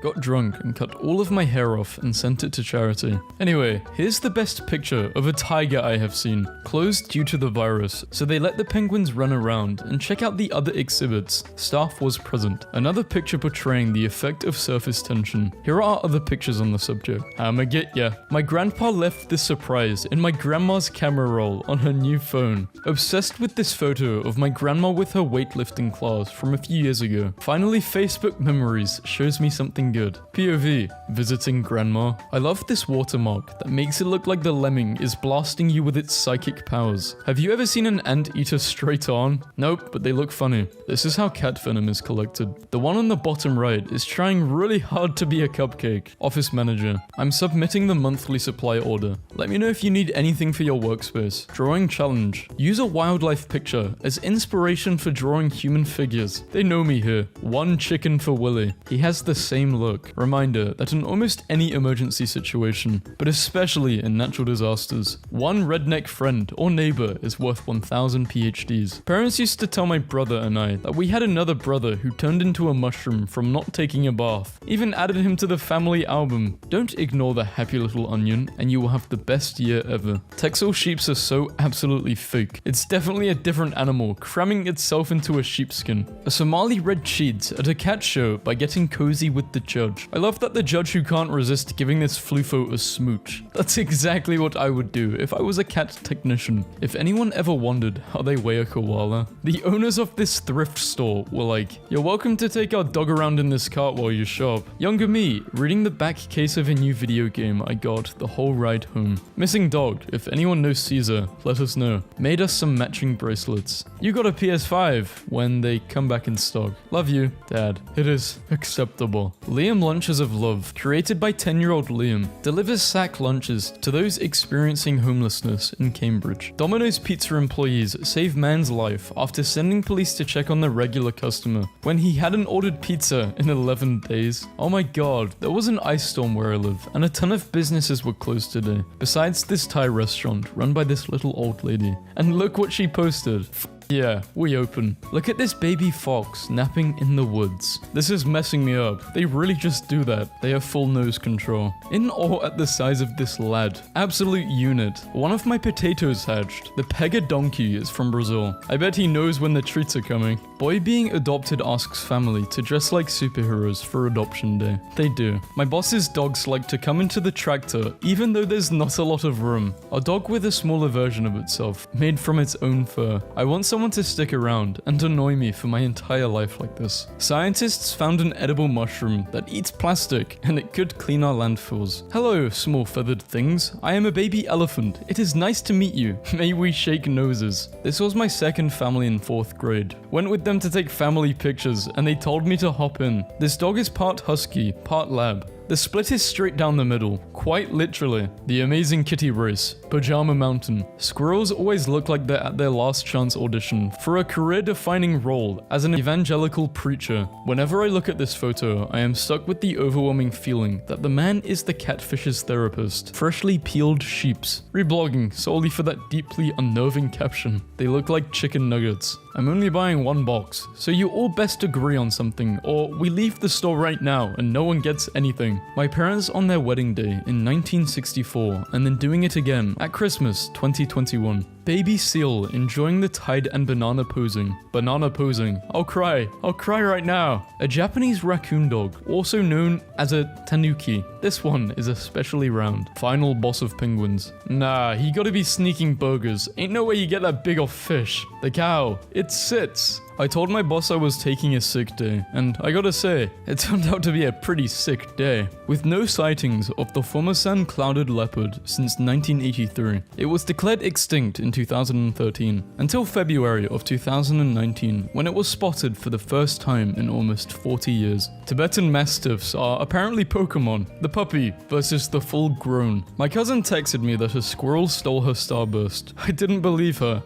got drunk and cut all of my hair off and sent it to charity. Anyway, here's the best picture of a tiger I have seen, closed due to the virus, so they let the penguins run around and check out the other exhibits. Staff was present. Another picture portraying the effect of surface tension. Here are other pictures on the subject. I'ma get ya. My grandpa left this surprise in my grandma's camera roll on her new phone. Obsessed with this photo of my grandma with her weightlifting class from a few years ago. Finally, Facebook memories shows me something good. POV, visiting grandma. I love this watermark that makes it look like the lemming is blasting you with its psychic powers. Have you ever seen an anteater straight on? Nope, but they look funny. This is how cat venom is collected. The one on the bottom right is trying really hard to be a cupcake. Office manager. I'm submitting the monthly supply order. Let me know if you need anything for your workspace. Drawing challenge. Use a wildlife picture as inspiration for drawing human figures. They know me here. One chicken for Willy. He has the same look. Reminder that in almost any emergency situation, but especially in natural disasters, one redneck friend or neighbor is worth 1,000 PhDs. Parents used to tell my brother and I that we had another brother who turned into a mushroom from not taking a bath. Even added him to the family album. Don't ignore the happy little onion and you will have the best year ever. Texel sheeps are so absolutely fake. It's definitely a different animal cramming itself into a sheepskin. A Somali read cheats at a cat show by getting cozy with the judge. I love that the judge who can't resist giving this flufo a smooch. That's exactly what I would do if I was a cat technician. If anyone ever wondered how they weigh a koala, the owners of this thrift store were like, "You're welcome to take our dog around in this cart while you shop." Younger me, reading the back case of a new video game I got the whole ride home. Missing dog, if anyone knows Caesar, let us know. Made us some matching bracelets. You got a PS5 when they come back in stock. Love you, Dad. It is acceptable. Liam Lunches of Love, created by 10-year-old Liam, delivers sack lunches to those experiencing homelessness in Cambridge. Domino's Pizza employees save man's life after sending police to check on the regular customer when he hadn't ordered pizza in 11 days. Oh my god, there was an ice storm where I live, and a ton of businesses were closed today, besides this Thai restaurant run by this little old lady. And look what she posted. Yeah, we open. Look at this baby fox napping in the woods. This is messing me up. They really just do that. They have full nose control. In awe at the size of this lad. Absolute unit. One of my potatoes hatched. The Pega donkey is from Brazil. I bet he knows when the treats are coming. Boy being adopted asks family to dress like superheroes for adoption day. They do. My boss's dogs like to come into the tractor even though there's not a lot of room. A dog with a smaller version of itself, made from its own fur. I want someone to stick around and annoy me for my entire life like this. Scientists found an edible mushroom that eats plastic and it could clean our landfills. Hello, small feathered things. I am a baby elephant. It is nice to meet you. May we shake noses. This was my second family in 4th grade. Went with them to take family pictures and they told me to hop in. This dog is part husky, part lab. The split is straight down the middle, quite literally. The amazing kitty race, Pajama Mountain. Squirrels always look like they're at their last chance audition for a career-defining role as an evangelical preacher. Whenever I look at this photo, I am stuck with the overwhelming feeling that the man is the catfish's therapist. Freshly peeled sheeps. Reblogging solely for that deeply unnerving caption. They look like chicken nuggets. I'm only buying one box, so you all best agree on something, or we leave the store right now and no one gets anything. My parents on their wedding day in 1964, and then doing it again at Christmas 2021. Baby seal enjoying the tide and banana posing. Banana posing. I'll cry right now. A Japanese raccoon dog, also known as a tanuki. This one is especially round. Final boss of penguins. Nah, he gotta be sneaking burgers. Ain't no way you get that big of fish. The cow. It sits. I told my boss I was taking a sick day, and I gotta say, it turned out to be a pretty sick day. With no sightings of the Formosan clouded leopard since 1983, it was declared extinct in 2013, until February of 2019, when it was spotted for the first time in almost 40 years. Tibetan Mastiffs are apparently Pokemon, the puppy versus the full grown. My cousin texted me that a squirrel stole her starburst. I didn't believe her.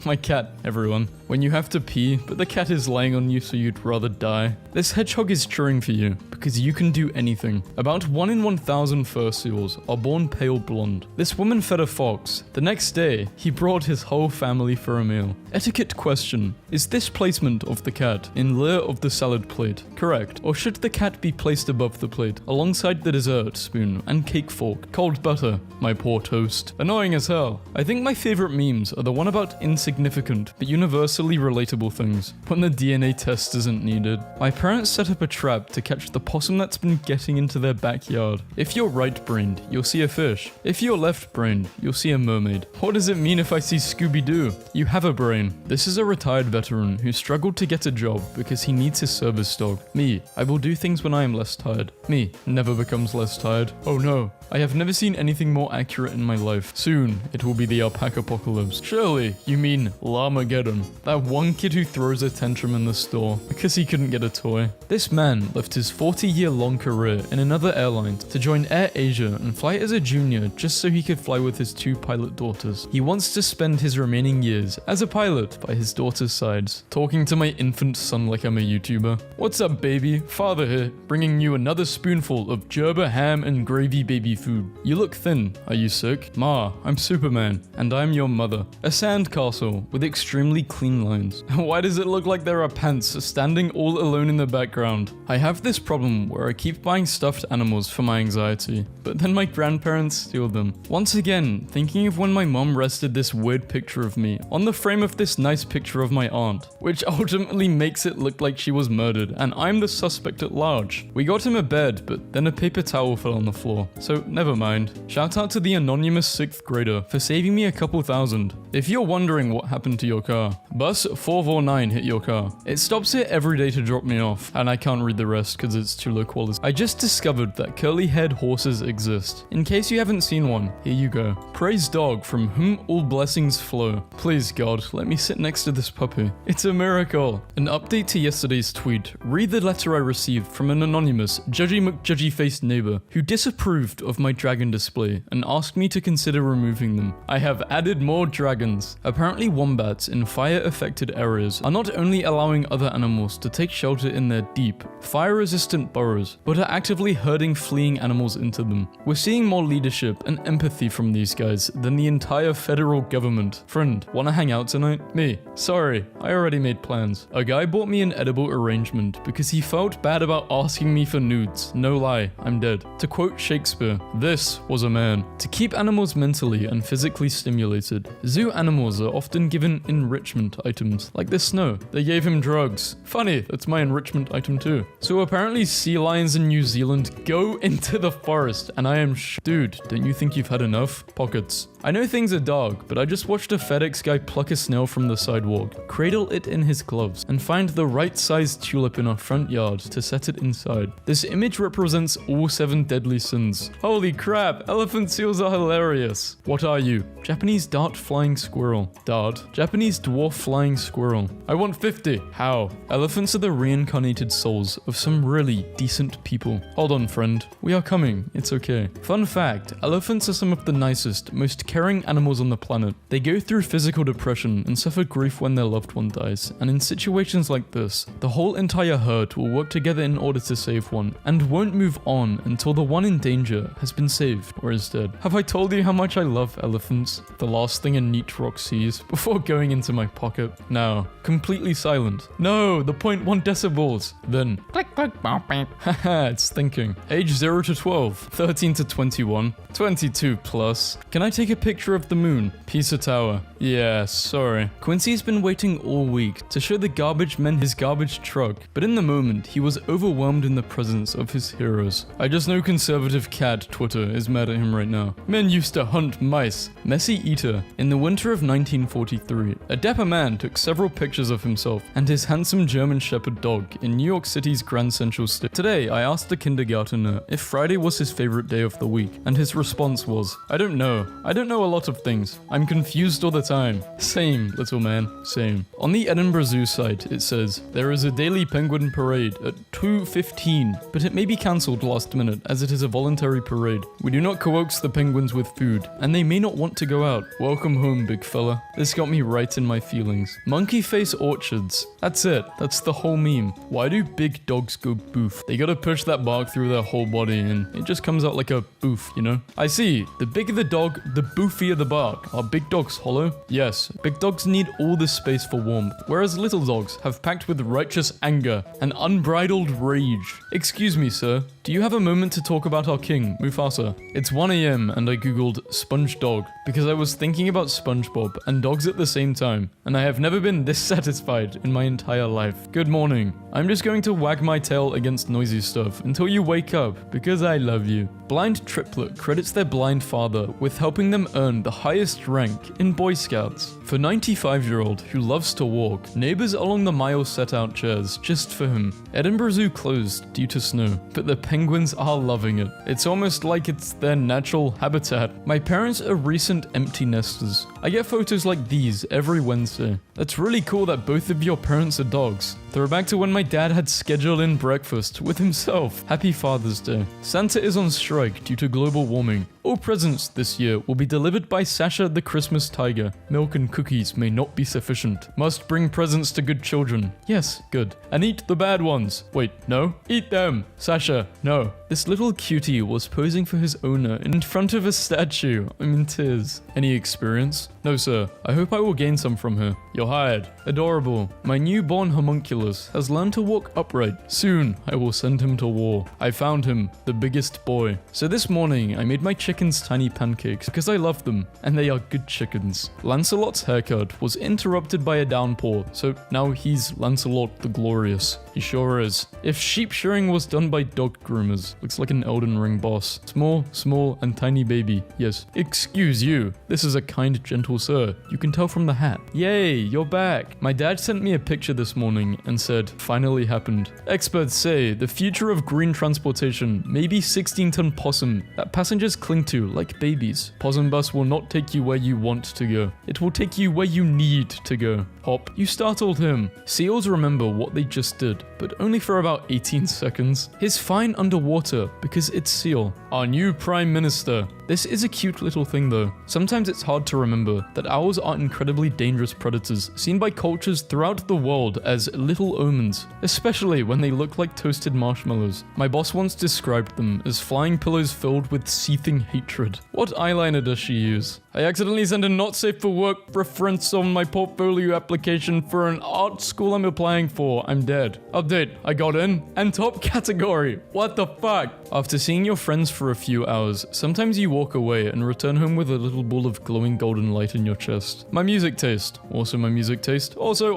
My cat, everyone. when you have to pee, but the cat is laying on you so you'd rather die. This hedgehog is cheering for you, because you can do anything. About 1 in 1,000 fur seals are born pale blonde. This woman fed a fox. The next day, he brought his whole family for a meal. Etiquette question. Is this placement of the cat in lieu of the salad plate correct? Or should the cat be placed above the plate, alongside the dessert spoon and cake fork? Cold butter, my poor toast. Annoying as hell. I think my favorite memes are the one about insignificant but universally relatable things. When the DNA test isn't needed. My parents set up a trap to catch the possum that's been getting into their backyard. If you're right-brained, you'll see a fish. If you're left-brained, you'll see a mermaid. What does it mean if I see Scooby-Doo? You have a brain. This is a retired veteran who struggled to get a job because he needs his service dog. Me, I will do things when I am less tired. Me, never becomes less tired. Oh no. I have never seen anything more accurate in my life. Soon, it will be the alpaca apocalypse. Surely, you mean Llamageddon. That one kid who throws a tantrum in the store because he couldn't get a toy. This man left his 40-year-long career in another airline to join Air Asia and fly as a junior just so he could fly with his 2 pilot daughters. He wants to spend his remaining years as a pilot by his daughter's sides, talking to my infant son like I'm a YouTuber. What's up, baby? Father here, bringing you another spoonful of Gerber ham and gravy baby food. You look thin. Are you sick? Ma, I'm Superman, and I'm your mother. A sandcastle with extremely clean lines. Why does it look like there are pants standing all alone in the background? I have this problem where I keep buying stuffed animals for my anxiety, but then my grandparents steal them. Once again, thinking of when my mom rested this weird picture of me on the frame of this nice picture of my aunt, which ultimately makes it look like she was murdered, and I'm the suspect at large. We got him a bed, but then a paper towel fell on the floor, so never mind. Shout out to the anonymous 6th grader for saving me a couple thousand. If you're wondering what happened to your car, bus 449 hit your car. It stops here every day to drop me off, and I can't read the rest because it's too low quality. I just discovered that curly-haired horses exist. In case you haven't seen one, here you go. Praise dog from whom all blessings flow. Please God, let me sit next to this puppy. It's a miracle. An update to yesterday's tweet. Read the letter I received from an anonymous judgy-faced neighbor who disapproved of my dragon display and asked me to consider removing them. I have added more dragons. Apparently wombats in fire-affected areas are not only allowing other animals to take shelter in their deep, fire-resistant burrows, but are actively herding fleeing animals into them. We're seeing more leadership and empathy from these guys than the entire federal government. Friend, wanna hang out tonight? Me. Sorry, I already made plans. A guy bought me an edible arrangement because he felt bad about asking me for nudes. No lie, I'm dead. To quote Shakespeare, this was a man. To keep animals mentally and physically stimulated, zoo animals are often given enrichment items, like this snow. They gave him drugs. Funny, that's my enrichment item too. So apparently sea lions in New Zealand go into the forest, and I am dude, don't you think you've had enough? Pockets. I know things are dark, but I just watched a FedEx guy pluck a snail from the sidewalk, cradle it in his gloves, and find the right sized tulip in our front yard to set it inside. This image represents all 7 deadly sins. Holy crap, elephant seals are hilarious. What are you? Japanese dart flying squirrel. Dart. Japanese dwarf flying squirrel. I want 50. How? Elephants are the reincarnated souls of some really decent people. Hold on, friend. We are coming. It's okay. Fun fact, elephants are some of the nicest, most caring animals on the planet. They go through physical depression and suffer grief when their loved one dies, and in situations like this, the whole entire herd will work together in order to save one, and won't move on until the one in danger has been saved or is dead. Have I told you how much I love elephants? The last thing a neat rock sees before going into my pocket. Now, completely silent. No, the 0.1 decibels. Then, click, click, haha, it's thinking. Age 0 to 12, 13 to 21, 22 plus. Can I take a picture of the moon? Pisa Tower. Yeah, sorry. Quincy's been waiting all week to show the garbage men his garbage truck, but in the moment, he was overwhelmed in the presence of his heroes. I just know conservative cat Twitter is mad at him right now. Men used to hunt mice. Messy Eater. In the winter of 1943, a dapper man took several pictures of himself and his handsome German Shepherd dog in New York City's Grand Central Station. Today, I asked the kindergartner if Friday was his favorite day of the week, and his response was, I don't know. I don't know a lot of things. I'm confused all the time. Same, little man, same. On the Edinburgh Zoo site, it says, there is a daily penguin parade at 2:15, but it may be cancelled last minute as it is a voluntary parade. We do not coax the penguins with food, and they may not want to go out. Welcome home, big fella. This got me right in my feelings. Monkey face orchards. That's it. That's the whole meme. Why do big dogs go boof? They gotta push that bark through their whole body and it just comes out like a boof, you know? I see. The bigger the dog, the boofier the bark. Are big dogs hollow? Yes. Big dogs need all the space for warmth, whereas little dogs have packed with righteous anger and unbridled rage. Excuse me, sir. Do you have a moment to talk about our king, Mufasa? It's 1 AM and I googled sponge dog because I was thinking about SpongeBob and dogs at the same time, and I have never been this satisfied in my entire life. Good morning. I'm just going to wag my tail against noisy stuff until you wake up because I love you. Blind Triplet credits their blind father with helping them earn the highest rank in Boy Scouts. For 95-year-old who loves to walk, neighbors along the mile set out chairs just for him. Edinburgh Zoo closed due to snow, but the penguins are loving it. It's almost like it's their natural habitat. My parents are recent empty nesters. I get photos like these every Wednesday. That's really cool that both of your parents are dogs. Throwback to when my dad had scheduled in breakfast with himself. Happy Father's Day. Santa is on strike due to global warming. All presents this year will be delivered by Sasha the Christmas Tiger. Milk and cookies may not be sufficient. Must bring presents to good children. Yes, good. And eat the bad ones. Wait, no? Eat them. Sasha, no. This little cutie was posing for his owner in front of a statue. I'm in tears. Any experience? No, sir. I hope I will gain some from her. You're hired. Adorable. My newborn homunculus has learned to walk upright. Soon, I will send him to war. I found him, the biggest boy. So this morning, I made my chickens tiny pancakes because I love them, and they are good chickens. Lancelot's haircut was interrupted by a downpour, so now he's Lancelot the Glorious. He sure is. If sheep shearing was done by dog groomers, looks like an Elden Ring boss. Small, and tiny baby. Yes. Excuse you. This is a kind, gentle sir. You can tell from the hat. Yay, you're back. My dad sent me a picture this morning and said, finally happened. Experts say the future of green transportation may be 16-ton possum that passengers cling to like babies. Possum bus will not take you where you want to go. It will take you where you need to go. Hop, you startled him. Seals remember what they just did, but only for about 18 seconds. He's fine underwater because it's Seal, our new prime minister. This is a cute little thing though. Sometimes it's hard to remember that owls are incredibly dangerous predators seen by cultures throughout the world as little omens, especially when they look like toasted marshmallows. My boss once described them as flying pillows filled with seething hatred. What eyeliner does she use? I accidentally sent a not safe for work reference on my portfolio application for an art school I'm applying for. I'm dead. Update, I got in. And top category. What the fuck? After seeing your friends for a few hours, sometimes you walk away and return home with a little ball of glowing golden light in your chest. My music taste. Also my music taste. Also.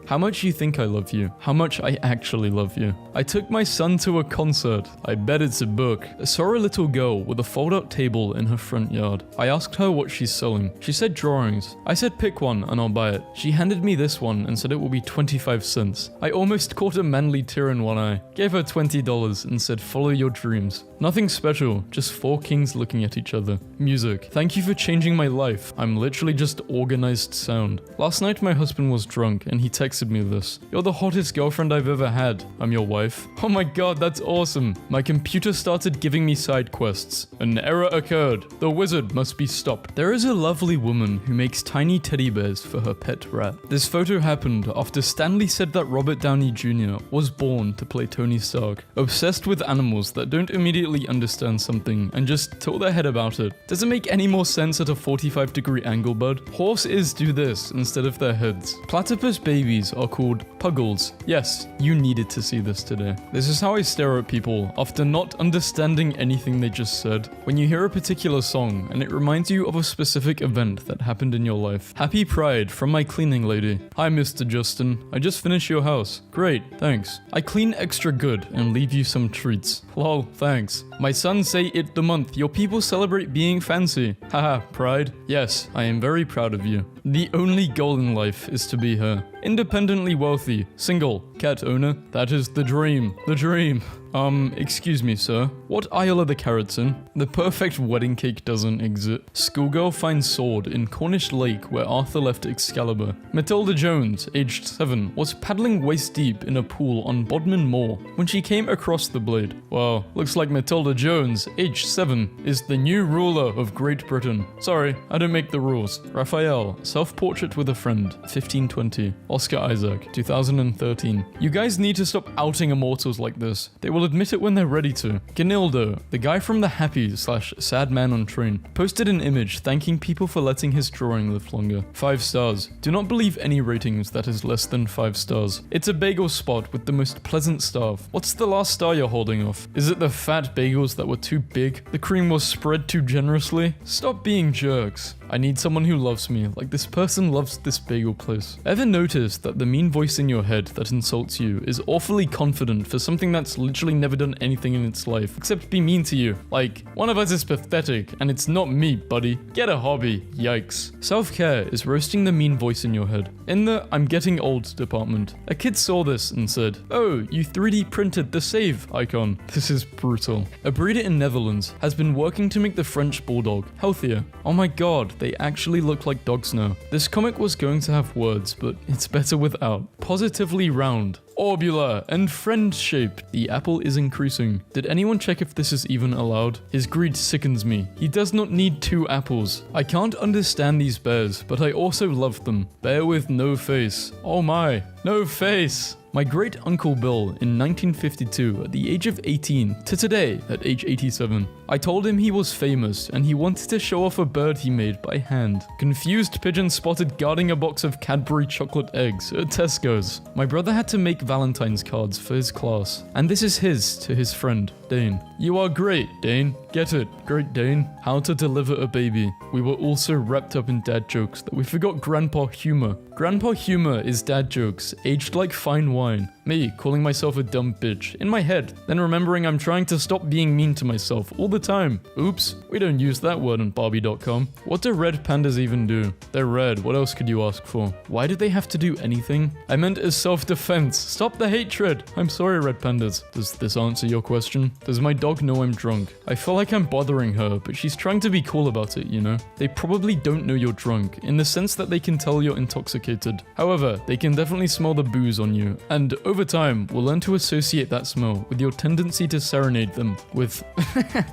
How much you think I love you. How much I actually love you. I took my son to a concert. I bet it's a book. I saw a little girl with a fold-out table in her front yard. I asked her what she's selling. She said drawings. I said pick one and I'll buy it. She handed me this one and said it will be 25 cents. I almost caught a manly tear in one eye. Gave her $20 and said follow your dreams. Nothing special, just four kings looking at each other. Music. Thank you for changing my life. I'm literally just organized sound. Last night my husband was drunk and he texted me this. You're the hottest girlfriend I've ever had. I'm your wife. Oh my god, that's awesome. My computer started giving me side quests. An error occurred. The wizard must be stopped. There is a lovely woman who makes tiny teddy bears for her pet rat. This photo happened after Stanley said that Robert Downey Jr. was born to play Tony Stark. Obsessed with animals that don't immediately understand something and just tilt their head about it. Does it make any more sense at a 45-degree angle, bud? Horse ears do this instead of their heads. Platypus babies are called puggles. Yes, you needed to see this today. This is how I stare at people after not understanding anything they just said. When you hear a particular song and it reminds you of a specific event that happened in your life. Happy Pride from my cleaning lady. Hi, Mr. Justin. I just finished your house. Great, thanks. I clean extra good and leave you some treats. Lol, thanks. My son say it the month your people celebrate being fancy. Haha, Pride. Yes, I am very proud of you. The only goal in life is to be her. independently wealthy, single, cat owner. That is the dream. The dream. Excuse me, sir. What aisle are the carrots in? The perfect wedding cake doesn't exist. Schoolgirl finds sword in Cornish Lake where Arthur left Excalibur. Matilda Jones, aged 7, was paddling waist deep in a pool on Bodmin Moor when she came across the blade. Wow, looks like Matilda Jones, aged 7, is the new ruler of Great Britain. Sorry, I don't make the rules. Raphael, self-portrait with a friend, 1520. Oscar Isaac, 2013. You guys need to stop outing immortals like this. They will admit it when they're ready to. Ganildo, the guy from the Happy/Sad Man on Train, posted an image thanking people for letting his drawing live longer. 5 stars. Do not believe any ratings that is less than 5 stars. It's a bagel spot with the most pleasant staff. What's the last star you're holding off? Is it the fat bagels that were too big? The cream was spread too generously? Stop being jerks. I need someone who loves me, like this person loves this bagel place. Ever noticed that the mean voice in your head that insults you is awfully confident for something that's literally never done anything in its life, except be mean to you? Like, one of us is pathetic, and it's not me, buddy. Get a hobby. Yikes. Self-care is roasting the mean voice in your head. In the I'm getting old department, a kid saw this and said, "Oh, you 3D printed the save icon." This is brutal. A breeder in Netherlands has been working to make the French bulldog healthier. Oh my god, they actually look like dogs now. This comic was going to have words, but it's better without. Positively round, orbular, and friend-shaped. The apple is increasing. Did anyone check if this is even allowed? His greed sickens me. He does not need 2 apples. I can't understand these bears, but I also love them. Bear with no face. Oh my, no face. My great-uncle Bill in 1952 at the age of 18 to today at age 87. I told him he was famous and he wanted to show off a bird he made by hand. Confused pigeon spotted guarding a box of Cadbury chocolate eggs at Tesco's. My brother had to make Valentine's cards for his class, and this is his to his friend, Dane. "You are great, Dane. Get it, Great Dane. How to deliver a baby." We were all so wrapped up in dad jokes that we forgot grandpa humor. Grandpa humor is dad jokes, aged like fine wine. Me calling myself a dumb bitch in my head, then remembering I'm trying to stop being mean to myself all the time. Oops, we don't use that word on Barbie.com. What do red pandas even do? They're red, what else could you ask for? Why do they have to do anything? I meant as self-defense. Stop the hatred. I'm sorry, red pandas. Does this answer your question? Does my dog know I'm drunk? I feel like I'm bothering her, but she's trying to be cool about it, you know? They probably don't know you're drunk, in the sense that they can tell you're intoxicated. However, they can definitely smell the booze on you, and over time, we'll learn to associate that smell with your tendency to serenade them with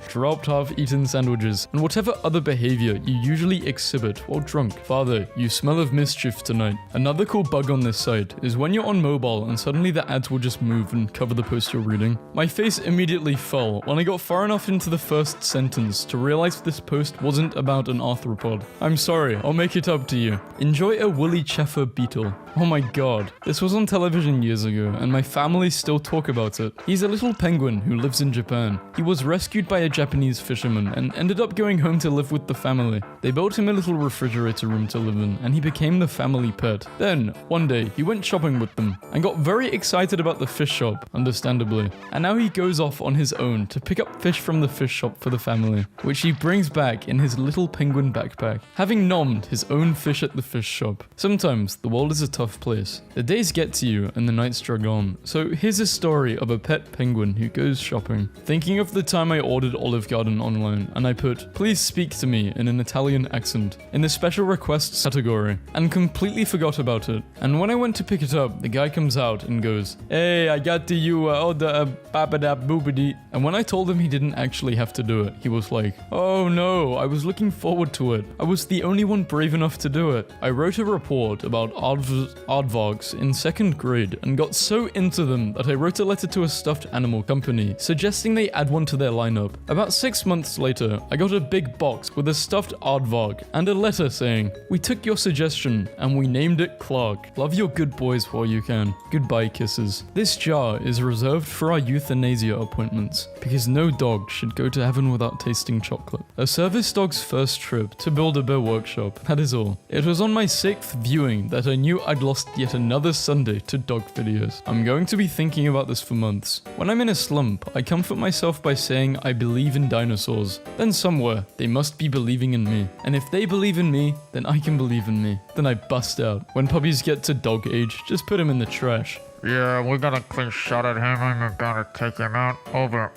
dropped half-eaten sandwiches and whatever other behavior you usually exhibit while drunk. Father, you smell of mischief tonight. Another cool bug on this site is when you're on mobile and suddenly the ads will just move and cover the post you're reading. My face immediately fell when I got far enough into the first sentence to realize this post wasn't about an arthropod. I'm sorry, I'll make it up to you. Enjoy a woolly chaffer beetle. Oh my god, this was on television years ago and my family still talk about it. He's a little penguin who lives in Japan. He was rescued by a Japanese fisherman and ended up going home to live with the family. They built him a little refrigerator room to live in and he became the family pet. Then, one day, he went shopping with them and got very excited about the fish shop, understandably. And now he goes off on his own to pick up fish from the fish shop for the family, which he brings back in his little penguin backpack, having nommed his own fish at the fish shop. Sometimes, the world is a tough place. The days get to you and the nights drag on. So here's a story of a pet penguin who goes shopping. Thinking of the time I ordered Olive Garden online and I put, "Please speak to me" in an Italian accent in the special requests category and completely forgot about it. And when I went to pick it up, the guy comes out and goes, "Hey, I got to you order babada boobity." And when I told him he didn't actually have to do it, he was like, "Oh no, I was looking forward to it. I was the only one brave enough to do it." I wrote a report about aardvarks in 2nd grade and got so into them that I wrote a letter to a stuffed animal company suggesting they add one to their lineup. About 6 months later, I got a big box with a stuffed aardvark and a letter saying, "We took your suggestion and we named it Clark. Love your good boys while you can. Goodbye kisses." This jar is reserved for our euthanasia appointments because no dog should go to heaven without tasting chocolate. A service dog's first trip to Build-A-Bear workshop, that is all. It was on my 6th viewing that I knew I'd lost yet another Sunday to dog videos. this. I'm going to be thinking about this for months. When I'm in a slump, I comfort myself by saying I believe in dinosaurs. Then somewhere, they must be believing in me. And if they believe in me, then I can believe in me. Then I bust out. When puppies get to dog age, just put them in the trash. Yeah, we got a clean shot at him and we're gonna take him out. Over.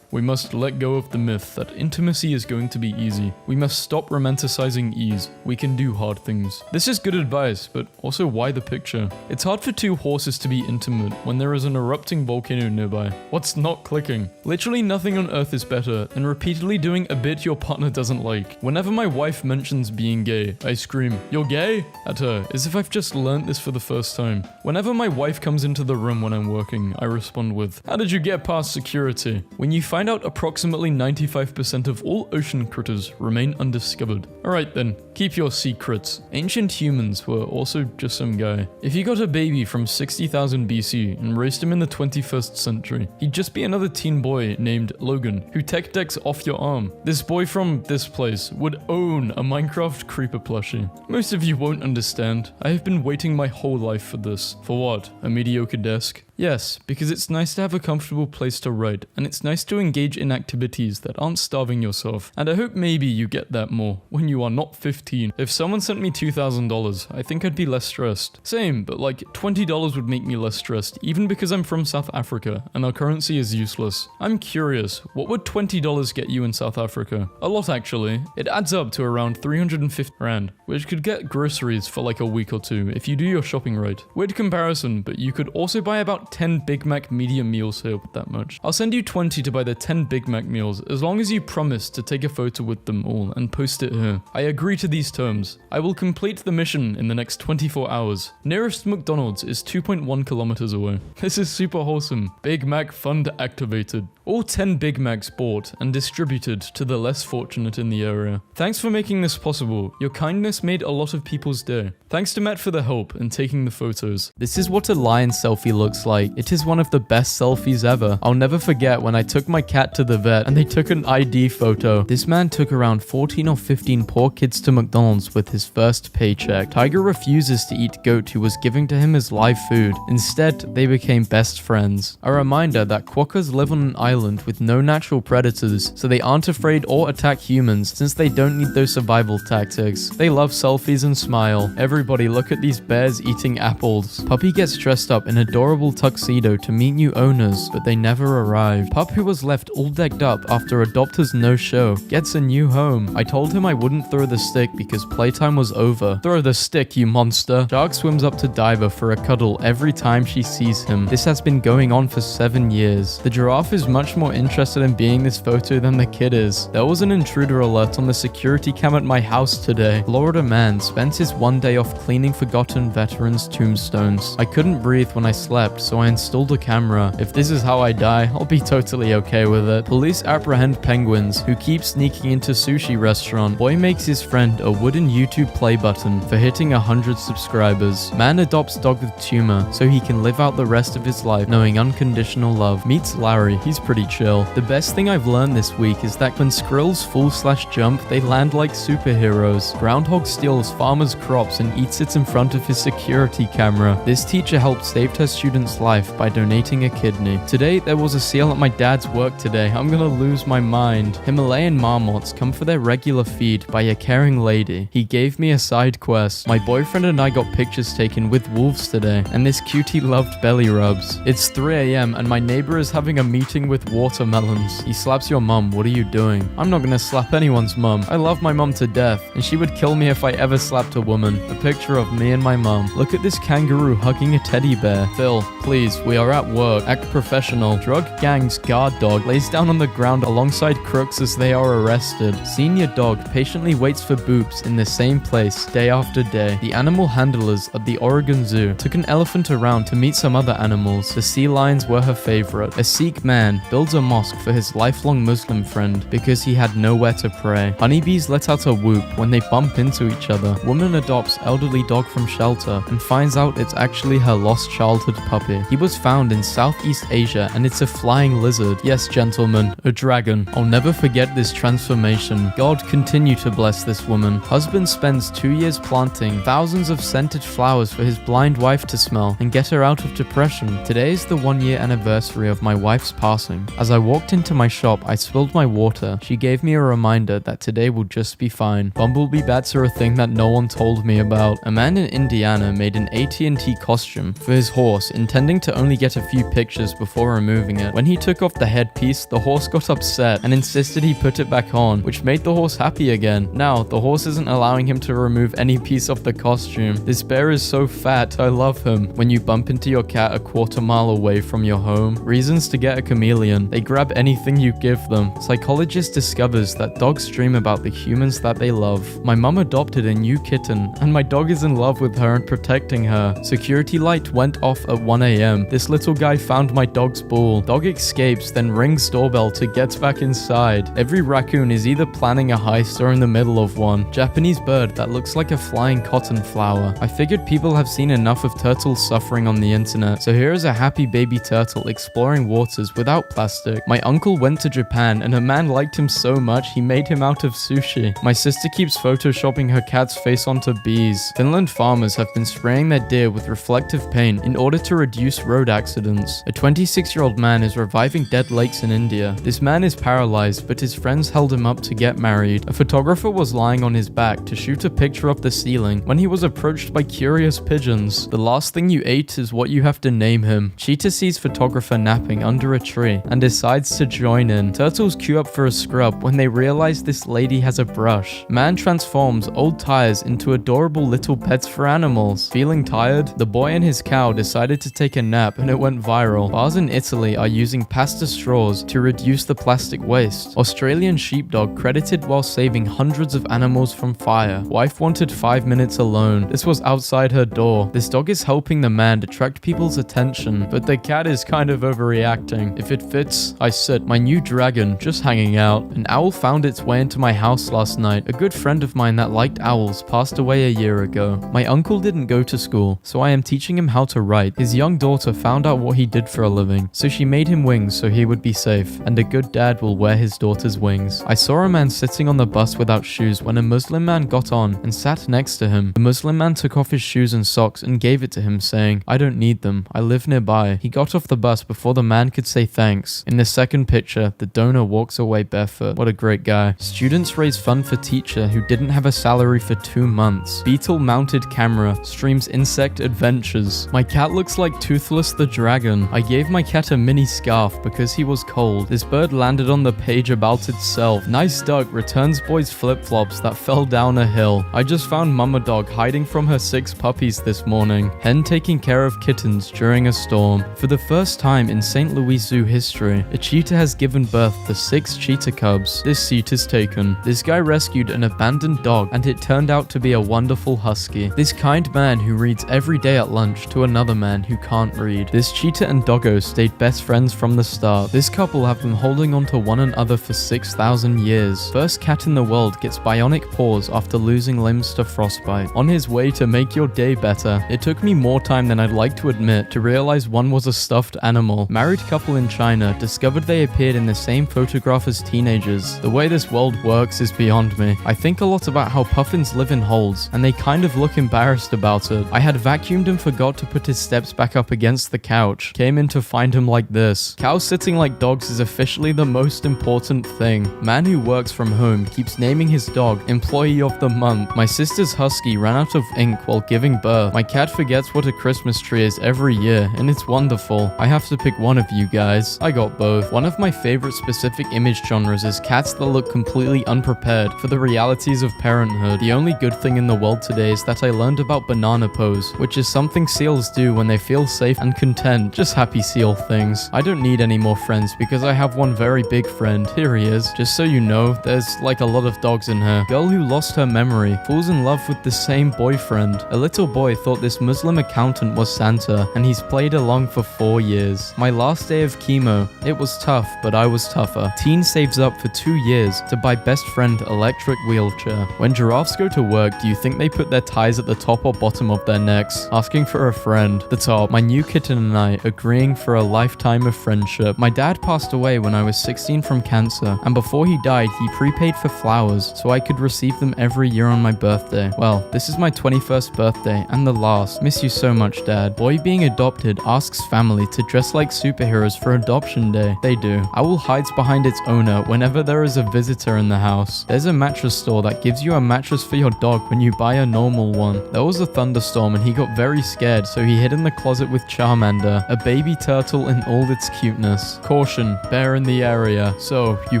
We must let go of the myth that intimacy is going to be easy. We must stop romanticizing ease. We can do hard things. This is good advice, but also why the picture? It's hard for two horses to be intimate when there is an erupting volcano nearby. What's not clicking? Literally nothing on earth is better than repeatedly doing a bit your partner doesn't like. Whenever my wife mentions being gay, I scream, "You're gay?" at her, as if I've just learnt this for the first time. Whenever my wife comes into the room when I'm working, I respond with, "How did you get past security?" When you find out approximately 95% of all ocean critters remain undiscovered. Alright then, keep your secrets. Ancient humans were also just some guy. If you got a baby from 60,000 BC and raised him in the 21st century, he'd just be another teen boy named Logan, who tech decks off your arm. This boy from this place would own a Minecraft creeper plushie. Most of you won't understand. I have been waiting my whole life for this. For what? A mediocre desk? Yes, because it's nice to have a comfortable place to write, and it's nice to engage in activities that aren't starving yourself. And I hope maybe you get that more when you are not 15. If someone sent me $2,000, I think I'd be less stressed. Same, but like $20 would make me less stressed, even because I'm from South Africa and our currency is useless. I'm curious, what would $20 get you in South Africa? A lot actually. It adds up to around 350 rand, which could get groceries for like a week or two if you do your shopping right. Weird comparison, but you could also buy about 10 Big Mac medium meals here with that much. I'll send you 20 to buy the 10 Big Mac meals as long as you promise to take a photo with them all and post it here. I agree to these terms. I will complete the mission in the next 24 hours. Nearest McDonald's is 2.1 kilometers away. This is super wholesome. Big Mac fund activated. All 10 Big Macs bought and distributed to the less fortunate in the area. Thanks for making this possible. Your kindness made a lot of people's day. Thanks to Matt for the help and taking the photos. This is what a lion selfie looks like. It is one of the best selfies ever. I'll never forget when I took my cat to the vet and they took an ID photo. This man took around 14 or 15 poor kids to McDonald's with his first paycheck. Tiger refuses to eat goat who was giving to him his live food. Instead, they became best friends. A reminder that quokkas live on an island with no natural predators, so they aren't afraid or attack humans since they don't need those survival tactics. They love selfies and smile. Everybody look at these bears eating apples. Puppy gets dressed up in adorable tuxedo to meet new owners, but they never arrive. Pup who was left all decked up after adopter's no-show gets a new home. I told him I wouldn't throw the stick because playtime was over. Throw the stick, you monster. Shark swims up to Diver for a cuddle every time she sees him. This has been going on for 7 years. The giraffe is much more interested in being this photo than the kid is. There was an intruder alert on the security cam at my house today. Florida man spent his one day off cleaning forgotten veterans' tombstones. I couldn't breathe when I slept, so I installed a camera. If this is how I die, I'll be totally okay with it. Police apprehend penguins who keep sneaking into sushi restaurant. Boy makes his friend a wooden YouTube play button for hitting 100 subscribers. Man adopts dog with tumor so he can live out the rest of his life knowing unconditional love. Meets Larry, he's pretty chill. The best thing I've learned this week is that when squirrels fall/jump, they land like superheroes. Groundhog steals farmer's crops and eats it in front of his security camera. This teacher helped save her student's life by donating a kidney. Today, there was a sale at my dad's work today. I'm gonna lose my mind. Himalayan marmots come for their regular feed by a caring lady. He gave me a side quest. My boyfriend and I got pictures taken with wolves today, and this cutie loved belly rubs. It's 3 AM and my neighbor is having a meeting with watermelons. He slaps your mum. What are you doing? I'm not gonna slap anyone's mum. I love my mum to death, and she would kill me if I ever slapped a woman. A picture of me and my mum. Look at this kangaroo hugging a teddy bear. Phil, please, we are at work. Act professional. Drug gang's guard dog lays down on the ground alongside crooks as they are arrested. Senior dog patiently waits for boops in the same place day after day. The animal handlers at the Oregon Zoo took an elephant around to meet some other animals. The sea lions were her favorite. A Sikh man builds a mosque for his lifelong Muslim friend because he had nowhere to pray. Honeybees let out a whoop when they bump into each other. Woman adopts elderly dog from shelter and finds out it's actually her lost childhood puppy. He was found in Southeast Asia and it's a flying lizard. Yes, gentlemen, a dragon. I'll never forget this transformation. God continue to bless this woman. Husband spends 2 years planting thousands of scented flowers for his blind wife to smell and get her out of depression. Today is the 1-year anniversary of my wife's passing. As I walked into my shop, I spilled my water. She gave me a reminder that today will just be fine. Bumblebee bats are a thing that no one told me about. A man in Indiana made an AT&T costume for his horse, intending to only get a few pictures before removing it. When he took off the headpiece, the horse got upset and insisted he put it back on, which made the horse happy again. Now, the horse isn't allowing him to remove any piece of the costume. This bear is so fat, I love him. When you bump into your cat a quarter mile away from your home, reasons to get a chameleon. They grab anything you give them. Psychologist discovers that dogs dream about the humans that they love. My mum adopted a new kitten, and my dog is in love with her and protecting her. Security light went off at 1 a.m. This little guy found my dog's ball. Dog escapes, then rings doorbell to get back inside. Every raccoon is either planning a heist or in the middle of one. Japanese bird that looks like a flying cotton flower. I figured people have seen enough of turtles suffering on the internet, so here is a happy baby turtle exploring waters without plastic. My uncle went to Japan and a man liked him so much he made him out of sushi. My sister keeps photoshopping her cat's face onto bees. Finland farmers have been spraying their deer with reflective paint in order to reduce road accidents. A 26-year-old man is reviving dead lakes in India. This man is paralyzed, but his friends held him up to get married. A photographer was lying on his back to shoot a picture of the ceiling when he was approached by curious pigeons. The last thing you ate is what you have to name him. Cheetah sees photographer napping under a tree and decides to join in. Turtles queue up for a scrub when they realize this lady has a brush. Man transforms old tires into adorable little pets for animals. Feeling tired? The boy and his cow decided to take a nap and it went viral. Bars in Italy are using pasta straws to reduce the plastic waste. Australian sheepdog credited while saving hundreds of animals from fire. Wife wanted 5 minutes alone. This was outside her door. This dog is helping the man attract people's attention, but the cat is kind of overreacting. If it fits, I sit. My new dragon, just hanging out. An owl found its way into my house last night. A good friend of mine that liked owls passed away a year ago. My uncle didn't go to school, so I am teaching him how to write. His young daughter found out what he did for a living, so she made him wings so he would be safe, and a good dad will wear his daughter's wings. I saw a man sitting on the bus without shoes when a Muslim man got on and sat next to him. The Muslim man took off his shoes and socks and gave it to him, saying, "I don't need them, I live nearby." He got off the bus before the man could say thanks. In the second picture, the donor walks away barefoot. What a great guy. Students raise fund for teacher who didn't have a salary for 2 months. Beetle mounted camera streams insect adventures. My cat looks like Toothless the dragon. I gave my cat a mini scarf because he was cold. This bird landed on the page about itself. Nice duck returns boy's flip-flops that fell down a hill. I just found mama dog hiding from her 6 puppies this morning. Hen taking care of kittens during a storm. For the first time in St. Louis Zoo history, a cheetah has given birth to 6 cheetah cubs. This seat is taken. This guy rescued an abandoned dog and it turned out to be a wonderful husky. This kind man who reads every day at lunch to another man who can't read. This cheetah and doggo stayed best friends from the start. This couple have been holding on to one another for 6,000 years. First cat in the world gets bionic paws after losing limbs to frostbite. On his way to make your day better. It took me more time than I'd like to admit to realize one was a stuffed animal. Married couple in China discovered they appeared in the same photograph as teenagers. The way this world works is beyond me. I think a lot about how puffins live in holes, and they kind of look embarrassed about it. I had vacuumed and forgot to put his steps back up against the couch. Came in to find him like this. Cows sitting like dogs is officially the most important thing. Man who works from home keeps naming his dog Employee of the Month. My sister's husky ran out of ink while giving birth. My cat forgets what a Christmas tree is every year, and it's wonderful. I have to pick one of you guys. I got both. One of my favorite specific image genres is cats that look completely unprepared for the realities of parenthood. The only good thing in the world today is that I learned about banana pose, which is something seals do when they feel safe and content. Just happy seal things. I don't need any more friends because I have one very big friend. Here he is. Just so you know, there's like a lot of dogs in here. Girl who lost her memory falls in love with the same boyfriend. A little boy thought this Muslim accountant was Santa, and he's played along for 4 years. My last day of chemo. It was tough, but I was tougher. Teen saves up for 2 years to buy best friend electric wheelchair. When giraffes go to work, do you think they put their ties at the top or bottom of their necks? Asking for a friend. The top. My new kitten and I agreeing for a lifetime of friendship. My dad passed away when I was 16 from cancer, and before he died, he prepaid for flowers so I could receive them every year on my birthday. Well, this is my 21st birthday and the last. Miss you so much, Dad. Boy being adopted asks family to dress like superheroes for adoption day. They do. Owl hides behind its owner whenever there is a visitor in the house. There's a mattress store that gives you a mattress for your dog when you buy a normal one. There was a thunderstorm and he got very scared, so he hid in the closet with Charmander, a baby turtle in all its cuteness. Caution, bear in the area. So, you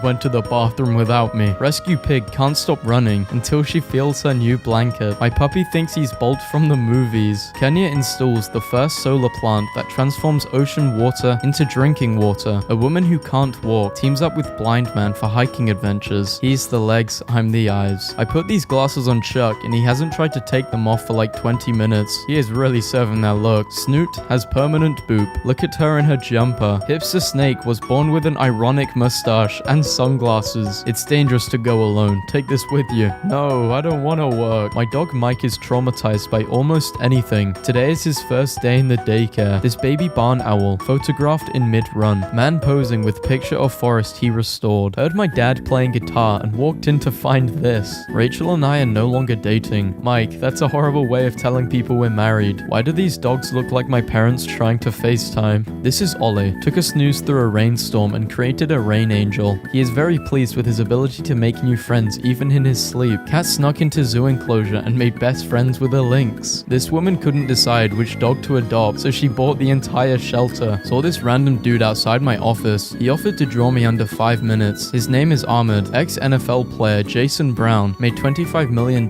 went to the bathroom without me. Rescue Pig can't stop running until she feels her new blanket. My puppy thinks he's Bolt from the movies. Kenya installs the first solar plant that transforms ocean water into drinking water. A woman who can't walk teams up with Blind Man for hiking adventures. He's the legs, I'm the eyes. I put these glasses on Chuck and he hasn't tried to take them off for like 20 minutes. He is really serving that look. Snoot has permanent boop. Look at her in her jumper. Hipster Snake was born with an ironic mustache and sunglasses. It's dangerous to go alone. Take this with you. No, I don't want to work. My dog Mike is traumatized by almost anything. Today is his first day in the daycare. This baby barn owl, photographed in mid-run. Man posing with picture of forest he restored. Heard my dad playing guitar and walked in to find this. Rachel and I are no longer dating. Mike, that's a horrible way of telling people we're married. Why do these dogs look like my parents trying to FaceTime? This is Ollie. Took a snooze through a rainstorm and created a rain angel. He is very pleased with his ability to make new friends even in his sleep. Cat snuck into zoo enclosure and made best friends with a lynx. This woman couldn't decide which dog to adopt, so she bought the entire shelter. Saw this random dude outside my office. He offered to draw me under 5 minutes. His name is Ahmed. Ex-NFL player Jason Brown made $25 million,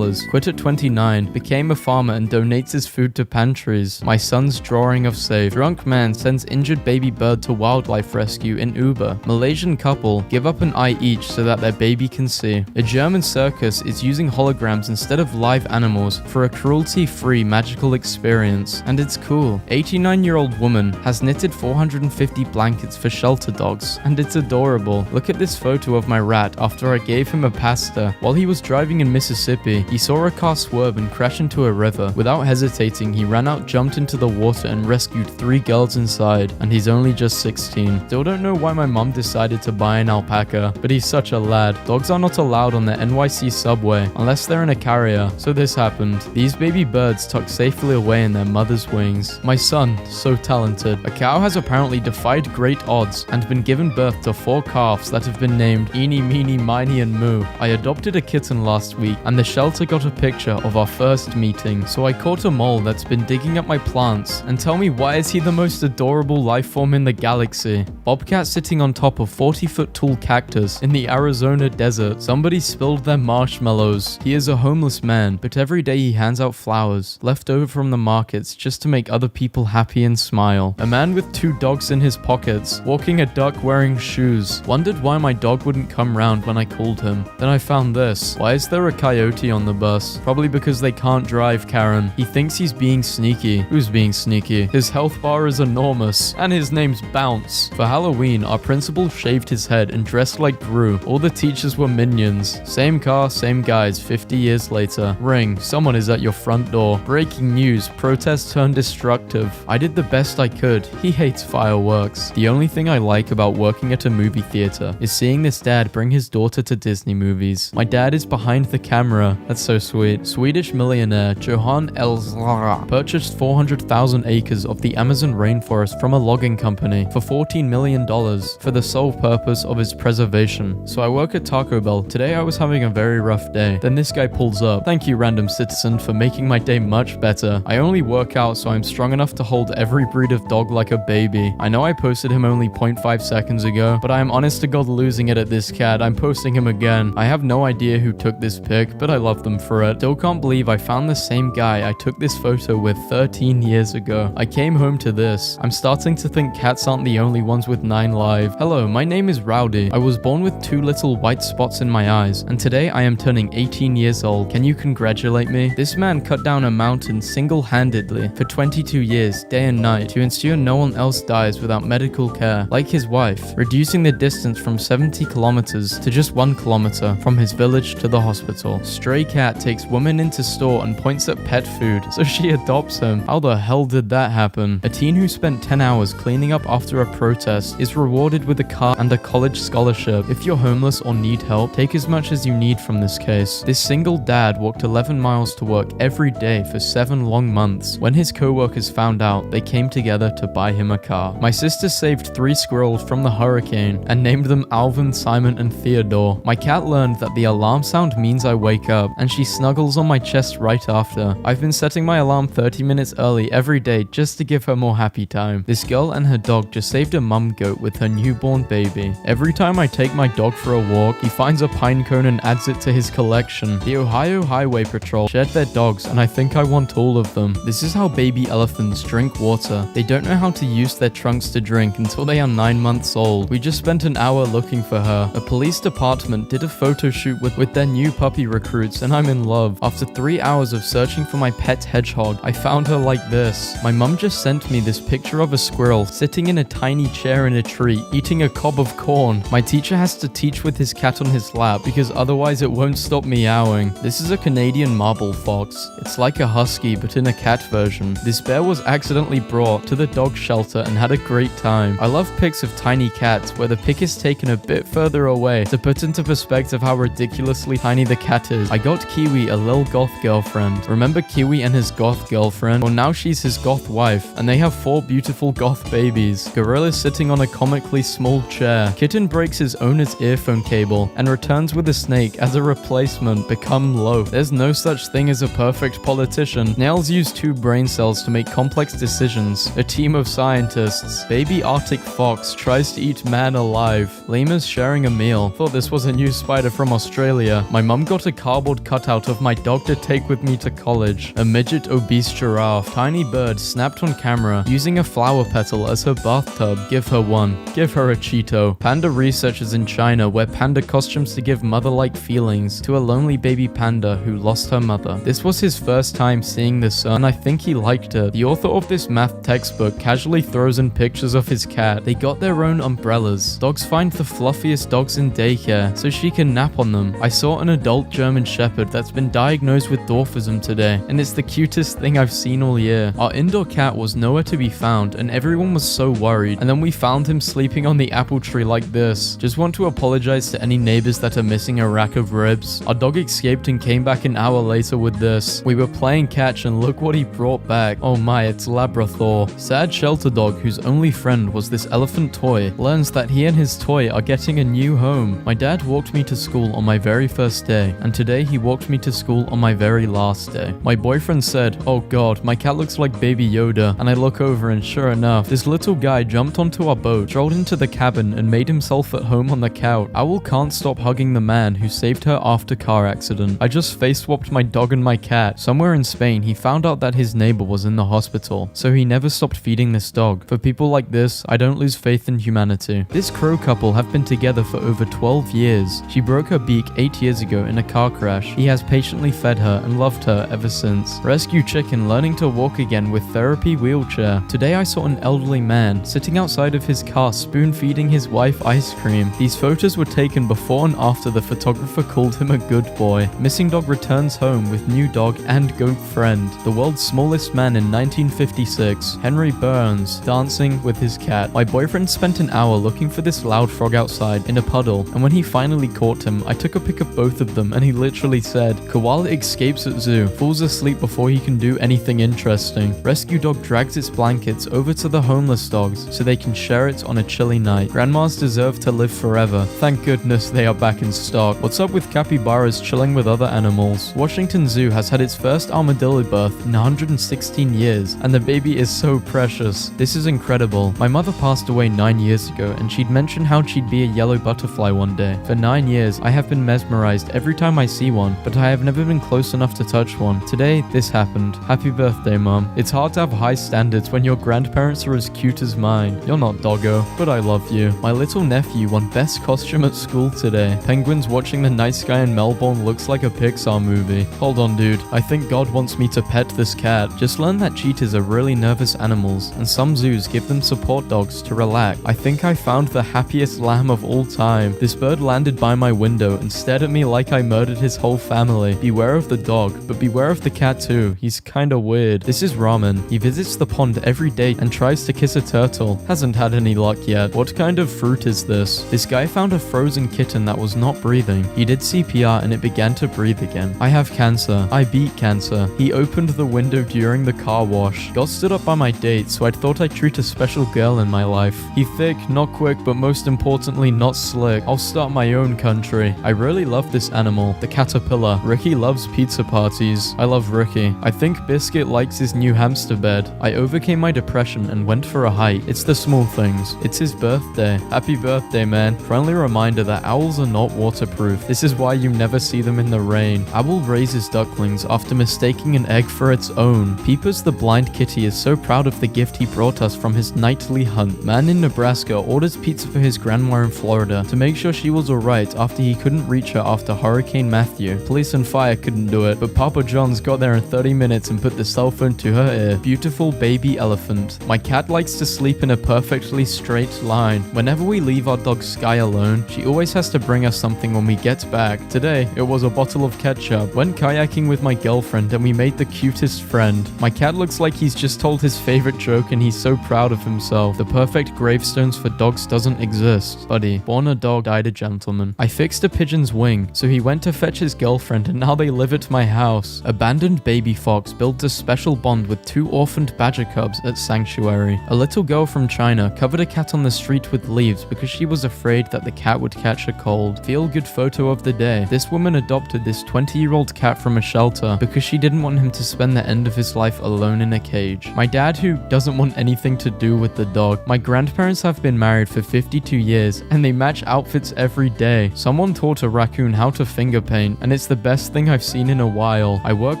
quit at 29, became a farmer and donates his food to pantries. My son's drawing of save. Drunk man sends injured baby bird to wildlife rescue in Uber. Malaysian couple give up an eye each so that their baby can see. A German circus is using holograms instead of live animals for a cruelty-free magical experience. And it's cool. 89-year-old woman has knitted 450 blankets for shelter dogs, and it's adorable. Look at this photo of my rat after I gave him a pasta. While he was driving in Mississippi, he saw a car swerve and crash into a river. Without hesitating, he ran out, jumped into the water, and rescued 3 girls inside, and he's only just 16. Still don't know why my mom decided to buy an alpaca, but he's such a lad. Dogs are not allowed on the NYC subway unless they're in a carrier, so this happened. These baby birds tucked safely away in their mother's wings. My son, so talented. A cow has apparently defied great odds and been given birth to 4 calves that have been named Eeny, Meeny, Miny, and Moo. I adopted a kitten last week, and the shelter got a picture of our first meeting, so I caught a mole that's been digging up my plants. And tell me, why is he the most adorable life form in the galaxy? Bobcat sitting on top of 40-foot tall cactus in the Arizona desert. Somebody spilled their marshmallows. He is a homeless man, but every day he hands out flowers, left over from the markets, just to make other people happy and smile. A man with 2 dogs in his pockets, walking a duck wearing shoes. Wondered why my dog wouldn't come round when I called him. Then I found this. Why is there a coyote on the bus? Probably because they can't drive, Karen. He thinks he's being sneaky. Who's being sneaky? His health bar is enormous, and his name's Bounce. For Halloween, our principal shaved his head and dressed like Gru. All the teachers were minions. Same car, same guys, 50 years later. Ring, someone is at your front door. Breaking news, protest turned destructive. I did the best I could. He hates fireworks. The only thing I like about working at a movie theater is seeing this dad bring his daughter to Disney movies. My dad is behind the camera. That's so sweet. Swedish millionaire Johan Elzara purchased 400,000 acres of the Amazon rainforest from a logging company for $14 million for the sole purpose of its preservation. So I work at Taco Bell. Today I was having a very rough day. Then this guy pulls up. Thank you, random citizen, for making my day much better. I only work out so I'm strong enough to hold every breed of dog like a baby. I know I posted him only 0.5 seconds ago, but I am honest to God losing it at this cat. I'm posting him again. I have no idea who took this pic, but I love them for it. Still can't believe I found the same guy I took this photo with 13 years ago. I came home to this. I'm starting to think cats aren't the only ones with 9 lives. Hello, my name is Rowdy. I was born with 2 little white spots in my eyes, and today I am turning 18 years old. Can you congratulate me? This man cut down a mountain single-handedly for 22 years, day and night, to ensure no one else dies without medical care, like his wife, reducing the distance from 70 kilometers to just 1 kilometer from his village to the hospital. Stray cat takes woman into store and points at pet food, so she adopts him. How the hell did did that happen? A teen who spent 10 hours cleaning up after a protest is rewarded with a car and a college scholarship. If you're homeless or need help, take as much as you need from this case. This single dad walked 11 miles to work every day for 7 long months. When his co-workers found out, they came together to buy him a car. My sister saved 3 squirrels from the hurricane and named them Alvin, Simon, and Theodore. My cat learned that the alarm sound means I wake up, and she snuggles on my chest right after. I've been setting my alarm 30 minutes early every day just to give her more happy time. This girl and her dog just saved a mum goat with her newborn baby. Every time I take my dog for a walk, he finds a pine cone and adds it to his collection. The Ohio Highway Patrol shared their dogs, and I think I want all of them. This is how baby elephants drink water. They don't know how to use their trunks to drink until they are 9 months old. We just spent an hour looking for her. A police department did a photo shoot with their new puppy recruits, and I'm in love. After 3 hours of searching for my pet hedgehog, I found her like this. My mum just sent me this picture of a squirrel sitting in a tiny chair in a tree, eating a cob of corn. My teacher has to teach with his cat on his lap because otherwise it won't stop meowing. This is a Canadian marble fox. It's like a husky but in a cat version. This bear was accidentally brought to the dog shelter and had a great time. I love pics of tiny cats where the pic is taken a bit further away to put into perspective how ridiculously tiny the cat is. I got Kiwi a lil goth girlfriend. Remember Kiwi and his goth girlfriend? Well, now she's his goth wife, and they have 4 beautiful goth babies. Gorilla's sitting on a comically small chair. Kitten breaks his owner's earphone cable and returns with a snake as a replacement. Become loaf. There's no such thing as a perfect politician. Nails use 2 brain cells to make complex decisions. A team of scientists. Baby Arctic fox tries to eat man alive. Lemurs sharing a meal. Thought this was a new spider from Australia. My mum got a cardboard cutout of my dog to take with me to college. A midget obese giraffe. Tiny bird snapped on camera using a flower petal as her bathtub. Give her one. Give her a Cheeto. Panda researchers in China wear panda costumes to give mother-like feelings to a lonely baby panda who lost her mother. This was his first time seeing the sun, and I think he liked it. The author of this math textbook casually throws in pictures of his cat. They got their own umbrellas. Dogs find the fluffiest dogs in daycare so she can nap on them. I saw an adult German Shepherd that's been diagnosed with dwarfism today, and it's the cutest thing I've seen all year. Our indoor cat was nowhere to be found, and everyone was so worried, and then we found him sleeping on the apple tree like this. Just want to apologize to any neighbors that are missing a rack of ribs. Our dog escaped and came back an hour later with this. We were playing catch and look what he brought back. Oh my, it's Labrador. Sad shelter dog whose only friend was this elephant toy learns that he and his toy are getting a new home. My dad walked me to school on my very first day, and today he walked me to school on my very last day. My boyfriend said, "Oh god, my cat looks like Baby Yoda," and I look over and sure enough, this little guy jumped onto our boat, strolled into the cabin, and made himself at home on the couch. Owl can't stop hugging the man who saved her after car accident. I just face swapped my dog and my cat. Somewhere in Spain, he found out that his neighbor was in the hospital, so he never stopped feeding this dog. For people like this, I don't lose faith in humanity. This crow couple have been together for over 12 years. She broke her beak 8 years ago in a car crash. He has patiently fed her and loved her ever since. Rescue chicken learning to walk again with therapy wheelchair. Today I saw an elderly man sitting outside of his car spoon feeding his wife ice cream. These photos were taken before and after the photographer called him a good boy. Missing dog returns home with new dog and goat friend. The world's smallest man in 1956, Henry Burns, dancing with his cat. My boyfriend spent an hour looking for this loud frog outside in a puddle, and when he finally caught him, I took a pic of both of them and he literally said, "Koala escapes at zoo, falls asleep before he can do anything interesting." Rescue dog drags its blankets over to the homeless dogs so they can share it on a chilly night. Grandmas deserve to live forever. Thank goodness they are back in stock. What's up with capybaras chilling with other animals? Washington Zoo has had its first armadillo birth in 116 years, and the baby is so precious. This is incredible. My mother passed away 9 years ago, and she'd mentioned how she'd be a yellow butterfly one day. For 9 years, I have been mesmerized every time I see one, but I have never been close enough to touch one. Today, this happened. Happy birthday, Mom. It's hard to have high standards when your grandparents are as cute as mine. You're not doggo, but I love you. My little nephew won best costume at school today. Penguins watching the night sky in Melbourne looks like a Pixar movie. Hold on, dude. I think God wants me to pet this cat. Just learn that cheetahs are really nervous animals, and some zoos give them support dogs to relax. I think I found the happiest lamb of all time. This bird landed by my window and stared at me like I murdered his whole family. Beware of the dog, but beware of the cat too. He's kinda weird. This is ramen. woman. He visits the pond every day and tries to kiss a turtle. Hasn't had any luck yet. What kind of fruit is this? This guy found a frozen kitten that was not breathing. He did CPR and it began to breathe again. I have cancer. I beat cancer. He opened the window during the car wash. Got stood up by my date, so I thought I'd treat a special girl in my life. He thick, not quick, but most importantly not slick. I'll start my own country. I really love this animal, the caterpillar. Ricky loves pizza parties. I love Ricky. I think Biscuit likes his new hamster bed. I overcame my depression and went for a hike. It's the small things. It's his birthday. Happy birthday, man. Friendly reminder that owls are not waterproof. This is why you never see them in the rain. Owl raises ducklings after mistaking an egg for its own. Peepers the blind kitty is so proud of the gift he brought us from his nightly hunt. Man in Nebraska orders pizza for his grandma in Florida to make sure she was alright after he couldn't reach her after Hurricane Matthew. Police and fire couldn't do it, but Papa John's got there in 30 minutes and put the cell phone to her ear. Beautiful baby elephant. My cat likes to sleep in a perfectly straight line. Whenever we leave our dog Sky alone, she always has to bring us something when we get back. Today, it was a bottle of ketchup. Went kayaking with my girlfriend and we made the cutest friend. My cat looks like he's just told his favorite joke and he's so proud of himself. The perfect gravestones for dogs doesn't exist. Buddy, born a dog, died a gentleman. I fixed a pigeon's wing, so he went to fetch his girlfriend and now they live at my house. Abandoned baby fox builds a special bond with 2 orphaned badger cubs at sanctuary. A little girl from China covered a cat on the street with leaves because she was afraid that the cat would catch a cold. Feel good photo of the day. This woman adopted this 20-year-old cat from a shelter because she didn't want him to spend the end of his life alone in a cage. My dad, who doesn't want anything to do with the dog. My grandparents have been married for 52 years and they match outfits every day. Someone taught a raccoon how to finger paint and it's the best thing I've seen in a while. I work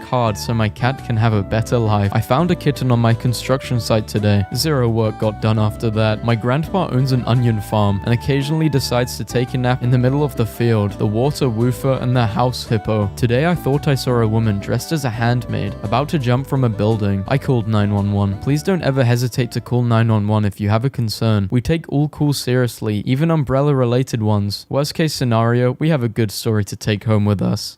hard so my cat can have a better life. I found a kitten on my construction site today. 0 work got done after that. My grandpa owns an onion farm and occasionally decides to take a nap in the middle of the field. The water woofer and the house hippo. Today I thought I saw a woman dressed as a handmaid about to jump from a building. I called 911. Please don't ever hesitate to call 911 if you have a concern. We take all calls seriously, even umbrella related ones. Worst case scenario, we have a good story to take home with us.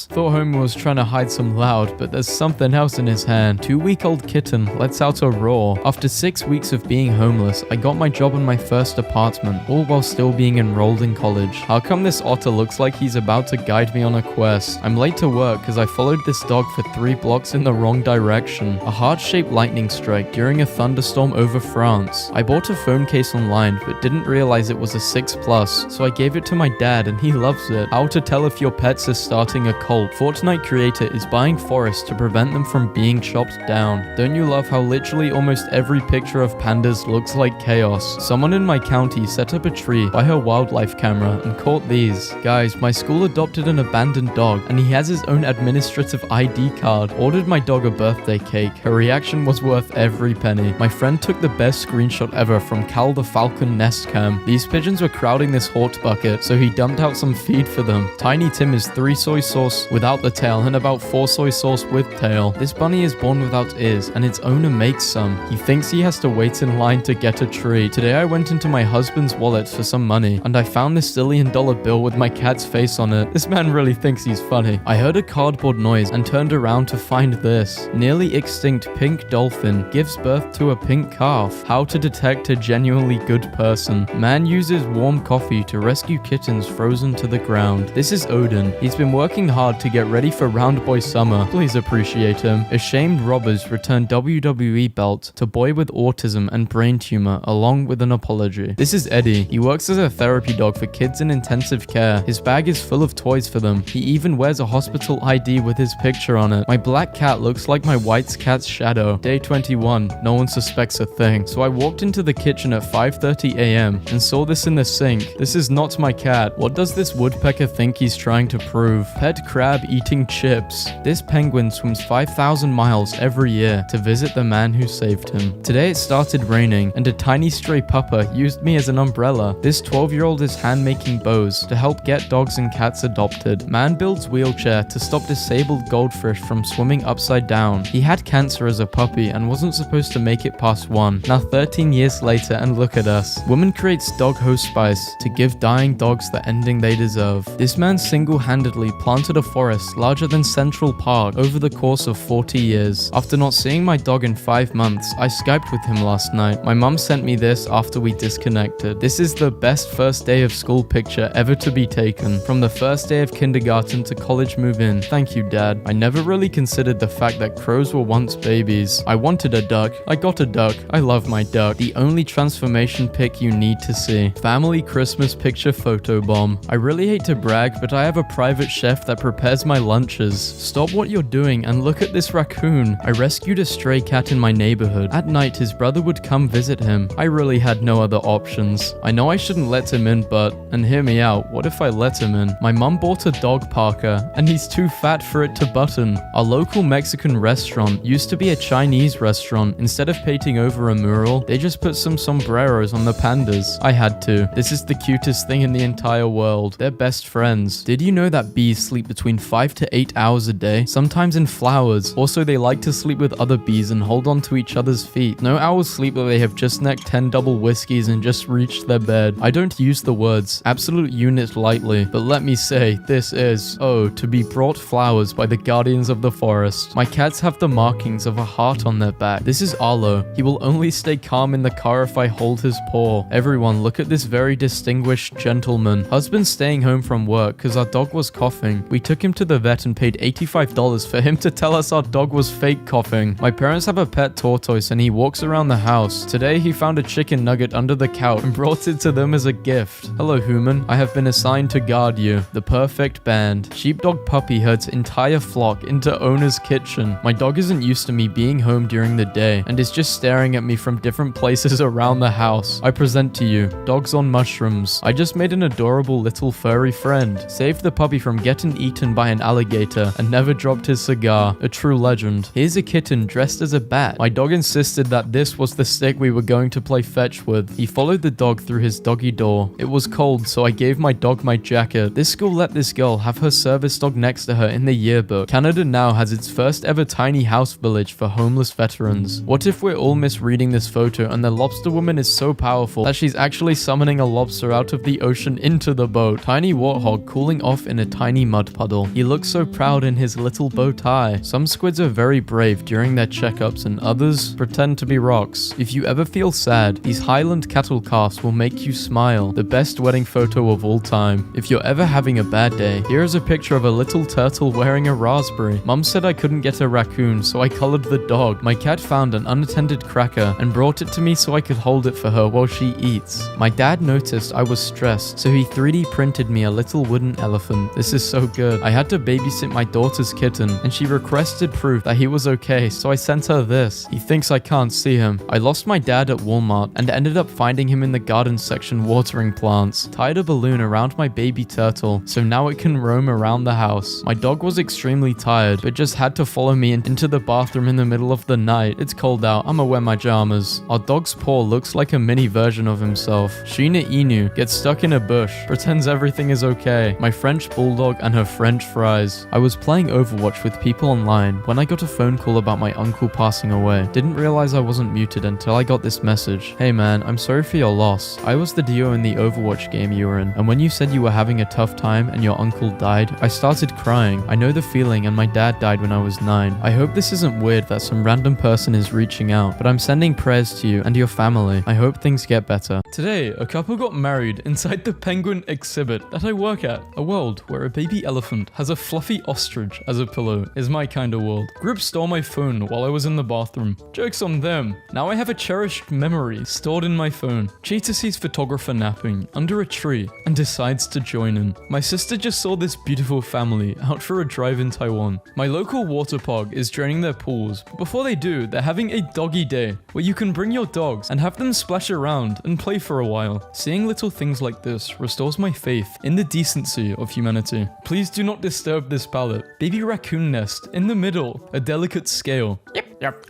Thought Homer was trying to hide some loud, but there's something else in his hand. 2-week-old kitten lets out a roar. After 6 weeks of being homeless, I got my job in my first apartment, all while still being enrolled in college. How come this otter looks like he's about to guide me on a quest? I'm late to work because I followed this dog for 3 blocks in the wrong direction. A heart-shaped lightning strike during a thunderstorm over France. I bought a phone case online but didn't realize it was a 6 Plus, so I gave it to my dad and he loves it. How to tell if your pets are starting a cult. Fortnite creator is buying forests to prevent them from being chopped down. Don't you love how literally almost every picture of pandas looks like chaos? Someone in my county set up a tree by her wildlife camera and caught these. Guys, my school adopted an abandoned dog and he has his own administrative ID card. Ordered my dog a birthday cake. Her reaction was worth every penny. My friend took the best screenshot ever from Cal the Falcon Nest Cam. These pigeons were crowding this hot bucket, so he dumped out some feed for them. Tiny Tim is 3 soy sauce without the tail and about 4 soy sauce with tail. This bunny is born without ears and its owner makes some. He thinks he has to wait in line to get a treat. Today I went into my husband's wallet for some money and I found this $1 bill with my cat's face on it. This man really thinks he's funny. I heard a cardboard noise and turned around to find this. Nearly extinct pink dolphin gives birth to a pink calf. How to detect a genuinely good person. Man uses warm coffee to rescue kittens frozen to the ground. This is Odin. He's been working hard to get ready for Round Boy Summer. Please appreciate him. Ashamed robbers return WWE belt to boy with autism and brain tumor along with an apology. This is Eddie. He works as a therapy dog for kids in intensive care. His bag is full of toys for them. He even wears a hospital ID with his picture on it. My black cat looks like my white cat's shadow. Day 21. No one suspects a thing. So I walked into the kitchen at 5:30 a.m. and saw this in the sink. This is not my cat. What does this woodpecker think he's trying to prove? Pet crab eating chips. This penguin swims 5,000 miles every year to visit the man who saved him. Today it started raining and a tiny stray pupper used me as an umbrella. This 12-year-old is hand-making bows to help get dogs and cats adopted. Man builds wheelchair to stop disabled goldfish from swimming upside down. He had cancer as a puppy and wasn't supposed to make it past 1. Now 13 years later and look at us. Woman creates dog hospice to give dying dogs the ending they deserve. This man single-handedly planted a forest larger than Central Park over the course of 40 years. After not seeing my dog in 5 months, I Skyped with him last night. My mum sent me this after we disconnected. This is the best first day of school picture ever to be taken. From the first day of kindergarten to college move-in. Thank you, Dad. I never really considered the fact that crows were once babies. I wanted a duck. I got a duck. I love my duck. The only transformation pic you need to see. Family Christmas picture photo bomb. I really hate to brag, but I have a private chef that prepares my lunches. Stop what you're doing and look at this raccoon. I rescued a stray cat in my neighborhood. At night, his brother would come visit him. I really had no other options. I know I shouldn't let him in, but, and hear me out, what if I let him in? My mum bought a dog parka, and he's too fat for it to button. Our local Mexican restaurant used to be a Chinese restaurant. Instead of painting over a mural, they just put some sombreros on the pandas. I had to. This is the cutest thing in the entire world. They're best friends. Did you know that bees sleep between 5 to 8 hours a day? Sometimes in flowers. Also, they like to sleep with other bees and hold on to each other's feet. No owls sleep that they have just necked 10 double whiskeys and just reached their bed. I don't use the words absolute unit lightly, but let me say, this is, oh, to be brought flowers by the guardians of the forest. My cats have the markings of a heart on their back. This is Arlo. He will only stay calm in the car if I hold his paw. Everyone, look at this very distinguished gentleman. Husband staying home from work because our dog was coughing. We took him to the vet and paid $85 for him to tell us our dog was fake coughing. My parents have a pet tortoise and he walks around the house. Today he found a chicken nugget under the couch and brought it to them as a gift. Hello human, I have been assigned to guard you. The perfect band. Sheepdog puppy herds entire flock into owner's kitchen. My dog isn't used to me being home during the day and is just staring at me from different places around the house. I present to you, dogs on mushrooms. I just made an adorable little furry friend. Saved the puppy from getting eaten by an alligator and never dropped his cigar. A true legend. Here's a kitten dressed as a bat. My dog insisted that this was the stick we were going to play fetch with. He followed the dog through his doggy door. It was cold, so I gave my dog my jacket. This school let this girl have her service dog next to her in the yearbook. Canada now has its first ever tiny house village for homeless veterans. What if we're all misreading this photo and the lobster woman is so powerful that she's actually summoning a lobster out of the ocean into the boat? Tiny warthog cooling off in a tiny mud puddle. He looks so proud in his little bow tie. Some squids are very brave during their checkups and others pretend to be rocks. If you ever feel sad, these Highland cattle calves will make you smile. The best wedding photo of all time. If you're ever having a bad day, here is a picture of a little turtle wearing a raspberry. Mum said I couldn't get a raccoon, so I colored the dog. My cat found an unattended cracker and brought it to me so I could hold it for her while she eats. My dad noticed I was stressed, so he 3D printed me a little wooden elephant. This is so good. I had to babysit my daughter's kitten, and she requested proof that he was okay, so I sent her this. He thinks I can't see him. I lost my dad at Walmart and ended up finding him in the garden section watering plants. Tied a balloon around my baby turtle, so now it can roam around the house. My dog was extremely tired, but just had to follow me into the bathroom in the middle of the night. It's cold out, I'ma wear my pajamas. Our dog's paw looks like a mini version of himself. Sheena Inu gets stuck in a bush, pretends everything is okay. My French bulldog and her French fries. I was playing Overwatch with people online when I got a phone call about my uncle passing away. Didn't realize I wasn't muted until I got this message. Hey man, I'm sorry for your loss. I was the DO in the Overwatch game you were in, and when you said you were having a tough time and your uncle died, I started crying. I know the feeling, and my dad died when I was 9. I hope this isn't weird that some random person is reaching out, but I'm sending prayers to you and your family. I hope things get better. Today, a couple got married inside the penguin exhibit that I work at. A world where a baby elephant has a fluffy ostrich as a pillow is my kind of world. Group stole my phone while I was in the bathroom. Joke's on them. Now I have a cherished memory stored in my phone. Cheetah sees photographer napping under a tree and decides to join in. My sister just saw this beautiful family out for a drive in Taiwan. My local water park is draining their pools, but before they do, they're having a doggy day where you can bring your dogs and have them splash around and play for a while. Seeing little things like this restores my faith in the decency of humanity. Please do not disturb this palette. Baby raccoon nest in the middle, a delicate scale. Yep. Yep.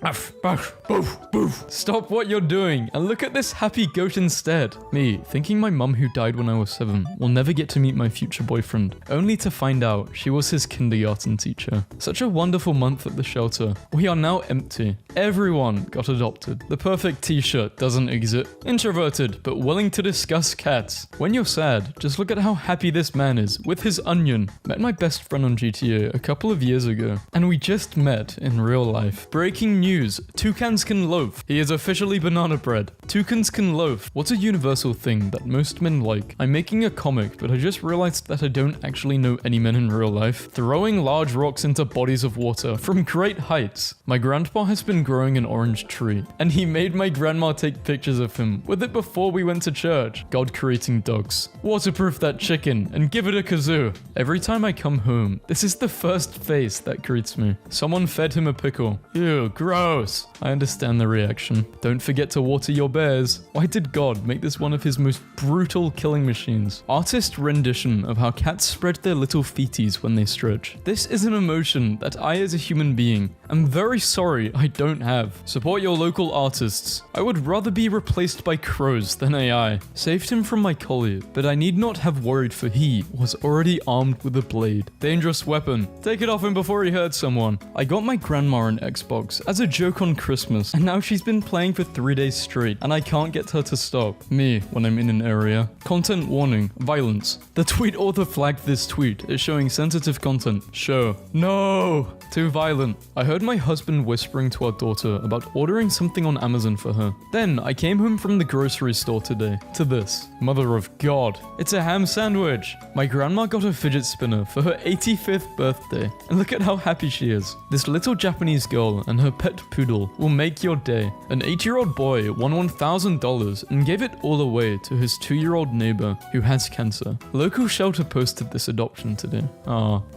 Stop what you're doing and look at this happy goat instead. Me, thinking my mum who died when I was 7 will never get to meet my future boyfriend, only to find out she was his kindergarten teacher. Such a wonderful month at the shelter. We are now empty. Everyone got adopted. The perfect t-shirt doesn't exist. Introverted, but willing to discuss cats. When you're sad, just look at how happy this man is with his onion. Met my best friend on GTA a couple of years ago, and we just met in real life. Breaking news, toucans can loaf. He is officially banana bread. Toucans can loaf. What's a universal thing that most men like? I'm making a comic, but I just realized that I don't actually know any men in real life. Throwing large rocks into bodies of water from great heights. My grandpa has been growing an orange tree, and he made my grandma take pictures of him with it before we went to church. God creating dogs. Waterproof that chicken and give it a kazoo. Every time I come home, this is the first face that greets me. Someone fed him a pickle. Ew, gross. I understand the reaction. Don't forget to water your bears. Why did God make this one of his most brutal killing machines? Artist rendition of how cats spread their little feeties when they stretch. This is an emotion that I as a human being am very sorry I don't have. Support your local artists. I would rather be replaced by crows than AI. Saved him from my collie, but I need not have worried for he was already armed with a blade. Dangerous weapon. Take it off him before he hurts someone. I got my grandma an Xbox as a joke on Christmas, and now she's been playing for 3 days straight, and I can't get her to stop. Me, when I'm in an area. Content warning. Violence. The tweet author flagged this tweet as showing sensitive content. Show. No! Too violent. I heard my husband whispering to our daughter about ordering something on Amazon for her. Then I came home from the grocery store today to this. Mother of God. It's a ham sandwich. My grandma got a fidget spinner for her 85th birthday, and look at how happy she is. This little Japanese girl and her pet poodle will make your day. An 8-year-old boy won $1,000 and gave it all away to his 2-year-old neighbor who has cancer. Local shelter posted this adoption today.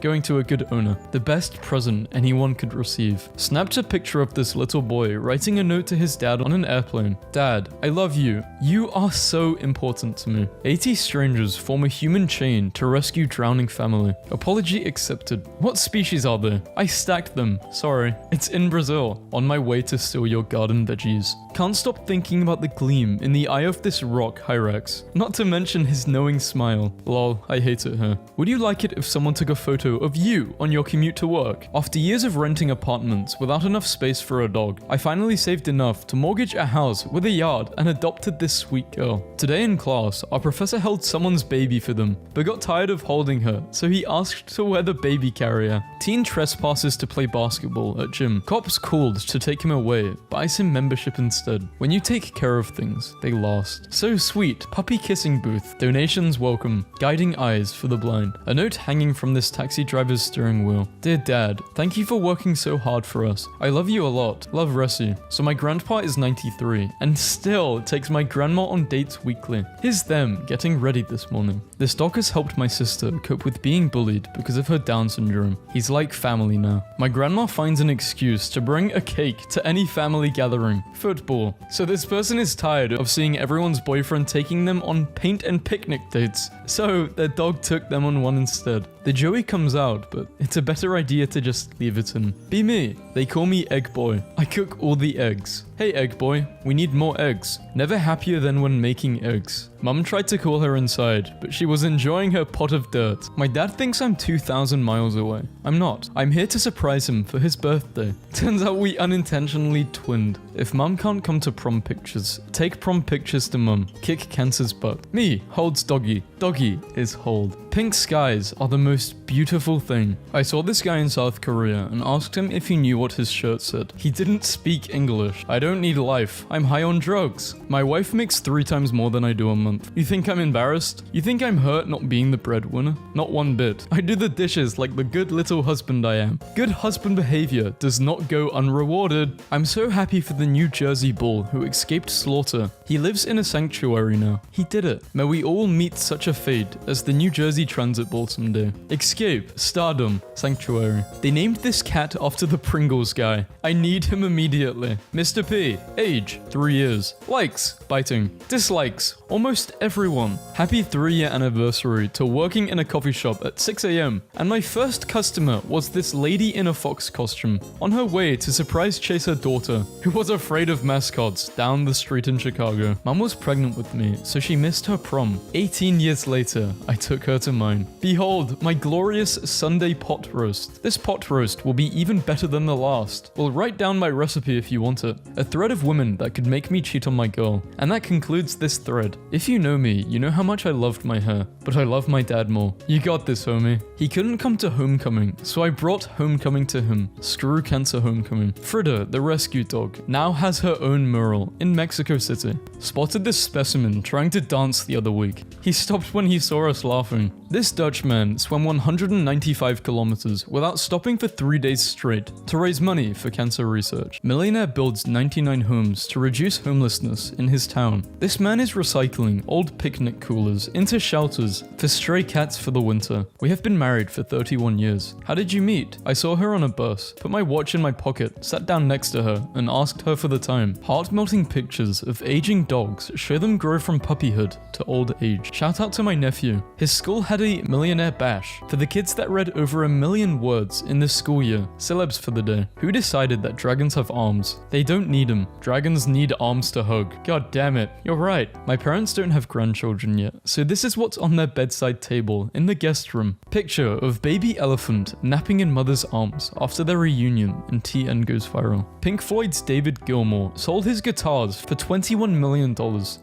Going to a good owner. The best present anyone could receive. Snapped a picture of this little boy writing a note to his dad on an airplane. Dad, I love you. You are so important to me. 80 strangers form a human chain to rescue drowning family. Apology accepted. What species are they? I stacked them. Sorry. It's in Brazil. On my way to steal your garden veggies. Can't stop thinking about the gleam in the eye of this rock Hyrax. Not to mention his knowing smile. Lol, I hated her. Would you like it if someone took a photo of you on your commute to work? After years of renting apartments without enough space for a dog, I finally saved enough to mortgage a house with a yard and adopted this sweet girl. Today in class, our professor held someone's baby for them, but got tired of holding her, so he asked to wear the baby carrier. Teen trespasses to play basketball at gym. Cops called to take him away, buys him membership instead. When you take care of things, they last. So sweet, puppy kissing booth. Donations welcome. Guiding eyes for the blind. A note hanging from this taxi driver's steering wheel. Dear Dad, thank you for working so hard for us. I love you a lot. Love Ressi. So my grandpa is 93 and still takes my grandma on dates weekly. Here's them getting ready this morning. This dog has helped my sister cope with being bullied because of her Down syndrome. He's like family now. My grandma finds an excuse to bring a cake to any family gathering. Football. So this person is tired of seeing everyone's boyfriend taking them on paint and picnic dates. So their dog took them on one instead. The Joey comes out, but it's a better idea to just leave it in. Be me. They call me Egg Boy. I cook all the eggs. Hey Egg Boy, we need more eggs. Never happier than when making eggs. Mum tried to call her inside, but she was enjoying her pot of dirt. My dad thinks I'm 2,000 miles away. I'm not. I'm here to surprise him for his birthday. Turns out we unintentionally twinned. If Mum can't come to prom pictures, take prom pictures to Mum. Kick cancer's butt. Me holds doggy. Doggy is hold. Pink skies are the most beautiful thing. I saw this guy in South Korea and asked him if he knew what his shirt said. He didn't speak English. I don't need life. I'm high on drugs. My wife makes 3 times more than I do a month. You think I'm embarrassed? You think I'm hurt not being the breadwinner? Not one bit. I do the dishes like the good little husband I am. Good husband behavior does not go unrewarded. I'm so happy for the New Jersey bull who escaped slaughter. He lives in a sanctuary now. He did it. May we all meet such a fate as the New Jersey transit ball someday. Escape, stardom, sanctuary. They named this cat after the Pringles guy. I need him immediately. Mr. P, age, 3 years. Likes, biting. Dislikes, almost everyone. Happy 3-year anniversary to working in a coffee shop at 6 a.m. And my first customer was this lady in a fox costume, on her way to surprise chase her daughter, who was afraid of mascots, down the street in Chicago. Mum was pregnant with me, so she missed her prom. 18 years later, I took her to mine. Behold, my glorious Sunday pot roast. This pot roast will be even better than the last. Well, write down my recipe if you want it. A thread of women that could make me cheat on my girl. And that concludes this thread. If you know me, you know how much I loved my hair, but I love my dad more. You got this, homie. He couldn't come to homecoming, so I brought homecoming to him. Screw cancer homecoming. Frida, the rescue dog, now has her own mural in Mexico City. Spotted this specimen trying to dance the other week. He stopped when he saw us laughing. This Dutchman swam 195 kilometers without stopping for 3 days straight to raise money for cancer research. Millionaire builds 99 homes to reduce homelessness in his town. This man is recycling old picnic coolers into shelters for stray cats for the winter. We have been married for 31 years. How did you meet? I saw her on a bus, put my watch in my pocket, sat down next to her, and asked her for the time. Heart-melting pictures of aging dogs show them grow from puppyhood to old age. Shout out to my nephew. His school had a millionaire bash for the kids that read over 1 million words in the school year. Celebs for the day. Who decided that dragons have arms? They don't need them. Dragons need arms to hug. God damn it. You're right. My parents don't have grandchildren yet, so this is what's on their bedside table in the guest room. Picture of baby elephant napping in mother's arms after their reunion and TN goes viral. Pink Floyd's David Gilmour sold his guitars for $21 million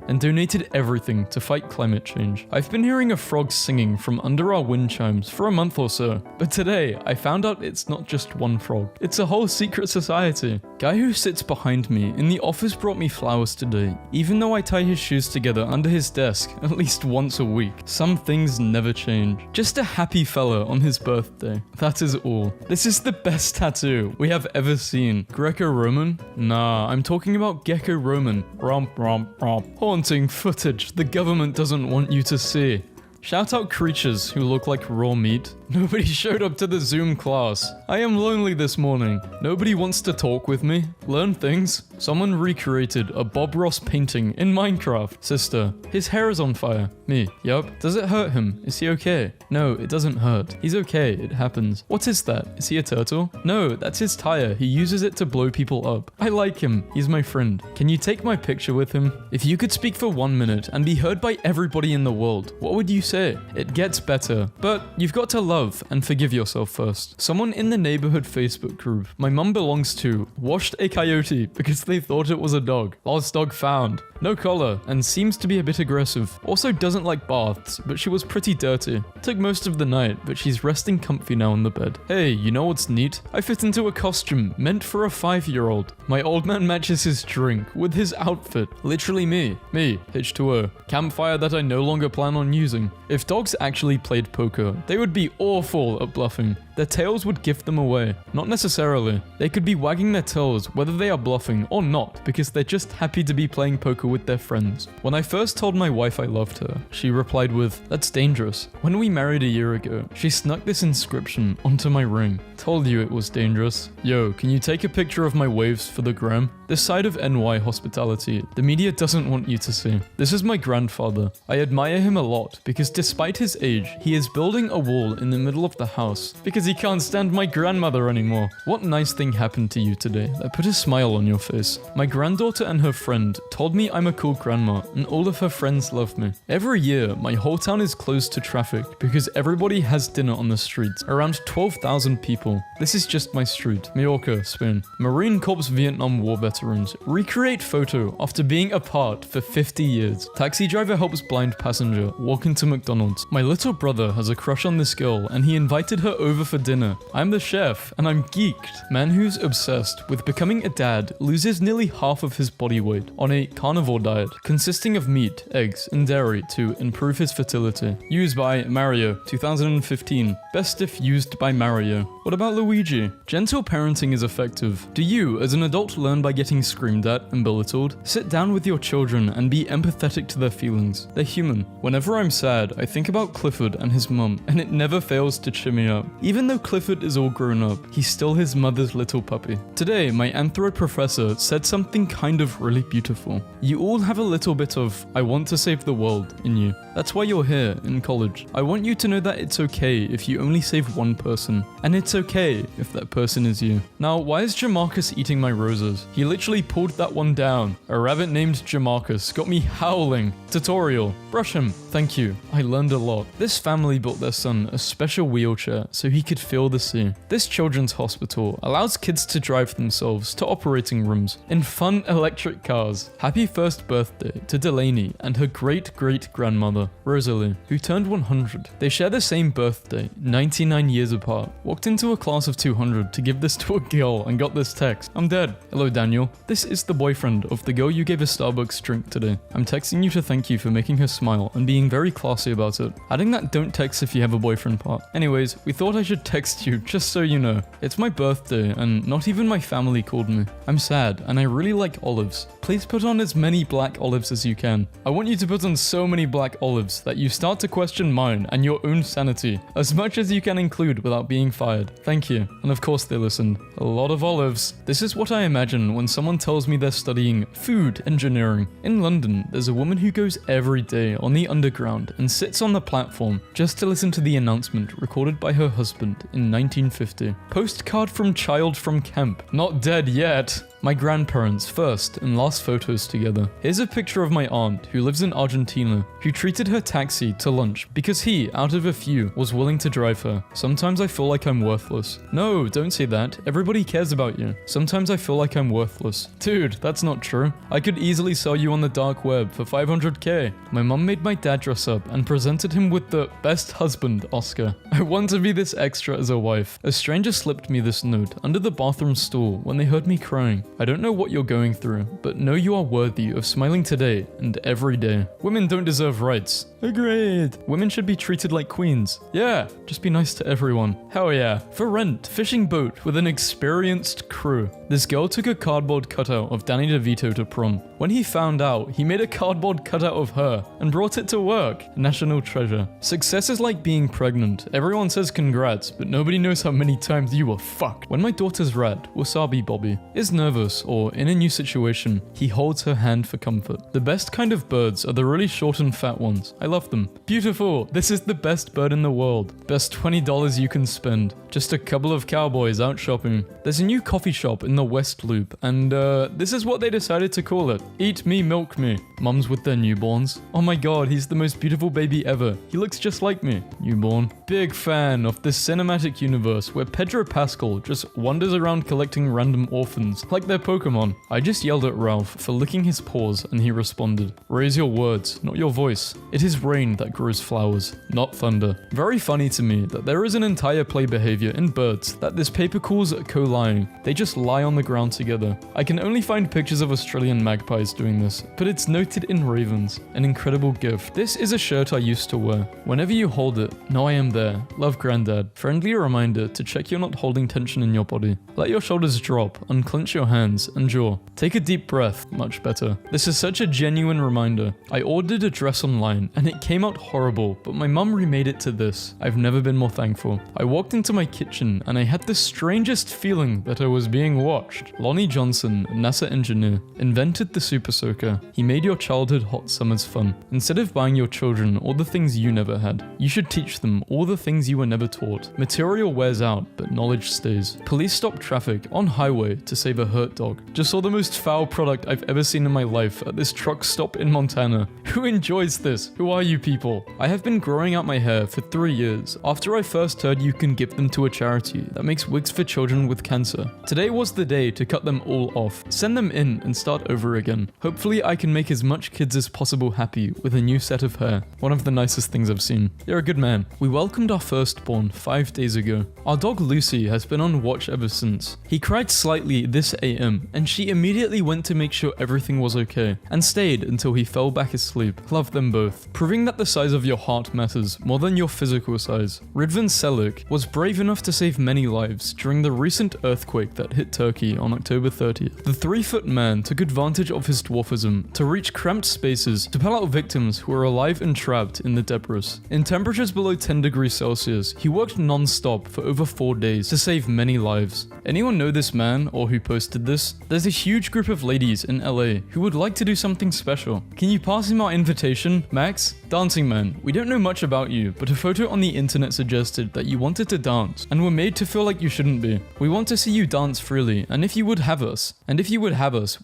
and donated everything to fight climate change. I've been hearing a frog singing from under our wind chimes for a month or so, but today I found out it's not just one frog. It's a whole secret society. Guy who sits behind me in the office brought me flowers today, even though I tie his shoes together under his desk at least once a week. Some things never change. Just a happy fella on his birthday. That is all. This is the best tattoo we have ever seen. Greco-Roman? Nah, I'm talking about Gecko-Roman. Romp, romp, romp. Haunting footage the government doesn't want you to see. Shout out creatures who look like raw meat. Nobody showed up to the Zoom class. I am lonely this morning. Nobody wants to talk with me. Learn things. Someone recreated a Bob Ross painting in Minecraft. Sister, his hair is on fire. Me, yup. Does it hurt him? Is he okay? No, it doesn't hurt. He's okay, it happens. What is that? Is he a turtle? No, that's his tire. He uses it to blow people up. I like him. He's my friend. Can you take my picture with him? If you could speak for 1 minute and be heard by everybody in the world, what would you say? It gets better, but you've got to love and forgive yourself first. Someone in the neighborhood Facebook group my mum belongs to washed a coyote because they thought it was a dog. Lost dog found. No collar and seems to be a bit aggressive. Also doesn't like baths, but she was pretty dirty. Took most of the night, but she's resting comfy now on the bed. Hey, you know what's neat? I fit into a costume meant for a 5-year-old. My old man matches his drink with his outfit. Literally me, H2O. Campfire that I no longer plan on using. If dogs actually played poker, they would be awful at bluffing. Their tails would give them away. Not necessarily. They could be wagging their tails whether they are bluffing or not because they're just happy to be playing poker with their friends. When I first told my wife I loved her, she replied with, "That's dangerous." When we married a year ago, she snuck this inscription onto my ring. Told you it was dangerous. Yo, can you take a picture of my waves for the gram? This side of NY hospitality, the media doesn't want you to see. This is my grandfather. I admire him a lot because despite his age, he is building a wall in the middle of the house because he can't stand my grandmother anymore. What nice thing happened to you today that put a smile on your face? My granddaughter and her friend told me I'm a cool grandma and all of her friends love me. Every year, my whole town is closed to traffic because everybody has dinner on the streets. Around 12,000 people. This is just my street. Mallorca, Spain. Marine Corps Vietnam War veterans recreate photo after being apart for 50 years. Taxi driver helps blind passenger walk into McDonald's. My little brother has a crush on this girl and he invited her over for dinner. I'm the chef and I'm geeked. Man who's obsessed with becoming a dad loses nearly half of his body weight on a carnivore diet consisting of meat, eggs, and dairy to improve his fertility. Used by Mario, 2015. Best if used by Mario. What about Luigi? Gentle parenting is effective. Do you, as an adult, learn by getting screamed at and belittled? Sit down with your children and be empathetic to their feelings. They're human. Whenever I'm sad, I think about Clifford and his mum, and it never fails to cheer me up. Even though Clifford is all grown up, he's still his mother's little puppy. Today, my anthro professor said something kind of really beautiful. You all have a little bit of "I want to save the world" in you. That's why you're here in college. I want you to know that it's okay if you only save one person, and it's okay if that person is you. Now, why is Jamarcus eating my roses? He literally pulled that one down. A rabbit named Jamarcus got me howling. Tutorial. Brush him. Thank you. I learned a lot. This family built their son a special wheelchair so he could feel the sea. This children's hospital allows kids to drive themselves to operating rooms in fun electric cars. Happy first birthday to Delaney and her great-great-grandmother, Rosalie, who turned 100. They share the same birthday, 99 years apart. Walked into a class of 200 to give this to a girl and got this text. I'm dead. Hello, Daniel. This is the boyfriend of the girl you gave a Starbucks drink today. I'm texting you to thank you for making her smile and being very classy about it. Adding that don't text if you have a boyfriend part. Anyways, we thought I should text you just so you know. It's my birthday and not even my family called me. I'm sad and I really like olives. Please put on as many black olives as you can. I want you to put on so many black olives that you start to question mine and your own sanity, as much as you can include without being fired. Thank you. And of course they listened. A lot of olives. This is what I imagine when someone tells me they're studying food engineering. In London, there's a woman who goes every day on the underground and sits on the platform just to listen to the announcement recorded by her husband in 1950. Postcard from child from camp. Not dead yet. My grandparents' first and last photos together. Here's a picture of my aunt who lives in Argentina, who treated her taxi to lunch because he, out of a few, was willing to drive her. Sometimes I feel like I'm worthless. No, don't say that. Everybody cares about you. Sometimes I feel like I'm worthless. Dude, that's not true. I could easily sell you on the dark web for 500k. My mum made my dad dress up and presented him with the Best Husband Oscar. I want to be this extra as a wife. A stranger slipped me this note under the bathroom stool when they heard me crying. I don't know what you're going through, but know you are worthy of smiling today and every day. Women don't deserve rights. Agreed. Women should be treated like queens. Yeah, just be nice to everyone. Hell yeah. For rent, fishing boat with an experienced crew. This girl took a cardboard cutout of Danny DeVito to prom. When he found out, he made a cardboard cutout of her and brought it to work. National treasure. Success is like being pregnant. Everyone says congrats, but nobody knows how many times you were fucked. When my daughter's red, Wasabi Bobby, is nervous or in a new situation, he holds her hand for comfort. The best kind of birds are the really short and fat ones. I love them. Beautiful. This is the best bird in the world. Best $20 you can spend. Just a couple of cowboys out shopping. There's a new coffee shop in the West Loop, and this is what they decided to call it. Eat me, milk me. Mums with their newborns. Oh my god, he's the most beautiful baby ever. He looks just like me. Newborn. Big fan of this cinematic universe where Pedro Pascal just wanders around collecting random orphans, like they're Pokemon. I just yelled at Ralph for licking his paws and he responded, "Raise your words, not your voice. It is rain that grows flowers, not thunder." Very funny to me that there is an entire play behavior in birds that this paper calls co-lying. They just lie on the ground together. I can only find pictures of Australian magpies doing this, but it's noted in ravens. An incredible gift. This is a shirt I used to wear. Whenever you hold it, know I am there. Love, Granddad. Friendly reminder to check you're not holding tension in your body. Let your shoulders drop, unclench your hands and jaw. Take a deep breath, much better. This is such a genuine reminder. I ordered a dress online and it came out horrible, but my mum remade it to this. I've never been more thankful. I walked into my kitchen and I had the strangest feeling that I was being watched. Lonnie Johnson, a NASA engineer, invented the Super Soaker. He made your childhood hot summers fun. Instead of buying your children all the things you never had, you should teach them all the things you were never taught. Material wears out, but knowledge stays. Police stop traffic on highway to save a hurt dog. Just saw the most foul product I've ever seen in my life at this truck stop in Montana. Who enjoys this? Who are you people? I have been growing out my hair for 3 years after I first heard you can give them to a charity that makes wigs for children with cancer. Today was the day to cut them all off, send them in and start over again. again. Hopefully I can make as much kids as possible happy with a new set of hair. One of the nicest things I've seen. You're a good man. We welcomed our firstborn 5 days ago. Our dog Lucy has been on watch ever since. He cried slightly this AM, and she immediately went to make sure everything was okay, and stayed until he fell back asleep. Love them both. Proving that the size of your heart matters more than your physical size. Ridvan Seluk was brave enough to save many lives during the recent earthquake that hit Turkey on October 30th. The 3-foot man took advantage of his dwarfism to reach cramped spaces to pull out victims who were alive and trapped in the debris. In temperatures below 10 degrees Celsius, he worked non-stop for over 4 days to save many lives. Anyone know this man or who posted this? There's a huge group of ladies in LA who would like to do something special. Can you pass him our invitation, Max? Dancing man, we don't know much about you, but a photo on the internet suggested that you wanted to dance and were made to feel like you shouldn't be. We want to see you dance freely, and if you would have us,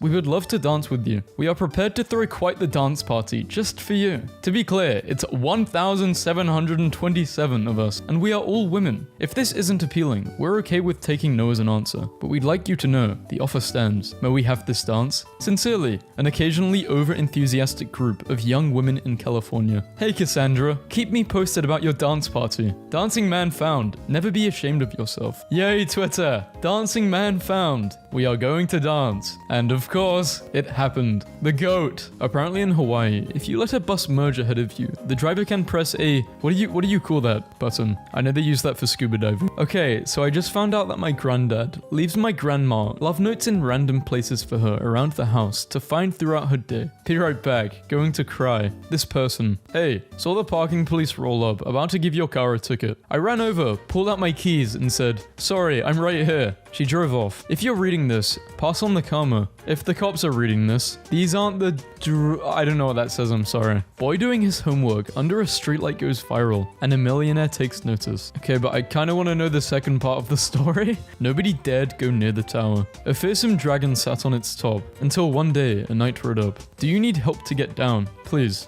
we would love to dance with you. We are prepared to throw quite the dance party just for you. To be clear, it's 1,727 of us, and we are all women. If this isn't appealing, we're okay with taking no as an answer, but we'd like you to know the offer stands. May we have this dance? Sincerely, an occasionally over-enthusiastic group of young women in California. Hey Cassandra, keep me posted about your dance party. Dancing man found. Never be ashamed of yourself. Yay Twitter! Dancing man found. We are going to dance. And of course, it happened. The GOAT. Apparently in Hawaii, if you let a bus merge ahead of you, the driver can press a, what do you call that button? I know they use that for scuba diving. Okay, so I just found out that my granddad leaves my grandma love notes in random places for her around the house to find throughout her day. Be right back, going to cry. This person. Hey, saw the parking police roll up, about to give your car a ticket. I ran over, pulled out my keys and said, sorry, I'm right here. She drove off. If you're reading this, pass on the karma. If the cops are reading this, these aren't the I don't know what that says, I'm sorry. Boy doing his homework under a streetlight goes viral, and a millionaire takes notice. Okay, but I kinda wanna know the second part of the story. Nobody dared go near the tower. A fearsome dragon sat on its top, until one day a knight rode up. Do you need help to get down? Please.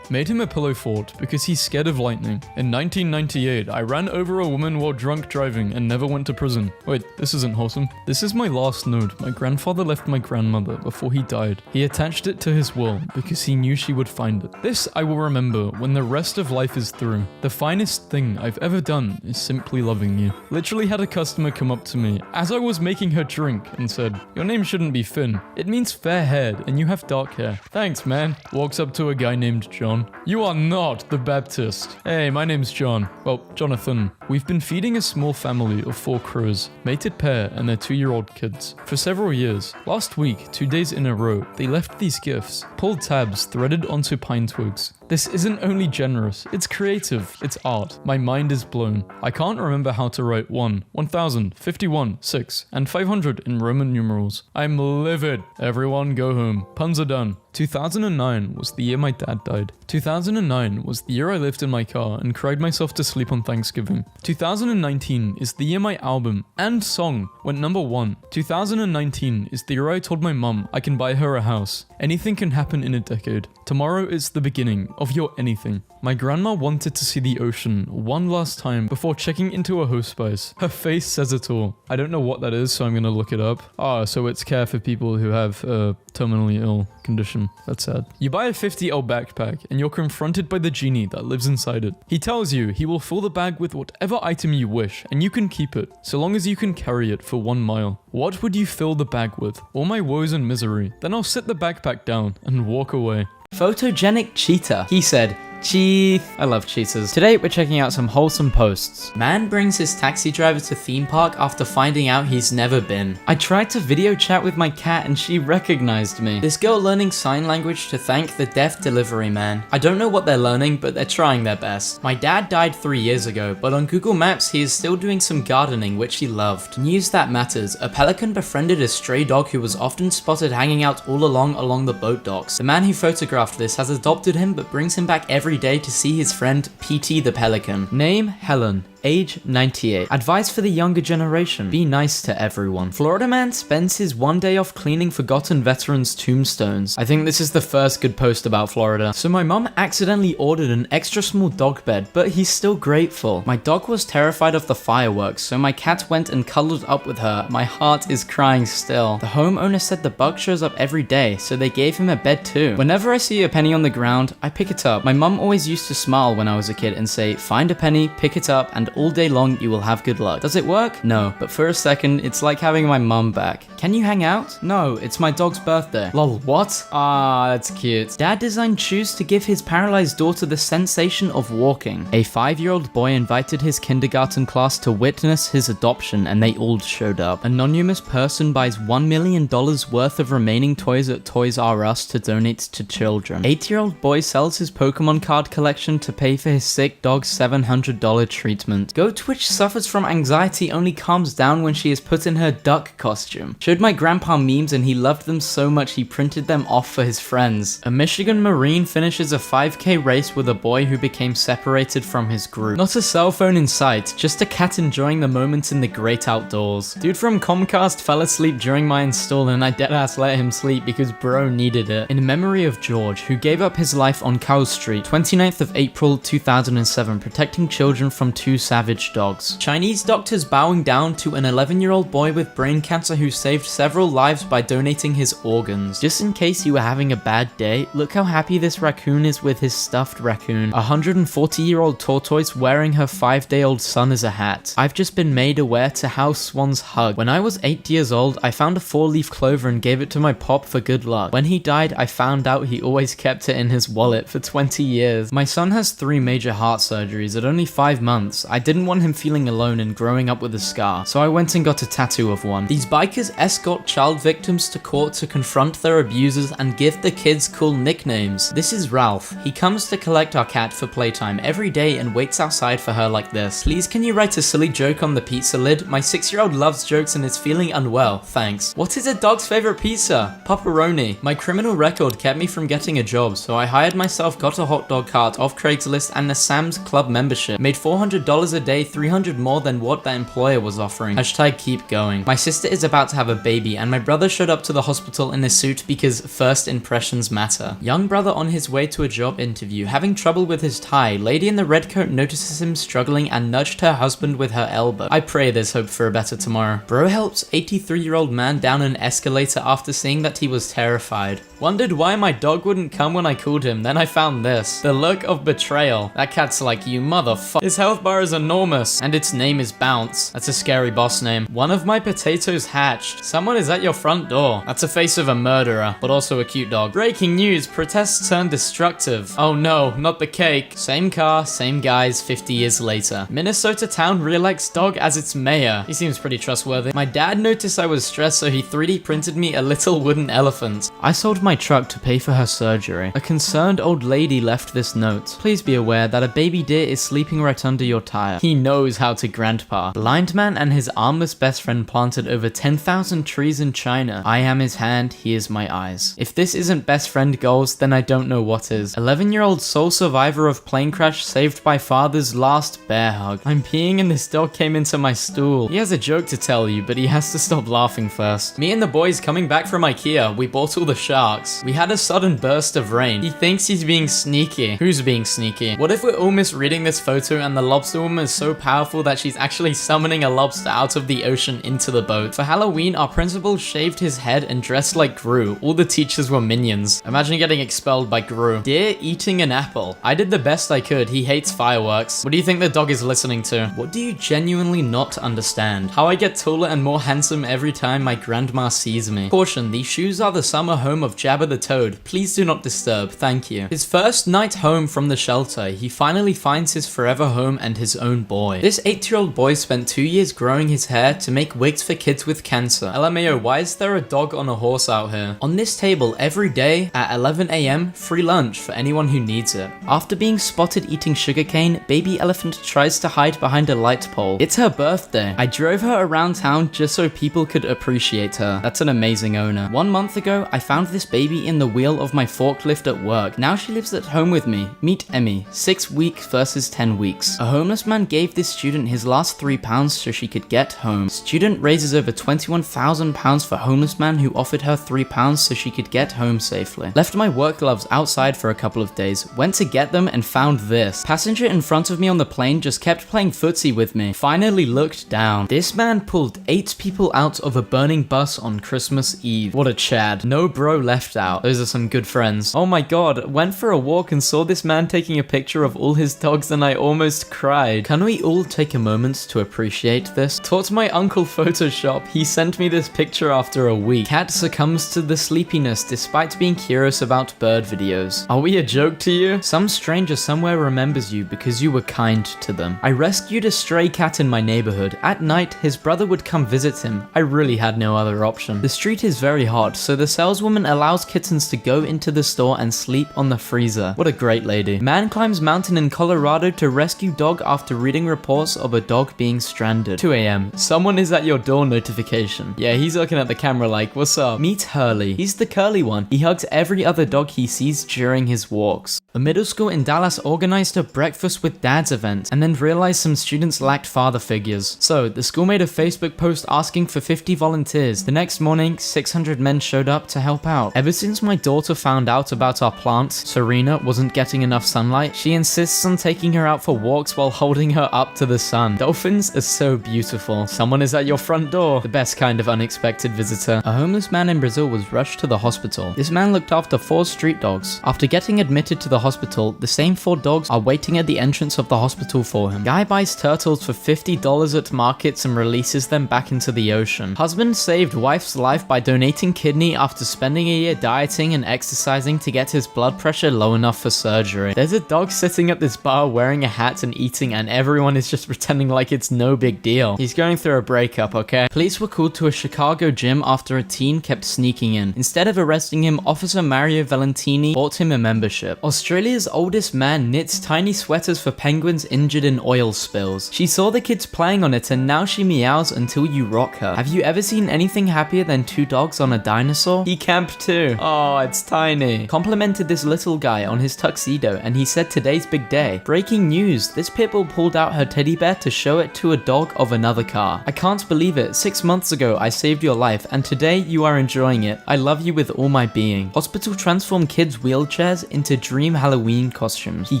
Made him a pillow fort because he's scared of lightning. In 1998, I ran over a woman while drunk driving and never went to prison. Wait, this isn't wholesome. This is my last note. My grandfather left my grandmother before he died. He attached it to his will because he knew she would find it. This I will remember when the rest of life is through. The finest thing I've ever done is simply loving you. Literally had a customer come up to me as I was making her drink and said, your name shouldn't be Finn. It means fair-haired and you have dark hair. Thanks, man. Walks up to a guy named John. You are not the Baptist. Hey, my name's John. Well, Jonathan. We've been feeding a small family of 4 crows, mated pair and their 2-year-old kids, for several years. Last week, 2 days in a row, they left these gifts, pulled tabs threaded onto pine twigs. This isn't only generous, it's creative, it's art. My mind is blown. I can't remember how to write 1, 1000, 51, 6, and 500 in Roman numerals. I'm livid. Everyone go home. Puns are done. 2009 was the year my dad died. 2009 was the year I lived in my car and cried myself to sleep on Thanksgiving. 2019 is the year my album and song went #1. 2019 is the year I told my mum I can buy her a house. Anything can happen in a decade. Tomorrow is the beginning of your anything. My grandma wanted to see the ocean one last time before checking into a hospice. Her face says it all. I don't know what that is, so I'm gonna look it up. So it's care for people who have a terminally ill condition. That's sad. You buy a 50L backpack and you're confronted by the genie that lives inside it. He tells you he will fill the bag with whatever item you wish and you can keep it, so long as you can carry it for 1 mile. What would you fill the bag with? All my woes and misery. Then I'll sit the backpack down and walk away. Photogenic cheetah. He said, Chief. I love cheetahs. Today we're checking out some wholesome posts. Man brings his taxi driver to theme park after finding out he's never been. I tried to video chat with my cat and she recognized me. This girl learning sign language to thank the deaf delivery man. I don't know what they're learning, but they're trying their best. My dad died 3 years ago, but on Google Maps he is still doing some gardening which he loved. News that matters. A pelican befriended a stray dog who was often spotted hanging out all along the boat docks. The man who photographed this has adopted him but brings him back every day to see his friend PT the pelican. Name Helen. age 98. Advice for the younger generation: be nice to everyone. Florida man spends his one day off cleaning forgotten veterans' tombstones. I think this is the first good post about Florida. So my mum accidentally ordered an extra small dog bed, but he's still grateful. My dog was terrified of the fireworks, so my cat went and cuddled up with her. My heart is crying still. The homeowner said the bug shows up every day, so they gave him a bed too. Whenever I see a penny on the ground, I pick it up. My mum always used to smile when I was a kid and say, find a penny, pick it up, and all day long you will have good luck. Does it work? No, but for a second, it's like having my mum back. Can you hang out? No, it's my dog's birthday. Lol, what? Ah, that's cute. Dad designed shoes to give his paralyzed daughter the sensation of walking. A 5-year-old boy invited his kindergarten class to witness his adoption, and they all showed up. Anonymous person buys $1 million worth of remaining toys at Toys R Us to donate to children. 8-year-old boy sells his Pokemon card collection to pay for his sick dog's $700 treatment. Goat witch suffers from anxiety, only calms down when she is put in her duck costume. Showed my grandpa memes and he loved them so much he printed them off for his friends. A Michigan Marine finishes a 5K race with a boy who became separated from his group. Not a cell phone in sight, just a cat enjoying the moments in the great outdoors. Dude from Comcast fell asleep during my install and I deadass let him sleep because bro needed it. In memory of George, who gave up his life on Cow Street, 29th of April 2007, protecting children from 2 savage dogs. Chinese doctors bowing down to an 11-year-old boy with brain cancer who saved several lives by donating his organs. Just in case you were having a bad day, look how happy this raccoon is with his stuffed raccoon. A 140-year-old tortoise wearing her 5-day-old son as a hat. I've just been made aware to how swans hug. When I was 8 years old, I found a 4-leaf clover and gave it to my pop for good luck. When he died, I found out he always kept it in his wallet for 20 years. My son has 3 major heart surgeries at only 5 months. I didn't want him feeling alone and growing up with a scar, so I went and got a tattoo of one. These bikers escort child victims to court to confront their abusers and give the kids cool nicknames. This is Ralph. He comes to collect our cat for playtime every day and waits outside for her like this. Please can you write a silly joke on the pizza lid? My 6-year-old loves jokes and is feeling unwell, thanks. What is a dog's favorite pizza? Pepperoni. My criminal record kept me from getting a job, so I hired myself, got a hot dog cart off Craigslist and a Sam's Club membership. Made $400 a day, $300 more than what that employer was offering. Hashtag keep going. My sister is about to have a baby and my brother showed up to the hospital in a suit because first impressions matter. Young brother on his way to a job interview, having trouble with his tie. Lady in the red coat notices him struggling and nudged her husband with her elbow. I pray there's hope for a better tomorrow. Bro helps 83-year-old man down an escalator after seeing that he was terrified. Wondered why my dog wouldn't come when I called him, then I found this. The look of betrayal. That cat's like, you motherfucker. His health bar is enormous, and its name is Bounce. That's a scary boss name. One of my potatoes hatched. Someone is at your front door. That's a face of a murderer, but also a cute dog. Breaking news, protests turn destructive. Oh no, not the cake. Same car, same guys, 50 years later. Minnesota town reelects dog as its mayor. He seems pretty trustworthy. My dad noticed I was stressed, so he 3D printed me a little wooden elephant. I sold my truck to pay for her surgery. A concerned old lady left this note. Please be aware that a baby deer is sleeping right under your tire. He knows how to grandpa. Blind man and his armless best friend planted over 10,000 trees in China. I am his hand, he is my eyes. If this isn't best friend goals, then I don't know what is. 11-year-old sole survivor of plane crash saved by father's last bear hug. I'm peeing and this dog came into my stool. He has a joke to tell you, but he has to stop laughing first. Me and the boys coming back from IKEA, we bought all the sharks. We had a sudden burst of rain. He thinks he's being sneaky. Who's being sneaky? What if we're all misreading this photo and the lobster woman is so powerful that she's actually summoning a lobster out of the ocean into the boat? For Halloween, our principal shaved his head and dressed like Gru. All the teachers were minions. Imagine getting expelled by Gru. Deer eating an apple. I did the best I could. He hates fireworks. What do you think the dog is listening to? What do you genuinely not understand? How I get taller and more handsome every time my grandma sees me. Caution, these shoes are the summer home of Jabba the Toad. Please do not disturb, thank you. His first night home from the shelter, he finally finds his forever home and his own boy. This 8-year-old boy spent 2 years growing his hair to make wigs for kids with cancer. LMAO, why is there a dog on a horse out here? On this table every day at 11 AM, free lunch for anyone who needs it. After being spotted eating sugarcane, baby elephant tries to hide behind a light pole. It's her birthday. I drove her around town just so people could appreciate her. That's an amazing owner. 1 month ago, I found this baby in the wheel of my forklift at work. Now she lives at home with me. Meet Emmy. 6 weeks versus 10 weeks. A homeless man man gave this student his last £3 so she could get home. Student raises over £21,000 for homeless man who offered her £3 so she could get home safely. Left my work gloves outside for a couple of days, went to get them and found this. Passenger in front of me on the plane just kept playing footsie with me. Finally looked down. This man pulled 8 people out of a burning bus on Christmas Eve. What a Chad. No bro left out. Those are some good friends. Oh my god, went for a walk and saw this man taking a picture of all his dogs and I almost cried. Can we all take a moment to appreciate this? Taught my uncle Photoshop. He sent me this picture after a week. Cat succumbs to the sleepiness despite being curious about bird videos. Are we a joke to you? Some stranger somewhere remembers you because you were kind to them. I rescued a stray cat in my neighborhood. At night, his brother would come visit him. I really had no other option. The street is very hot, so the saleswoman allows kittens to go into the store and sleep on the freezer. What a great lady. Man climbs mountain in Colorado to rescue dog after reading reports of a dog being stranded. 2 a.m. Someone is at your door notification. Yeah, he's looking at the camera like, what's up? Meet Hurley. He's the curly one. He hugs every other dog he sees during his walks. A middle school in Dallas organized a breakfast with dads event and then realized some students lacked father figures. So the school made a Facebook post asking for 50 volunteers. The next morning, 600 men showed up to help out. Ever since my daughter found out about our plants, Serena wasn't getting enough sunlight, she insists on taking her out for walks while holding her up to the sun. Dolphins are so beautiful. Someone is at your front door. The best kind of unexpected visitor. A homeless man in Brazil was rushed to the hospital. This man looked after 4 street dogs. After getting admitted to the hospital, the same 4 dogs are waiting at the entrance of the hospital for him. Guy buys turtles for $50 at markets and releases them back into the ocean. Husband saved wife's life by donating kidney after spending a year dieting and exercising to get his blood pressure low enough for surgery. There's a dog sitting at this bar wearing a hat and eating, and everyone is just pretending like it's no big deal. He's going through a breakup, okay? Police were called to a Chicago gym after a teen kept sneaking in. Instead of arresting him, Officer Mario Valentini bought him a membership. Australia's oldest man knits tiny sweaters for penguins injured in oil spills. She saw the kids playing on it and now she meows until you rock her. Have you ever seen anything happier than 2 dogs on a dinosaur? He camped too. Oh, it's tiny. Complimented this little guy on his tuxedo and he said today's big day. Breaking news, this pitbull pulled out her teddy bear to show it to a dog of another car. I can't believe it. 6 months ago I saved your life and today you are enjoying it. I love you with all my being. Hospital transformed kids' wheelchairs into dream Halloween costumes. He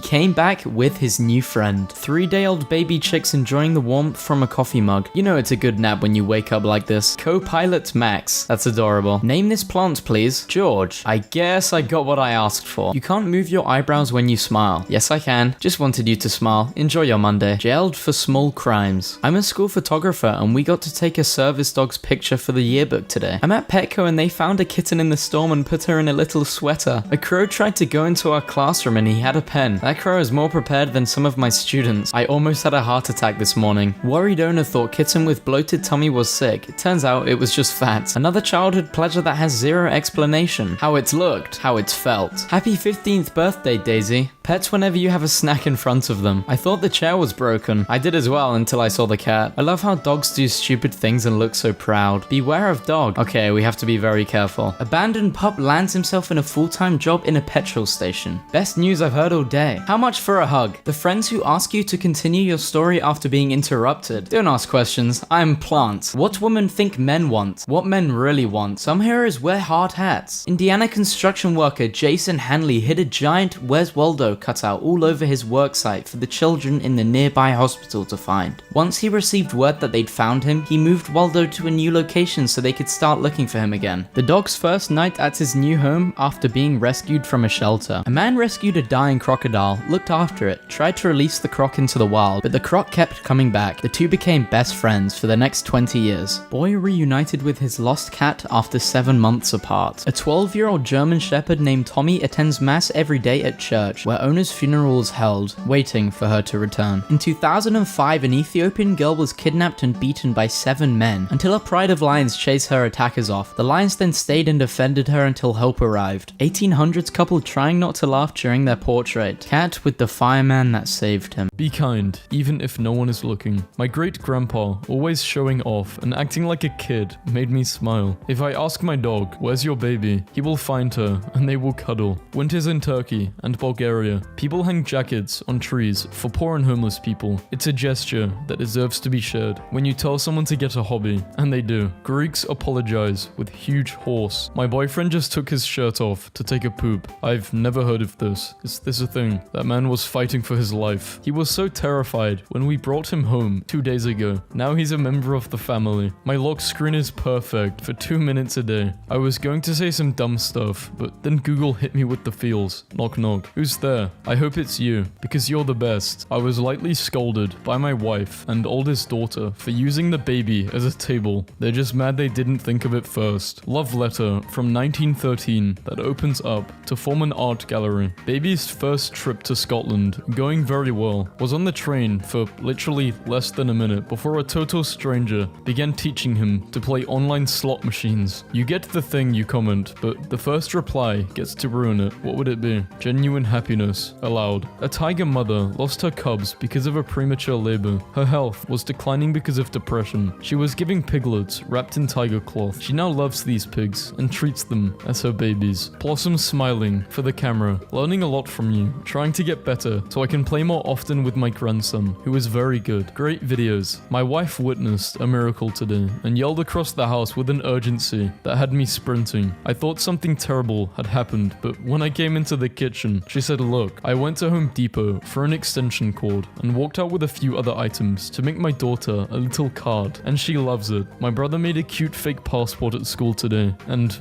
came back with his new friend. 3-day-old baby chicks enjoying the warmth from a coffee mug. You know it's a good nap when you wake up like this. Co-pilot Max. That's adorable. Name this plant, please. George. I guess I got what I asked for. You can't move your eyebrows when you smile. Yes, I can. Just wanted you to smile. Enjoy your Monday. Jailed for small crimes. I'm a school photographer and we got to take a service dog's picture for the yearbook today. I'm at Petco and they found a kitten in the storm and put her in a little sweater. A crow tried to go into our classroom and he had a pen. That crow is more prepared than some of my students. I almost had a heart attack this morning. Worried owner thought kitten with bloated tummy was sick. It turns out it was just fat. Another childhood pleasure that has zero explanation. How it's looked, how it's felt. Happy 15th birthday, Daisy. Pets whenever you have a snack in front of them. I thought the chair was broken. I did as well until I saw the cat. I love how dogs do stupid things and look so proud. Beware of dog. Okay, we have to be very careful. Abandoned pup lands himself in a full-time job in a petrol station. Best news I've heard all day. How much for a hug? The friends who ask you to continue your story after being interrupted. Don't ask questions. I'm plant. What women think men want? What men really want? Some heroes wear hard hats. Indiana construction worker Jason Hanley hid a giant Where's Waldo cutout all over his worksite for the children in the nearby hospital to find. Once he received word that they'd found him, he moved Waldo to a new location so they could start looking for him again. The dog's first night at his new home after being rescued from a shelter. A man rescued a dying crocodile, looked after it, tried to release the croc into the wild, but the croc kept coming back. The two became best friends for the next 20 years. Boy reunited with his lost cat after 7 months apart. A 12-year-old German shepherd named Tommy attends mass every day at church, where owner's funeral is held, waiting for her to return. In 2005, an Ethiopian girl was kidnapped and beaten by 7 men, until a pride of lions chased her attackers off. The lions then stayed and defended her until help arrived. 1800s couple trying not to laugh during their portrait. Cat with the fireman that saved him. Be kind, even if no one is looking. My great-grandpa, always showing off and acting like a kid, made me smile. If I ask my dog, where's your baby? He will find her, and they will cuddle. Winters in Turkey and Bulgaria here. People hang jackets on trees for poor and homeless people. It's a gesture that deserves to be shared. When you tell someone to get a hobby, and they do. Greeks apologize with huge horse. My boyfriend just took his shirt off to take a poop. I've never heard of this. Is this a thing? That man was fighting for his life. He was so terrified when we brought him home 2 days ago. Now he's a member of the family. My lock screen is perfect for 2 minutes a day. I was going to say some dumb stuff, but then Google hit me with the feels. Knock knock. Who's there? I hope it's you, because you're the best. I was lightly scolded by my wife and oldest daughter for using the baby as a table. They're just mad they didn't think of it first. Love letter from 1913 that opens up to form an art gallery. Baby's first trip to Scotland, going very well, was on the train for literally less than a minute before a total stranger began teaching him to play online slot machines. You get the thing you comment, but the first reply gets to ruin it. What would it be? Genuine happiness. Aloud. A tiger mother lost her cubs because of a premature labor. Her health was declining because of depression. She was giving piglets wrapped in tiger cloth. She now loves these pigs and treats them as her babies. Blossom smiling for the camera, learning a lot from you, trying to get better so I can play more often with my grandson, who is very good. Great videos. My wife witnessed a miracle today and yelled across the house with an urgency that had me sprinting. I thought something terrible had happened, but when I came into the kitchen, she said, "Look, I went to Home Depot for an extension cord and walked out with a few other items to make my daughter a little card, and she loves it. My brother made a cute fake passport at school today, and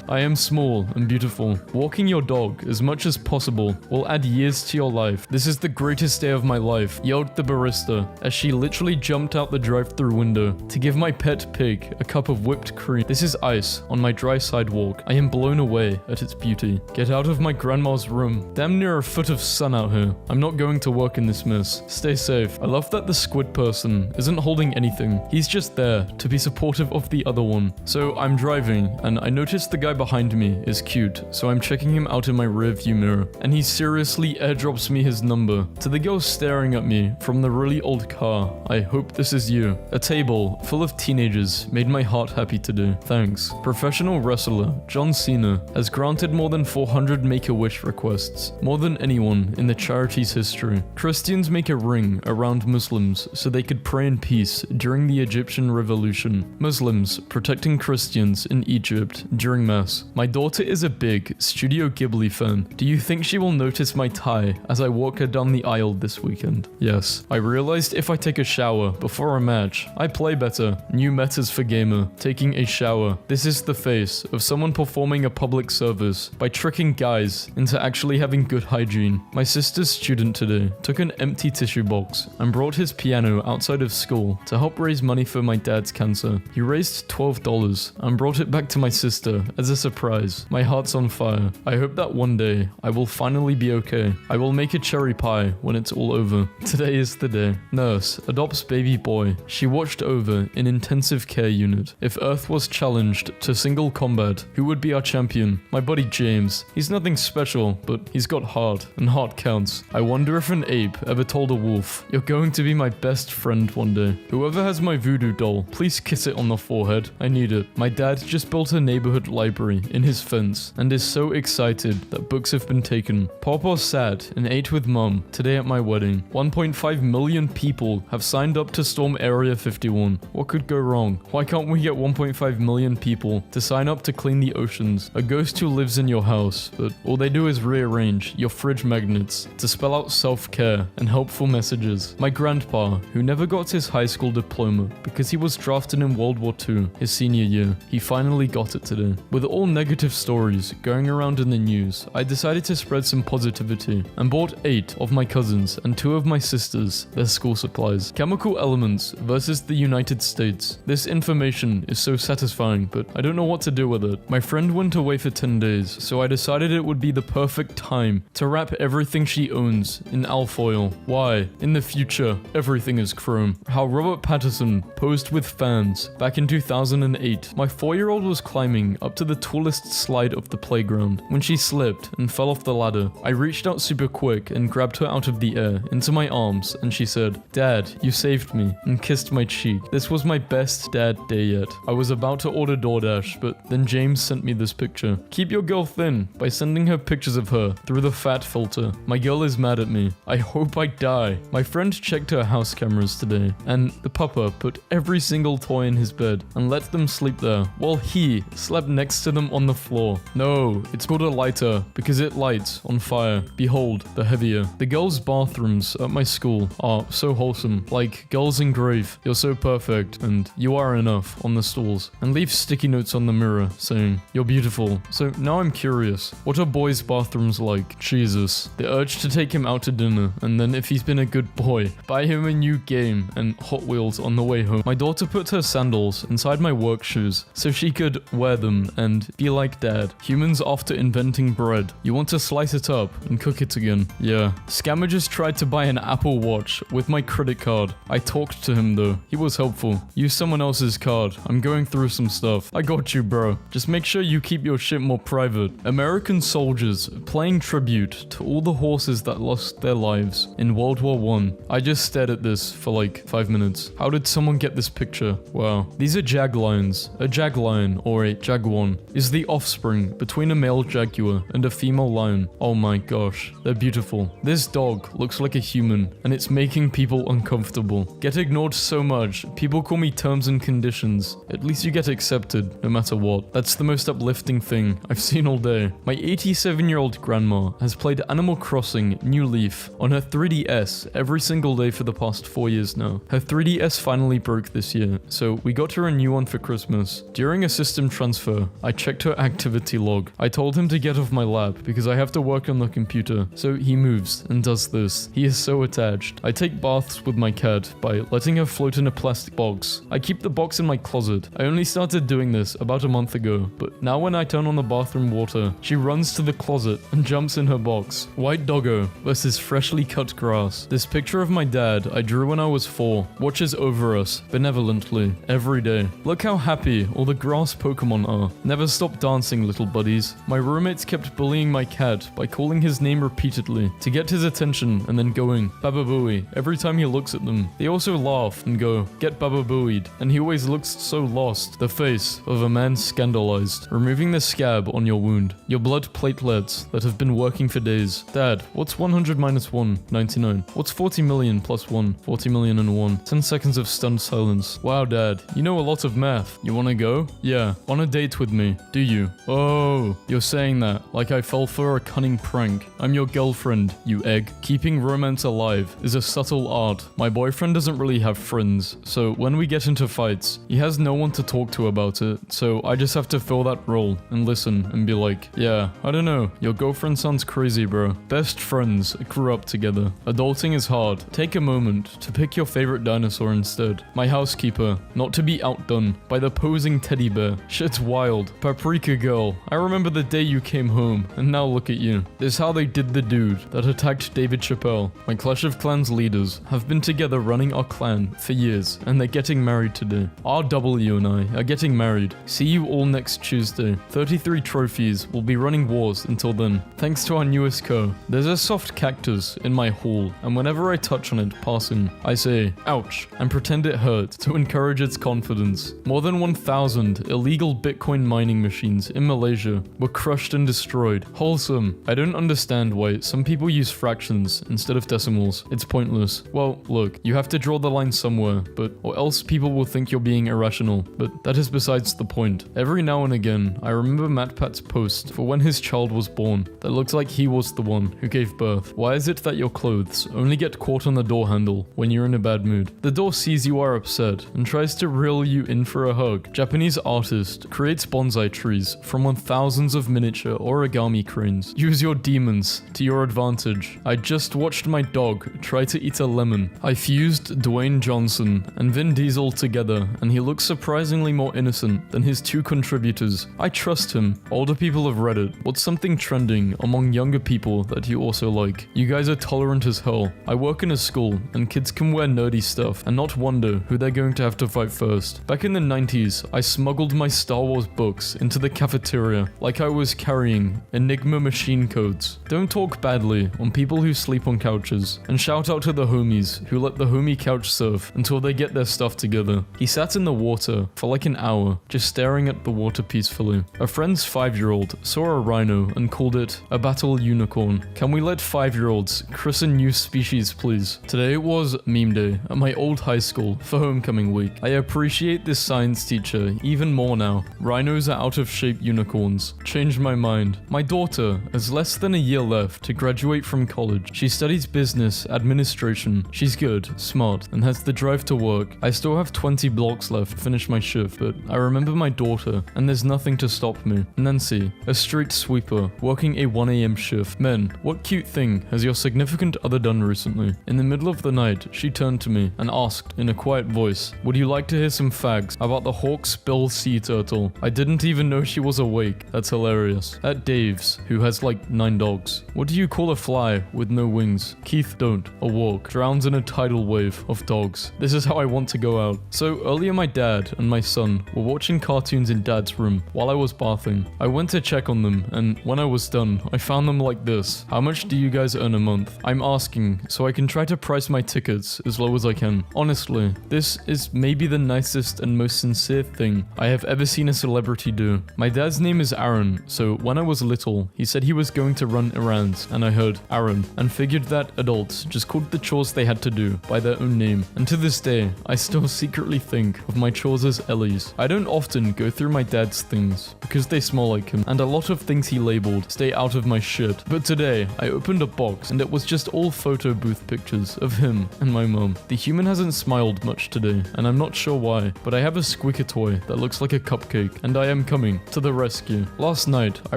I am small and beautiful. Walking your dog as much as possible will add years to your life. This is the greatest day of my life," yelled the barista as she literally jumped out the drive-thru window to give my pet pig a cup of whipped cream. This is ice on my dry sidewalk. I am blown away at its beauty. Get out of my grandma's room. Damn near a foot of sun out here. I'm not going to work in this mess. Stay safe. I love that the squid person isn't holding anything. He's just there to be supportive of the other one. So I'm driving and I noticed the guy behind me is cute, so I'm checking him out in my rearview mirror, and he seriously airdrops me his number. To the girl staring at me from the really old car, I hope this is you. A table full of teenagers made my heart happy today. Thanks. Professional wrestler John Cena has granted more than 400 Make-A-Wish requests, more than anyone in the charity's history. Christians make a ring around Muslims so they could pray in peace during the Egyptian revolution. Muslims protecting Christians in Egypt during mass. My daughter is a big Studio Ghibli fan. Do you think she will notice my tie as I walk her down the aisle this weekend? Yes. I realized if I take a shower before a match, I play better. New metas for gamer. Taking a shower. This is the face of someone performing a public service by tricking guys into actually having good hygiene. My sister's student today took an empty tissue box and brought his piano outside of school to help raise money for my dad's cancer. He raised $12 and brought it back to my sister as a surprise. My heart's on fire. I hope that one day I will finally be okay. I will make a cherry pie when it's all over. Today is the day. Nurse adopts baby boy she watched over in intensive care unit. If Earth was challenged to single combat, who would be our champion? My buddy James. He's nothing special, but he's got heart, and heart counts. I wonder if an ape ever told a wolf, "You're going to be my best friend one day." Whoever has my voodoo doll, please kiss it on the forehead. I need it. My dad just built a neighborhood library in his fence and is so excited that books have been taken. Papa sat and ate with mom today at my wedding. 1.5 million people have signed up to storm Area 51. What could go wrong? Why can't we get 1.5 million people to sign up to clean the oceans? A ghost who lives in your house, but all they do is rearrange your fridge magnets to spell out self-care and helpful messages. My grandpa, who never got his high school diploma because he was drafted in World War II his senior year, he finally got it today. With all negative stories going around in the news, I decided to spread some positivity and bought 8 of my cousins and 2 of my sisters their school supplies. Chemical elements versus the United States. This information is so satisfying, but I don't know what to do with it. My friend went away for 10 days, so I decided it would be the perfect time to wrap everything she owns in alfoil. Why? In the future, everything is chrome. How Robert Pattinson posed with fans back in 2008. My 4-year-old was climbing up to the tallest slide of the playground when she slipped and fell off the ladder. I reached out super quick and grabbed her out of the air into my arms, and she said, "Dad, you saved me," and kissed my cheek. This was my best dad day yet. I was about to order DoorDash, but then James sent me this picture. Keep your girl thin by sending her pictures of her through the fat matte filter. My girl is mad at me. I hope I die. My friend checked her house cameras today, and the papa put every single toy in his bed and let them sleep there, while he slept next to them on the floor. No, it's called a lighter, because it lights on fire. Behold, the heavier. The girls' bathrooms at my school are so wholesome. Like, girls engrave, "You're so perfect," and "You are enough" on the stalls, and leave sticky notes on the mirror saying, "You're beautiful." So now I'm curious, what are boys' bathrooms like? Jesus. The urge to take him out to dinner, and then if he's been a good boy, buy him a new game and Hot Wheels on the way home. My daughter put her sandals inside my work shoes so she could wear them and be like dad. Humans after inventing bread. You want to slice it up and cook it again. Yeah. Scammer just tried to buy an Apple Watch with my credit card. I talked to him though. He was helpful. Use someone else's card. I'm going through some stuff. I got you, bro. Just make sure you keep your shit more private. American soldiers playing tribute to all the horses that lost their lives in World War I. I just stared at this for like 5 minutes. How did someone get this picture? Wow. These are jag lions. A jag lion, or a jaguar, is the offspring between a male jaguar and a female lion. Oh my gosh, they're beautiful. This dog looks like a human, and it's making people uncomfortable. Get ignored so much, people call me terms and conditions. At least you get accepted, no matter what. That's the most uplifting thing I've seen all day. My 87-year-old grandma has played Animal Crossing New Leaf on her 3DS every single day for the past 4 years now. Her 3DS finally broke this year, so we got her a new one for Christmas. During a system transfer, I checked her activity log. I told him to get off my lap because I have to work on the computer, so he moves and does this. He is so attached. I take baths with my cat by letting her float in a plastic box. I keep the box in my closet. I only started doing this about a month ago, but now when I turn on the bathroom water, she runs to the closet and jumps in her box. White doggo versus freshly cut grass. This picture of my dad I drew when I was 4 watches over us benevolently every day. Look how happy all the grass Pokemon are. Never stop dancing, little buddies. My roommates kept bullying my cat by calling his name repeatedly to get his attention and then going Baba Booey every time he looks at them. They also laugh and go, "Get Baba Booeyed," and he always looks so lost. The face of a man scandalized. Removing the scab on your wound. Your blood platelets that have been working for days. Dad, what's 100 minus 1? 99. What's 40 million plus 1? 40 million and 1. 10 seconds of stunned silence. Wow, Dad, you know a lot of math. You wanna go? Yeah. On a date with me. Do you? Oh, you're saying that like I fell for a cunning prank. I'm your girlfriend, you egg. Keeping romance alive is a subtle art. My boyfriend doesn't really have friends, so when we get into fights, he has no one to talk to about it, so I just have to fill that role and listen and be like, yeah, I don't know, your girlfriend sounds crazy, bro. Best friends grew up together. Adulting is hard. Take a moment to pick your favorite dinosaur instead. My housekeeper, not to be outdone by the posing teddy bear. Shit's wild. Paprika girl, I remember the day you came home, and now look at you. This is how they did the dude that attacked David Chappelle. My Clash of Clans leaders have been together running our clan for years, and they're getting married today. RW and I are getting married. See you all next Tuesday. 33 trophies. Will be running wars until then. Thanks to our newest co. There's a soft cactus in my hall, and whenever I touch on it passing, I say, ouch, and pretend it hurt to encourage its confidence. More than 1,000 illegal Bitcoin mining machines in Malaysia were crushed and destroyed. Wholesome. I don't understand why some people use fractions instead of decimals. It's pointless. Well, look, you have to draw the line somewhere, or else people will think you're being irrational, but that is besides the point. Every now and again, I remember MatPat's post for when his child was born that looked like he was the one who gave birth. Why is it that your clothes only get caught on the door handle when you're in a bad mood? The door sees you are upset and tries to reel you in for a hug. Japanese artist creates bonsai trees from thousands of miniature origami cranes. Use your demons to your advantage. I just watched my dog try to eat a lemon. I fused Dwayne Johnson and Vin Diesel together, and he looks surprisingly more innocent than his 2 contributors. I trust him. Older people of Reddit, what's something trending among younger people that you also like? You guys are tolerant as hell. I work in a school, and kids can wear nerdy stuff and not wonder who they're going to have to fight first. Back in the 90s, I smuggled my Star Wars books into the cafeteria like I was carrying Enigma machine codes. Don't talk badly on people who sleep on couches, and shout out to the homies who let the homie couch surf until they get their stuff together. He sat in the water for like an hour, just staring at the water peacefully. A friend's 5-year-old saw a rhino and called it a battle unicorn. Can we let 5-year-olds christen new species, please? Today was meme day at my old high school for homecoming week. I appreciate this science teacher even more now. Rhinos are out of shape unicorns. Changed my mind. My daughter has less than a year left to graduate from college. She studies business administration. She's good, smart, and has the drive to work. I still have 20 blocks left to finish my shift, but I remember my daughter, and there's nothing to stop me. Nancy, a street sweeper, working a 1 a.m. shift. Men, what cute thing has your significant other done recently? In the middle of the night, she turned to me and asked in a quiet voice, would you like to hear some facts about the hawksbill sea turtle? I didn't even know she was awake. That's hilarious. At Dave's, who has like 9 dogs. What do you call a fly with no wings? Keith don't. A walk. Drowns in a tidal wave of dogs. This is how I want to go out. So earlier my dad and my son were watching cartoons in dad's room while I was bathing. I went to check on them, and when I was done, I found them like this. How much do you guys earn a month? I'm asking so I can try to price my tickets as low as I can. Honestly, this is maybe the nicest and most sincere thing I have ever seen a celebrity do. My dad's name is Aaron, so when I was little, he said he was going to run errands, and I heard Aaron, and figured that adults just called the chores they had to do by their own name. And to this day, I still secretly think of my chores as Ellie's. I don't often go through my dad's things because they smell like him, and a lot of things he labeled stay out of my shit. But today, I opened a box and it was just all photo booth pictures of him and my mom. The human hasn't smiled much today, and I'm not sure why, but I have a squeaker toy that looks like a cupcake, and I am coming to the rescue. Last night, I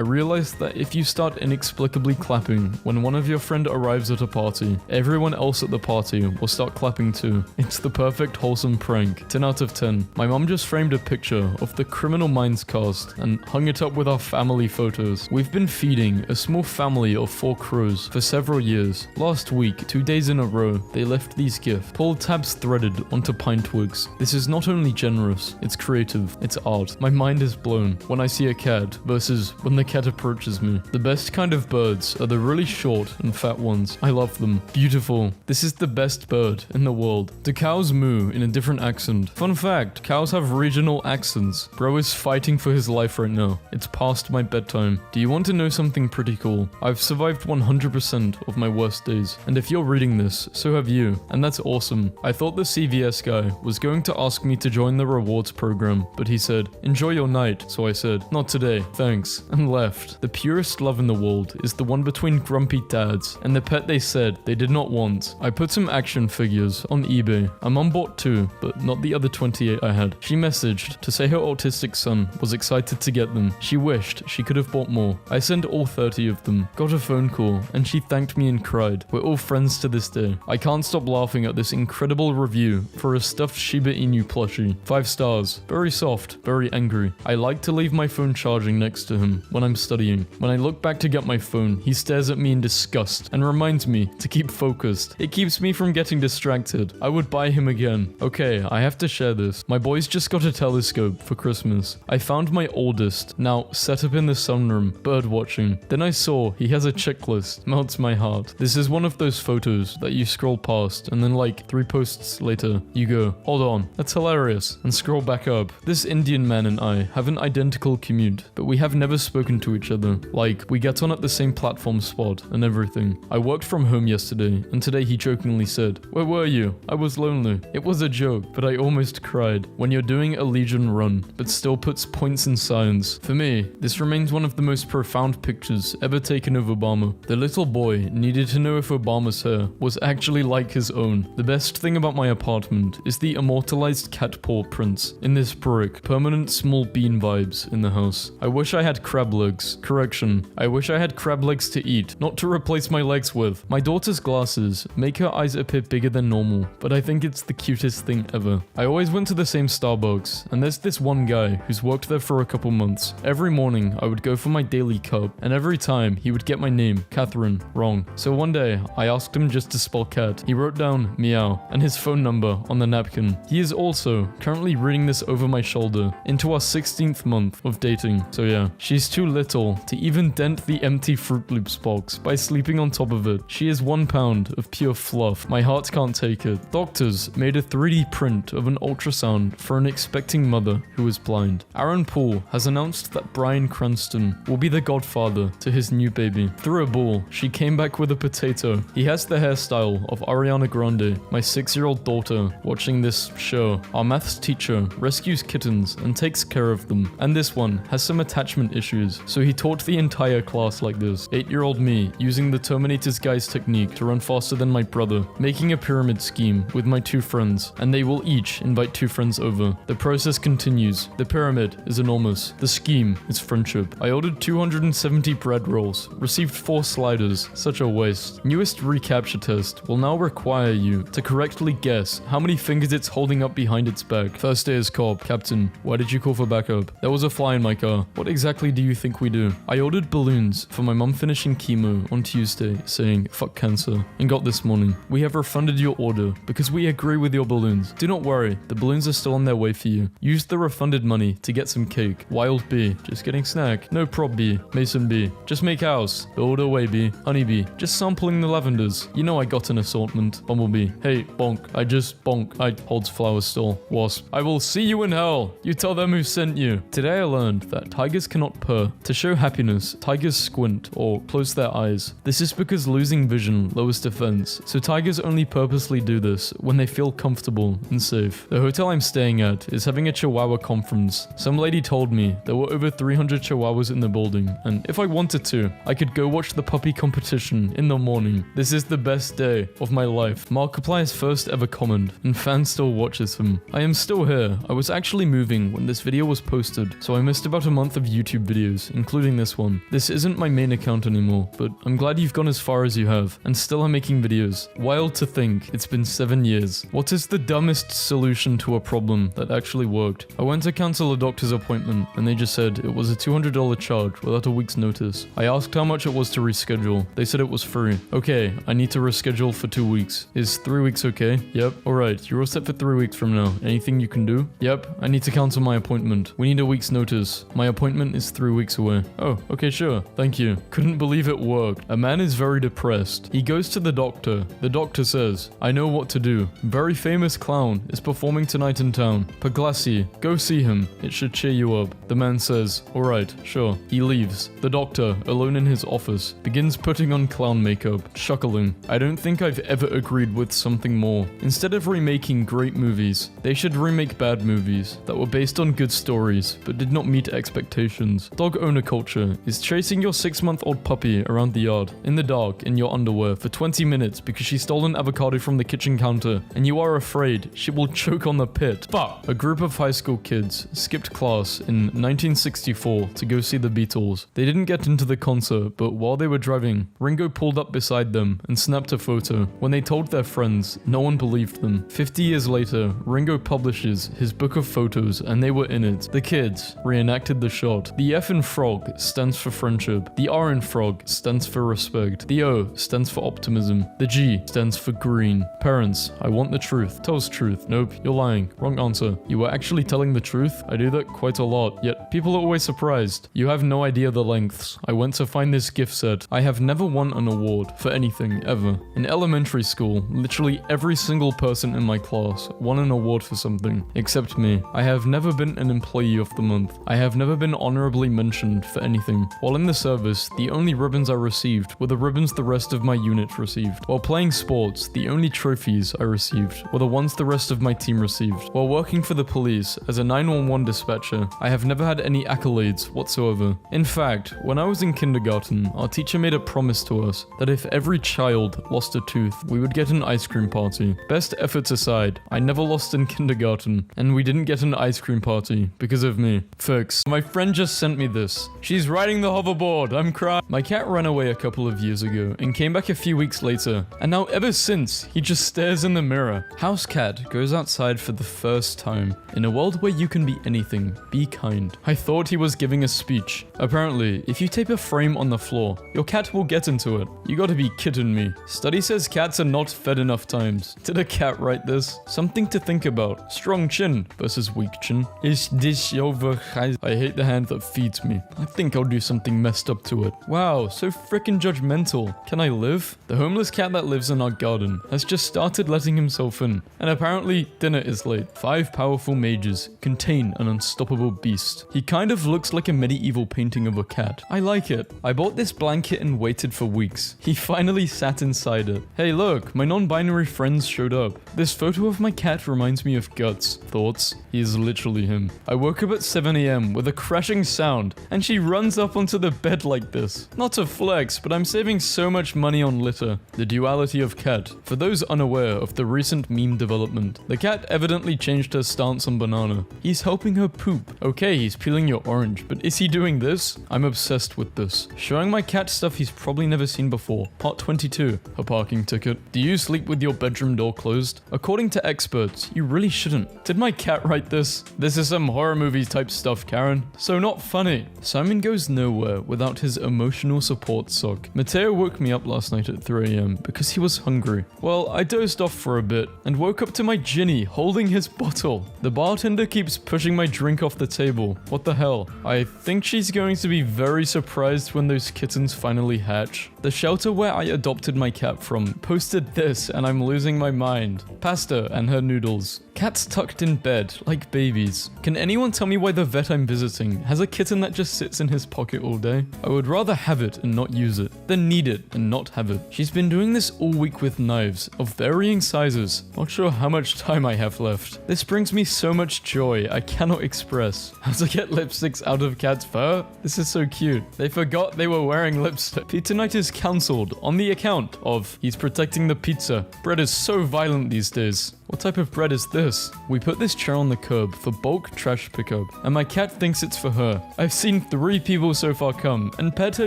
realized that if you start inexplicably clapping when one of your friend arrives at a party, everyone else at the party will start clapping too. It's the perfect wholesome prank. 10 out of 10. My mom just framed a picture of the Criminal Minds cast and hung it up with our family photos. We've been feeding a small family of 4 crows for several years. Last week, 2 days in a row, they left these gifts. Pulled tabs threaded onto pine twigs. This is not only generous, it's creative, it's art. My mind is blown when I see a cat versus when the cat approaches me. The best kind of birds are the really short and fat ones. I love them. Beautiful. This is the best bird in the world. Do cows moo in a different accent? Fun fact, cows have regional accents. Bro is fighting for his life right now. It's past my bedtime. Do you want to know something pretty cool? I've survived 100% of my worst days. And if you're reading this, so have you. And that's awesome. I thought the CVS guy was going to ask me to join the rewards program, but he said, enjoy your night. So I said, not today, thanks, and left. The purest love in the world is the one between grumpy dads and the pet they said they did not want. I put some action figures on eBay. My mom bought 2, but not the other 28 I had. She messaged to say her autistic son was excited to get them. She wished she could have bought more. I sent all 30 of them. Got a phone call, and she thanked me and cried. We're all friends to this day. I can't stop laughing at this incredible review for a stuffed Shiba Inu plushie. 5 stars. Very soft, very angry. I like to leave my phone charging next to him when I'm studying. When I look back to get my phone, he stares at me in disgust and reminds me to keep focused. It keeps me from getting distracted. I would buy him again. Okay, I have to share this. My boys just got a telescope for Christmas. I found my oldest, now set up in the sunroom, bird watching. Then I saw he has a checklist. Melts my heart. This is one of those photos that you scroll past and then like 3 posts later, you go, hold on, that's hilarious, and scroll back up. This Indian man and I have an identical commute, but we have never spoken to each other. Like, we get on at the same platform spot and everything. I worked from home yesterday, and today he jokingly said, where were you? I was lonely. It was a joke, but I almost cried. When you're doing a Legion run, but still puts points in science. For me, this remains one of the most profound pictures ever taken of Obama. The little boy needed to know if Obama's hair was actually like his own. The best thing about my apartment is the immortalized cat paw prints in this brick. Permanent small bean vibes in the house. I wish I had crab legs. Correction. I wish I had crab legs to eat, not to replace my legs with. My daughter's glasses make her eyes appear bigger than normal, but I think it's the cutest thing ever. I always went to the same Starbucks, and there's this one guy who's worked there for a couple months. Every morning, I would go for my daily cup, and every time, he would get my name, Catherine, wrong. So one day, I asked him just to spell cat. He wrote down meow and his phone number on the napkin. He is also currently reading this over my shoulder into our 16th month of dating. So yeah, she's too little to even dent the empty Fruit Loops box by sleeping on top of it. She is 1 pound of pure fluff. My heart can't take it. Doctors made a 3D print of an ultrasound for an expecting mother who is blind. Aaron Paul has announced that Bryan Cranston will be the godfather to his new baby. Threw a ball. She came back with a potato. He has the hairstyle of Ariana Grande. My 6-year-old daughter, watching this show. Our maths teacher rescues kittens and takes care of them. And this one has some attachment issues, so he taught the entire class like this. 8-year-old me, using the Terminator's guys technique to run faster than my brother, making a pyramid scheme with my 2 friends, and they will each invite 2 friends over. The process continues. The pyramid is enormous. The scheme is friendship. I ordered 270 bread rolls, received 4 sliders. Such a waste. Newest recapture test will now require you to correctly guess how many fingers it's holding up behind its back. First day as cop. Captain, why did you call for backup? There was a fly in my car. What exactly do you think we do? I ordered balloons for my mum finishing chemo on Tuesday, saying fuck cancer, and got this morning. We have refunded your order because we agree with your balloons. Do not worry, the balloons are still on their way for you. Use the refunded money to get some cake. Wild B, just getting snack. No prob B. Mason B, just make house. Build away B. Honey B, just sampling the lavenders. You know I got an assortment. Bumblebee, hey, bonk. I just bonk. I holds flower stall. Wasp, I will see you in hell. You tell them who sent you. Today I learned that tigers cannot purr. To show happiness, tigers squint or close their eyes. This is because losing vision lowers defense, so tigers only purposely do this when they feel comfortable and safe. The hotel I'm staying at is having a Chihuahua conference. Some lady told me there were over 300 Chihuahuas in the building, and if I wanted to, I could go watch the puppy competition in the morning. This is the best day of my life. Markiplier's first ever comment, and fan still watches him. I am still here. I was actually moving when this video was posted, so I missed about a month of YouTube videos, including this one. This isn't my main account anymore, but I'm glad you've gone as far as you have, and still are making videos. Wild to think, it's been 7 years. What is the dumbest solution to a problem that actually worked? I went to cancel a doctor's appointment, and they just said it was a $200 charge without a week's notice. I asked how much it was to reschedule. They said it was free. Okay, I need to reschedule for 2 weeks. Is 3 weeks okay? Yep. Alright, you're all set for 3 weeks from now. Anything you can do? Yep, I need to cancel my appointment. We need a week's notice. My appointment is 3 weeks away. Oh, okay, sure. Thank you. Couldn't believe it worked. A man is very depressed. He goes to the doctor. The doctor says, I know what to do. Very famous clown is performing tonight in town. Paglassi, go see him. It should cheer you up. The man says, alright, sure. He leaves. The doctor, alone in his office, begins putting on clown makeup, chuckling. I don't think I've ever agreed with something more. Instead of remaking great movies, they should remake bad movies that were based on good stories, but did not meet expectations. Dog owner culture is chasing your 6-month-old puppy around the yard, in the dark, in your underwear, for 20 minutes because she stole an avocado from the kitchen counter, and you are afraid she will choke on the pit. Fuck! A group of high school kids skipped class in 1964 to go see the Beatles. They didn't get into the concert, but while they were driving, Ringo pulled up beside them and snapped a photo. When they told their friends, no one believed them. 50 years later, Ringo publishes his book of photos, and they were in it. The kids reenacted the shot. The F in frog stands for friendship. The R in frog stands for respect. The O stands for optimism. The G stands for green. Parents, I want the truth. Tell us truth. Nope, you're lying. Wrong answer. You were actually telling the truth? I do that quite a lot, yet people are always surprised. You have no idea the lengths. I went to find this gift set. I have never won an award for anything, ever. In elementary school, literally every single person in my class won an award for something, except me. I have never been an employee of the month. I have never been honorably mentioned for anything. While in the service, the only ribbons I received were the ribbons the rest of my unit received. While playing sports, the only trophies I received were the ones the rest of my team received. While working for the police as a 911 dispatcher, I have never had any accolades whatsoever. In fact, when I was in kindergarten, our teacher made a promise to us that if every child lost a tooth, we would get an ice cream party. Best efforts aside, I never lost in kindergarten, and we didn't get an ice cream party because of me. Fix. My friend just sent me this. She's riding the hoverboard. I'm crying. My cat ran away a couple of years ago and came back a few weeks later, and now ever since, he just stares in the mirror. House cat goes outside for the first time. In a world where you can be anything, be kind. I thought he was giving a speech. Apparently, if you tape a frame on the floor, your cat will get into it. You gotta be kidding me. Study says cats are not fed enough times. Did a cat write this? Something to think about. Strong chin versus weak chin. Is this over? I hate the hand that feeds me. I think I'll do something messed up to it. Wow, so frickin' judgmental. Can I live? The homeless cat that lives in our garden has just started letting himself in, and apparently dinner is late. 5 powerful mages contain an unstoppable beast. He kind of looks like a medieval painting of a cat. I like it. I bought this blanket and waited for weeks. He finally sat inside it. Hey look, my non-binary friends showed up. This photo of my cat reminds me of Guts. Thoughts? He is literally him. I woke up at 7 AM with a crashing sound, and she runs up onto the bed like this. Not to flex, but I'm saving so much money on litter. The duality of cat. For those unaware of the recent meme development, the cat evidently changed her stance on banana. He's helping her poop. Okay, he's peeling your orange, but is he doing this? I'm obsessed with this. Showing my cat stuff he's probably never seen before. Part 22. A parking ticket. Do you sleep with your bedroom door closed? According to experts, you really shouldn't. Did my cat write this? This is some horror movie type stuff, Karen. So not funny. Simon goes nowhere without his emotional support sock. Mateo woke me up last night at 3 AM because he was hungry. Well, I dozed off for a bit and woke up to my Ginny holding his bottle. The bartender keeps pushing my drink off the table. What the hell? I think she's going to be very surprised when those kittens finally hatch. The shelter where I adopted my cat from posted this and I'm losing my mind. Pasta and her noodles. Cats tucked in bed, like babies. Can anyone tell me why the vet I'm visiting has a kitten that just sits in his pocket all day? I would rather have it and not use it, than need it and not have it. She's been doing this all week with knives, of varying sizes. Not sure how much time I have left. This brings me so much joy I cannot express. How to get lipsticks out of cat's fur? This is so cute. They forgot they were wearing lipstick. Pizza night is cancelled on the account of he's protecting the pizza. Bread is so violent these days. What type of bread is this? We put this chair on the curb for bulk trash pickup, and my cat thinks it's for her. I've seen 3 people so far come and pet her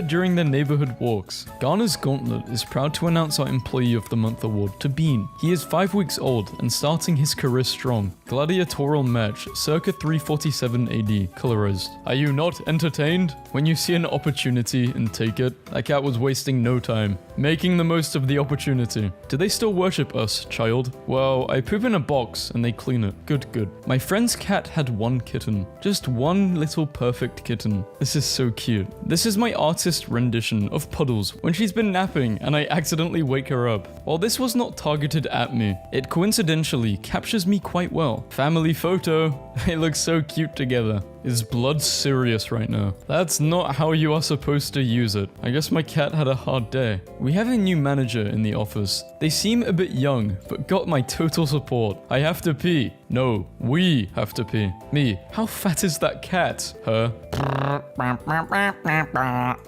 during their neighborhood walks. Garner's Gauntlet is proud to announce our Employee of the Month award to Bean. He is 5 weeks old and starting his career strong. Gladiatorial match, circa 347 AD, colorized. Are you not entertained? When you see an opportunity and take it, that cat was wasting no time, making the most of the opportunity. Do they still worship us, child? Well, I poop in a box and they clean it. Good, good. My friend's cat had 1 kitten. Just 1 little perfect kitten. This is so cute. This is my artist rendition of Puddles when she's been napping and I accidentally wake her up. While this was not targeted at me, it coincidentally captures me quite well. Family photo. They look so cute together. Is blood serious right now? That's not how you are supposed to use it. I guess my cat had a hard day. We have a new manager in the office. They seem a bit young, but got my total support. I have to pee. No, we have to pee. Me. How fat is that cat? Her.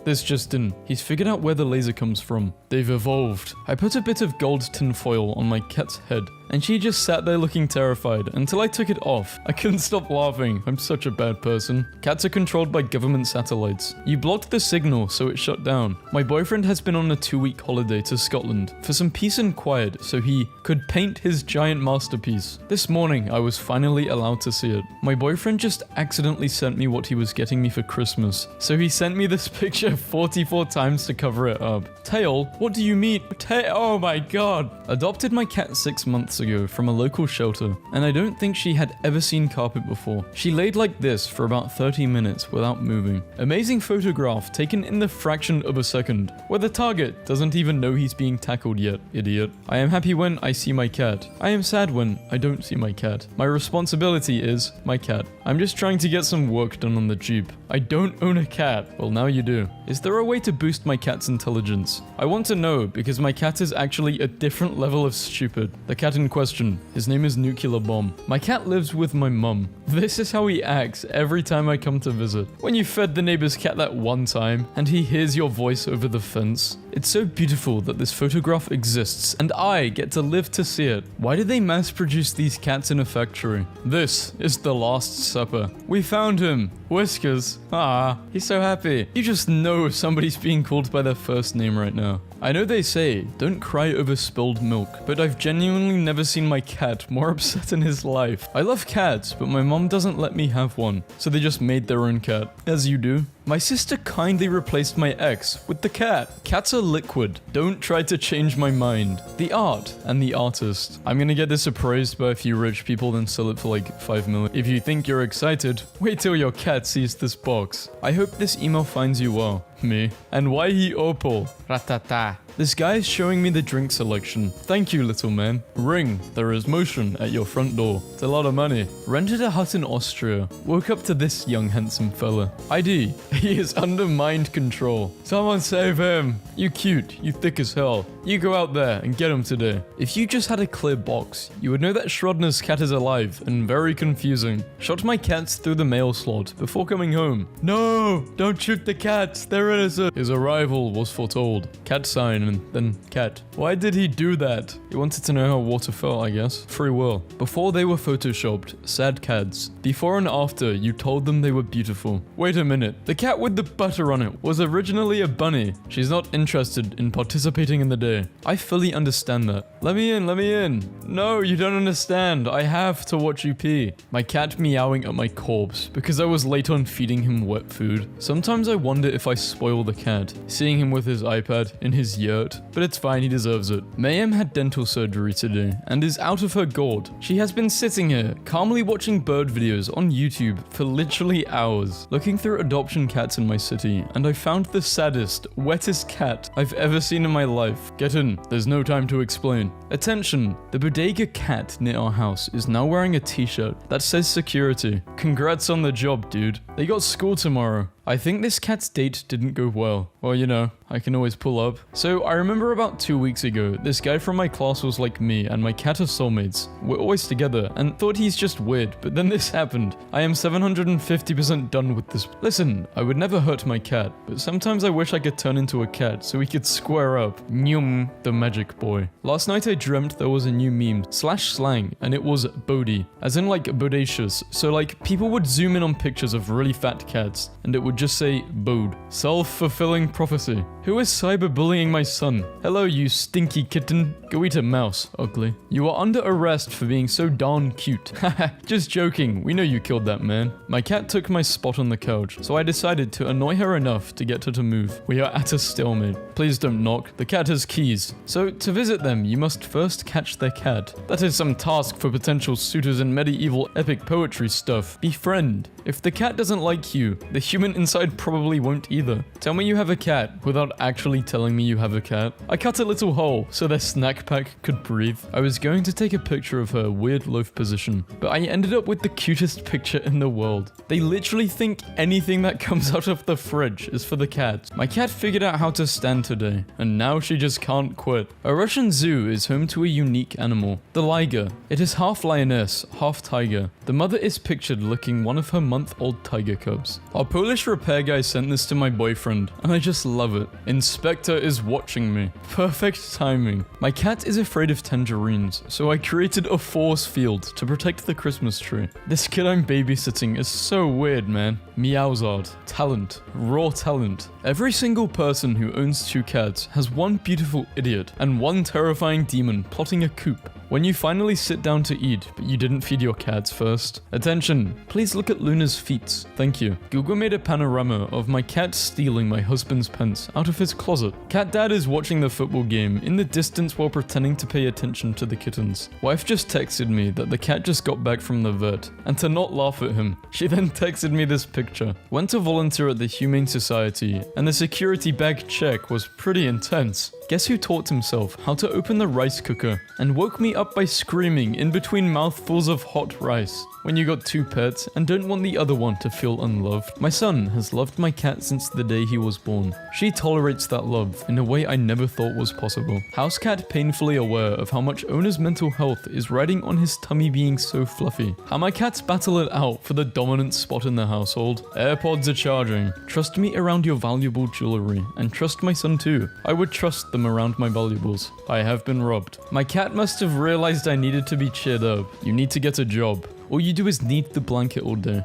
This just in. He's figured out where the laser comes from. They've evolved. I put a bit of gold tinfoil on my cat's head, and she just sat there looking terrified until I took it off. I couldn't stop laughing. I'm such a bad person. Cats are controlled by government satellites. You blocked the signal, so it shut down. My boyfriend has been on a 2-week holiday to Scotland for some peace and quiet so he could paint his giant masterpiece. This morning, I was finally allowed to see it. My boyfriend just accidentally sent me what he was getting me for Christmas, so he sent me this picture 44 times to cover it up. Tail? What do you mean? Tail? Oh my god. Adopted my cat 6 months ago from a local shelter, and I don't think she had ever seen carpet before. She laid like this for about 30 minutes without moving. Amazing photograph taken in the fraction of a second, where the target doesn't even know he's being tackled yet, idiot. I am happy when I see my cat. I am sad when I don't see my cat. My responsibility is my cat. I'm just trying to get some work done on the Jeep. I don't own a cat. Well, now you do. Is there a way to boost my cat's intelligence? I want to know because my cat is actually a different level of stupid. The cat in question, his name is Nuclear Bomb. My cat lives with my mum. This is how he acts every time I come to visit. When you fed the neighbor's cat that one time and he hears your voice over the fence. It's so beautiful that this photograph exists and I get to live to see it. Why did they mass produce these cats in a factory? This is the Last Supper. We found him. Whiskers. Ah, he's so happy. You just know somebody's being called by their first name right now. I know they say, don't cry over spilled milk, but I've genuinely never seen my cat more upset in his life. I love cats, but my mom doesn't let me have one, so they just made their own cat. As you do. My sister kindly replaced my ex with the cat. Cats are liquid. Don't try to change my mind. The art and the artist. I'm gonna get this appraised by a few rich people then sell it for like 5 million. If you think you're excited, wait till your cat sees this box. I hope this email finds you well. Me. And why he opal? Ratata. This guy is showing me the drink selection. Thank you, little man. Ring. There is motion at your front door. It's a lot of money. Rented a hut in Austria. Woke up to this young handsome fella. ID. He is under mind control. Someone save him. You cute. You thick as hell. You go out there and get him today. If you just had a clear box, you would know that Schrodner's cat is alive and very confusing. Shot my cats through the mail slot before coming home. No, don't shoot the cats. They're innocent. His arrival was foretold. Cat sign and then cat. Why did he do that? He wanted to know how water felt, I guess. Free will. Before they were photoshopped, sad cats. Before and after, you told them they were beautiful. Wait a minute. The cat with the butter on it was originally a bunny. She's not interested in participating in the day. I fully understand that. Let me in, let me in. No, you don't understand. I have to watch you pee. My cat meowing at my corpse because I was late on feeding him wet food. Sometimes I wonder if I spoil the cat, seeing him with his iPad in his yurt, but it's fine, he deserves it. Mayhem had dental surgery today and is out of her gourd. She has been sitting here, calmly watching bird videos on YouTube for literally hours, looking through adoption cats in my city, and I found the saddest, wettest cat I've ever seen in my life. Get in, there's no time to explain. Attention, the bodega cat near our house is now wearing a t-shirt that says security. Congrats on the job, dude. They got school tomorrow. I think this cat's date didn't go well. Well, you know, I can always pull up. So I remember about 2 weeks ago, this guy from my class was like me and my cat are soulmates. We're always together and thought he's just weird, but then this happened. I am 750% done with this. Listen, I would never hurt my cat, but sometimes I wish I could turn into a cat so we could square up. Nyum, the magic boy. Last night I dreamt there was a new meme / slang and it was Bodhi, as in like bodacious. So like people would zoom in on pictures of really fat cats and it would just say Bode. Self-fulfilling prophecy. Who is cyberbullying my son? Hello, you stinky kitten. Go eat a mouse, ugly. You are under arrest for being so darn cute. Haha, just joking. We know you killed that man. My cat took my spot on the couch, so I decided to annoy her enough to get her to move. We are at a stalemate. Please don't knock. The cat has keys. So to visit them, you must first catch their cat. That is some task for potential suitors in medieval epic poetry stuff. Befriend. If the cat doesn't like you, the human inside probably won't either. Tell me you have a cat without actually telling me you have a cat. I cut a little hole so their snack pack could breathe. I was going to take a picture of her weird loaf position, but I ended up with the cutest picture in the world. They literally think anything that comes out of the fridge is for the cat. My cat figured out how to stand today, and now she just can't quit. A Russian zoo is home to a unique animal, the liger. It is half lioness, half tiger. The mother is pictured licking one of her month-old tiger cubs. Our Polish repair guy sent this to my boyfriend, and I just love it. Inspector is watching me. Perfect timing. My cat is afraid of tangerines, so I created a force field to protect the Christmas tree. This kid I'm babysitting is so weird, man. Meowzard. Talent. Raw talent. Every single person who owns 2 cats has one beautiful idiot and one terrifying demon plotting a coup. When you finally sit down to eat, but you didn't feed your cats first. Attention, please look at Luna's feet. Thank you. Google made a panorama of my cat stealing my husband's pants out of his closet. Cat dad is watching the football game in the distance while pretending to pay attention to the kittens. Wife just texted me that the cat just got back from the vet, and to not laugh at him, she then texted me this picture. Went to volunteer at the Humane Society, and the security bag check was pretty intense. Guess who taught himself how to open the rice cooker and woke me up by screaming in between mouthfuls of hot rice? When you got 2 pets and don't want the other one to feel unloved. My son has loved my cat since the day he was born. She tolerates that love in a way I never thought was possible. House cat painfully aware of how much owner's mental health is riding on his tummy being so fluffy. How my cats battle it out for the dominant spot in the household. AirPods are charging. Trust me around your valuable jewelry, and trust my son too. I would trust them around my valuables. I have been robbed. My cat must have realized I needed to be cheered up. You need to get a job. All you do is knead the blanket all day.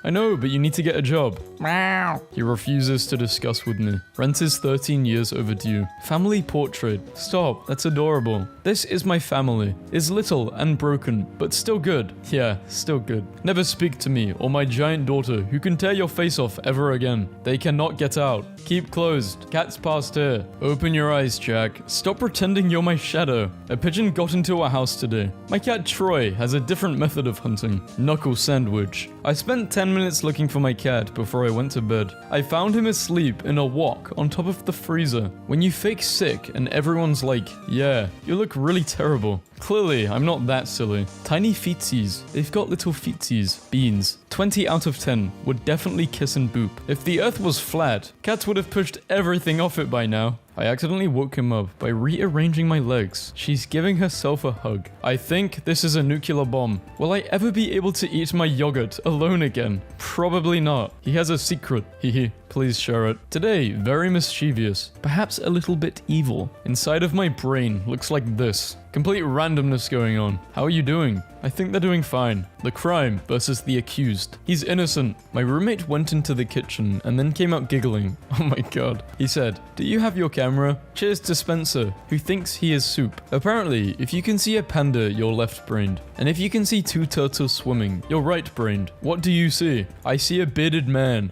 I know, but you need to get a job. He refuses to discuss with me. Rent is 13 years overdue. Family portrait. Stop, that's adorable. This is my family. Is little and broken, but still good. Yeah, still good. Never speak to me or my giant daughter who can tear your face off ever again. They cannot get out. Keep closed. Cat's past here. Open your eyes, Jack. Stop pretending you're my shadow. A pigeon got into our house today. My cat Troy has a different method of hunting. Knuckle sandwich. I spent 10 10 minutes looking for my cat before I went to bed. I found him asleep in a wok on top of the freezer. When you fake sick and everyone's like, yeah, you look really terrible. Clearly, I'm not that silly. Tiny feetsies. They've got little feetsies. Beans. 20 out of 10 would definitely kiss and boop. If the earth was flat, cats would have pushed everything off it by now. I accidentally woke him up by rearranging my legs. She's giving herself a hug. I think this is a nuclear bomb. Will I ever be able to eat my yogurt alone again? Probably not. He has a secret. Hehe. Please share it. Today, very mischievous. Perhaps a little bit evil. Inside of my brain looks like this. Complete randomness going on. How are you doing? I think they're doing fine. The crime versus the accused. He's innocent. My roommate went into the kitchen and then came out giggling. Oh my god. He said, "Do you have your camera?" Cheers to Spencer, who thinks he is soup. Apparently, if you can see a panda, you're left-brained. And if you can see two turtles swimming, you're right-brained. What do you see? I see a bearded man.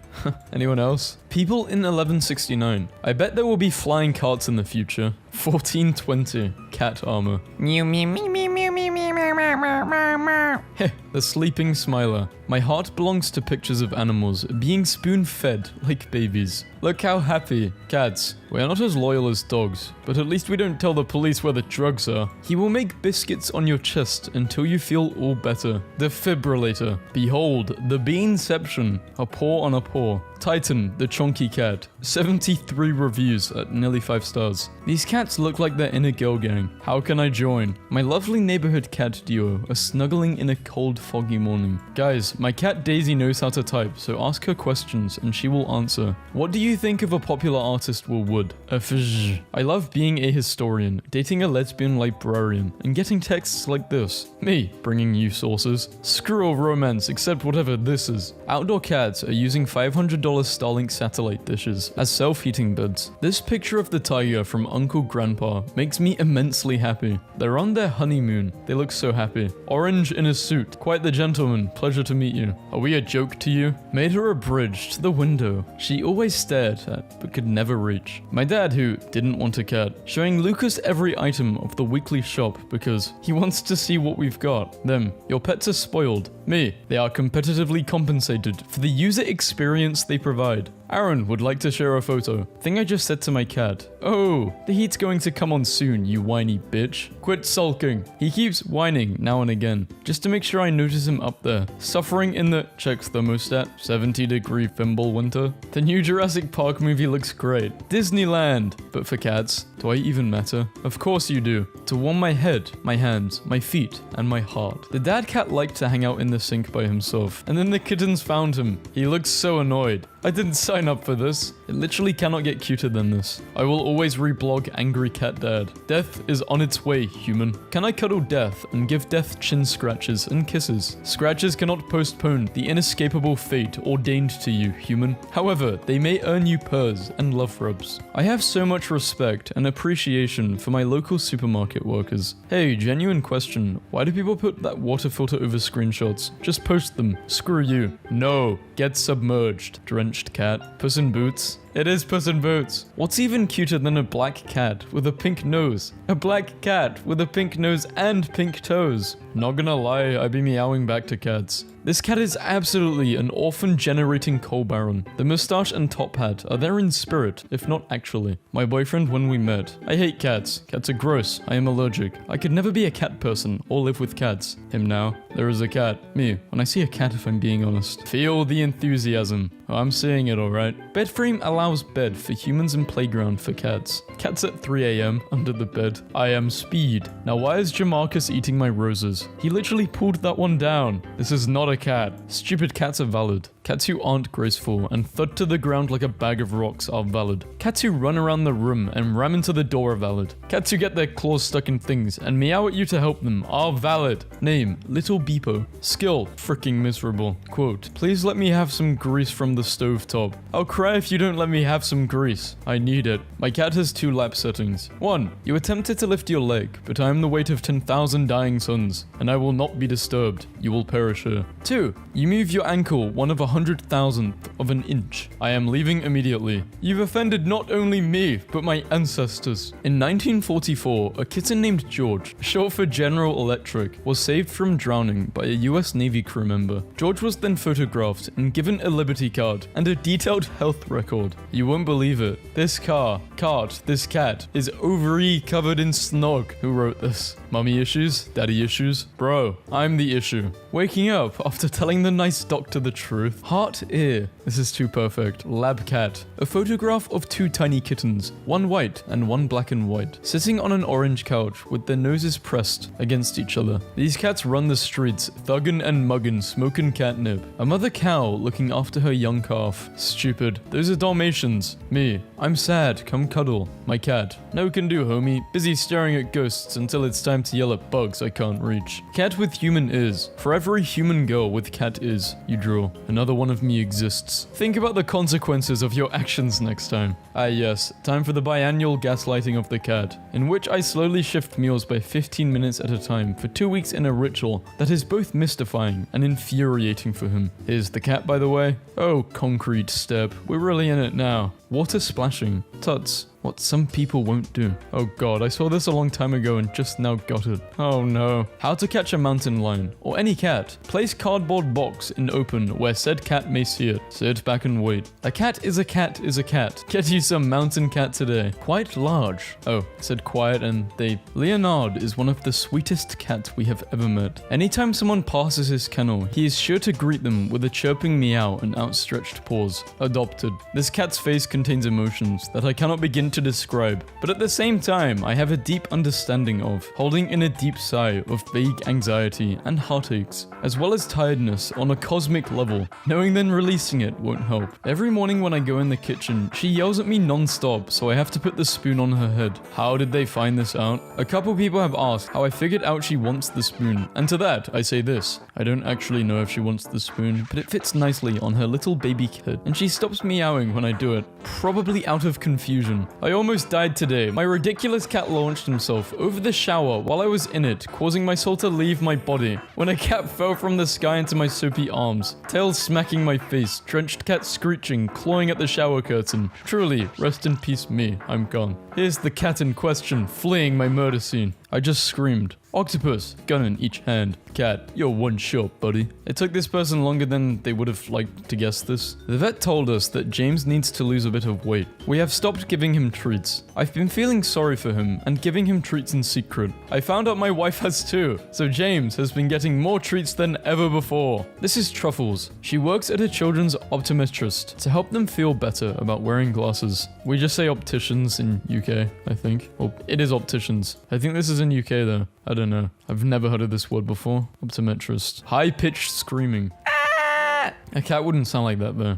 Anyone else? People in 1169. I bet there will be flying carts in the future. 1420. Cat armor. Mew mew mew mew mew mew mew mew mew mew mew. Heh, the sleeping smiler. My heart belongs to pictures of animals being spoon-fed like babies. Look how happy. Cats. We are not as loyal as dogs, but at least we don't tell the police where the drugs are. He will make biscuits on your chest until you feel all better. Defibrillator. Behold, the Beanception. A paw on a paw. Titan, the chonky cat. 73 reviews at nearly 5 stars. These cats look like they're in a girl gang. How can I join? My lovely neighborhood cat duo are snuggling in a cold, foggy morning. Guys, my cat Daisy knows how to type, so ask her questions and she will answer. What do you think of a popular artist Will Wood? I love being a historian, dating a lesbian librarian, and getting texts like this. Me, bringing you sources. Screw all romance, except whatever this is. Outdoor cats are using $500 Starlink satellite dishes as self-heating beds. This picture of the tiger from Uncle Grandpa makes me immensely happy. They're on their honeymoon. They look so happy. Orange in a suit. Quite the gentleman. Pleasure to meet you. Are we a joke to you? Made her a bridge to the window she always stared at but could never reach. My dad, who didn't want a cat, showing Lucas every item of the weekly shop because he wants to see what we've got. Them. Your pets are spoiled. Me. They are competitively compensated for the user experience they provide. Aaron would like to share a photo. Thing I just said to my cat. Oh, the heat's going to come on soon, you whiny bitch. Quit sulking. He keeps whining now and again, just to make sure I notice him up there, suffering in the checks thermostat 70-degree Fimble winter. The new Jurassic Park movie looks great. Disneyland, but for cats. Do I even matter? Of course you do. To warm my head, my hands, my feet, and my heart. The dad cat liked to hang out in the sink by himself, and then the kittens found him. He looked so annoyed. I didn't sign up for this. It literally cannot get cuter than this. I will always reblog Angry Cat Dad. Death is on its way, human. Can I cuddle death and give death chin scratches and kisses? Scratches cannot postpone the inescapable fate ordained to you, human. However, they may earn you purrs and love rubs. I have so much respect and appreciation for my local supermarket workers. Hey, genuine question. Why do people put that water filter over screenshots? Just post them. Screw you. No. Get submerged. Drenched cat. Puss in Boots. It is Puss in Boots. What's even cuter than a black cat with a pink nose? A black cat with a pink nose and pink toes. Not gonna lie, I be meowing back to cats. This cat is absolutely an orphan-generating coal baron. The mustache and top hat are there in spirit, if not actually. My boyfriend when we met. I hate cats. Cats are gross. I am allergic. I could never be a cat person or live with cats. Him now. There is a cat. Me. When I see a cat, if I'm being honest. Feel the enthusiasm. Oh, I'm seeing it alright. Bed frame allows bed for humans and playground for cats. Cats at 3 AM under the bed. I am speed. Now why is Jamarcus eating my roses? He literally pulled that one down. This is not a cat. Stupid cats are valid. Cats who aren't graceful and thud to the ground like a bag of rocks are valid. Cats who run around the room and ram into the door are valid. Cats who get their claws stuck in things and meow at you to help them are valid. Name, Little Beepo. Skill, freaking miserable. Quote, please let me have some grease from the stovetop. I'll cry if you don't let me have some grease. I need it. My cat has 2 lap settings. 1. You attempted to lift your leg, but I am the weight of 10,000 dying suns, and I will not be disturbed. You will perish here. 2. You move your ankle one of 100,000th of an inch. I am leaving immediately. You've offended not only me, but my ancestors. In 1944, a kitten named George, short for General Electric, was saved from drowning by a US Navy crew member. George was then photographed and given a Liberty card and a detailed health record. You won't believe it. This cat is ovary covered in snog. Who wrote this? Mummy issues? Daddy issues? Bro, I'm the issue. Waking up after telling the nice doctor the truth. Heart ear. This is too perfect. Lab cat. A photograph of two tiny kittens, one white and one black and white, sitting on an orange couch with their noses pressed against each other. These cats run the streets, thuggin' and muggin', smoking catnip. A mother cow looking after her young calf. Stupid. Those are Dalmatians. Me. I'm sad. Come cuddle. My cat. No can do, homie. Busy staring at ghosts until it's time to yell at bugs I can't reach. Cat with human ears. For every human girl with cat ears, you draw. Another one of me exists. Think about the consequences of your actions next time. Ah yes, time for the biannual gaslighting of the cat, in which I slowly shift meals by 15 minutes at a time for 2 weeks in a ritual that is both mystifying and infuriating for him. Here's the cat, by the way. Oh, concrete step. We're really in it now. Water splashing. Tuts. What some people won't do. Oh god, I saw this a long time ago and just now got it. Oh no. How to catch a mountain lion, or any cat. Place cardboard box in open where said cat may see it. Sit back and wait. A cat is a cat is a cat. Get you some mountain cat today. Quite large. Oh, it said quiet and they... Leonard is one of the sweetest cats we have ever met. Anytime someone passes his kennel, he is sure to greet them with a chirping meow and outstretched paws. Adopted. This cat's face contains emotions that I cannot begin to describe, but at the same time, I have a deep understanding of, holding in a deep sigh of vague anxiety and heartaches, as well as tiredness on a cosmic level. Knowing then releasing it won't help. Every morning when I go in the kitchen, she yells at me non-stop, so I have to put the spoon on her head. How did they find this out? A couple people have asked how I figured out she wants the spoon, and to that, I say this. I don't actually know if she wants the spoon, but it fits nicely on her little baby kid, and she stops meowing when I do it, probably out of confusion. I almost died today. My ridiculous cat launched himself over the shower while I was in it, causing my soul to leave my body. When a cat fell from the sky into my soapy arms, tail smacking my face, drenched cat screeching, clawing at the shower curtain. Truly, rest in peace me, I'm gone. Here's the cat in question, fleeing my murder scene. I just screamed. Octopus, gun in each hand. Cat, you're one shot, buddy. It took this person longer than they would have liked to guess this. The vet told us that James needs to lose a bit of weight. We have stopped giving him treats. I've been feeling sorry for him and giving him treats in secret. I found out my wife has too, so James has been getting more treats than ever before. This is Truffles. She works at a children's optometrist to help them feel better about wearing glasses. We just say opticians in UK, I think. Well, it is opticians. I think this is in UK though. I don't know. I've never heard of this word before. Optometrist. High-pitched screaming. A cat wouldn't sound like that though.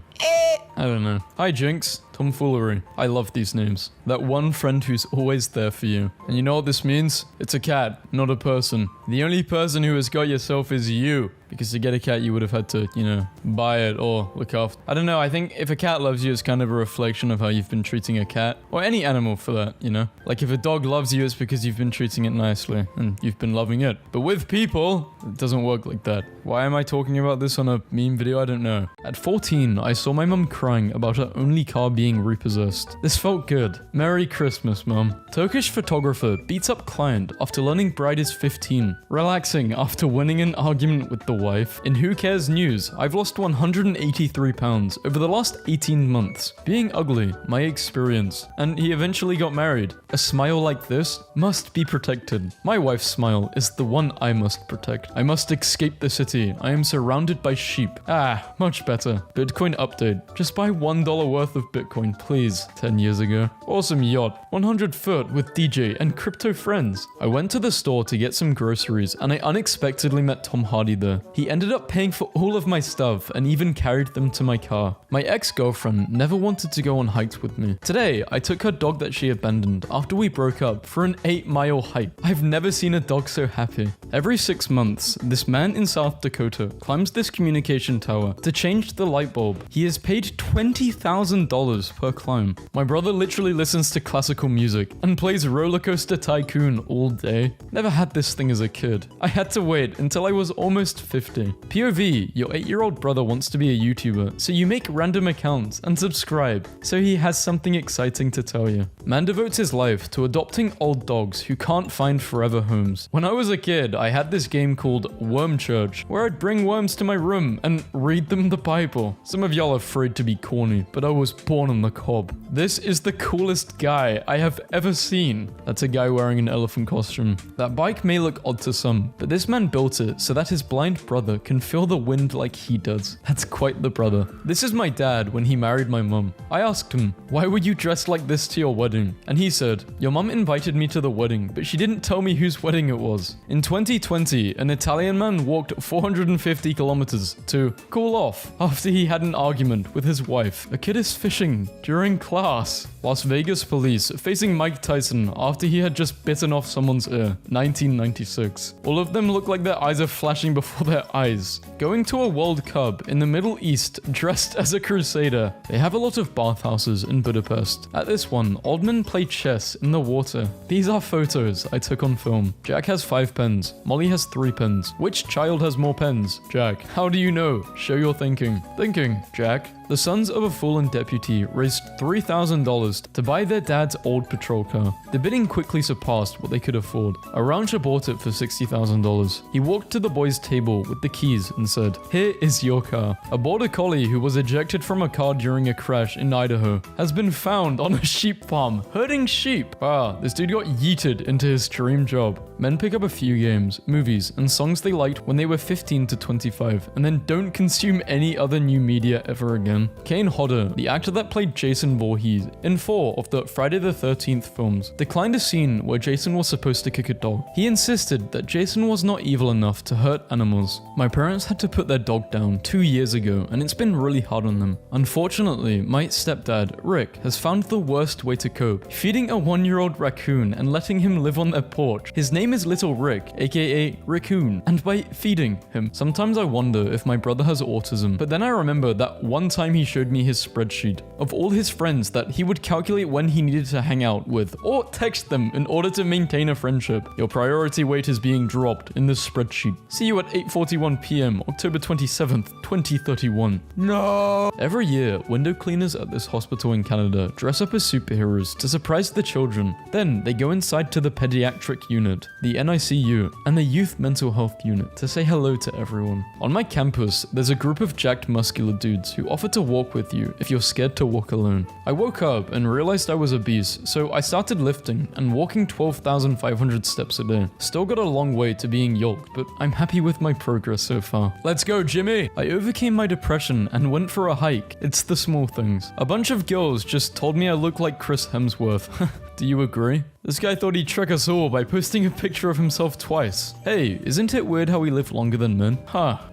I don't know. Hi Jinx. Tomfoolery. I love these names. That one friend who's always there for you. And you know what this means? It's a cat, not a person. The only person who has got yourself is you. Because to get a cat, you would have had to, you know, buy it or look after. I don't know, I think if a cat loves you, it's kind of a reflection of how you've been treating a cat. Or any animal for that, you know? Like if a dog loves you, it's because you've been treating it nicely. And you've been loving it. But with people, it doesn't work like that. Why am I talking about this on a meme video? I don't know. At 14, I saw my mum crying about her only car being repossessed. This felt good. Merry Christmas, mum. Turkish photographer beats up client after learning bride is 15. Relaxing after winning an argument with the wife. In Who Cares News, I've lost 183 pounds over the last 18 months. Being ugly, my experience. And he eventually got married. A smile like this must be protected. My wife's smile is the one I must protect. I must escape the city. I am surrounded by sheep. Ah, much better. Bitcoin update. Just buy $1 worth of Bitcoin, please. 10 years ago. Awesome yacht. 100 foot with DJ and crypto friends. I went to the store to get some groceries and I unexpectedly met Tom Hardy there. He ended up paying for all of my stuff and even carried them to my car. My ex-girlfriend never wanted to go on hikes with me. Today, I took her dog that she abandoned after we broke up for an 8-mile hike. I've never seen a dog so happy. Every 6 months, this man in South Dakota climbs this communication tower to change the light bulb. He is paid $20,000 $100 per climb. My brother literally listens to classical music and plays Roller Coaster Tycoon all day. Never had this thing as a kid. I had to wait until I was almost 50. POV, your 8-year-old brother wants to be a YouTuber, so you make random accounts and subscribe so he has something exciting to tell you. Man devotes his life to adopting old dogs who can't find forever homes. When I was a kid, I had this game called Worm Church, where I'd bring worms to my room and read them the Bible. Some of y'all are afraid to be corny, but I was born on the cob. This is the coolest guy I have ever seen. That's a guy wearing an elephant costume. That bike may look odd to some, but this man built it so that his blind brother can feel the wind like he does. That's quite the brother. This is my dad when he married my mum. I asked him, "Why were you dressed like this to your wedding?" And he said, "Your mum invited me to the wedding, but she didn't tell me whose wedding it was." In 2020, an Italian man walked 450 kilometers to cool off after he had an argument with his wife. A kid is fishing during class. Las Vegas police facing Mike Tyson after he had just bitten off someone's ear. 1996. All of them look like their eyes are flashing before their eyes. Going to a World Cup in the Middle East dressed as a crusader. They have a lot of bathhouses in Budapest. At this one, old men play chess in the water. These are photos I took on film. Jack has 5 pens. Molly has 3 pens. Which child has more pens? Jack. How do you know? Show your thinking. Thinking, Jack. The sons of a fallen deputy raised $3,000 to buy their dad's old patrol car. The bidding quickly surpassed what they could afford. A rancher bought it for $60,000. He walked to the boy's table with the keys and said, "Here is your car." A border collie who was ejected from a car during a crash in Idaho has been found on a sheep farm, herding sheep. This dude got yeeted into his dream job. Men pick up a few games, movies, and songs they liked when they were 15 to 25, and then don't consume any other new media ever again. Kane Hodder, the actor that played Jason Voorhees in 4 of the Friday the 13th films, declined a scene where Jason was supposed to kick a dog. He insisted that Jason was not evil enough to hurt animals. My parents had to put their dog down 2 years ago, and it's been really hard on them. Unfortunately, my stepdad, Rick, has found the worst way to cope, feeding a 1-year-old raccoon and letting him live on their porch. His name is Little Rick, aka Raccoon, and by feeding him, sometimes I wonder if my brother has autism, but then I remember that one time he showed me his spreadsheet of all his friends that he would calculate when he needed to hang out with or text them in order to maintain a friendship. Your priority weight is being dropped in this spreadsheet. See you at 8:41 p.m. October 27th, 2031. No! Every year, window cleaners at this hospital in Canada dress up as superheroes to surprise the children. Then they go inside to the pediatric unit, the NICU, and the youth mental health unit to say hello to everyone. On my campus, there's a group of jacked muscular dudes who offer to walk with you if you're scared to walk alone. I woke up and realized I was obese, so I started lifting and walking 12,500 steps a day. Still got a long way to being yoked, but I'm happy with my progress so far. Let's go, Jimmy! I overcame my depression and went for a hike. It's the small things. A bunch of girls just told me I look like Chris Hemsworth. Do you agree? This guy thought he'd trick us all by posting a picture of himself twice. Hey, isn't it weird how we live longer than men?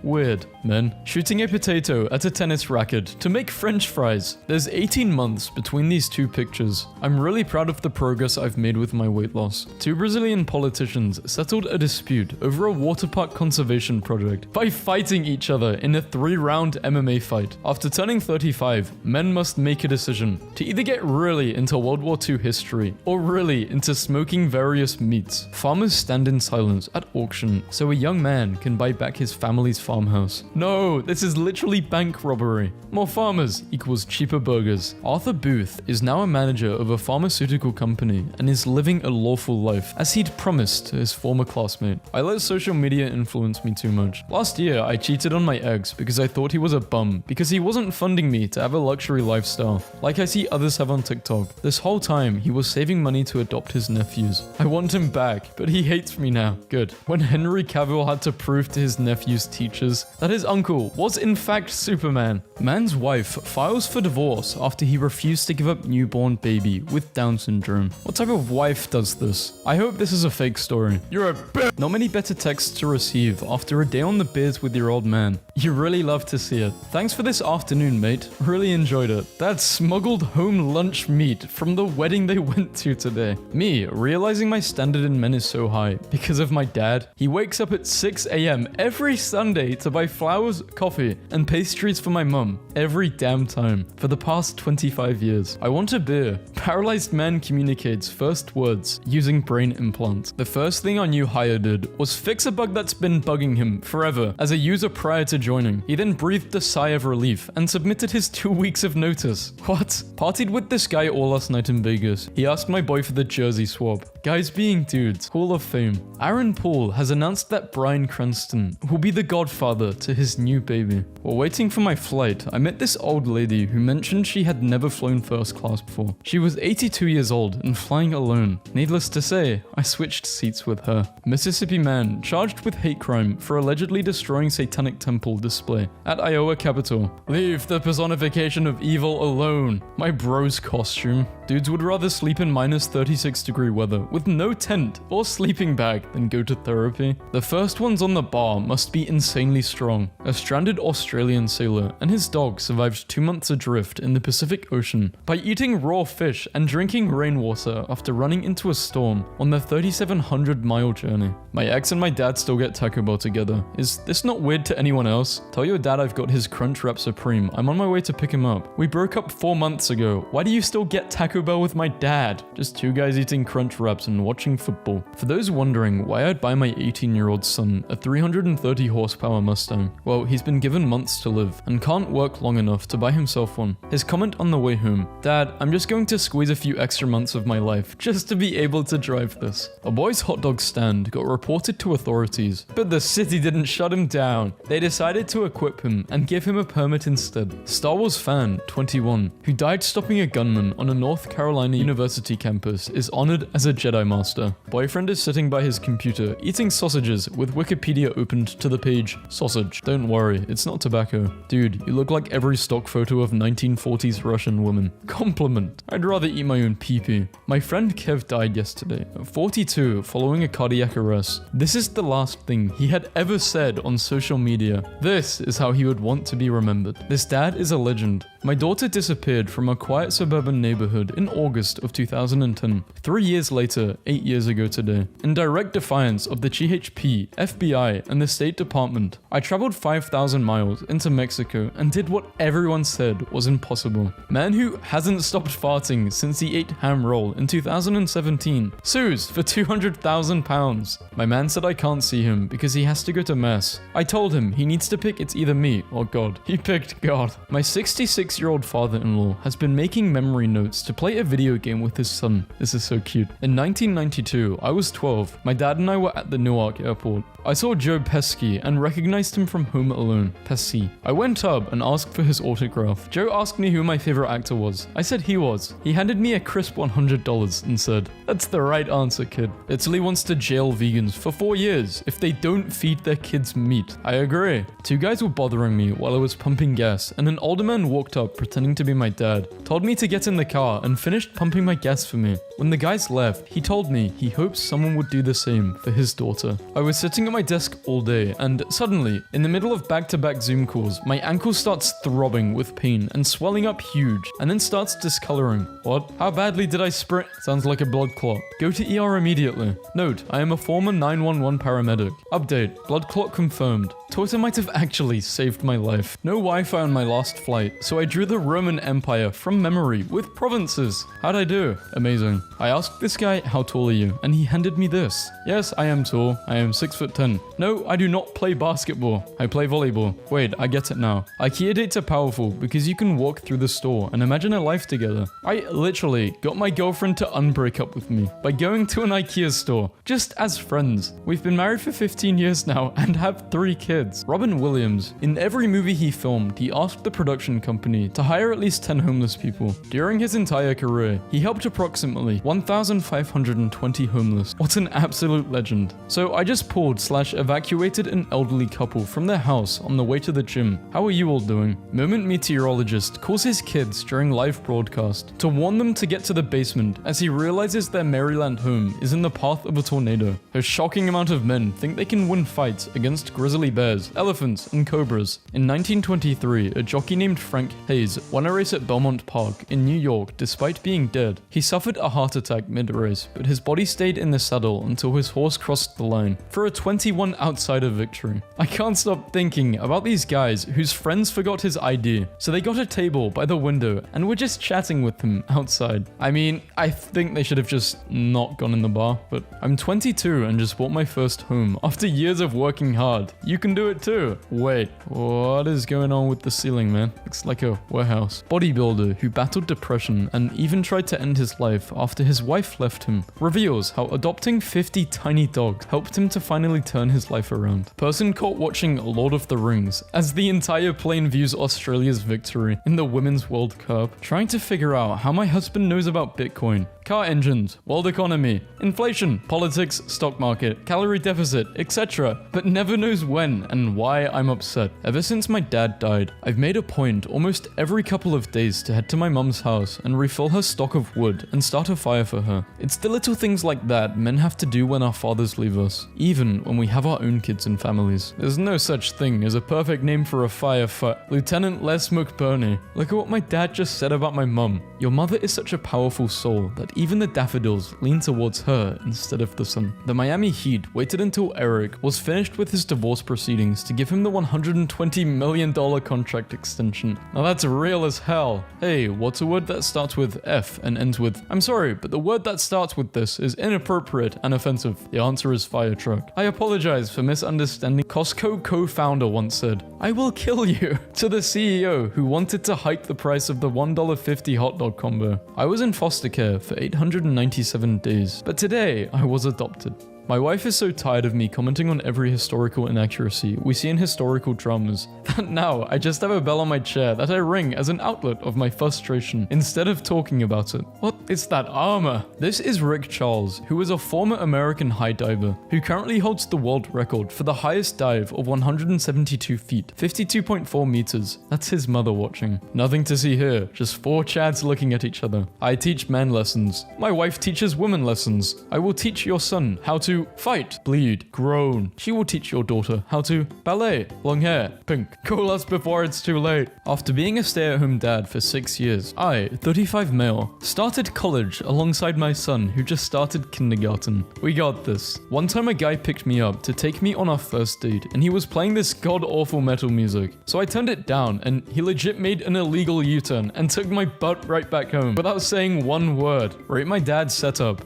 Weird. Men. Shooting a potato at a tennis racket to make french fries. There's 18 months between these 2 pictures. I'm really proud of the progress I've made with my weight loss. 2 Brazilian politicians settled a dispute over a water park conservation project by fighting each other in a 3-round MMA fight. After turning 35, men must make a decision to either get really into World War II history or really into smoking various meats. Farmers stand in silence at auction so a young man can buy back his family's farmhouse. No, this is literally bank robbery. More farmers equals cheaper burgers. Arthur Booth is now a manager of a pharmaceutical company and is living a lawful life as he'd promised to his former classmate. I let social media influence me too much. Last year, I cheated on my ex because I thought he was a bum because he wasn't funding me to have a luxury lifestyle like I see others have on TikTok. This whole time, he was saving money to adopt his nephews. I want him back, but he hates me now. Good. When Henry Cavill had to prove to his nephew's teachers that his uncle was in fact Superman. Man's wife files for divorce after he refused to give up newborn baby with Down syndrome. What type of wife does this? I hope this is a fake story. You're a bitch. Not many better texts to receive after a day on the beers with your old man. You really love to see it. Thanks for this afternoon, mate. Really enjoyed it. That smuggled home lunch meat from the wedding they went to today. Me, realizing my standard in men is so high because of my dad. He wakes up at 6 a.m. every Sunday to buy flowers, coffee, and pastries for my mum every damn time for the past 25 years. I want a beer. Paralyzed man communicates first words using brain implants. The first thing our new hire did was fix a bug that's been bugging him forever as a user prior to joining. He then breathed a sigh of relief and submitted his 2 weeks of notice. What? Partied with this guy all last night in Vegas. He asked my boy for the jersey swap. Guys being dudes, Hall of Fame. Aaron Paul has announced that Bryan Cranston will be the godfather to his new baby. While waiting for my flight, I met this old lady who mentioned she had never flown first class before. She was 82 years old and flying alone. Needless to say, I switched seats with her. Mississippi man charged with hate crime for allegedly destroying Satanic Temple display at Iowa Capitol. Leave the personification of evil alone. My bro's costume. Dudes would rather sleep in minus 36-degree weather with no tent or sleeping bag than go to therapy. The first ones on the bar must be insanely strong. A stranded Australian sailor and his dog survived 2 months adrift in the Pacific Ocean by eating raw fish and drinking rainwater after running into a storm on their 3,700-mile journey. My ex and my dad still get Taco Bell together. Is this not weird to anyone else? Tell your dad I've got his Crunchwrap Supreme. I'm on my way to pick him up. We broke up 4 months ago. Why do you still get Taco Bell with my dad? Just two guys eating Crunch Wraps and watching football. For those wondering why I'd buy my 18-year-old son a 330 horsepower Mustang, well, he's been given months to live and can't work long enough to buy himself one. His comment on the way home, "Dad, I'm just going to squeeze a few extra months of my life just to be able to drive this." A boy's hot dog stand got reported to authorities, but the city didn't shut him down. They decided to equip him and give him a permit instead. Star Wars fan, 21, who died stopping a gunman on a North Carolina University campus, is honored as a Jedi Master. Boyfriend is sitting by his computer eating sausages with Wikipedia opened to the page sausage. Don't worry, it's not tobacco. Dude, you look like every stock photo of 1940s Russian woman. Compliment. I'd rather eat my own pee-pee. My friend Kev died yesterday, at 42, following a cardiac arrest. This is the last thing he had ever said on social media. This is how he would want to be remembered. This dad is a legend. My daughter disappeared from a quiet suburban neighborhood in August of 2010. 3 years later, 8 years ago today, in direct defiance of the GHP, FBI, and the State Department, I traveled 5,000 miles into Mexico and did what everyone said was impossible. Man who hasn't stopped farting since he ate ham roll in 2017 sues for £200,000. My man said I can't see him because he has to go to mass. I told him he needs to pick it's either me or God. He picked God. My 66-year-old father-in-law has been making memory notes to play a video game with his son. This is so cute. In 1992, I was 12. My dad and I were at the Newark airport. I saw Joe Pesci and recognized him from Home Alone. Pesci. I went up and asked for his autograph. Joe asked me who my favorite actor was. I said he was. He handed me a crisp $100 and said, "That's the right answer, kid." Italy wants to jail vegans for 4 years if they don't feed their kids meat. I agree. 2 guys were bothering me while I was pumping gas, and an older man walked up pretending to be my dad, told me to get in the car, and finished pumping my gas for me. When the guys left, he told me he hopes someone would do the same for his daughter. I was sitting at my desk all day, and suddenly, in the middle of back-to-back Zoom calls, my ankle starts throbbing with pain and swelling up huge, and then starts discoloring. What? How badly did I sprain? Sounds like a blood clot. Go to ER immediately. Note, I am a former 911 paramedic. Update, blood clot confirmed. Twitter might have actually saved my life. No Wi-Fi on my last flight, so I drew the Roman Empire from memory with provinces. How'd I do? Amazing. I asked this guy, "How tall are you?" and he handed me this. Yes, I am tall. I am 6'10". No, I do not play basketball. I play volleyball. Wait, I get it now. IKEA dates are powerful because you can walk through the store and imagine a life together. I literally got my girlfriend to unbreak up with me by going to an IKEA store, just as friends. We've been married for 15 years now and have 3 kids. Robin Williams, in every movie he filmed, he asked the production company to hire at least 10 homeless people. During his entire career, he helped approximately 1,520 homeless. What an absolute legend. So I just pulled/evacuated an elderly couple from their house on the way to the gym. How are you all doing? Moment meteorologist calls his kids during live broadcast to warn them to get to the basement as he realizes their Maryland home is in the path of a tornado. A shocking amount of men think they can win fights against grizzly bears bears, elephants, and cobras. In 1923, a jockey named Frank Hayes won a race at Belmont Park in New York despite being dead. He suffered a heart attack mid-race, but his body stayed in the saddle until his horse crossed the line for a 21 outsider victory. I can't stop thinking about these guys whose friends forgot his ID, so they got a table by the window and were just chatting with him outside. I mean, I think they should have just not gone in the bar, but I'm 22 and just bought my first home after years of working hard. You can do it too. Wait, what is going on with the ceiling, man? Looks like a warehouse. Bodybuilder who battled depression and even tried to end his life after his wife left him reveals how adopting 50 tiny dogs helped him to finally turn his life around. Person caught watching Lord of the Rings as the entire plane views Australia's victory in the Women's World Cup, trying to figure out how my husband knows about Bitcoin, car engines, world economy, inflation, politics, stock market, calorie deficit, etc., but never knows when and why I'm upset. Ever since my dad died, I've made a point almost every couple of days to head to my mum's house and refill her stock of wood and start a fire for her. It's the little things like that men have to do when our fathers leave us, even when we have our own kids and families. There's no such thing as a perfect name for a fire for Lieutenant Les McBurney. Look at what my dad just said about my mum. Your mother is such a powerful soul that even the daffodils lean towards her instead of the sun. The Miami Heat waited until Eric was finished with his divorce proceedings to give him the $120 million contract extension. Now that's real as hell. Hey, what's a word that starts with F and ends with I'm sorry, but the word that starts with this is inappropriate and offensive. The answer is fire truck. I apologize for misunderstanding. Costco co-founder once said, I will kill you, to the CEO who wanted to hike the price of the $1.50 hot dog combo. I was in foster care for 897 days, but today I was adopted. My wife is so tired of me commenting on every historical inaccuracy we see in historical dramas that now I just have a bell on my chair that I ring as an outlet of my frustration instead of talking about it. What is that armor? This is Rick Charles, who is a former American high diver who currently holds the world record for the highest dive of 172 feet, 52.4 meters. That's his mother watching. Nothing to see here, just four chads looking at each other. I teach man lessons. My wife teaches women lessons. I will teach your son how to fight, bleed, groan. She will teach your daughter how to ballet, long hair, pink. Call us before it's too late. After being a stay-at-home dad for 6 years, I, 35 male, started college alongside my son who just started kindergarten. We got this. One time a guy picked me up to take me on our first date and he was playing this god-awful metal music. So I turned it down and he legit made an illegal U-turn and took my butt right back home without saying one word. Rate my dad's setup.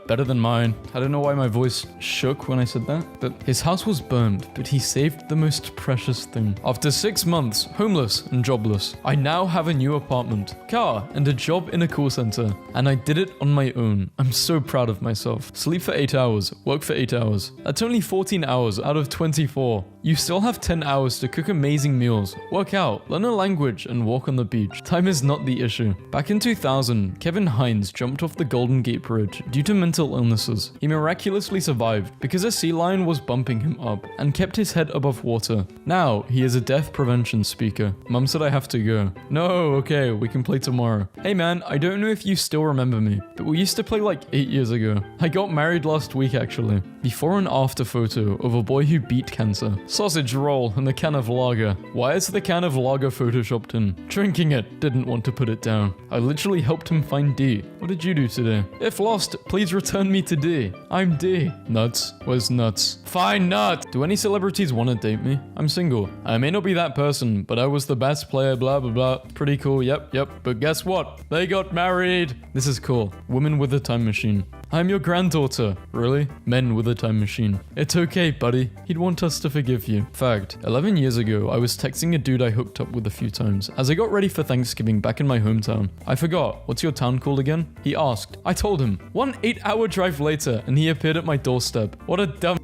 Better than mine. I don't know why my voice shook when I said that, but his house was burned, but he saved the most precious thing. After 6 months, homeless and jobless, I now have a new apartment, car, and a job in a call center, and I did it on my own. I'm so proud of myself. Sleep for 8 hours, work for 8 hours. That's only 14 hours out of 24. You still have 10 hours to cook amazing meals, work out, learn a language, and walk on the beach. Time is not the issue. Back in 2000, Kevin Hines jumped off the Golden Gate Bridge due to mental illnesses. He miraculously survived because a sea lion was bumping him up and kept his head above water. Now, he is a death prevention speaker. Mum said I have to go. No, okay, we can play tomorrow. Hey man, I don't know if you still remember me, but we used to play like 8 years ago. I got married last week actually. Before and after photo of a boy who beat cancer. Sausage roll and the can of lager. Why is the can of lager photoshopped in? Drinking it, didn't want to put it down. I literally helped him find D. What did you do today? If lost, please return me to D. I'm D. Nuts? Where's nuts? Fine, nuts! Do any celebrities want to date me? I'm single. I may not be that person, but I was the best player, blah blah blah. Pretty cool, yep. But guess what? They got married! This is cool. Women with a time machine. I'm your granddaughter. Really? Men with a time machine. It's okay, buddy. He'd want us to forgive you. Fact, 11 years ago, I was texting a dude I hooked up with a few times as I got ready for Thanksgiving back in my hometown. I forgot. What's your town called again? He asked. I told him. 1 8-hour drive later, and he appeared at my doorstep. What a dumb.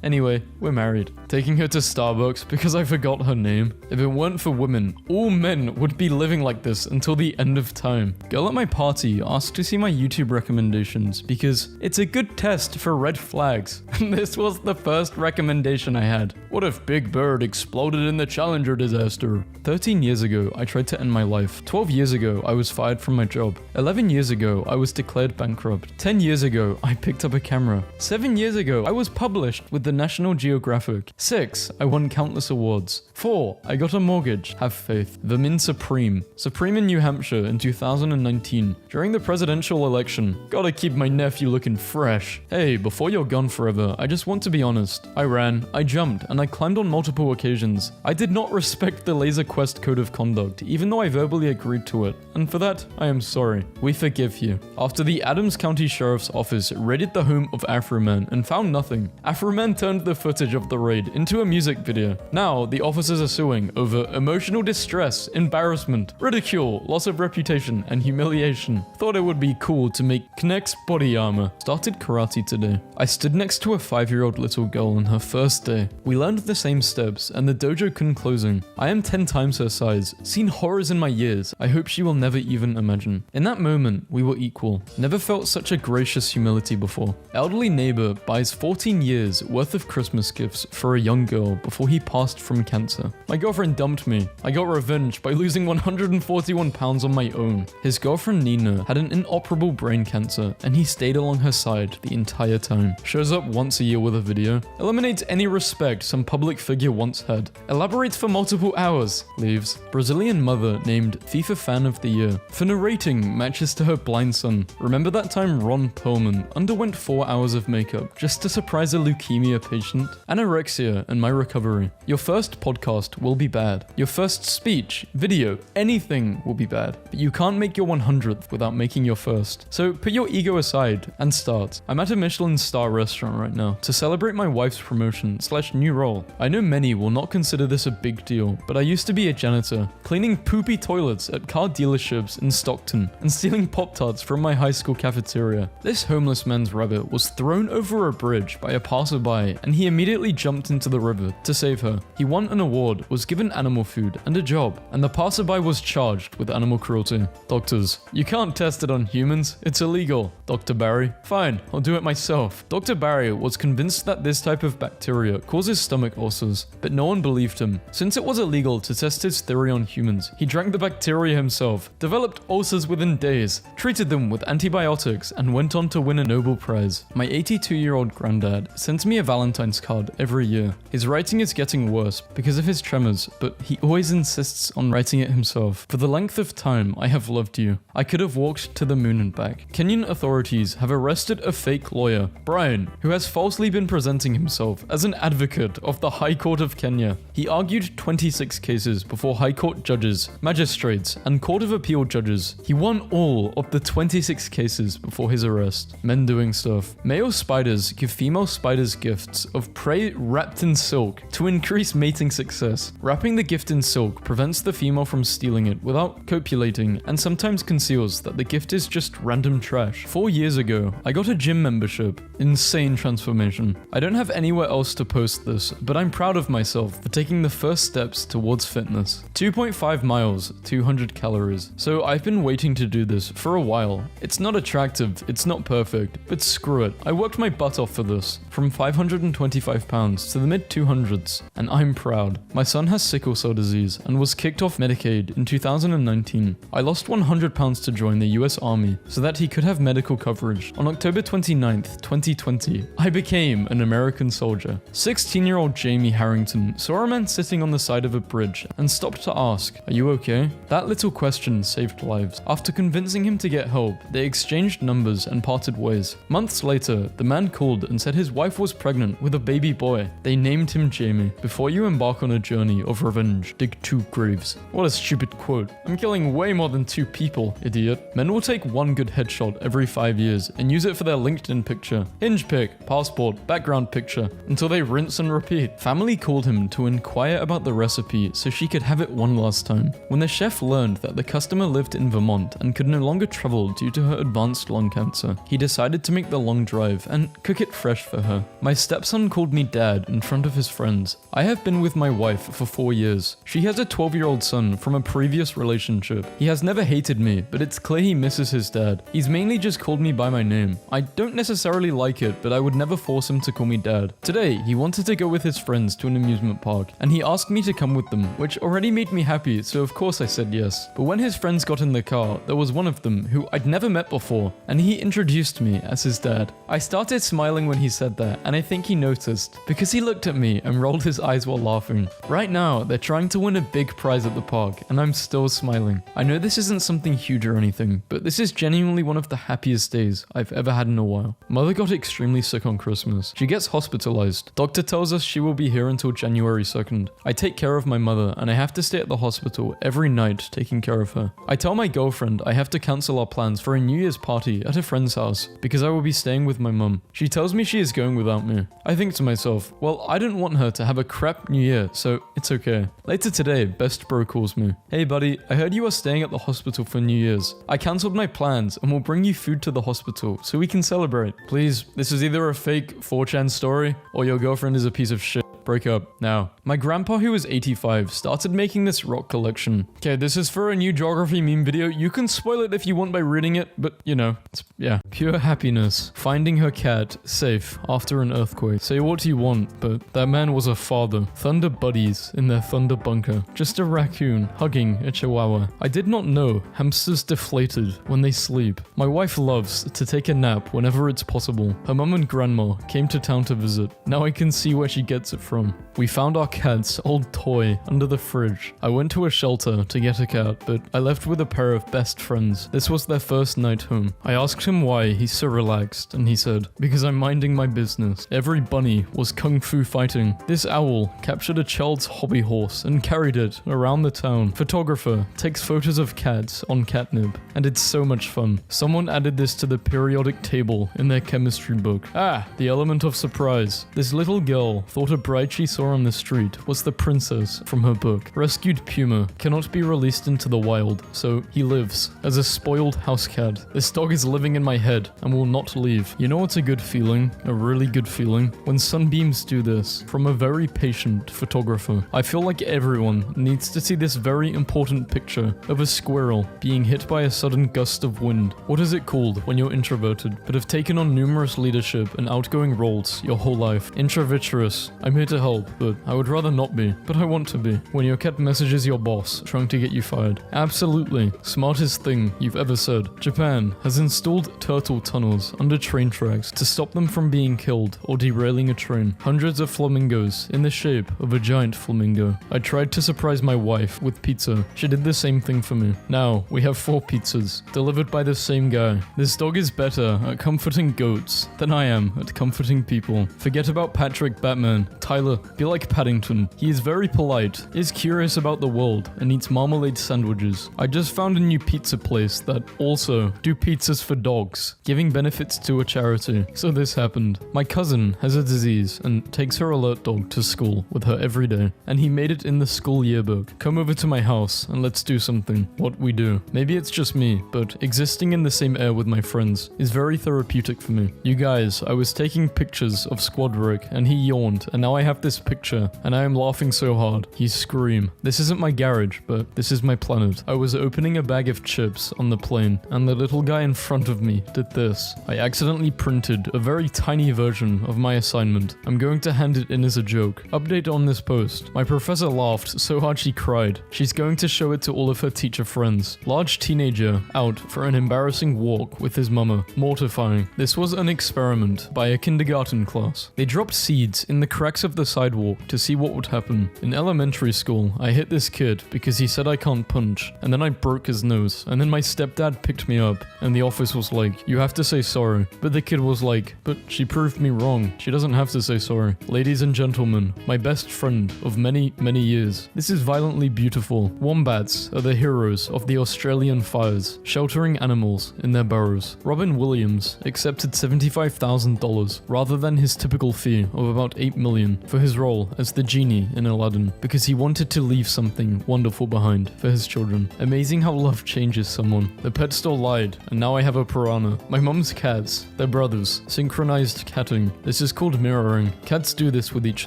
Anyway, we're married. Taking her to Starbucks because I forgot her name. If it weren't for women, all men would be living like this until the end of time. Girl at my party asked to see my YouTube recommendations because it's a good test for red flags. And this was the first recommendation I had. What if Big Bird exploded in the Challenger disaster? 13 years ago, I tried to end my life. 12 years ago, I was fired from my job. 11 years ago, I was declared bankrupt. 10 years ago, I picked up a camera. 7 years ago, I was published with the for National Geographic. 6. I won countless awards. 4. I got a mortgage. Have faith. The Min Supreme. Supreme in New Hampshire in 2019. During the presidential election. Gotta keep my nephew looking fresh. Hey, before you're gone forever, I just want to be honest. I ran, I jumped, and I climbed on multiple occasions. I did not respect the Laser Quest code of conduct, even though I verbally agreed to it. And for that, I am sorry. We forgive you. After the Adams County Sheriff's Office raided the home of Afro-Man and found nothing, Afro-Man turned the footage of the raid into a music video. Now, the officers are suing over emotional distress, embarrassment, ridicule, loss of reputation, and humiliation. Thought it would be cool to make Kinect's body armor. Started karate today. I stood next to a 5-year-old little girl on her first day. We learned the same steps, and the dojo couldn't closing. I am 10 times her size, seen horrors in my years I hope she will never even imagine. In that moment, we were equal. Never felt such a gracious humility before. Elderly neighbor buys 14 years worth of Christmas gifts for a young girl before he passed from cancer. My girlfriend dumped me. I got revenge by losing 141 pounds on my own. His girlfriend Nina had an inoperable brain cancer, and he stayed along her side the entire time. Shows up once a year with a video. Eliminates any respect some public figure once had. Elaborates for multiple hours. Leaves. Brazilian mother named FIFA Fan of the Year for narrating matches to her blind son. Remember that time Ron Perlman underwent 4 hours of makeup just to surprise a leukemia patient? Anorexia and my recovery. Your first podcast will be bad. Your first speech, video, anything will be bad. But you can't make your 100th without making your first. So put your ego aside and start. I'm at a Michelin star restaurant right now to celebrate my wife's promotion / new role. I know many will not consider this a big deal, but I used to be a janitor, cleaning poopy toilets at car dealerships in Stockton and stealing Pop-Tarts from my high school cafeteria. This homeless man's rabbit was thrown over a bridge by a passerby, and he immediately jumped into the river to save her. He won an award, was given animal food and a job, and the passerby was charged with animal cruelty. Doctors, you can't test it on humans, it's illegal. Dr. Barry, fine, I'll do it myself. Dr. Barry was convinced that this type of bacteria causes stomach ulcers, but no one believed him. Since it was illegal to test his theory on humans, he drank the bacteria himself, developed ulcers within days, treated them with antibiotics, and went on to win a Nobel Prize. My 82-year-old granddad sends me a Valentine's card every year. His writing is getting worse because of his tremors, but he always insists on writing it himself. For the length of time I have loved you, I could have walked to the moon and back. Kenyan authorities have arrested a fake lawyer, Brian, who has falsely been presenting himself as an advocate of the High Court of Kenya. He argued 26 cases before High Court judges, magistrates, and Court of Appeal judges. He won all of the 26 cases before his arrest. Men doing stuff. Male spiders give female spiders gifts of prey wrapped in silk to increase mating success. Wrapping the gift in silk prevents the female from stealing it without copulating, and sometimes conceals that the gift is just random trash. 4 years ago, I got a gym membership. Insane transformation. I don't have anywhere else to post this, but I'm proud of myself for taking the first steps towards fitness. 2.5 miles, 200 calories. So I've been waiting to do this for a while. It's not attractive, it's not perfect, but screw it. I worked my butt off for this, from 525 pounds to the mid-200s, and I'm proud. My son has sickle cell disease and was kicked off Medicaid in 2019. I lost 100 pounds to join the US Army so that he could have medical coverage. On October 29th, 2020, I became an American soldier. 16-year-old Jamie Harrington saw a man sitting on the side of a bridge and stopped to ask, "Are you okay?" That little question saved lives. After convincing him to get help, they exchanged numbers and parted ways. Months later, the man called and said his wife was pregnant with a baby boy. They named him Jamie. Before you embark on a journey of revenge, dig 2 graves. What a stupid quote. I'm killing way more than 2 people, idiot. Men will take 1 good headshot every 5 years and use it for their LinkedIn picture, hinge pic, passport, background picture, until they rinse and repeat. Family called him to inquire about the recipe so she could have it one last time. When the chef learned that the customer lived in Vermont and could no longer travel due to her advanced lung cancer, he decided to make the long drive and cook it fresh for her. My stepson called me dad in front of his friends. I have been with my wife for 4 years. She has a 12-year-old son from a previous relationship. He has never hated me, but it's clear he misses his dad. He's mainly just called me by my name. I don't necessarily like it, but I would never force him to call me dad. Today, he wanted to go with his friends to an amusement park, and he asked me to come with them, which already made me happy, so of course I said yes. But when his friends got in the car, there was one of them who I'd never met before, and he introduced me as his dad. I started smiling when he said that, and I think think he noticed because he looked at me and rolled his eyes while laughing. Right now, they're trying to win a big prize at the park, and I'm still smiling. I know this isn't something huge or anything, but this is genuinely one of the happiest days I've ever had in a while. Mother got extremely sick on Christmas. She gets hospitalized. Doctor tells us she will be here until January 2nd. I take care of my mother, and I have to stay at the hospital every night taking care of her. I tell my girlfriend I have to cancel our plans for a New Year's party at a friend's house because I will be staying with my mum. She tells me she is going without me. I think to myself, well, I didn't want her to have a crap New Year, so it's okay. Later today, best bro calls me. Hey buddy, I heard you are staying at the hospital for New Year's. I cancelled my plans and will bring you food to the hospital so we can celebrate. Please, this is either a fake 4chan story or your girlfriend is a piece of shit. Break up now. My grandpa, who was 85, started making this rock collection. Okay, this is for a new geography meme video. You can spoil it if you want by reading it, but you know, yeah. Pure happiness. Finding her cat safe after an earthquake. Say what you want, but that man was a father. Thunder buddies in their thunder bunker. Just a raccoon hugging a chihuahua. I did not know hamsters deflated when they sleep. My wife loves to take a nap whenever it's possible. Her mum and grandma came to town to visit. Now I can see where she gets it from. We found our cat's old toy under the fridge. I went to a shelter to get a cat, but I left with a pair of best friends. This was their first night home. I asked him why he's so relaxed, and he said, because I'm minding my business. Every bunny was kung fu fighting. This owl captured a child's hobby horse and carried it around the town. Photographer takes photos of cats on catnip, and it's so much fun. Someone added this to the periodic table in their chemistry book. Ah, the element of surprise. This little girl thought a bride she saw on the street was the princess from her book. Rescued puma cannot be released into the wild, so he lives as a spoiled house cat. This dog is living in my head and will not leave. You know what's a good feeling? A really good feeling? When sunbeams do this from a very patient photographer. I feel like everyone needs to see this very important picture of a squirrel being hit by a sudden gust of wind. What is it called when you're introverted but have taken on numerous leadership and outgoing roles your whole life? Introverterous. I'm here to help, but I would rather not be, but I want to be. When your cat messages your boss trying to get you fired. Absolutely. Smartest thing you've ever said. Japan has installed turtle tunnels under train tracks to stop them from being killed or derailing a train. Hundreds of flamingos in the shape of a giant flamingo. I tried to surprise my wife with pizza. She did the same thing for me. Now we have 4 pizzas delivered by the same guy. This dog is better at comforting goats than I am at comforting people. Forget about Patrick Batman. Tyler, be like Paddington. He is very polite, is curious about the world, and eats marmalade sandwiches. I just found a new pizza place that also do pizzas for dogs, giving benefits to a charity. So this happened. My cousin has a disease and takes her alert dog to school with her every day, and he made it in the school yearbook. Come over to my house and let's do something. What we do. Maybe it's just me, but existing in the same air with my friends is very therapeutic for me. You guys, I was taking pictures of Squadrick and he yawned, and now I have this picture and I am laughing so hard. He screamed. This isn't my garage, but this is my planet. I was opening a bag of chips on the plane and the little guy in front of me did this. I accidentally printed a very tiny version of my assignment. I'm going to hand it in as a joke. Update on this post. My professor laughed so hard she cried. She's going to show it to all of her teacher friends. Large teenager out for an embarrassing walk with his mama. Mortifying. This was an experiment by a kindergarten class. They dropped seeds in the cracks of the sidewalk to see what would happen. In elementary school, I hit this kid because he said I can't punch, and then I broke his nose, and then my stepdad picked me up, and the office was like, you have to say sorry. But the kid was like, but she proved me wrong. She doesn't have to say sorry. Ladies and gentlemen, my best friend of many, many years. This is violently beautiful. Wombats are the heroes of the Australian fires, sheltering animals in their burrows. Robin Williams accepted $75,000 rather than his typical fee of about $8 million for his role as the genie in Aladdin, because he wanted to leave something wonderful behind for his children. Amazing how love changes someone. The pet store lied, and now I have a piranha. My mom's cats, they're brothers, synchronized catting. This is called mirroring. Cats do this with each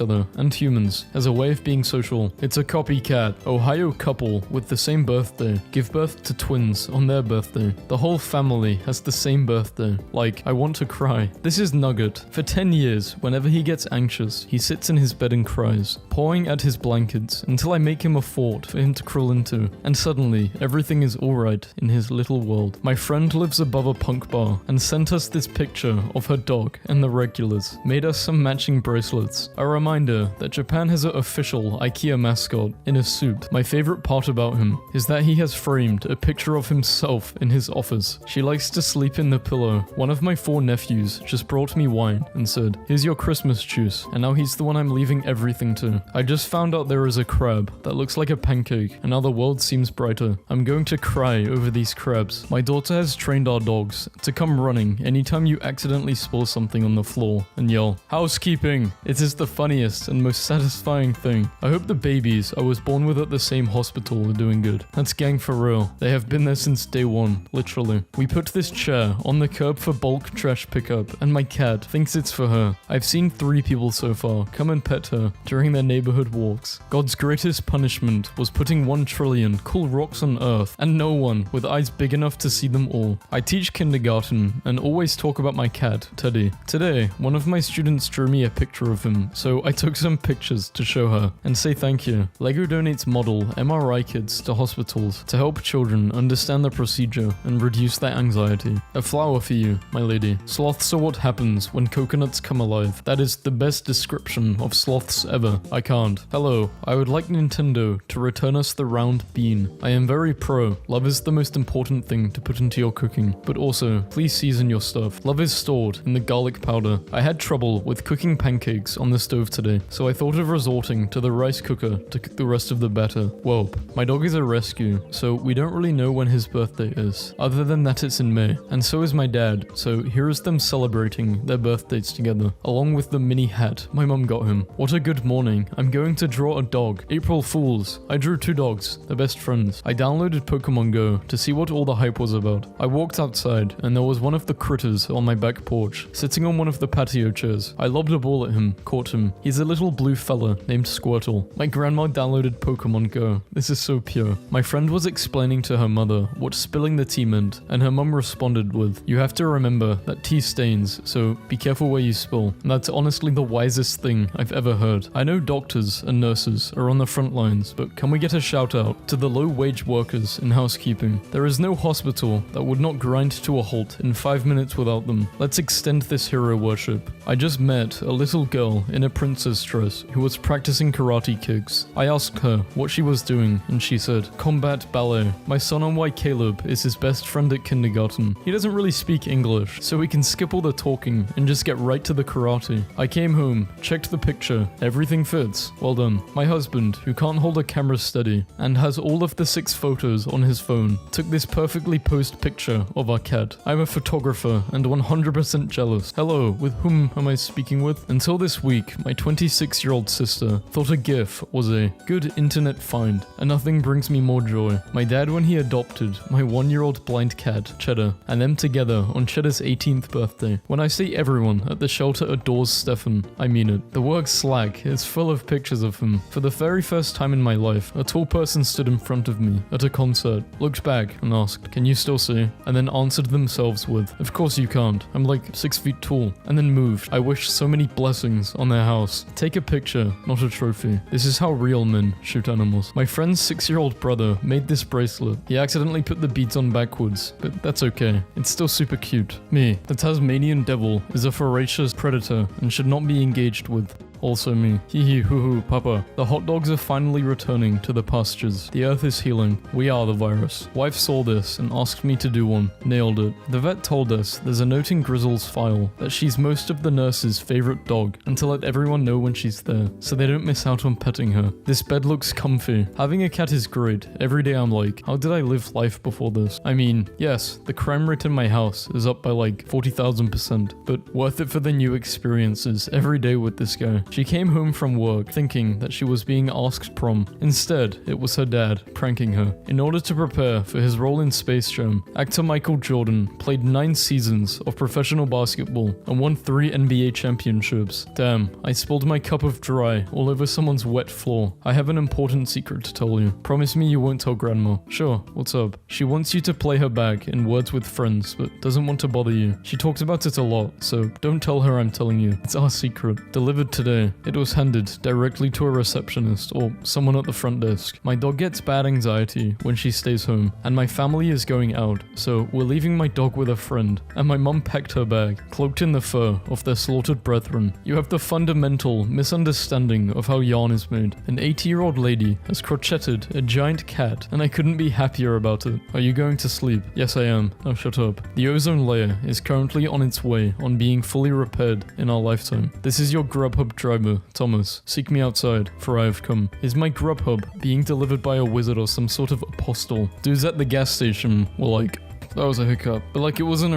other, and humans, as a way of being social. It's a copycat. Ohio couple with the same birthday give birth to twins on their birthday. The whole family has the same birthday. Like, I want to cry. This is Nugget. For 10 years, whenever he gets anxious, he sits sits in his bed and cries, pawing at his blankets until I make him a fort for him to crawl into, and suddenly everything is alright in his little world. My friend lives above a punk bar and sent us this picture of her dog and the regulars, made us some matching bracelets, a reminder that Japan has an official IKEA mascot in a suit. My favorite part about him is that he has framed a picture of himself in his office. She likes to sleep in the pillow. One of my 4 nephews just brought me wine and said, "Here's your Christmas juice," and now he's the one I'm leaving everything to. I just found out there is a crab that looks like a pancake, and now the world seems brighter. I'm going to cry over these crabs. My daughter has trained our dogs to come running anytime you accidentally spill something on the floor and yell, "Housekeeping!" It is the funniest and most satisfying thing. I hope the babies I was born with at the same hospital are doing good. That's gang for real. They have been there since day one, literally. We put this chair on the curb for bulk trash pickup, and my cat thinks it's for her. I've seen 3 people so far come and pet her during their neighborhood walks. God's greatest punishment was putting 1 trillion cool rocks on Earth, and no one with eyes big enough to see them all. I teach kindergarten and always talk about my cat, Teddy. Today, one of my students drew me a picture of him, so I took some pictures to show her and say thank you. Lego donates model MRI kits to hospitals to help children understand the procedure and reduce their anxiety. A flower for you, my lady. Sloths are what happens when coconuts come alive. That is the best description of sloths ever. I can't. Hello, I would like Nintendo to return us the round bean. I am very pro. Love is the most important thing to put into your cooking, but also, please season your stuff. Love is stored in the garlic powder. I had trouble with cooking pancakes on the stove today, so I thought of resorting to the rice cooker to cook the rest of the batter. Whoa, my dog is a rescue, so we don't really know when his birthday is, other than that it's in May, and so is my dad, so here is them celebrating their birthdays together, along with the mini hat my mum got him. What a good morning. I'm going to draw a dog. April Fools. I drew 2 dogs. They're best friends. I downloaded Pokemon Go to see what all the hype was about. I walked outside, and there was one of the critters on my back porch, sitting on one of the patio chairs. I lobbed a ball at him, caught him. He's a little blue fella named Squirtle. My grandma downloaded Pokemon Go. This is so pure. My friend was explaining to her mother what spilling the tea meant, and her mum responded with, "You have to remember that tea stains, so be careful where you spill." And that's honestly the wisest thing I've ever heard. I know doctors and nurses are on the front lines, but can we get a shout out to the low-wage workers in housekeeping? There is no hospital that would not grind to a halt in 5 minutes without them. Let's extend this hero worship. I just met a little girl in a princess dress who was practicing karate kicks. I asked her what she was doing, and she said, "Combat ballet." My son on Y Caleb is his best friend at kindergarten. He doesn't really speak English, so we can skip all the talking and just get right to the karate. I came home, checked the picture, everything fits. Well done. My husband, who can't hold a camera steady and has all of the 6 photos on his phone, took this perfectly posed picture of our cat. I'm a photographer and 100% jealous. Hello, with whom am I speaking with? Until this week, my 26-year-old sister thought a GIF was a good internet find, and nothing brings me more joy. My dad when he adopted my 1-year-old blind cat, Cheddar, and them together on Cheddar's 18th birthday. When I say everyone at the shelter adores Stefan, I mean it. The work Slack is full of pictures of him. For the very first time in my life, a tall person stood in front of me at a concert, looked back and asked, "Can you still see?" And then answered themselves with, "Of course you can't. I'm like 6 feet tall." And then moved. I wish so many blessings on their house. Take a picture, not a trophy. This is how real men shoot animals. My friend's 6-year-old brother made this bracelet. He accidentally put the beads on backwards, but that's okay. It's still super cute. Me, the Tasmanian devil, is a voracious predator and should not be engaged with. Also me. Hee hee hoo hoo papa. The hot dogs are finally returning to the pastures. The earth is healing. We are the virus. Wife saw this and asked me to do one. Nailed it. The vet told us there's a note in Grizzle's file that she's most of the nurse's favorite dog and to let everyone know when she's there so they don't miss out on petting her. This bed looks comfy. Having a cat is great. Every day I'm like, how did I live life before this? I mean, yes, the crime rate in my house is up by like 40,000%, but worth it for the new experiences every day with this guy. She came home from work thinking that she was being asked prom. Instead, it was her dad pranking her. In order to prepare for his role in Space Jam, actor Michael Jordan played 9 seasons of professional basketball and won 3 NBA championships. Damn, I spilled my cup of dry all over someone's wet floor. I have an important secret to tell you. Promise me you won't tell grandma. Sure, what's up? She wants you to play her back in Words with Friends, but doesn't want to bother you. She talks about it a lot, so don't tell her I'm telling you. It's our secret. Delivered today. day. It was handed directly to a receptionist or someone at the front desk. My dog gets bad anxiety when she stays home, and my family is going out, so we're leaving my dog with a friend, and my mum packed her bag, cloaked in the fur of their slaughtered brethren. You have the fundamental misunderstanding of how yarn is made. An 80-year-old lady has crochetted a giant cat, and I couldn't be happier about it. Are you going to sleep? Yes, I am. Now shut up. The ozone layer is currently on its way on being fully repaired in our lifetime. This is your Grubhub driver, Thomas. Seek me outside, for I have come. Is my Grubhub being delivered by a wizard or some sort of apostle? Dudes at the gas station were like, that was a hiccup. But like, it wasn't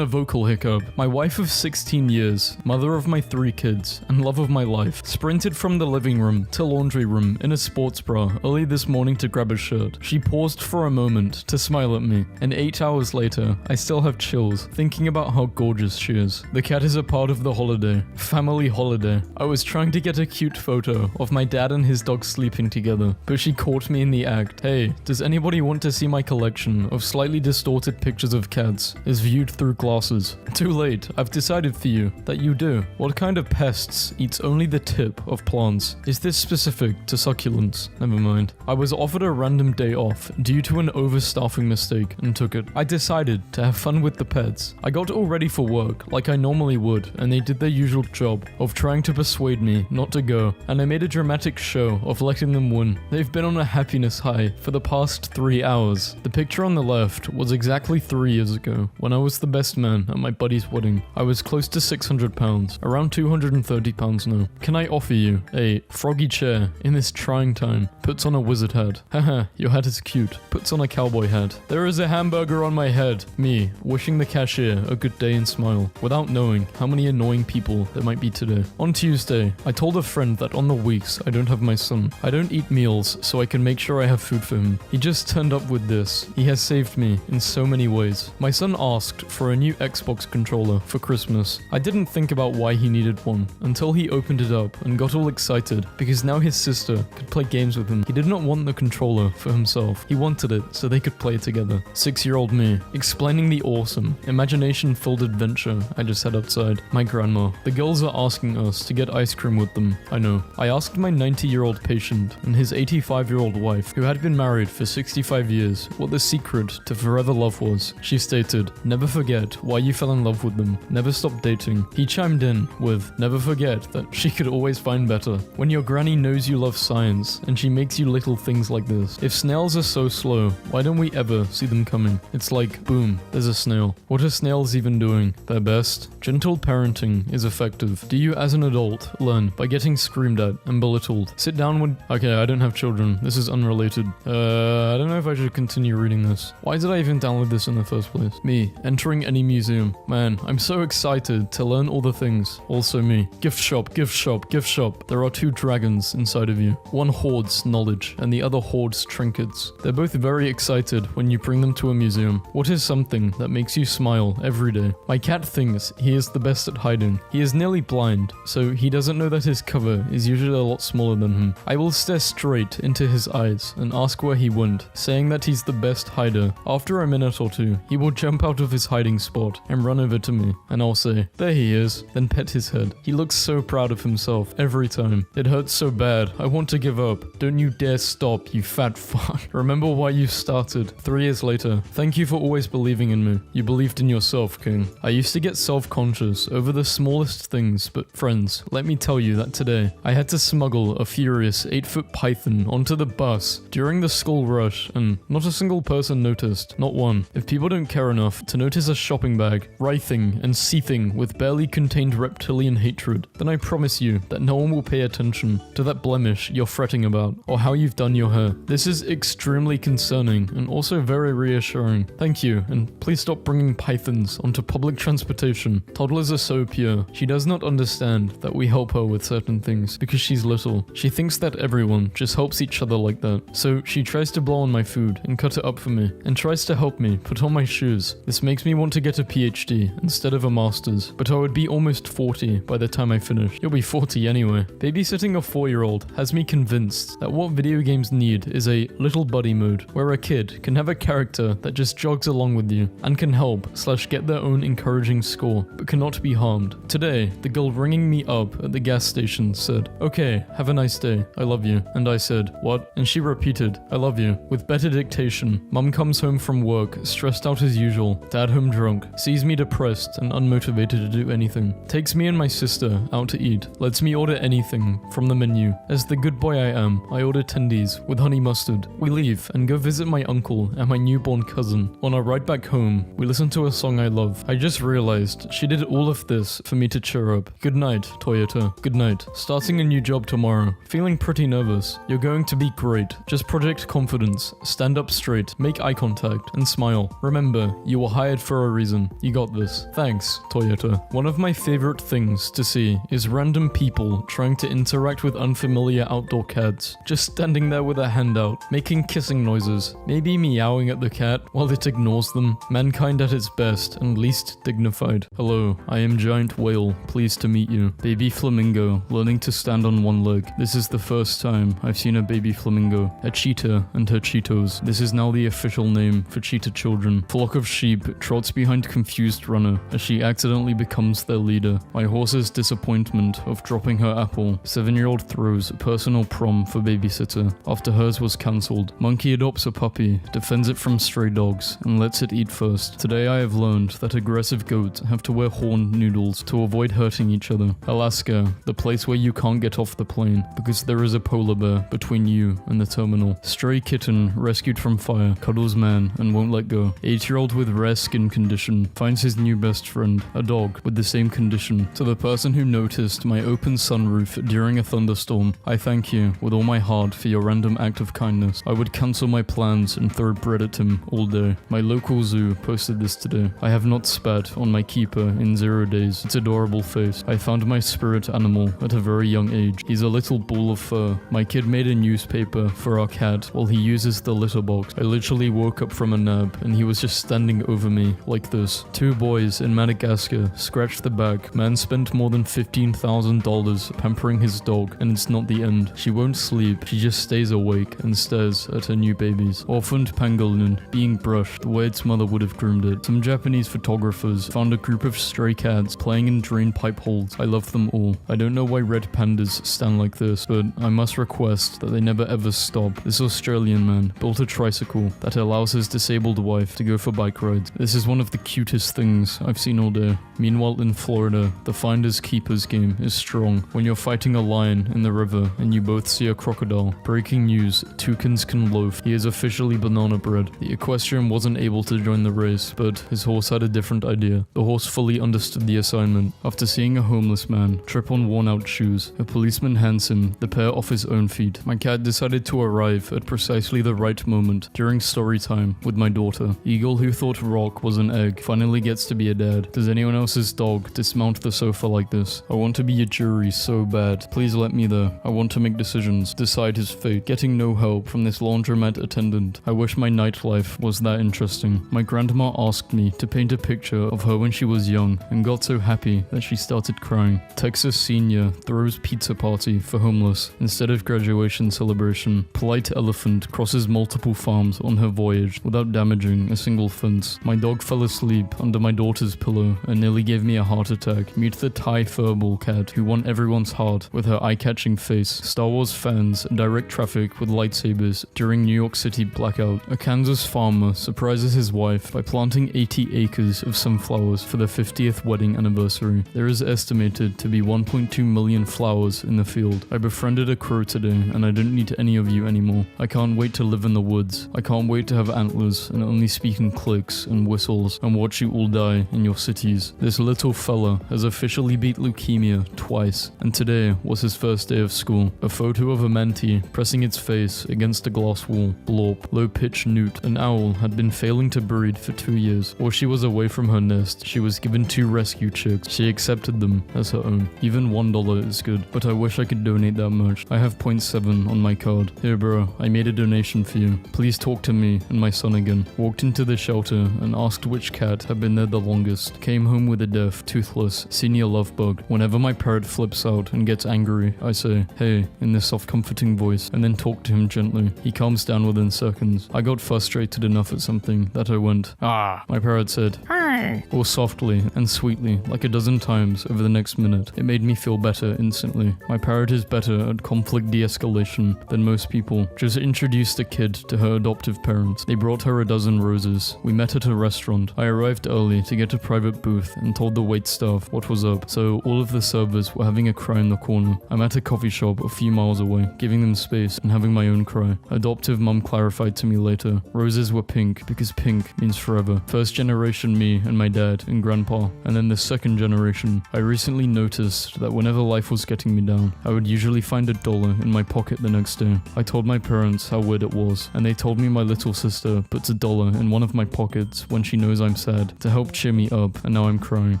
a vocal hiccup. My wife of 16 years, mother of my 3 kids, and love of my life, sprinted from the living room to laundry room in a sports bra early this morning to grab a shirt. She paused for a moment to smile at me, and 8 hours later, I still have chills thinking about how gorgeous she is. The cat is a part of the holiday. Family holiday. I was trying to get a cute photo of my dad and his dog sleeping together, but she caught me in the act. Hey, does anybody want to see my collection of slightly distorted pictures of cats is viewed through glasses? Too late. I've decided for you that you do. What kind of pests eats only the tip of plants? Is this specific to succulents? Never mind. I was offered a random day off due to an overstaffing mistake and took it. I decided to have fun with the pets. I got all ready for work like I normally would, and they did their usual job of trying to persuade me not to go, and I made a dramatic show of letting them win. They've been on a happiness high for the past 3 hours. The picture on the left was exactly 3 years ago, when I was the best man at my buddy's wedding. I was close to 600 pounds, around 230 pounds now. Can I offer you a froggy chair in this trying time? Puts on a wizard hat. Haha, your hat is cute. Puts on a cowboy hat. There is a hamburger on my head. Me, wishing the cashier a good day and smile, without knowing how many annoying people there might be today. On Tuesday, I told a friend that on the weeks I don't have my son, I don't eat meals so I can make sure I have food for him. He just turned up with this. He has saved me in so many ways. My son asked for a new Xbox controller for Christmas. I didn't think about why he needed one until he opened it up and got all excited because now his sister could play games with him. He did not want the controller for himself. He wanted it so they could play together. 6-year-old me, explaining the awesome, imagination-filled adventure I just had outside. My grandma. The girls are asking us to get ice cream with them. I know. I asked my 90-year-old patient and his 85-year-old wife, who had been married for 65 years, what the secret to forever love was. She stated, never forget why you fell in love with them. Never stop dating. He chimed in with, never forget that she could always find better. When your granny knows you love science and she makes you little things like this. If snails are so slow, why don't we ever see them coming? It's like, boom, there's a snail. What are snails even doing? Their best? Gentle parenting is effective. Do you as an adult learn by getting screamed at and belittled? Sit down when... Okay, I don't have children. This is unrelated. I don't know if I should continue reading this. Why did I even download this in the first place? Me, entering any museum. Man, I'm so excited to learn all the things. Also me. Gift shop, gift shop, gift shop. There are 2 dragons inside of you. One hoards knowledge and the other hoards trinkets. They're both very excited when you bring them to a museum. What is something that makes you smile every day? My cat thinks he is the best at hiding. He is nearly blind, so he doesn't know that his cover is usually a lot smaller than him. I will stare straight into his eyes and ask where he went, saying that he's the best hider. After a minute or 2, he will jump out of his hiding spot and run over to me, and I'll say, there he is, then pet his head. He looks so proud of himself every time. It hurts so bad, I want to give up. Don't you dare stop, you fat fuck. Remember why you started. 3 years later, thank you for always believing in me. You believed in yourself, King. I used to get self-conscious over the smallest things, but friends, let me tell you that today, I had to smuggle a furious 8-foot python onto the bus during the school rush, and not a single person noticed. Not one. If people don't care enough to notice a shopping bag, writhing and seething with barely contained reptilian hatred, then I promise you that no one will pay attention to that blemish you're fretting about, or how you've done your hair. This is extremely concerning and also very reassuring. Thank you, and please stop bringing pythons onto public transportation. Toddlers are so pure. She does not understand that we help her with certain things because she's little. She thinks that everyone just helps each other like that. So she tries to blow on my food and cut it up for me, and tries to help help me put on my shoes. This makes me want to get a PhD instead of a master's, but I would be almost 40 by the time I finish. You'll be 40 anyway. Babysitting a 4-year-old has me convinced that what video games need is a little buddy mode, where a kid can have a character that just jogs along with you and can help/get their own encouraging score, but cannot be harmed. Today, the girl ringing me up at the gas station said, "Okay, have a nice day. I love you." And I said, "What?" And she repeated, "I love you," with better dictation. Mum comes home from work, stressed out as usual. Dad home drunk, sees me depressed and unmotivated to do anything. Takes me and my sister out to eat, lets me order anything from the menu. As the good boy I am, I order tendies with honey mustard. We leave and go visit my uncle and my newborn cousin. On our ride back home, we listen to a song I love. I just realized she did all of this for me to cheer up. Good night, Toyota. Good night. Starting a new job tomorrow. Feeling pretty nervous. You're going to be great. Just project confidence. Stand up straight. Make eye contact and smile. Remember, you were hired for a reason. You got this. Thanks, Toyota. One of my favorite things to see is random people trying to interact with unfamiliar outdoor cats. Just standing there with a hand out, making kissing noises. Maybe meowing at the cat while it ignores them. Mankind at its best and least dignified. Hello, I am Giant Whale. Pleased to meet you. Baby flamingo, learning to stand on one leg. This is the first time I've seen a baby flamingo. A cheetah and her Cheetos. This is now the official name for cheetah children. Flock of sheep trots behind confused runner as she accidentally becomes their leader. My horse's disappointment of dropping her apple. 7-year-old throws personal prom for babysitter after hers was cancelled. Monkey adopts a puppy, defends it from stray dogs, and lets it eat first. Today I have learned that aggressive goats have to wear horned noodles to avoid hurting each other. Alaska, the place where you can't get off the plane because there is a polar bear between you and the terminal. Stray kitten rescued from fire, cuddles man and won't let go. 8-year-old with rare skin condition finds his new best friend, a dog with the same condition. To the person who noticed my open sunroof during a thunderstorm, I thank you with all my heart for your random act of kindness. I would cancel my plans and throw bread at him all day. My local zoo posted this today. I have not spat on my keeper in 0 days. Its adorable face. I found my spirit animal at a very young age. He's a little ball of fur. My kid made a newspaper for our cat while he uses the litter box. I literally woke up from a nap and he was just standing over me like this. 2 boys in Madagascar scratched the back. Man spent more than $15,000 pampering his dog and it's not the end. She won't sleep. She just stays awake and stares at her new babies. Orphaned pangolin being brushed the way its mother would have groomed it. Some Japanese photographers found a group of stray cats playing in drain pipe holes. I love them all. I don't know why red pandas stand like this, but I must request that they never ever stop. This Australian man built a tricycle that allows his disabled wife to go for bike rides. This is one of the cutest things I've seen all day. Meanwhile in Florida, the finders keepers game is strong. When you're fighting a lion in the river and you both see a crocodile. Breaking news, toucans can loaf. He is officially banana bread. The equestrian wasn't able to join the race, but his horse had a different idea. The horse fully understood the assignment. After seeing a homeless man trip on worn out shoes, a policeman hands him the pair off his own feet. My cat decided to arrive at precisely the right moment during story time with my daughter. Eagle who thought rock was an egg finally gets to be a dad. Does anyone else's dog dismount the sofa like this? I want to be a jury so bad. Please let me there. I want to make decisions, decide his fate. Getting no help from this laundromat attendant. I wish my nightlife was that interesting. My grandma asked me to paint a picture of her when she was young and got so happy that she started crying. Texas senior throws pizza party for homeless instead of graduation celebration. Polite elephant crosses multiple farms on her voyage without damaging a single fence. My dog fell asleep under my daughter's pillow and nearly gave me a heart attack. Meet the Thai furball cat who won everyone's heart with her eye-catching face. Star Wars fans direct traffic with lightsabers during New York City blackout. A Kansas farmer surprises his wife by planting 80 acres of sunflowers for their 50th wedding anniversary. There is estimated to be 1.2 million flowers in the field. I befriended a crow today and I don't need any of you anymore. I can't wait to live in the woods. I can't wait to have antlers and only speak in clicks and whistles and watch you all die in your cities. This little fella has officially beat leukemia twice and today was his first day of school. A photo of a manatee pressing its face against a glass wall. Blorp, low-pitched newt. An owl had been failing to breed for 2 years. While she was away from her nest, she was given 2 rescue chicks. She accepted them as her own. Even $1 is good, but I wish I could donate that much. I have 0.7 on my card. Here bro, I made a donation for you. Please talk to me and my son again. kitchen, walked into the shelter and asked which cat had been there the longest. Came home with a deaf, toothless, senior love bug. Whenever my parrot flips out and gets angry, I say, "Hey," in this soft comforting voice, and then talk to him gently. He calms down within seconds. I got frustrated enough at something that I went, "Ah." My parrot said, Hey. all softly and sweetly, like a dozen times over the next minute. It made me feel better instantly. My parrot is better at conflict de-escalation than most people. Just introduced a kid to her adoptive parents. They brought her a dozen roses. We met at a restaurant. I arrived early to get a private booth and told the waitstaff what was up, so all of the servers were having a cry in the corner. I'm at a coffee shop a few miles away, giving them space and having my own cry. Adoptive mum clarified to me later. Roses were pink because pink means forever. First generation me and my dad and grandpa, and then the second generation. I recently noticed that whenever life was getting me down, I would usually find $1 in my pocket the next day. I told my parents how weird it was, and they told me my little sister puts $1 in one of my pockets when she knows I'm sad to help cheer me up, and now I'm crying.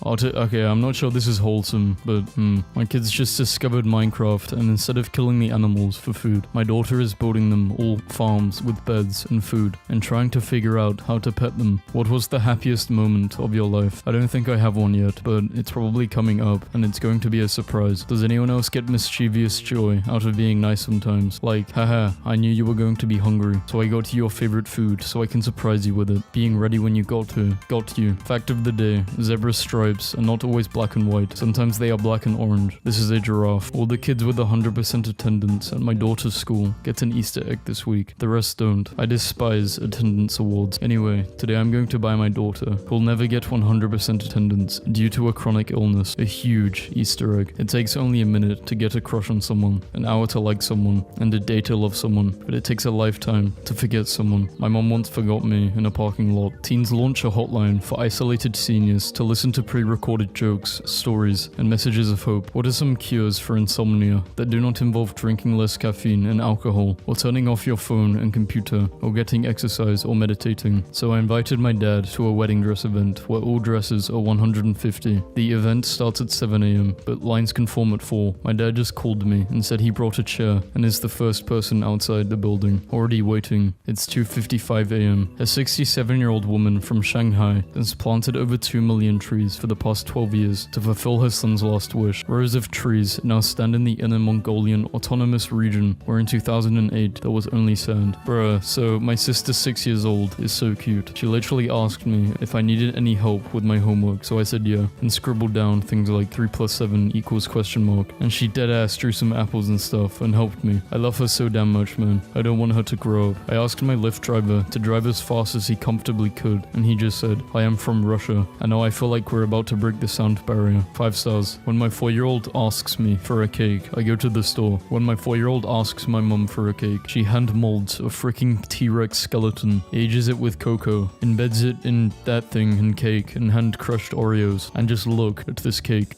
Okay, I'm not sure this is wholesome, but my kids just discovered Minecraft, and instead of killing the animals for food, my daughter is building them all farms with beds and food, and trying to figure out how to pet them. What was the happiest moment of your life? I don't think I have one yet, but it's probably coming up, and it's going to be a surprise. Does anyone else get mischievous joy out of being nice sometimes? Like, haha, I knew you were going to be hungry, so I got you your favorite food so I can surprise you with it. Being ready when you got you. Fact of the day, zebra stripes are not always black and white. Sometimes they are black and orange. This is a giraffe. All the kids with 100% attendance at my daughter's school get an Easter egg this week. The rest don't. I despise attendance awards. Anyway, today I'm going to buy my daughter, who'll never get 100% attendance due to a chronic illness, a huge Easter egg. It takes only a minute to get a crush on someone, an hour to like someone, and a day to love someone, but it takes a lifetime to forget someone. My mom once forgot me in a parking lot. Teens launch a hotline for isolated seniors to listen to pre-recorded jokes, stories, and messages of hope. What are some cures for insomnia that do not involve drinking less caffeine and alcohol, or turning off your phone and computer, or getting exercise or meditating? So I invited my dad to a wedding dress event where all dresses are $150. The event starts at 7 a.m, but lines can form at 4. My dad just called me and said he brought a chair and is the first person outside the building, already waiting. It's 2:55 a.m. A 67-year-old woman from Shanghai has planted over 2 million trees for the past 12 years to fulfill her son's last wish. Rows of trees now stand in the Inner Mongolian Autonomous Region, where in 2008 there was only sand. Bruh, so my sister 6 years old is so cute. She literally asked me if I needed any help with my homework, so I said yeah, and scribbled down things like 3 + 7 =, and she deadass drew some apples and stuff and helped me. I love her so damn much, man. I don't want her to grow up. I asked my Lyft driver to drive as fast as he comfortably could, and he just said, "I am from Russia, and now I feel like we're about to break the sound barrier." 5 stars. When my 4-year-old asks me for a cake, I go to the store. When my 4-year-old asks my mum for a cake, she hand molds a freaking T-Rex skeleton, ages it with cocoa, embeds it in that thing and cake, and hand-crushed Oreos. And just look at this cake.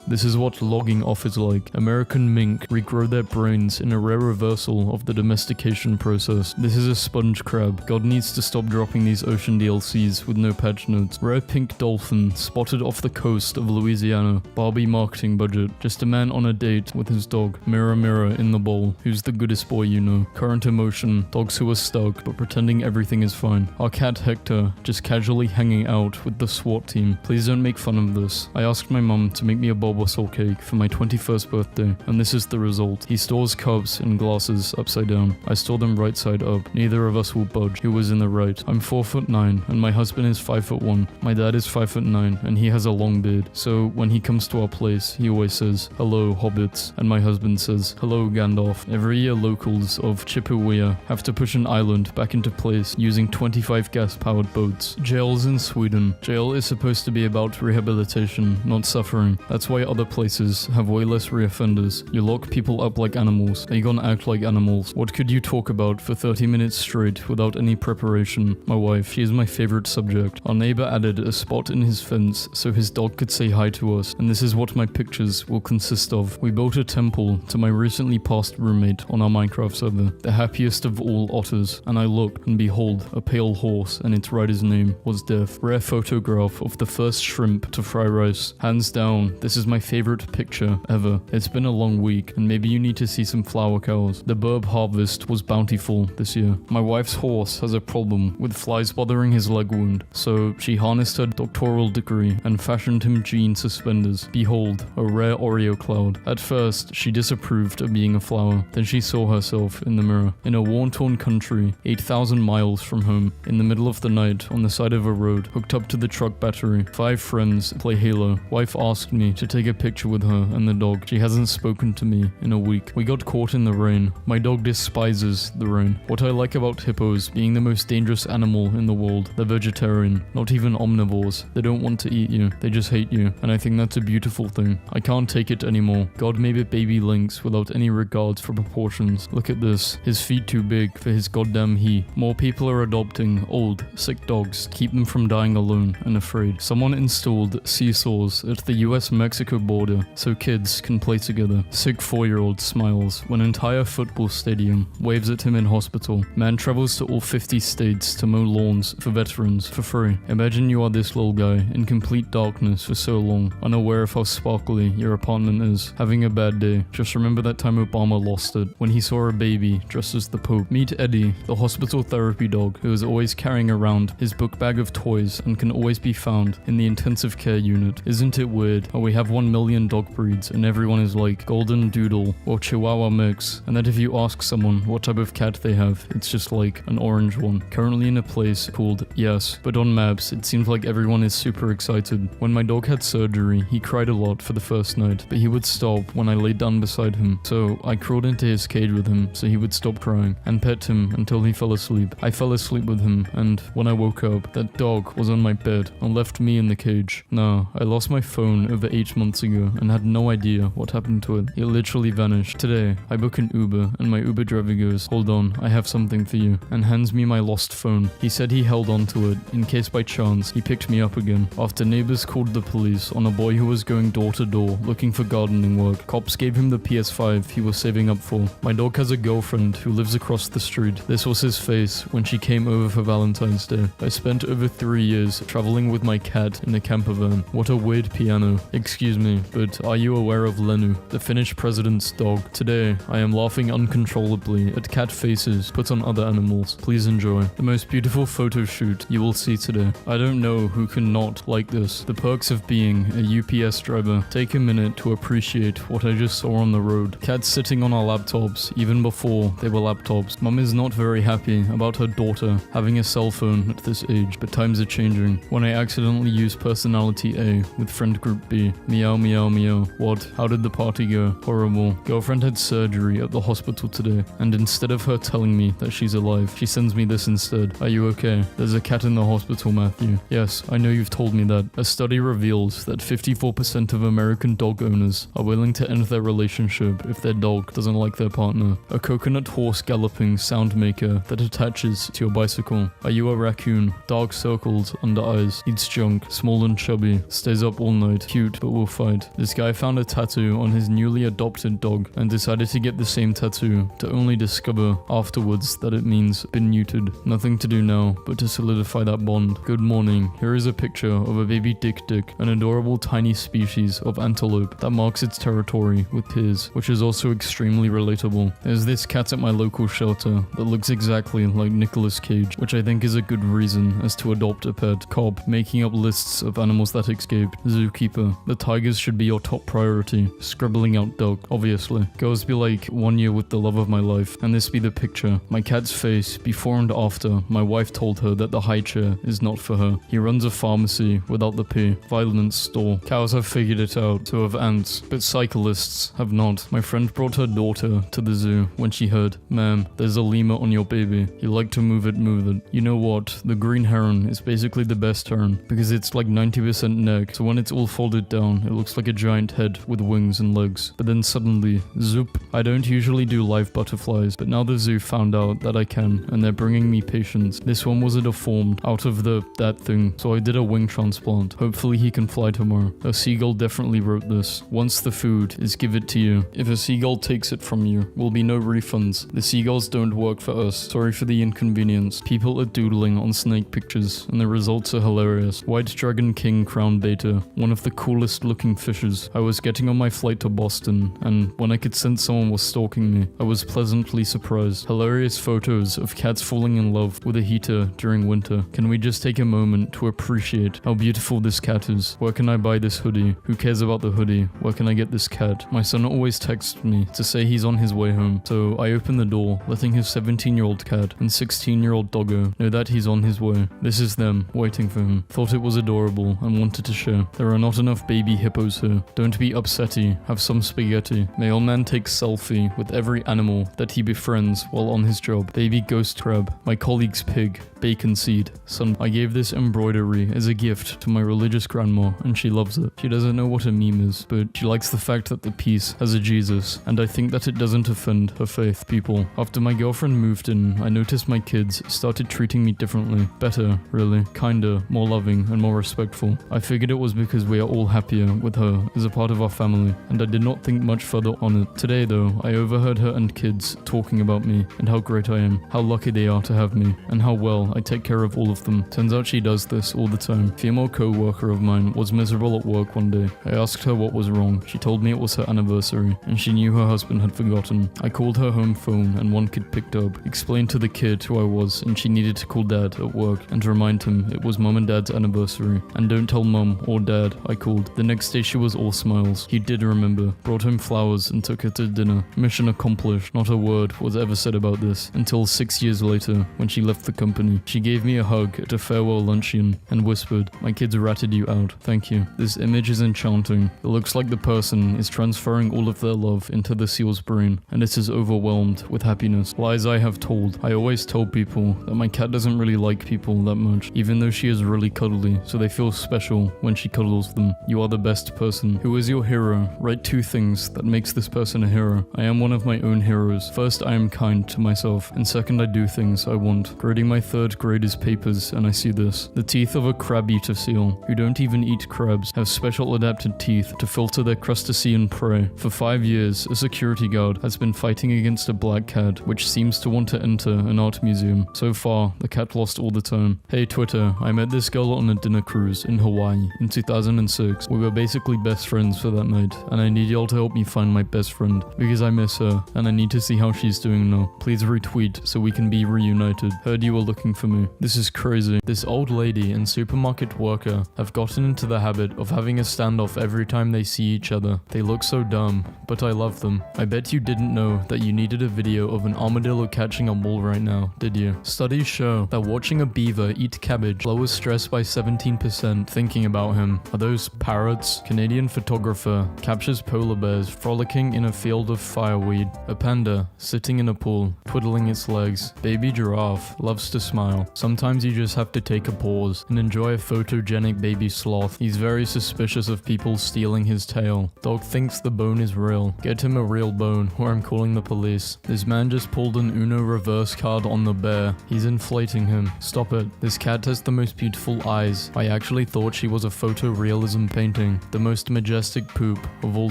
This is what logging off is like. American mink regrow their brains in a rare reversal of the domestication process. This is a sponge crab. God needs to stop dropping these ocean DLCs with no patch notes. Rare pink dolphin spotted off the coast of Louisiana. Barbie marketing budget. Just a man on a date with his dog. Mirror, mirror in the bowl. Who's the goodest boy you know? Current emotion. Dogs who are stuck but pretending everything is fine. Our cat Hector just casually hanging out with the SWAT team. Please don't make fun of this. I asked my mum to make me a Bulbasaur cake for my 21st birthday, and this is the result. He stores cups and glasses upside down. I store them right side up. Neither of us will budge. Who was in the right? I'm 4'9", and my husband is 5'1". My dad is 5'9", and he has a long beard. So when he comes to our place, he always says, "Hello, hobbits," and my husband says, "Hello, Gandalf." Every year, locals of Chippewa have to push an island back into place using 25 gas-powered boats. Jails in Sweden. Jail is supposed to be about rehabilitation, not suffering. That's why other places have way less reoffenders. You lock people up like animals. They gonna act like animals. What could you talk about for 30 minutes straight without any preparation? My wife, she is my favorite subject. Our neighbor added a spot in his fence so his dog could say hi to us, and this is what my pictures will consist of. We built a temple to my recently passed roommate on our Minecraft server, the happiest of all otters, and I looked, and behold, a pale horse, and its rider's name was Death. Rare photograph of the first shrimp to fry rice. Hands down, this is my favorite picture ever. It's been a long week, and maybe you need to see some flower cows. The burb harvest was bountiful this year. My wife's horse has a problem with flies bothering his leg wound, so she harnessed her doctoral degree and fashioned him jean suspenders. Behold, a rare Oreo cloud. At first, she disapproved of being a flower. Then she saw herself in the mirror. In a worn-torn country, 8,000 miles from home, in the middle of the night, on the side of a road, hooked up to the truck battery. 5 friends play Halo. Wife asked me to take a picture with her and the dog. She hasn't spoken to me in a week. We got caught in the rain. My dog despises the rain. What I like about hippos being the most dangerous animal in the world, they're vegetarian, not even omnivores. They don't want to eat you, they just hate you, and I think that's a beautiful thing. I can't take it anymore. God made it baby lynx without any regards for proportions. Look at this. His feet too big for his goddamn he. More people are adopting old, sick dogs to keep them from dying alone and afraid. Someone installed seesaws at the US-Mexico border so kids can play together. Sick 4-year-old smiles when entire football stadium waves at him in hospital. Man travels to all 50 states to mow lawns for veterans for free. Imagine you are this little guy in complete darkness for so long, unaware of how sparkly your apartment is. Having a bad day. Just remember that time Obama lost it when he saw a baby dressed as the Pope. Meet Eddie, the hospital therapy dog who is always carrying around his book bag of toys and can always be found in the intensive care unit. Isn't it weird how we have 1 million dog breeds and everyone is like Golden Doodle or Chihuahua mix, and that if you ask someone what type of cat they have, it's just like an orange one. Currently in a place called Yes, but on maps it seems like everyone is super excited. When my dog had surgery, he cried a lot for the first night, but he would stop when I laid down beside him, so I crawled into his cage with him so he would stop crying and pet him until he fell asleep. I fell asleep with him, and when I woke up, that dog was on my bed and left me in the cage. No, I lost my phone over 8 months ago and had no idea what happened to it. It literally vanished. Today, I book an Uber and my Uber driver goes, "Hold on, I have something for you," and hands me my lost phone. He said he held onto it in case by chance he picked me up again. After neighbors called the police on a boy who was going door to door looking for gardening work, cops gave him the PS5 he was saving up for. My dog has a girlfriend who lives across the street. This was his face when she came over for Valentine's Day. I spent over 3 years traveling with my cat in a camper van. What a weird piano. Excuse me, but are you aware of Lenu, the Finnish president's dog? Today, I am laughing uncontrollably at cat faces put on other animals. Please enjoy the most beautiful photo shoot you will see today. I don't know who can not like this. The perks of being a UPS driver. Take a minute to appreciate what I just saw on the road. Cats sitting on our laptops even before they were laptops. Mum is not very happy about her daughter having a cell phone at this age, but times are changing. When I accidentally used personality A with friend group B. Meow meow meow. What? How did the party go? Horrible. Girlfriend had surgery at the hospital today, and instead of her telling me that she's alive, she sends me this instead. Are you okay? There's a cat in the hospital, Matthew. Yes, I know you've told me that. A study reveals that 54% of American dog owners are willing to end their relationship if their dog doesn't like their partner. A coconut horse galloping sound maker that attaches to your bicycle. Are you a raccoon? Dark circles under eyes. Eats junk. Small and chubby. Stays up all night. Cute, but will fight. This guy found a tattoo on his newly adopted dog and decided to get the same tattoo to only discover afterwards that it means been neutered. Nothing to do now but to solidify that bond. Good morning. Here is a picture of a baby dick, an adorable tiny species of antelope that marks its territory with tears, which is also extremely relatable. There's this cat at my local shelter that looks exactly like Nicolas Cage, which I think is a good reason as to adopt a pet. Cobb, making up lists of animals that escaped. Zookeeper, the tigers should be your top priority. Scribbling out dog, obviously. Girls be like, 1 year with the love of my life, and this be the picture. My cat's face before and after my wife told her that the high chair is not for her. He runs a pharmacy without the P. Violence store. Cows have figured it out, so have ants, but cyclists have not. My friend brought her daughter to the zoo when she heard, "Ma'am, there's a lemur on your baby. You like to move it, move it." You know what? The green heron is basically the best heron because it's like 90% neck, so when it's all folded down, it looks like a giant head with wings and legs. But then suddenly, zoop. I don't usually do live butterflies, but now the zoo found out that I can, and they're bringing me patients. This one was a deformed out of that thing, so I did a wing transplant. Hopefully he can fly tomorrow. A seagull definitely wrote this. Once the food is give it to you. If a seagull takes it from you, will be no refunds. The seagulls don't work for us. Sorry for the inconvenience. People are doodling on snake pictures, and the results are hilarious. White Dragon King Crown Beta, one of the coolest looking stalking fishes. I was getting on my flight to Boston, and when I could sense someone was stalking me, I was pleasantly surprised. Hilarious photos of cats falling in love with a heater during winter. Can we just take a moment to appreciate how beautiful this cat is? Where can I buy this hoodie? Who cares about the hoodie? Where can I get this cat? My son always texts me to say he's on his way home, so I open the door, letting his 17-year-old cat and 16-year-old doggo know that he's on his way. This is them, waiting for him. Thought it was adorable and wanted to share. There are not enough baby hippos here. Don't be upsetty, have some spaghetti. Mailman takes selfie with every animal that he befriends while on his job. Baby ghost crab, my colleague's pig, bacon seed. Son, I gave this embroidery as a gift to my religious grandma and she loves it. She doesn't know what a meme is, but she likes the fact that the piece has a Jesus, and I think that it doesn't offend her faith people. After my girlfriend moved in, I noticed my kids started treating me differently. Better, really. Kinder, more loving, and more respectful. I figured it was because we are all happier with her as a part of our family, and I did not think much further on it. Today though, I overheard her and kids talking about me and how great I am, how lucky they are to have me, and how well I take care of all of them. Turns out she does this all the time. Female co-worker of mine was miserable at work one day. I asked her what was wrong. She told me it was her anniversary, and she knew her husband had forgotten. I called her home phone and one kid picked up, explained to the kid who I was, and she needed to call dad at work and remind him it was mom and dad's anniversary. And don't tell mom or dad I called. The next day she was all smiles. He did remember, brought home flowers and took her to dinner. Mission accomplished. Not a word was ever said about this until 6 years later when she left the company. She gave me a hug at a farewell luncheon and whispered, "My kids ratted you out. Thank you." This image is enchanting. It looks like the person is transferring all of their love into the seal's brain, and it is overwhelmed with happiness. Lies I have told. I always tell people that my cat doesn't really like people that much, even though she is really cuddly, so they feel special when she cuddles them. You are the best person. Who is your hero? Write 2 things that makes this person a hero. I am one of my own heroes. First, I am kind to myself, and second, I do things I want. Grading my 3rd grader's papers, and I see this. The teeth of a crab-eater seal, who don't even eat crabs, have special adapted teeth to filter their crustacean prey. For 5 years, a security guard has been fighting against a black cat, which seems to want to enter an art museum. So far, the cat lost all the time. Hey Twitter, I met this girl on a dinner cruise in Hawaii in 2006. We were basically best friends for that night, and I need y'all to help me find my best friend, because I miss her, and I need to see how she's doing now. Please retweet so we can be reunited. Heard you were looking for me. This is crazy. This old lady and supermarket worker have gotten into the habit of having a standoff every time they see each other. They look so dumb, but I love them. I bet you didn't know that you needed a video of an armadillo catching a mole right now, did you? Studies show that watching a beaver eat cabbage lowers stress by 17% thinking about him. Are those parrots? Canadian photographer captures polar bears frolicking in a field of fireweed. A panda sitting in a pool, twiddling its legs. Baby giraffe loves to smile. Sometimes you just have to take a pause and enjoy a photogenic baby sloth. He's very suspicious of people stealing his tail. Dog thinks the bone is real. Get him a real bone, or I'm calling the police. This man just pulled an Uno reverse card on the bear. He's inflating him. Stop it. This cat has the most beautiful eyes. I actually thought she was a photorealism painting. The most majestic poop of all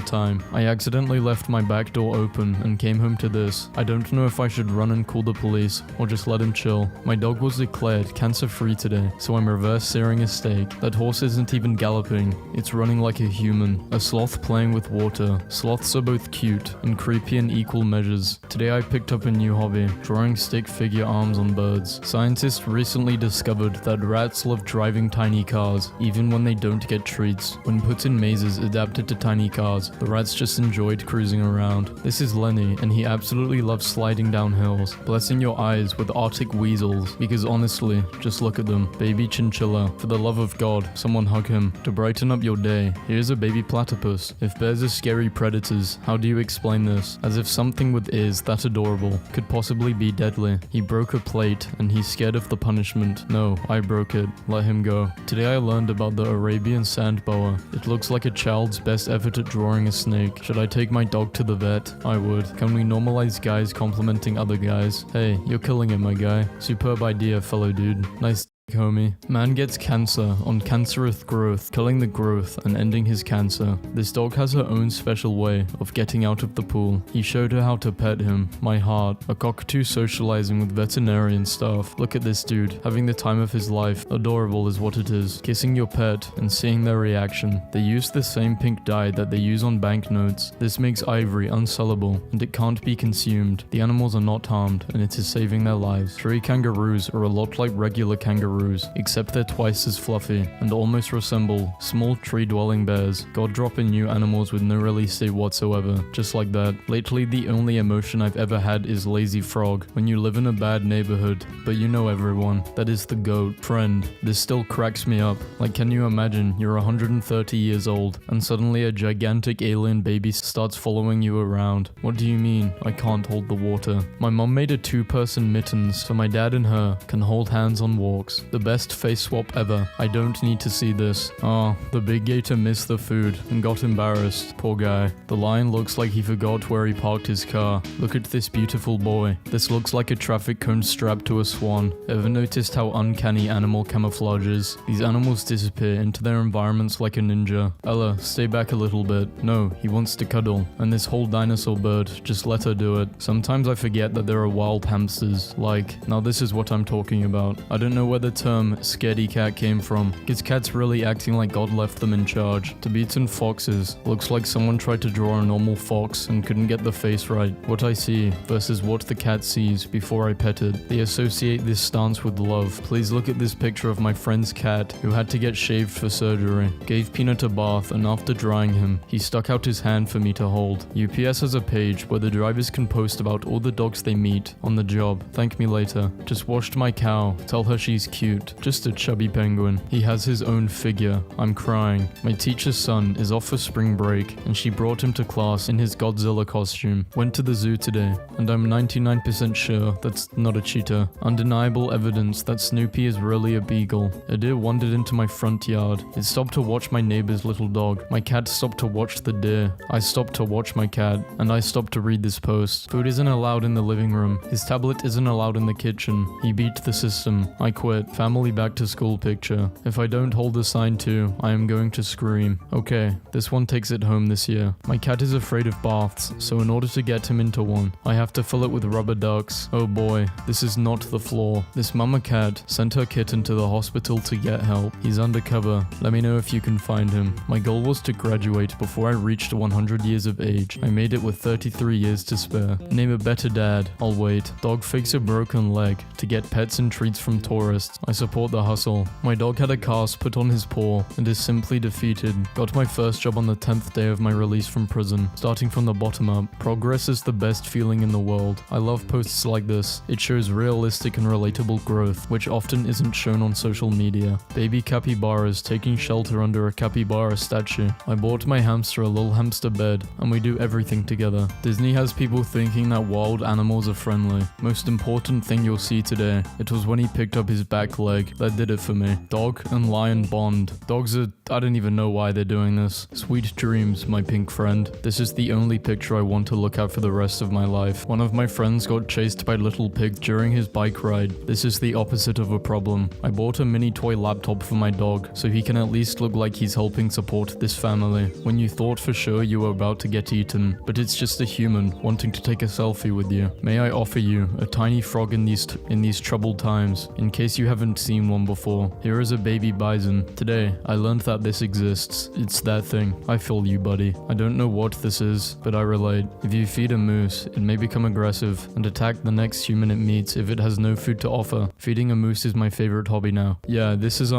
time. I accidentally left my back door open and came home to this. I don't know if I should run and call the police or just let him chill. My dog was declared cancer-free today, so I'm reverse searing a steak. That horse isn't even galloping. It's running like a human. A sloth playing with water. Sloths are both cute and creepy in equal measures. Today I picked up a new hobby, drawing stick figure arms on birds. Scientists recently discovered that rats love driving tiny cars, even when they don't get treats. When put in mazes adapted to tiny cars, the rats just enjoyed cruising around. This is Lenny, and he absolutely loves sliding down hills, blessing your eyes with Arctic weasels, because honestly, just look at them. Baby chinchilla. For the love of God, someone hug him. To brighten up your day, here's a baby platypus. If bears are scary predators, how do you explain this? As if something with ears that adorable could possibly be deadly. He broke a plate, and he's scared of the punishment. No, I broke it. Let him go. Today I learned about the Arabian sand boa. It looks like a child's best effort at drawing a snake. Should I take my dog to the vet? I would. Can we normalize guys complimenting other guys? Hey, you're killing it, my guy. Superb idea, fellow dude. Nice homie. Man gets cancer on cancerous growth, killing the growth and ending his cancer. This dog has her own special way of getting out of the pool. He showed her how to pet him. My heart. A cockatoo socializing with veterinarian staff. Look at this dude, having the time of his life. Adorable is what it is. Kissing your pet and seeing their reaction. They use the same pink dye that they use on banknotes. This makes ivory unsellable and it can't be consumed. The animals are not harmed and it is saving their lives. Tree kangaroos are a lot like regular kangaroos, except they're twice as fluffy and almost resemble small tree-dwelling bears. God dropping new animals with no release date whatsoever. Just like that. Lately, the only emotion I've ever had is lazy frog. When you live in a bad neighborhood, but you know everyone. That is the goat. Friend. This still cracks me up. Like, can you imagine you're 130 years old and suddenly a gigantic alien baby starts following you around? What do you mean I can't hold the water? My mom made a two-person mittens so my dad and her can hold hands on walks. The best face swap ever. I don't need to see this. Oh, the big gator missed the food and got embarrassed. Poor guy. The lion looks like he forgot where he parked his car. Look at this beautiful boy. This looks like a traffic cone strapped to a swan. Ever noticed how uncanny animal camouflage is? These animals disappear into their environments like a ninja. Ella, stay back a little bit. No, he wants to cuddle. And this whole dinosaur bird, just let her do it. Sometimes I forget that there are wild hamsters. Like, now this is what I'm talking about. I don't know where the term scaredy cat came from. Is cats really acting like God left them in charge? Tibetan foxes. Looks like someone tried to draw a normal fox and couldn't get the face right. What I see versus what the cat sees before I pet it. They associate this stance with love. Please look at this picture of my friend's cat who had to get shaved for surgery. Gave Peanut a bath and after drying him, he stuck out his hand for me to hold. UPS has a page where the drivers can post about all the dogs they meet on the job. Thank me later. Just washed my cow. Tell her she's cute. Just a chubby penguin. He has his own figure. I'm crying. My teacher's son is off for spring break and she brought him to class in his Godzilla costume. Went to the zoo today and I'm 99% sure that's not a cheetah. Undeniable evidence that Snoopy is really a beagle. A deer wandered into my front yard. It stopped to watch my neighbor's little dog. My cat stopped to watch the deer. I stopped to watch my cat and I stopped to read this post. Food isn't allowed in the living room. His tablet isn't allowed in the kitchen. He beat the system. I quit. Family back to school picture. If I don't hold the sign too, I am going to scream. Okay, this one takes it home this year. My cat is afraid of baths, so in order to get him into one, I have to fill it with rubber ducks. Oh boy, this is not the floor. This mama cat sent her kitten to the hospital to get help. He's undercover. Let me know if you can find him. My goal was to graduate before I reached 100 years of age. I made it with 33 years to spare. Name a better dad. I'll wait. Dog fakes a broken leg to get pets and treats from tourists. I support the hustle. My dog had a cast put on his paw and is simply defeated. Got my first job on the 10th day of my release from prison. Starting from the bottom up. Progress is the best feeling in the world. I love posts like this. It shows realistic and relatable growth, which often isn't shown on social media. Baby capybaras taking shelter under a capybara statue. I bought my hamster a little hamster bed, and we do everything together. Disney has people thinking that wild animals are friendly. Most important thing you'll see today. It was when he picked up his back leg that did it for me. Dog and lion bond. Dogs are... I don't even know why they're doing this. Sweet dreams, my pink friend. This is the only picture I want to look at for the rest of my life. One of my friends got chased by little pigs during his bike ride. This is the opposite of a problem. I bought a mini toy laptop for my dog, so he can at least look like he's helping support this family. When you thought for sure you were about to get eaten, but it's just a human wanting to take a selfie with you. May I offer you a tiny frog in these troubled times, in case you haven't seen one before. Here is a baby bison. Today, I learned that this exists. It's that thing. I feel you, buddy. I don't know what this is, but I relate. If you feed a moose, it may become aggressive and attack the next human it meets if it has no food to offer. Feeding a moose is my favorite hobby now. Yeah, this is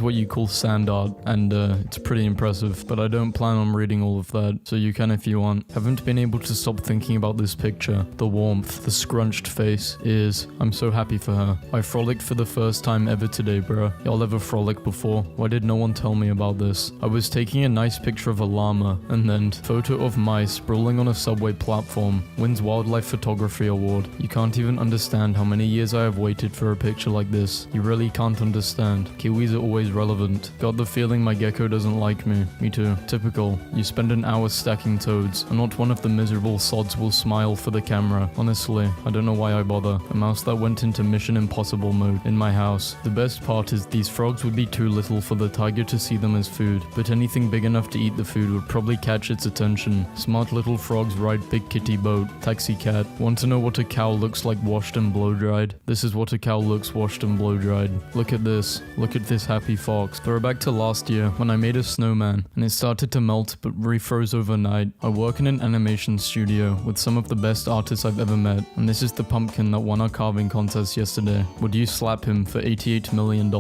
what you call sand art, and it's pretty impressive, but I don't plan on reading all of that, so you can if you want. Haven't been able to stop thinking about this picture. The warmth, the scrunched face, ears. I'm so happy for her. I frolicked for the first time ever today, bro. Y'all ever frolicked before? Why did no one tell me about this? I was taking a nice picture of a llama, and then photo of mice sprawling on a subway platform. Wins Wildlife Photography Award. You can't even understand how many years I have waited for a picture like this. You really can't understand. Kiwis are always relevant. Got the feeling my gecko doesn't like me. Me too. Typical. You spend an hour stacking toads, and not one of the miserable sods will smile for the camera. Honestly, I don't know why I bother. A mouse that went into Mission Impossible mode in my house. The best part is these frogs would be too little for the tiger to see them as food, but anything big enough to eat the food would probably catch its attention. Smart little frogs ride big kitty boat. Taxi cat. Want to know what a cow looks like washed and blow dried? This is what a cow looks washed and blow dried. Look at this. Look at this happy fox. Throw back to last year when I made a snowman and it started to melt but refroze overnight. I work in an animation studio with some of the best artists I've ever met, and this is the pumpkin that won our carving contest yesterday. Would you slap him for $88 million?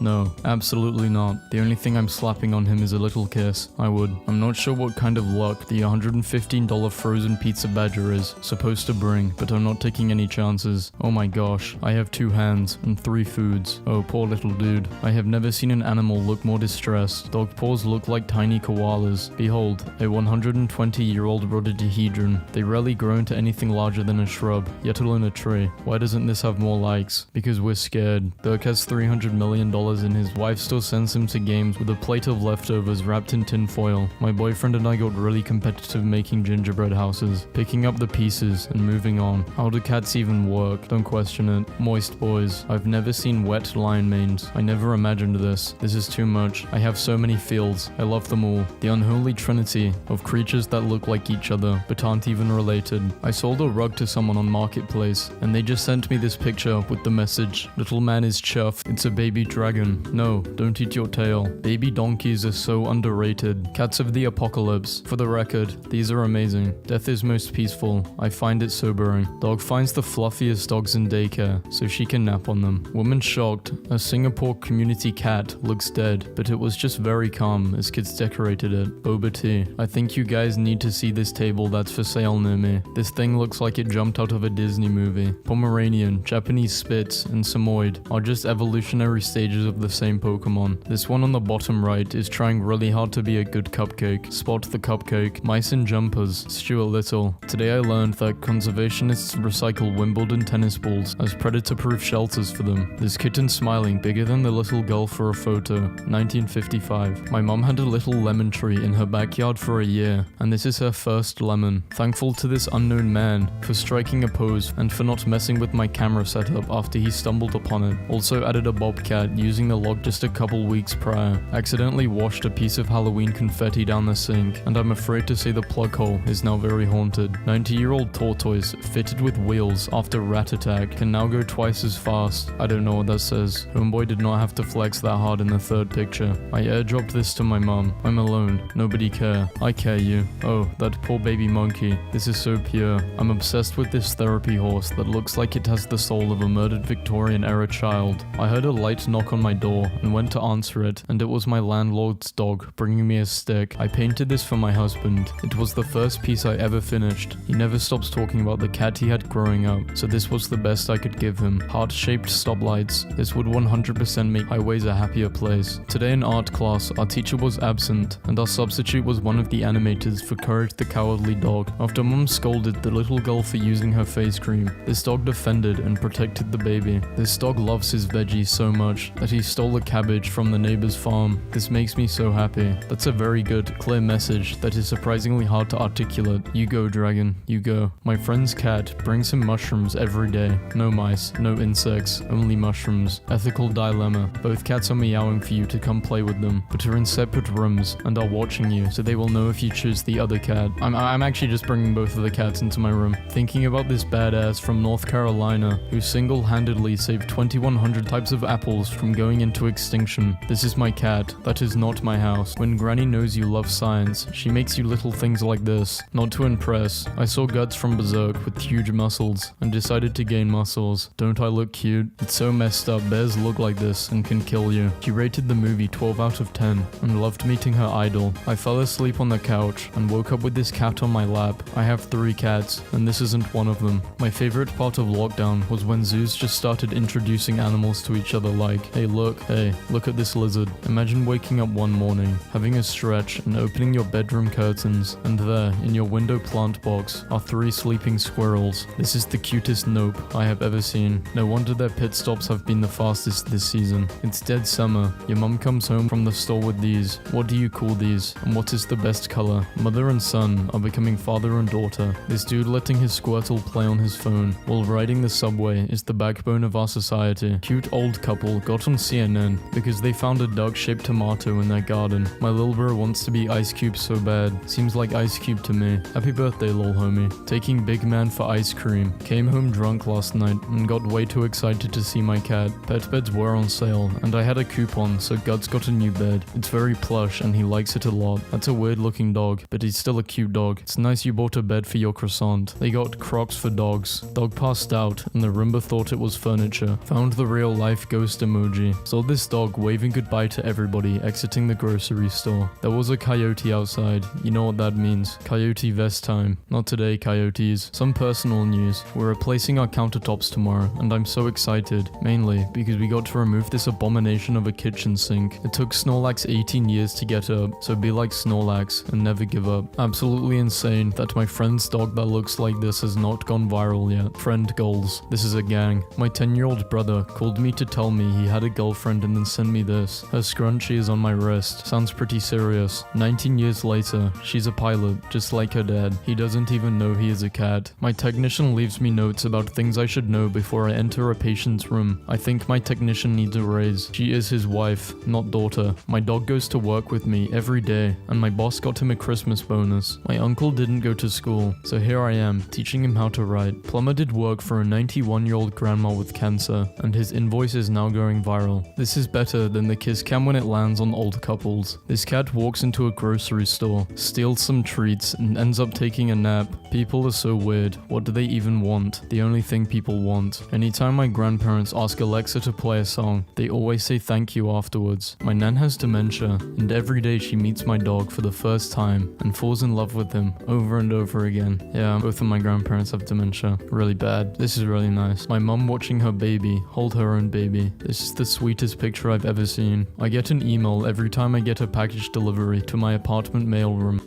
No, absolutely not. The only thing I'm slapping on him is a little kiss. I would. I'm not sure what kind of luck the $115 frozen pizza badger is supposed to bring, but I'm not taking any chances. Oh my gosh, I have 2 hands and 3 foods. Oh, poor little dude. I have never seen an animal look more distressed. Dog paws look like tiny koalas. Behold, a 120-year-old rhododendron. They rarely grow into anything larger than a shrub, yet alone a tree. Why doesn't this have more likes? Because we're scared. Dirk has $300 million and his wife still sends him to games with a plate of leftovers wrapped in tin foil. My boyfriend and I got really competitive making gingerbread houses, picking up the pieces and moving on. How do cats even work? Don't question it. Moist boys. I've never seen wet lion manes. I never imagined this. This is too much. I have so many fields. I love them all. The unholy trinity of creatures that look like each other but aren't even related. I sold a rug to someone on Marketplace and they just sent me this picture with the message, "Little man is chuffed. It's a baby dragon. No, don't eat your tail." Baby donkeys are so underrated. Cats of the apocalypse. For the record, these are amazing. Death is most peaceful. I find it sobering. Dog finds the fluffiest dogs in daycare so she can nap on them. Woman shocked. A Singapore community cat looks dead, but it was just very calm as kids decorated it. Boba tea. I think you guys need to see this table that's for sale near me. This thing looks like it jumped out of a Disney movie. Pomeranian, Japanese Spitz, and Samoyed are just evolutionary stages of the same Pokemon. This one on the bottom right is trying really hard to be a good cupcake. Spot the cupcake. Mice in jumpers. Stuart Little. Today I learned that conservationists recycle Wimbledon tennis balls as predator-proof shelters for them. This kitten smiling bigger than the little girl for a photo. 1955. My mom had a little lemon tree in her backyard for a year, and this is her first lemon. Thankful to this unknown man for striking a pose and for not messing with my camera setup after he stumbled upon it. Also added a bobcat using the log just a couple weeks prior. Accidentally washed a piece of Halloween confetti down the sink, and I'm afraid to say the plug hole is now very haunted. 90-year-old tortoise fitted with wheels after rat attack can now go twice as fast. I don't know what that says. Homeboy did not have to flex that hard in the third picture. I airdropped this to my mom. I'm alone. Nobody care. I care you. Oh, that poor baby monkey. This is so pure. I'm obsessed with this therapy horse that looks like it has the soul of a murdered Victorian-era child. I heard a light knock on my door and went to answer it, and it was my landlord's dog bringing me a stick. I painted this for my husband. It was the first piece I ever finished. He never stops talking about the cat he had growing up, so this was the best I could give him. Heart-shaped stoplights. This would 100% make highways a happier place. Today in art class, our teacher was absent, and our substitute was one of the animators for Courage the Cowardly Dog. After mom scolded the little girl for using her face cream, this dog defended and protected the baby. This dog loves his veggies so much that he stole a cabbage from the neighbor's farm. This makes me so happy. That's a very good, clear message that is surprisingly hard to articulate. You go, dragon. You go. My friend's cat brings him mushrooms every day. No mice, no insects, only mushrooms. Ethical dilemma. Both cats are meowing for you to come play with them, but are in separate rooms and are watching you, so they will know if you choose the other cat. I'm actually just bringing both of the cats into my room. Thinking about this badass from North Carolina who single-handedly saved 2,100 types of apples from going into extinction. This is my cat. That is not my house. When Granny knows you love science, she makes you little things like this. Not to impress, I saw Guts from Berserk with huge muscles and decided to gain muscles. Don't I look cute? It's so messed up. Bears look like this and can kill you. She rated the movie 12 out of 10 and loved meeting her idol. I fell asleep on the couch and woke up with this cat on my lap. I have 3 cats, and this isn't one of them. My favorite part of lockdown was when zoos just started introducing animals to each other like, hey look at this lizard. Imagine waking up one morning, having a stretch and opening your bedroom curtains, and there, in your window plant box, are 3 sleeping squirrels. This is the cutest nope I have ever seen. No wonder their pit stops have been the fastest this season. It's dead summer. Your mum comes home from the store with these. What do you call these? And what is the best color? Mother and son are becoming father and daughter. This dude letting his Squirtle play on his phone while riding the subway is the backbone of our society. Cute old couple got on CNN because they found a dog-shaped tomato in their garden. My little bro wants to be Ice Cube so bad. Seems like Ice Cube to me. Happy birthday, lol homie. Taking big man for ice cream. Came home drunk last night and got way too excited to see my cat. Pet beds were on sale and I had a coupon, so Guts got a new bed. It's very plush and he likes it a lot. That's a weird looking dog, but he's still a cute dog. It's nice you bought a bed for your croissant. They got Crocs for dogs. Dog passed out and the Roomba thought it was furniture. Found the real life ghost emoji. Saw this dog waving goodbye to everybody exiting the grocery store. There was a coyote outside. You know what that means. Coyote vest time. Not today, coyotes. Some personal news. We're replacing our countertops tomorrow and I'm so excited. Mainly because we got to remove this abomination of a kitchen sink. It took Snorlax 18 years to get up, so be like Snorlax and never give up. Absolutely insane that my friend's dog that looks like this has not gone viral yet. Friend goals. This is a gang. My 10-year-old brother called me to tell me he had a girlfriend and then sent me this. Her scrunchie is on my wrist. Sounds pretty serious. 19 years later, she's a pilot, just like her dad. He doesn't even know he is a cat. My technician leaves me notes about things I should know before I enter a patient's room. I think my technician needs a raise. She is his wife, not daughter. My dog goes to work with me every day, and my boss got him a Christmas bonus. My uncle didn't go to school, so here I am, teaching him how to write. Plumber did work for a 91-year-old grandma with cancer, and his invoice is now going viral. This is better than the kiss cam when it lands on old couples. This cat walks into a grocery store, steals some treats, and ends up taking a nap. People are so weird. What do they even want? The only thing people want. Anytime my grandparents ask Alexa to play a song, they always say thank you afterwards. My nan has dementia, and every day she meets my dog for the first time and falls in love with him over and over again. Yeah, both of my grandparents have dementia. Really bad. This is really nice. My mum watching her baby hold her own baby. This is the sweetest picture I've ever seen. I get an email every time I get a package delivery to my apartment mailroom.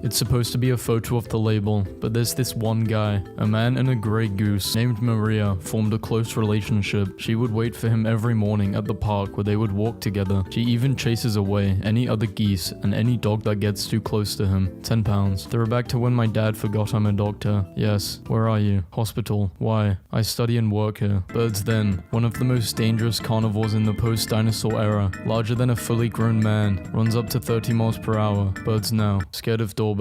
It's supposed to be a photo of the label, but there's this one guy, a man and a grey goose named Maria, formed a close relationship. She would wait for him every morning at the park where they would walk together. She even chases away any other geese and any dog that gets too close to him. £10. Throwback to when my dad forgot I'm a doctor. Yes, where are you? Hospital. Why? I study and work here. Birds then, one of the most dangerous carnivores in the post-dinosaur era. Larger than a fully grown man, runs up to 30 miles per hour. Birds now, scared of doorbells.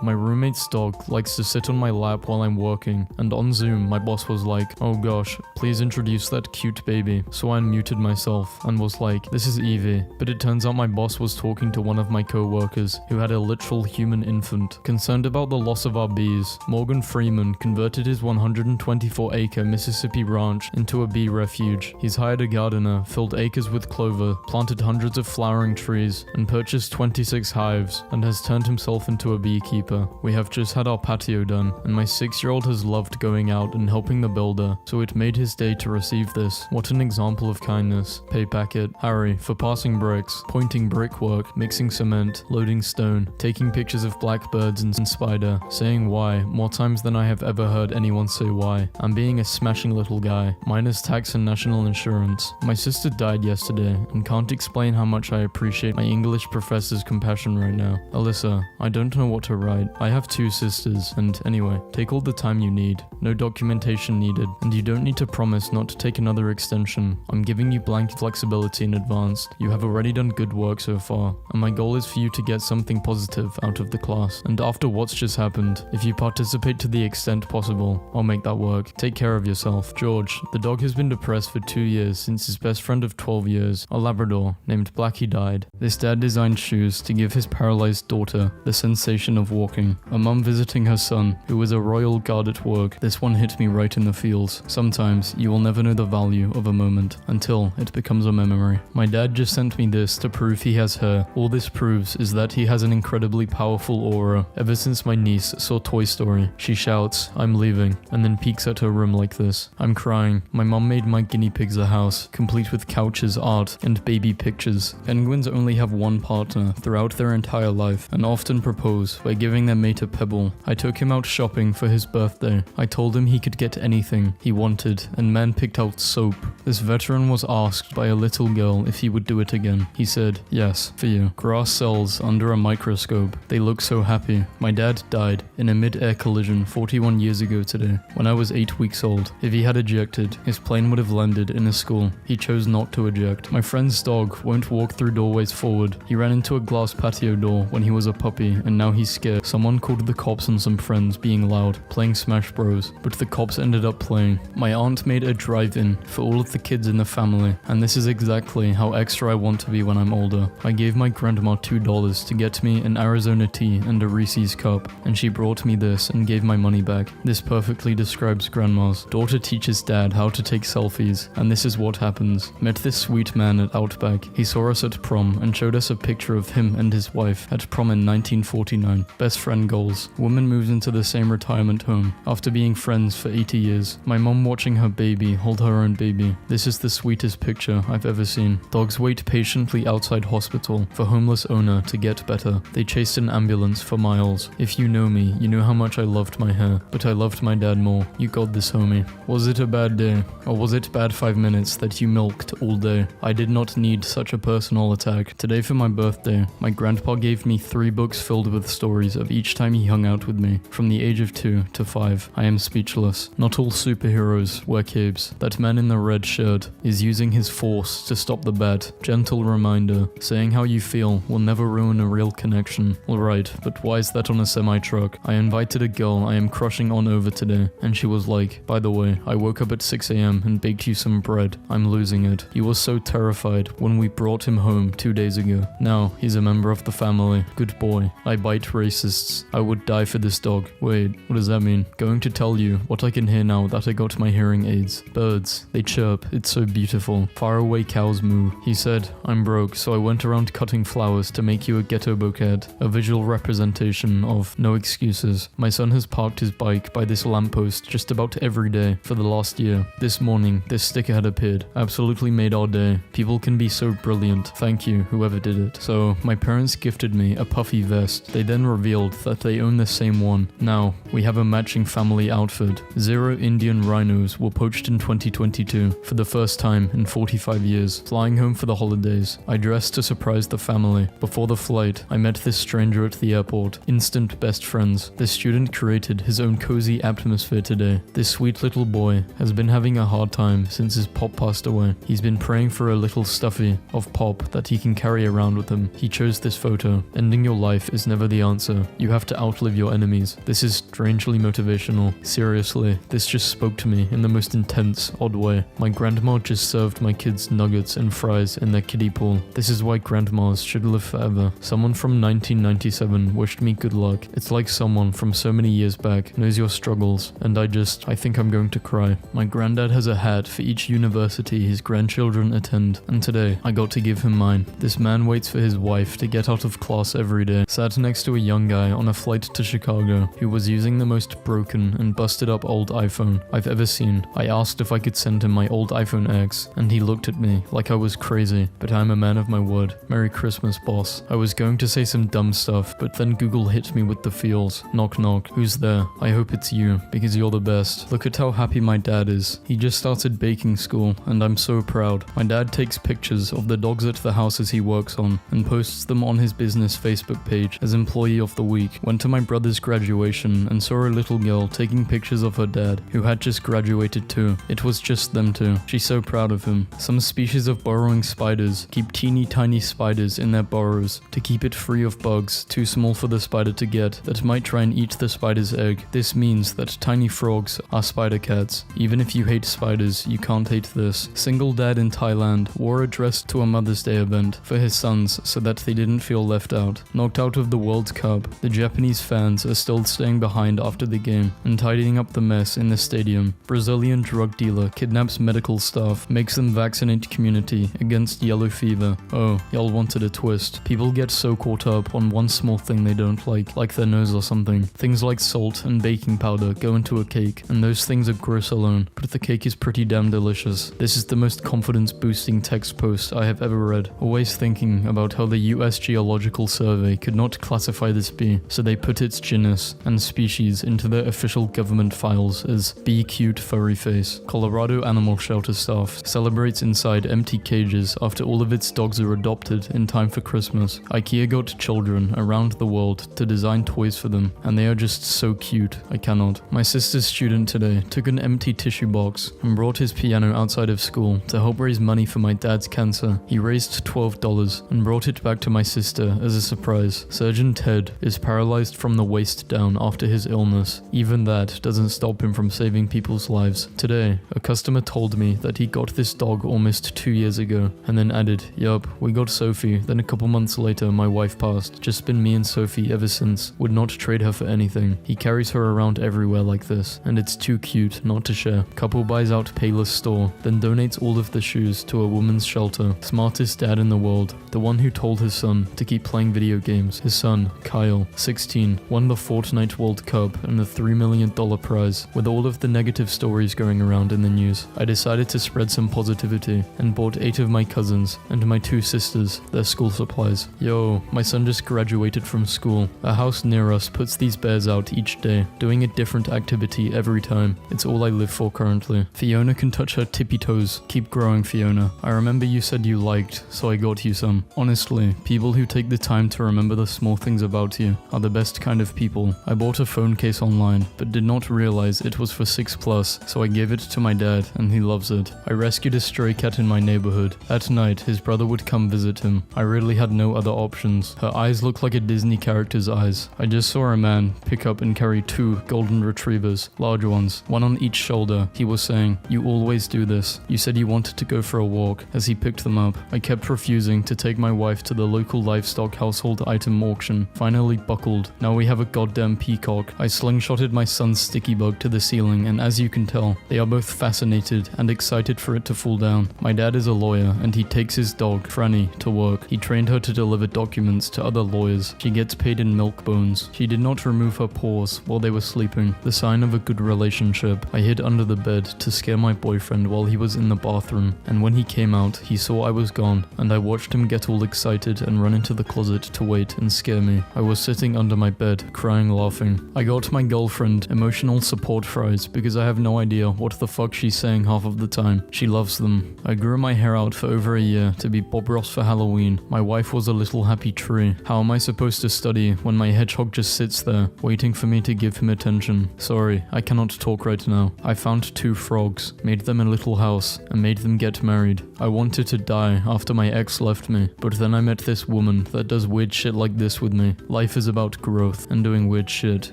My roommate's dog likes to sit on my lap while I'm working, and on Zoom my boss was like, oh gosh, please introduce that cute baby. So I unmuted myself and was like, this is Evie. But it turns out my boss was talking to one of my co-workers who had a literal human infant. Concerned about the loss of our bees, Morgan Freeman converted his 124-acre Mississippi ranch into a bee refuge. He's hired a gardener, filled acres with clover, planted hundreds of flowering trees, and purchased 26 hives, and has turned himself into a beekeeper. We have just had our patio done, and my 6-year-old has loved going out and helping the builder, so it made his day to receive this. What an example of kindness. Pay packet. Harry, for passing bricks, pointing brickwork, mixing cement, loading stone, taking pictures of blackbirds and spider, saying why more times than I have ever heard anyone say why. I'm being a smashing little guy, minus tax and national insurance. My sister died yesterday, and can't explain how much I appreciate my English professor's compassion right now. Alyssa, I don't know what to write. I have 2 sisters, and anyway, take all the time you need. No documentation needed, and you don't need to promise not to take another extension. I'm giving you blank flexibility in advance. You have already done good work so far, and my goal is for you to get something positive out of the class. And after what's just happened, if you participate to the extent possible, I'll make that work. Take care of yourself. George, the dog has been depressed for 2 years since his best friend of 12 years, a Labrador, named Blackie died. This dad designed shoes to give his paralyzed daughter the sensation of walking. A mum visiting her son, who was a royal guard at work. This one hit me right in the feels. Sometimes you will never know the value of a moment until it becomes a memory. My dad just sent me this to prove he has hair. All this proves is that he has an incredibly powerful aura. Ever since my niece saw Toy Story, she shouts, I'm leaving, and then peeks at her room like this. I'm crying. My mum made my guinea pigs a house, complete with couches, art, and baby pictures. Penguins only have one partner throughout their entire life, and often propose couples by giving their mate a pebble. I took him out shopping for his birthday. I told him he could get anything he wanted, and man picked out soap. This veteran was asked by a little girl if he would do it again. He said, yes, for you. Grass cells under a microscope. They look so happy. My dad died in a mid-air collision 41 years ago today, when I was 8 weeks old. If he had ejected, his plane would have landed in a school. He chose not to eject. My friend's dog won't walk through doorways forward. He ran into a glass patio door when he was a puppy, and now he's scared. Someone called the cops on some friends being loud, playing Smash Bros, but the cops ended up playing. My aunt made a drive-in for all of the kids in the family, and this is exactly how extra I want to be when I'm older. I gave my grandma $2 to get me an Arizona tea and a Reese's cup, and she brought me this and gave my money back. This perfectly describes grandma's. Daughter teaches dad how to take selfies, and this is what happens. Met this sweet man at Outback. He saw us at prom and showed us a picture of him and his wife at prom in 1949. Best friend goals. Woman moves into the same retirement home after being friends for 80 years. My mom watching her baby hold her own baby. This is the sweetest picture I've ever seen. Dogs wait patiently outside hospital for homeless owner to get better. They chased an ambulance for miles. If you know me, you know how much I loved my hair, but I loved my dad more. You got this, homie. Was it a bad day? Or was it bad 5 minutes that you milked all day? I did not need such a personal attack. Today for my birthday, my grandpa gave me 3 books filled with stories of each time he hung out with me, from the age of 2 to 5. I am speechless. Not all superheroes wear capes. That man in the red shirt is using his force to stop the bat. Gentle reminder, saying how you feel will never ruin a real connection. Alright, but why is that on a semi-truck? I invited a girl I am crushing on over today, and she was like, by the way, I woke up at 6 a.m. and baked you some bread. I'm losing it. He was so terrified when we brought him home 2 days ago. Now, he's a member of the family. Good boy. I bite racists. I would die for this dog. Wait, what does that mean? Going to tell you what I can hear now that I got my hearing aids. Birds. They chirp. It's so beautiful. Far away cows moo. He said, I'm broke, so I went around cutting flowers to make you a ghetto bouquet. A visual representation of no excuses. My son has parked his bike by this lamppost just about every day for the last year. This morning, this sticker had appeared. Absolutely made our day. People can be so brilliant. Thank you, whoever did it. So, my parents gifted me a puffy vest. They then revealed that they own the same one. Now, we have a matching family outfit. 0 Indian rhinos were poached in 2022 for the first time in 45 years. Flying home for the holidays, I dressed to surprise the family. Before the flight, I met this stranger at the airport. Instant best friends. This student created his own cozy atmosphere today. This sweet little boy has been having a hard time since his pop passed away. He's been praying for a little stuffy of pop that he can carry around with him. He chose this photo. Ending your life is never the answer. You have to outlive your enemies. This is strangely motivational. Seriously, this just spoke to me in the most intense, odd way. My grandma just served my kids nuggets and fries in their kiddie pool. This is why grandmas should live forever. Someone from 1997 wished me good luck. It's like someone from so many years back knows your struggles, and I think I'm going to cry. My granddad has a hat for each university his grandchildren attend, and today I got to give him mine. This man waits for his wife to get out of class every day. Sat next to a young guy on a flight to Chicago who was using the most broken and busted up old iPhone I've ever seen. I asked if I could send him my old iPhone X, and he looked at me like I was crazy, but I'm a man of my word. Merry Christmas, boss. I was going to say some dumb stuff, but then Google hit me with the feels. Knock knock. Who's there? I hope it's you, because you're the best. Look at how happy my dad is. He just started baking school, and I'm so proud. My dad takes pictures of the dogs at the houses he works on, and posts them on his business Facebook page as Employee of the Week. Went to my brother's graduation and saw a little girl taking pictures of her dad, who had just graduated too. It was just them two. She's so proud of him. Some species of burrowing spiders keep teeny tiny spiders in their burrows to keep it free of bugs too small for the spider to get that might try and eat the spider's egg. This means that tiny frogs are spider cats. Even if you hate spiders, you can't hate this. Single dad in Thailand wore a dress to a Mother's Day event for his sons so that they didn't feel left out. Knocked out of the World Cup, the Japanese fans are still staying behind after the game and tidying up the mess in the stadium. Brazilian drug dealer kidnaps medical staff, makes them vaccinate community against yellow fever. Oh, y'all wanted a twist. People get so caught up on one small thing they don't like their nose or something. Things like salt and baking powder go into a cake, and those things are gross alone, but the cake is pretty damn delicious. This is the most confidence boosting text post I have ever read. Always thinking about how the US Geological Survey could not classify classify this bee, so they put its genus and species into their official government files as Bee Cute Furry Face. Colorado Animal Shelter staff celebrates inside empty cages after all of its dogs are adopted in time for Christmas. IKEA got children around the world to design toys for them, and they are just so cute, I cannot. My sister's student today took an empty tissue box and brought his piano outside of school to help raise money for my dad's cancer. He raised $12 and brought it back to my sister as a surprise. Surgeon Ted is paralyzed from the waist down after his illness. Even that doesn't stop him from saving people's lives. Today, a customer told me that he got this dog almost 2 years ago, and then added, "Yup, we got Sophie, then a couple months later my wife passed. Just been me and Sophie ever since. Would not trade her for anything." He carries her around everywhere like this, and it's too cute not to share. Couple buys out Payless store, then donates all of the shoes to a woman's shelter. Smartest dad in the world, the one who told his son to keep playing video games. His son, Kyle, 16, won the Fortnite World Cup and the $3 million prize. With all of the negative stories going around in the news, I decided to spread some positivity and bought 8 of my cousins and my 2 sisters their school supplies. Yo, my son just graduated from school. A house near us puts these bears out each day, doing a different activity every time. It's all I live for currently. Fiona can touch her tippy toes. Keep growing, Fiona. I remember you said you liked, so I got you some. Honestly, people who take the time to remember the small things about you are the best kind of people. I bought a phone case online, but did not realize it was for 6+, so I gave it to my dad, and he loves it. I rescued a stray cat in my neighborhood. At night, his brother would come visit him. I really had no other options. Her eyes look like a Disney character's eyes. I just saw a man pick up and carry 2 golden retrievers, large ones, one on each shoulder. He was saying, "You always do this. You said you wanted to go for a walk," as he picked them up. I kept refusing to take my wife to the local livestock household item auction. Finally buckled. Now we have a goddamn peacock. I slingshotted my son's sticky bug to the ceiling, and as you can tell, they are both fascinated and excited for it to fall down. My dad is a lawyer, and he takes his dog, Franny, to work. He trained her to deliver documents to other lawyers. She gets paid in milk bones. She did not remove her paws while they were sleeping, the sign of a good relationship. I hid under the bed to scare my boyfriend while he was in the bathroom, and when he came out, he saw I was gone, and I watched him get all excited and run into the closet to wait and scare me. I was sitting under my bed, crying, laughing. I got my girlfriend emotional support fries because I have no idea what the fuck she's saying half of the time. She loves them. I grew my hair out for over a year to be Bob Ross for Halloween. My wife was a little happy tree. How am I supposed to study when my hedgehog just sits there, waiting for me to give him attention? Sorry, I cannot talk right now. I found 2 frogs, made them a little house, and made them get married. I wanted to die after my ex left me, but then I met this woman that does weird shit like this with me. Life is about growth and doing weird shit.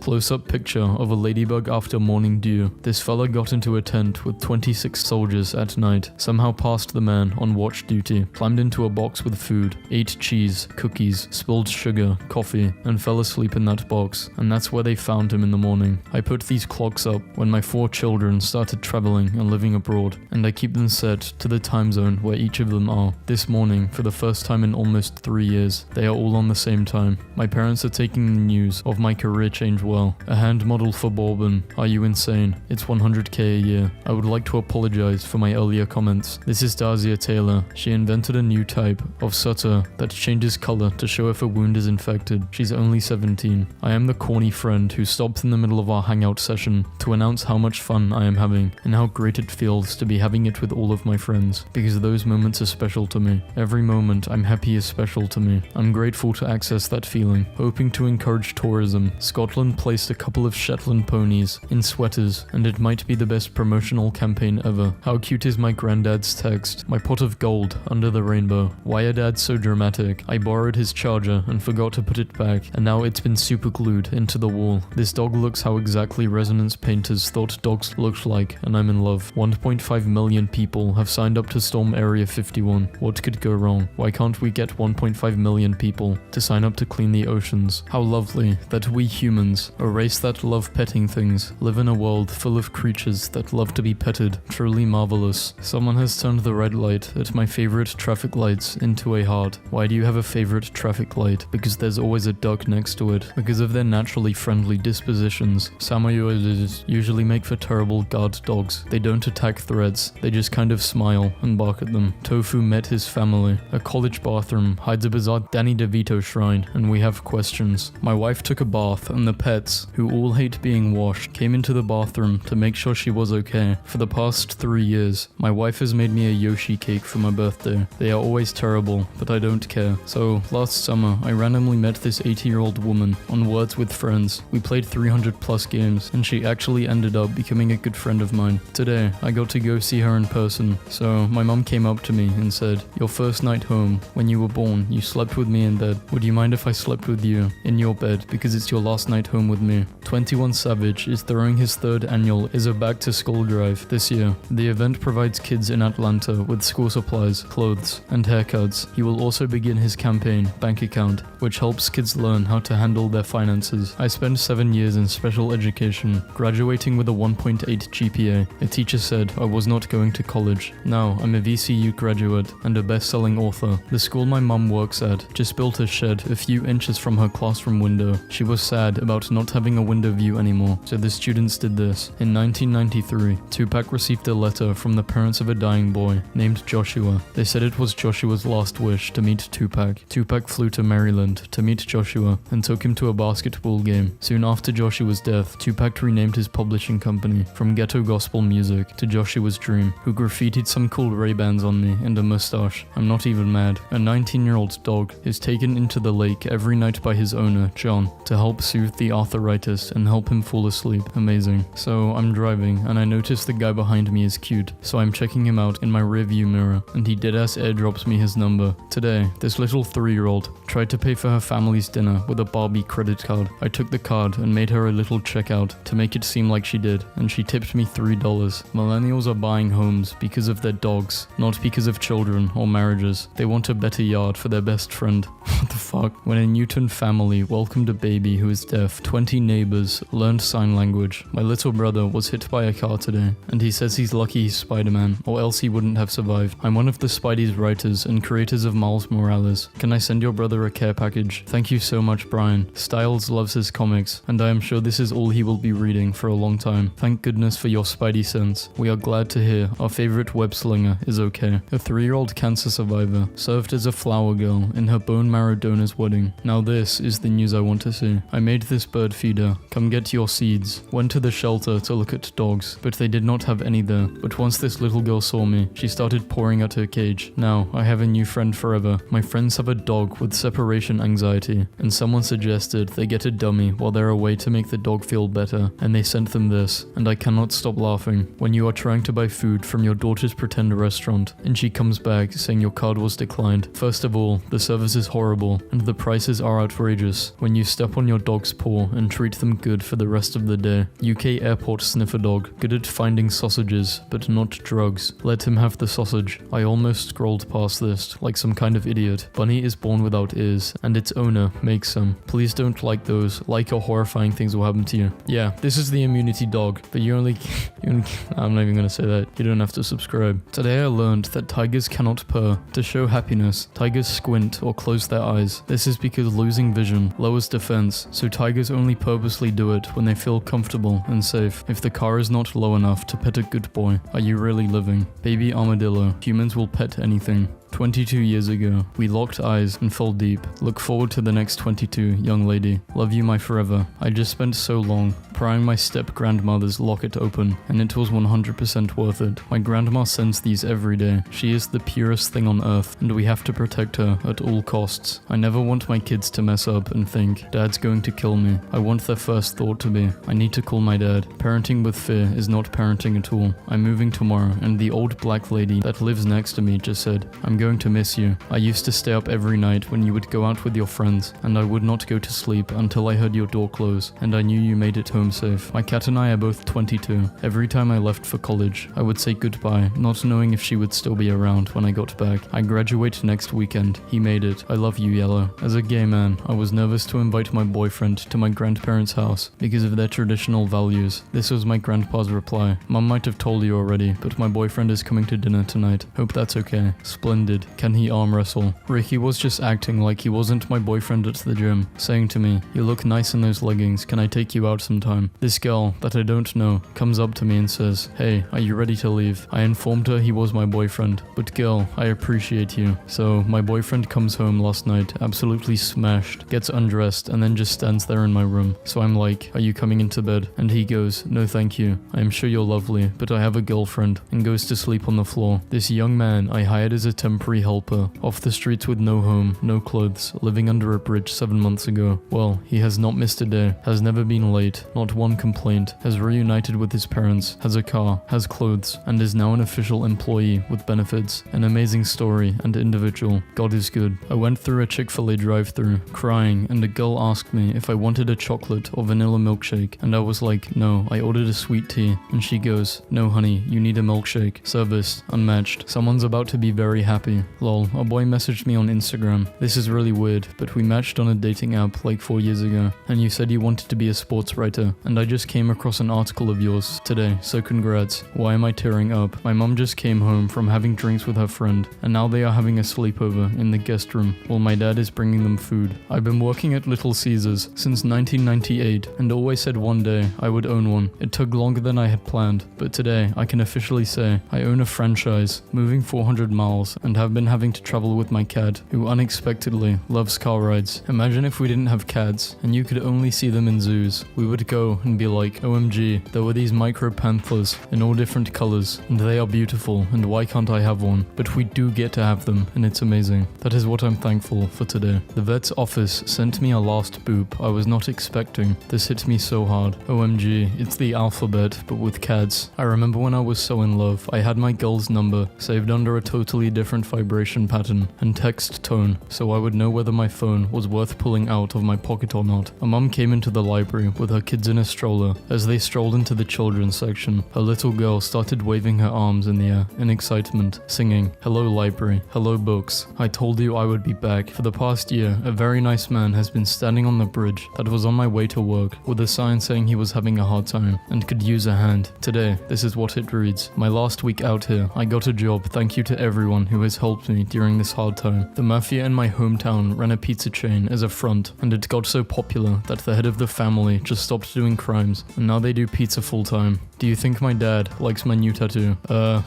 Close-up picture of a ladybug after morning dew. This fella got into a tent with 26 soldiers at night, somehow passed the man on watch duty, climbed into a box with food, ate cheese, cookies, spilled sugar, coffee, and fell asleep in that box, and that's where they found him in the morning. I put these clocks up when my 4 children started traveling and living abroad, and I keep them set to the time zone where each of them are. This morning, for the first time in almost 3 years, they are all on the same time. My parents are taking the news of my career change well. A hand model for Bourbon. Are you insane? It's 100k a year. I would like to apologize for my earlier comments. This is Darzia Taylor. She invented a new type of sutter that changes color to show if a wound is infected. She's only 17. I am the corny friend who stops in the middle of our hangout session to announce how much fun I am having and how great it feels to be having it with all of my friends, because those moments are special to me. Every moment I'm happy is special to me. I'm grateful to access that feeling. Hoping to encourage tourism, Scotland placed a couple of Shetland ponies in sweaters, and it might be the best promotional campaign ever. How cute is my granddad's text? My pot of gold under the rainbow. Why are dads so dramatic? I borrowed his charger and forgot to put it back, and now it's been super glued into the wall. This dog looks how exactly resonance painters thought dogs looked like, and I'm in love. 1.5 million people have signed up to storm Area 51. What could go wrong? Why can't we get 1.5 million people to sign up to clean the oceans? How lovely that we humans, a race that love petting things, live in a world full of creatures that love to be petted. Truly marvelous. Someone has turned the red light at my favorite traffic lights into a heart. Why do you have a favorite traffic light? Because there's always a duck next to it. Because of their naturally friendly dispositions. Samoyeds usually make for terrible guard dogs. They don't attack threats, they just kind of smile and bark at them. Tofu met his family. A college bathroom hides a bizarre Danny DeVito shrine, and we have questions. My wife took a bath and the pets, who all hate being washed, came into the bathroom to make sure she was okay. For the past 3 years, my wife has made me a Yoshi cake for my birthday. They are always terrible, but I don't care. So, last summer, I randomly met this 80-year-old woman on Words with Friends. We played 300 plus games, and she actually ended up becoming a good friend of mine. Today, I got to go see her in person. So, my mum came up to me and said, "Your first night home, when you were born, you slept with me in bed. Would you mind if I slept with you in your bed because it's your last night home with me?" 21 Savage is throwing his third annual Is a Back to School drive this year. The event provides kids in Atlanta with school supplies, clothes, and haircuts. He will also begin his campaign, Bank Account, which helps kids learn how to handle their finances. I spent 7 years in special education, graduating with a 1.8 GPA. A teacher said I was not going to college. Now I'm a VCU graduate and a best-selling author. The school my mum works at just built a shed a few inches from her classroom window. She was sad about not having a window view anymore, so the students did this. In 1993, Tupac received a letter from the parents of a dying boy named Joshua. They said it was Joshua's last wish to meet Tupac. Tupac flew to Maryland to meet Joshua and took him to a basketball game. Soon after Joshua's death, Tupac renamed his publishing company from Ghetto Gospel Music to Joshua's Dream, who graffitied some cool Ray-Bans on me and a mustache. I'm not even mad. A 19-year-old dog is taken into the lake every night by his owner, John, to help soothe the arthritis and help him fall asleep. Amazing. So I'm driving and I notice the guy behind me is cute, so I'm checking him out in my rearview mirror and he deadass airdrops me his number. Today, this little 3-year-old tried to pay for her family's dinner with a Barbie credit card. I took the card and made her a little checkout to make it seem like she did, and she tipped me $3. Millennials are buying homes because of their dogs, not because of children or marriages. They want a better yard for their best friend. What the fuck? When a Newton family welcomed a baby who is deaf, 20 neighbors learned sign language. My little brother was hit by a car today, and he says he's lucky he's Spider-Man, or else he wouldn't have survived. I'm one of the Spidey's writers and creators of Miles Morales. Can I send your brother a care package? Thank you so much, Brian. Styles loves his comics, and I am sure this is all he will be reading for a long time. Thank goodness for your Spidey sense. We are glad to hear our favorite web slinger is okay. A 3-year-old cancer survivor served as a flower girl in her bone marrow donor's wedding. Now this is the news I want to see. I made this bird feeder. Come get your seeds. Went to the shelter to look at dogs, but they did not have any there. But once this little girl saw me, she started pouring at her cage. Now I have a new friend forever. My friends have a dog with separation anxiety, and someone suggested they get a dummy while they're away to make the dog feel better, and they sent them this, and I cannot stop laughing. When you are trying to buy food from your daughter's pretend restaurant, and she comes back saying your card was declined. First of all, the service is horrible, and the prices are outrageous. When you step on your dog's paw and treat them good for the rest of the day. UK airport sniffer dog, good at finding sausages, but not drugs. Let him have the sausage. I almost scrolled past this, like some kind of idiot. Bunny is born without ears, and its owner makes some. Please don't like those, like or horrifying things will happen to you. Yeah, this is the immunity dog, but I'm not even gonna say that. You don't have to subscribe. Today I learned that tigers cannot purr. To show happiness, tigers squint or close their eyes. This is because losing vision lowers defense, so tigers only purposely do it when they feel comfortable and safe. If the car is not low enough to pet a good boy, are you really living? Baby armadillo. Humans will pet anything. 22 years ago, we locked eyes and fell deep. Look forward to the next 22, young lady. Love you, my forever. I just spent so long prying my step-grandmother's locket open, and it was 100% worth it. My grandma sends these every day. She is the purest thing on earth, and we have to protect her at all costs. I never want my kids to mess up and think, Dad's going to kill me. I want their first thought to be, I need to call my dad. Parenting with fear is not parenting at all. I'm moving tomorrow, and the old black lady that lives next to me just said, I'm going to miss you. I used to stay up every night when you would go out with your friends, and I would not go to sleep until I heard your door close, and I knew you made it home safe. My cat and I are both 22. Every time I left for college, I would say goodbye, not knowing if she would still be around when I got back. I graduate next weekend. He made it. I love you, Yellow. As a gay man, I was nervous to invite my boyfriend to my grandparents' house because of their traditional values. This was my grandpa's reply. Mum might have told you already, but my boyfriend is coming to dinner tonight. Hope that's okay. Splendid. needed. Can he arm wrestle? Ricky was just acting like he wasn't my boyfriend at the gym, saying to me, you look nice in those leggings, can I take you out sometime? This girl, that I don't know, comes up to me and says, hey, are you ready to leave? I informed her he was my boyfriend, but girl, I appreciate you. So my boyfriend comes home last night, absolutely smashed, gets undressed, and then just stands there in my room. So I'm like, are you coming into bed? And he goes, no thank you. I am sure you're lovely, but I have a girlfriend, and goes to sleep on the floor. This young man I hired as a temporary helper, off the streets with no home, no clothes, living under a bridge 7 months ago. Well, he has not missed a day, has never been late, not one complaint, has reunited with his parents, has a car, has clothes, and is now an official employee with benefits. An amazing story and individual. God is good. I went through a Chick-fil-A drive-thru, crying, and a girl asked me if I wanted a chocolate or vanilla milkshake, and I was like, no, I ordered a sweet tea, and she goes, no honey, you need a milkshake. Service, unmatched. Someone's about to be very happy. Lol, a boy messaged me on Instagram. This is really weird, but we matched on a dating app like 4 years ago, and you said you wanted to be a sports writer, and I just came across an article of yours today, so congrats. Why am I tearing up? My mom just came home from having drinks with her friend, and now they are having a sleepover in the guest room while my dad is bringing them food. I've been working at Little Caesars since 1998 and always said one day I would own one. It took longer than I had planned, but today I can officially say I own a franchise, moving 400 miles, and have been having to travel with my cat, who unexpectedly loves car rides. Imagine if we didn't have cats and you could only see them in zoos. We would go and be like, OMG, there were these micro panthers in all different colors, and they are beautiful, and why can't I have one? But we do get to have them, and it's amazing. That is what I'm thankful for today. The vet's office sent me a last boop I was not expecting. This hit me so hard. OMG, it's the alphabet, but with cats. I remember when I was so in love, I had my girl's number saved under a totally different vibration pattern and text tone, so I would know whether my phone was worth pulling out of my pocket or not. A mum came into the library with her kids in a stroller. As they strolled into the children's section, a little girl started waving her arms in the air in excitement, singing, hello library, hello books, I told you I would be back. For the past year, a very nice man has been standing on the bridge that was on my way to work with a sign saying he was having a hard time and could use a hand. Today, this is what it reads. My last week out here, I got a job. Thank you to everyone who has helped me during this hard time. The mafia in my hometown ran a pizza chain as a front, and it got so popular that the head of the family just stopped doing crimes, and now they do pizza full time. Do you think my dad likes my new tattoo?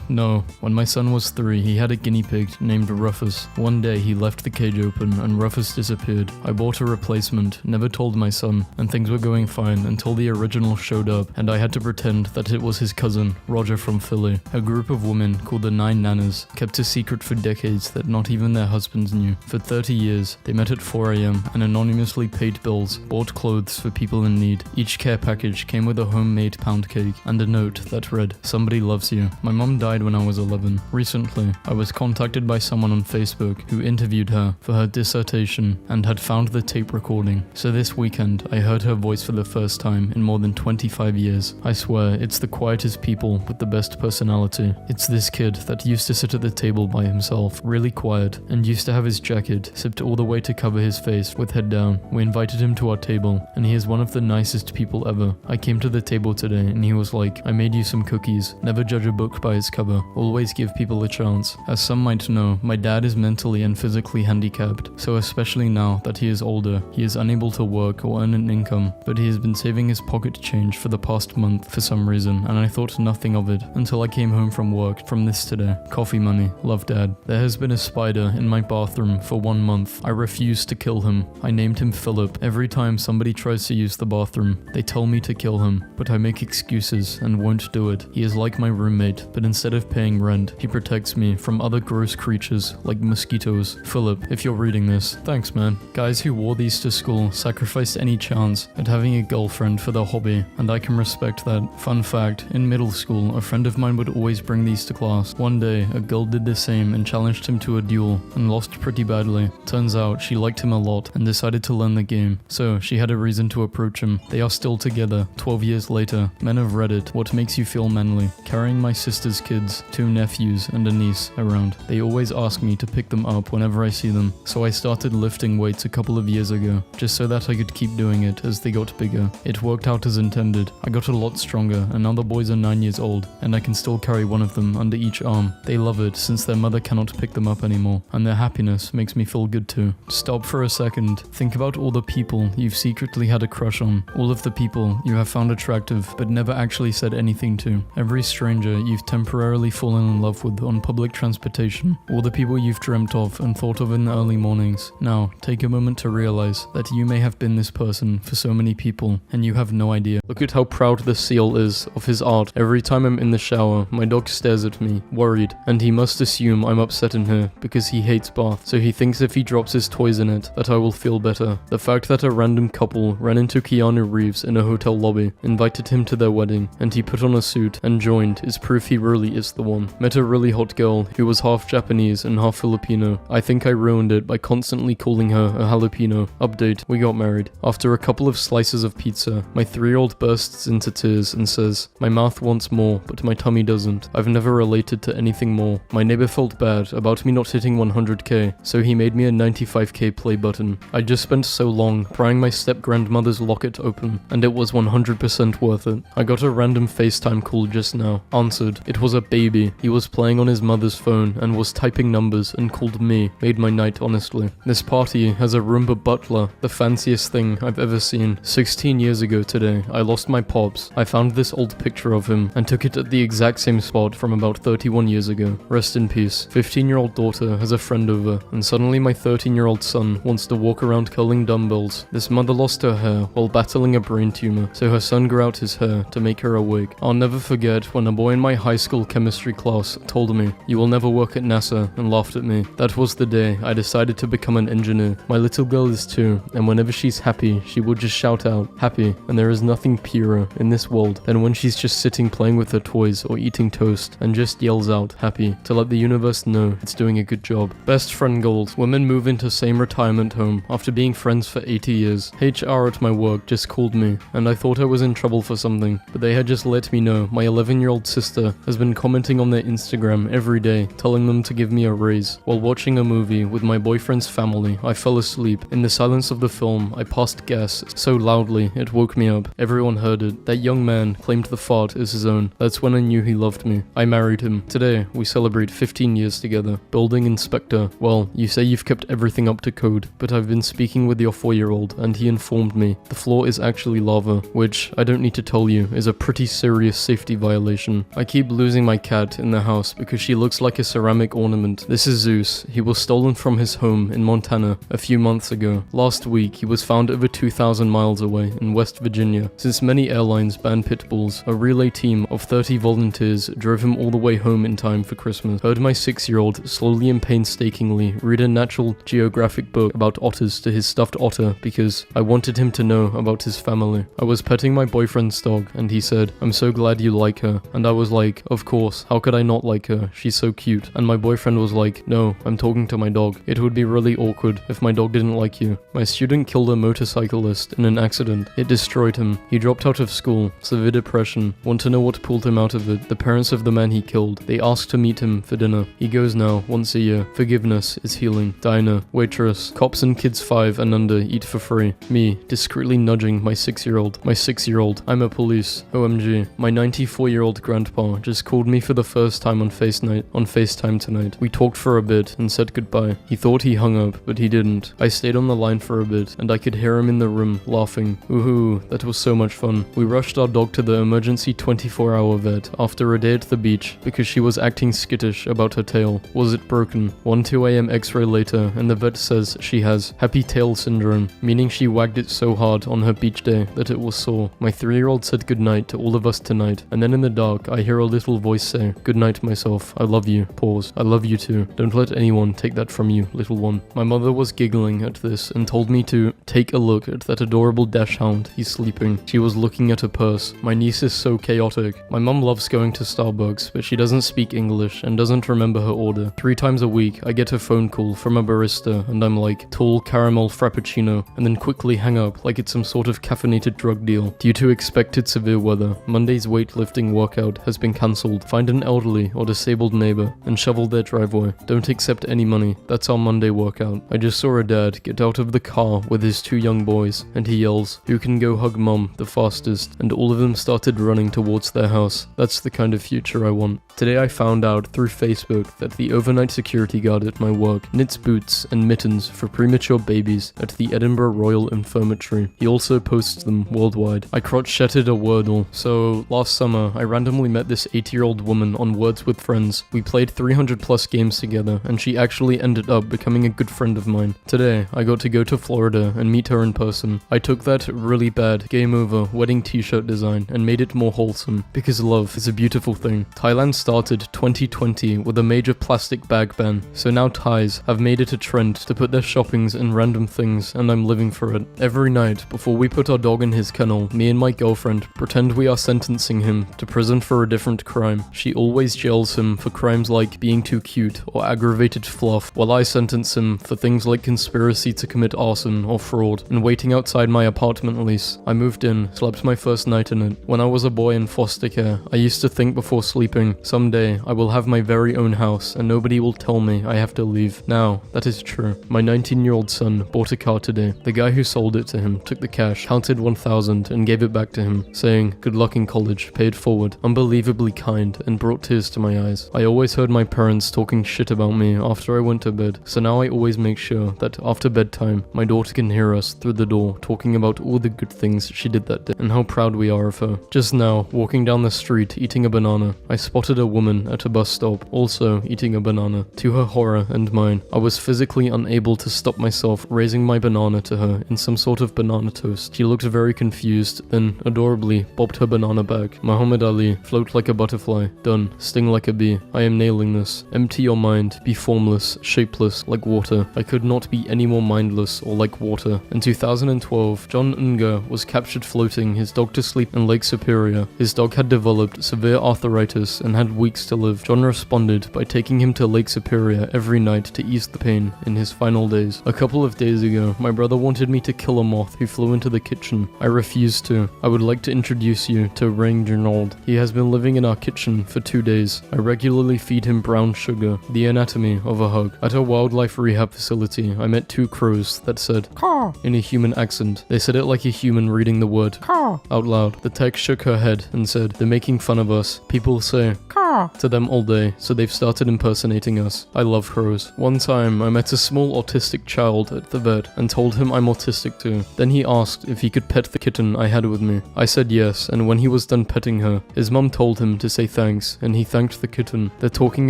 No. When my son was 3, he had a guinea pig named Rufus. One day he left the cage open and Rufus disappeared. I bought a replacement, never told my son, and things were going fine until the original showed up, and I had to pretend that it was his cousin, Roger from Philly. A group of women called the 9 Nanas kept a secret for decades that not even their husbands knew. For 30 years, they met at 4 a.m. and anonymously paid bills, bought clothes for people in need. Each care package came with a homemade pound cake and a note that read, somebody loves you. My mom died when I was 11. Recently, I was contacted by someone on Facebook who interviewed her for her dissertation and had found the tape recording. So this weekend, I heard her voice for the first time in more than 25 years. I swear, it's the quietest people with the best personality. It's this kid that used to sit at the table by himself, really quiet, and used to have his jacket zipped all the way to cover his face with head down. We invited him to our table, and he is one of the nicest people ever. I came to the table today, and he was like, I made you some cookies. Never judge a book by its cover. Always give people a chance. As some might know, my dad is mentally and physically handicapped, so especially now that he is older, he is unable to work or earn an income, but he has been saving his pocket change for the past month for some reason, and I thought nothing of it until I came home from work from this today. Coffee money. Love Dad. There has been a spider in my bathroom for 1 month. I refused to kill him. I named him Philip. Every time somebody tries to use the bathroom, they tell me to kill him, but I make excuses and won't do it. He is like my roommate, but instead of paying rent, he protects me from other gross creatures like mosquitoes. Philip, if you're reading this, thanks man. Guys who wore these to school sacrificed any chance at having a girlfriend for their hobby, and I can respect that. Fun fact, in middle school, a friend of mine would always bring these to class. One day, a girl did the same and challenged him to a duel, and lost pretty badly. Turns out, she liked him a lot and decided to learn the game, so she had a reason to approach him. They are still together, 12 years later. Men of Reddit, what makes you feel manly? Carrying my sister's kids, 2 nephews and a niece around. They always ask me to pick them up whenever I see them, so I started lifting weights a couple of years ago, just so that I could keep doing it as they got bigger. It worked out as intended. I got a lot stronger, and now the boys are 9 years old, and I can still carry one of them under each arm. They love it since their mother cannot pick them up anymore, and their happiness makes me feel good too. Stop for a second, think about all the people you've secretly had a crush on, all of the people you have found attractive but never actually said anything to, every stranger you've temporarily fallen in love with on public transportation, all the people you've dreamt of and thought of in the early mornings. Now, take a moment to realize that you may have been this person for so many people, and you have no idea. Look at how proud the seal is of his art. Every time I'm in the shower, my dog stares at me, worried, and he must assume I'm upset in here because he hates bath, so he thinks if he drops his toys in it, that I will feel better. The fact that a random couple ran into Keanu Reeves in a hotel lobby, invited him to their wedding, and he put on a suit and joined is proof he really is the one. Met a really hot girl who was half Japanese and half Filipino. I think I ruined it by constantly calling her a jalapeno. Update, we got married. After a couple of slices of pizza, my 3-year-old bursts into tears and says, "My mouth wants more, but my tummy doesn't. I've never related to anything more. My neighbor felt bad about me not hitting 100k, so he made me a 95k play button. I just spent so long prying my step-grandmother's locket open, and it was 100% worth it. I got a random FaceTime call just now. Answered. It was a baby. He was playing on his mother's phone and was typing numbers and called me. Made my night, honestly. This party has a Roomba butler, the fanciest thing I've ever seen. 16 years ago today, I lost my pops. I found this old picture of him and took it at the exact same spot from about 31 years ago. Rest in peace. 15-year-old daughter has a friend over, and suddenly my 13-year-old son wants to walk around curling dumbbells. This mother lost her hair while battling a brain tumor, so her son grew out his hair to make her a wig. I'll never forget when a boy in my high school chemistry class told me, "You will never work at NASA," and laughed at me. That was the day I decided to become an engineer. My little girl is too, and whenever she's happy, she will just shout out, "Happy," and there is nothing purer in this world than when she's just sitting playing with her toys or eating toast and just yells out, "Happy," to let the universe know it's doing a good job. Best friend goals. Women move into same retirement home after being friends for 80 years. HR at my work just called me, and I thought I was in trouble for something, but they had just let me know my 11-year-old sister has been commenting on their Instagram every day, telling them to give me a raise. While watching a movie with my boyfriend's family, I fell asleep. In the silence of the film, I passed gas so loudly it woke me up. Everyone heard it. That young man claimed the fart as his own. That's when I knew he loved me. I married him. Today, we celebrate 15 years together. Building inspector. Well, you say you've kept everything up to code, but I've been speaking with your 4-year-old, and he informed me the floor is actually lava, which, I don't need to tell you, is a pretty serious safety violation. I keep losing my cat in the house because she looks like a ceramic ornament. This is Zeus. He was stolen from his home in Montana a few months ago. Last week, he was found over 2,000 miles away in West Virginia. Since many airlines ban pit bulls, a relay team of 30 volunteers drove him all the way home in time for Christmas. Heard my 6-year-old slowly and painstakingly read a Natural Geographic book about otters to his stuffed otter because I wanted him to know about his family. I was petting my boyfriend's dog and he said, "I'm so glad you like her." And I was like, "Of course, how could I not like her? She's so cute." And my boyfriend was like, "No, I'm talking to my dog. It would be really awkward if my dog didn't like you." My student killed a motorcyclist in an accident. It destroyed him. He dropped out of school, severe depression. Want to know what pulled him out of it? The parents of the man he killed. They asked to meet him for dinner. He goes now, once a year. Forgiveness is healing. Diner, waitress, cops and kids 5 and under eat for free. Me, discreetly nudging my 6-year-old. My 6-year-old, I'm a police. OMG. My 94-year-old grandpa just called me for the first time on FaceTime tonight. We talked for a bit and said goodbye. He thought he hung up, but he didn't. I stayed on the line for a bit, and I could hear him in the room, laughing. Woohoo, that was so much fun. We rushed our dog to the emergency 24-hour vet after a day at the beach because she was acting skittish about her tail. Was it broken? 1-2 a.m. x-ray later, and the vet says she has happy tail syndrome, meaning she wagged it so hard on her beach day that it was sore. My 3-year-old said goodnight to all of us tonight, and then in the dark, I hear a little voice say, "Goodnight, myself. I love you." Pause. I love you too. Don't let anyone take that from you, little one. My mother was giggling at this and told me to take a look at that adorable dachshund. He's sleeping. She was looking at her purse. My niece is so chaotic. My mom loves going to Starbucks, but she doesn't speak English and doesn't remember her order. 3 times a week, I get a phone call from a barista and I'm like, "Tall caramel frappuccino," and then quickly hang up like it's some sort of caffeinated drug deal. Due to expected severe weather, Monday's weightlifting workout has been cancelled. Find an elderly or disabled neighbor and shovel their driveway. Don't accept any money. That's our Monday workout. I just saw a dad get out of the car with his 2 young boys and he yells, "Who can go hug mom the fastest?" And all of them started running towards their house. That's the kind of future I want. Today I found out through Facebook that the overnight security guard at my work knits boots and mittens for premature babies at the Edinburgh Royal Infirmary. He also posts them worldwide. I crotch-chatted a Wordle. So last summer, I randomly met this 80-year-old woman on Words with Friends. We played 300 plus games together, and she actually ended up becoming a good friend of mine. Today, I got to go to Florida and meet her in person. I took that really bad game over wedding t-shirt design and made it more wholesome, because love is a beautiful thing. Thailand started 2020 with a major plastic bag ban, so now Thais have made it a trend to put their shoppings in random things, and I'm living for it. Every night, before we put our dog in his kennel, me and my girlfriend pretend we are sentencing him to prison for a different crime. She always jails him for crimes like being too cute or aggravated fluff, while I sentence him for things like conspiracy to commit arson or fraud and waiting outside my apartment lease. I moved in, slept my first night in it. When I was a boy in foster care, I used to think before sleeping, someday I will have my very own house and nobody will tell me I have to leave. Now, that is true. My 19-year-old son bought a car today. The guy who sold it to him took the cash, counted 1,000 and gave it back to him, saying, "Good luck in college, paid forward." Unbelievably kind and brought tears to my eyes. I always heard my parents talking shit about me after I went to bed, so now I always make sure that after bedtime, my daughter can hear us through the door talking about all the good things she did that day and how proud we are of her. Just now, walking down the street eating a banana, I spotted a woman at a bus stop also eating a banana. To her horror and mine, I was physically unable to stop myself raising my banana to her in some sort of banana toast. She looked very confused, then adorably bobbed her banana back. Muhammad Ali, float like a butterfly, done, sting like a bee. I am nailing this. Empty your mind, be formless, shapeless, like water. I could not be any more mindless or like water. In 2012, John Ungar was captured floating his dog to sleep in Lake Superior. His dog had developed severe arthritis and had weeks to live. John responded by taking him to Lake Superior every night to ease the pain in his final days. A couple of days ago, my brother wanted me to kill a moth who flew into the kitchen. I refused to. I would like to introduce you to Reginald. He has been living in our kitchen for 2 days. I regularly feed him brown sugar. The anatomy of a hug. At a wildlife rehab facility, I met 2 crows that said "caw" in a human accent. They said it like a human reading the word "caw" out loud. The tech shook her head and said, "They're making fun of us. People say caw to them all day, so they've started impersonating us." I love crows. One time, I met a small autistic child at the vet and told him I'm autistic too. Then he asked if he could pet the kitten I had with me. I said yes, and when he was done petting her, his mum told him to say thanks, and he thanked the kitten. They're talking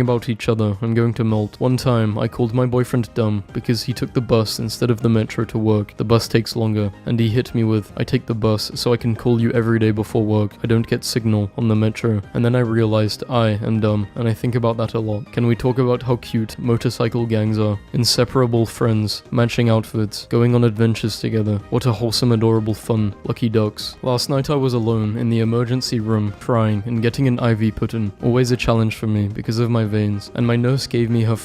about each other. I'm going to melt. One time, I called my boyfriend dumb because he took the bus instead of the metro to work. The bus takes longer, and he hit me with, "I take the bus so I can call you every day before work. I don't get signal on the metro." And then I realized I am dumb, and I think about that a lot. Can we talk about how cute motorcycle gangs are? Inseparable friends, matching outfits, going on adventures together. What a wholesome, adorable fun. Lucky ducks. Last night I was alone in the emergency room, crying and getting an IV put in. Always a challenge for me because of my veins. And my nurse gave me her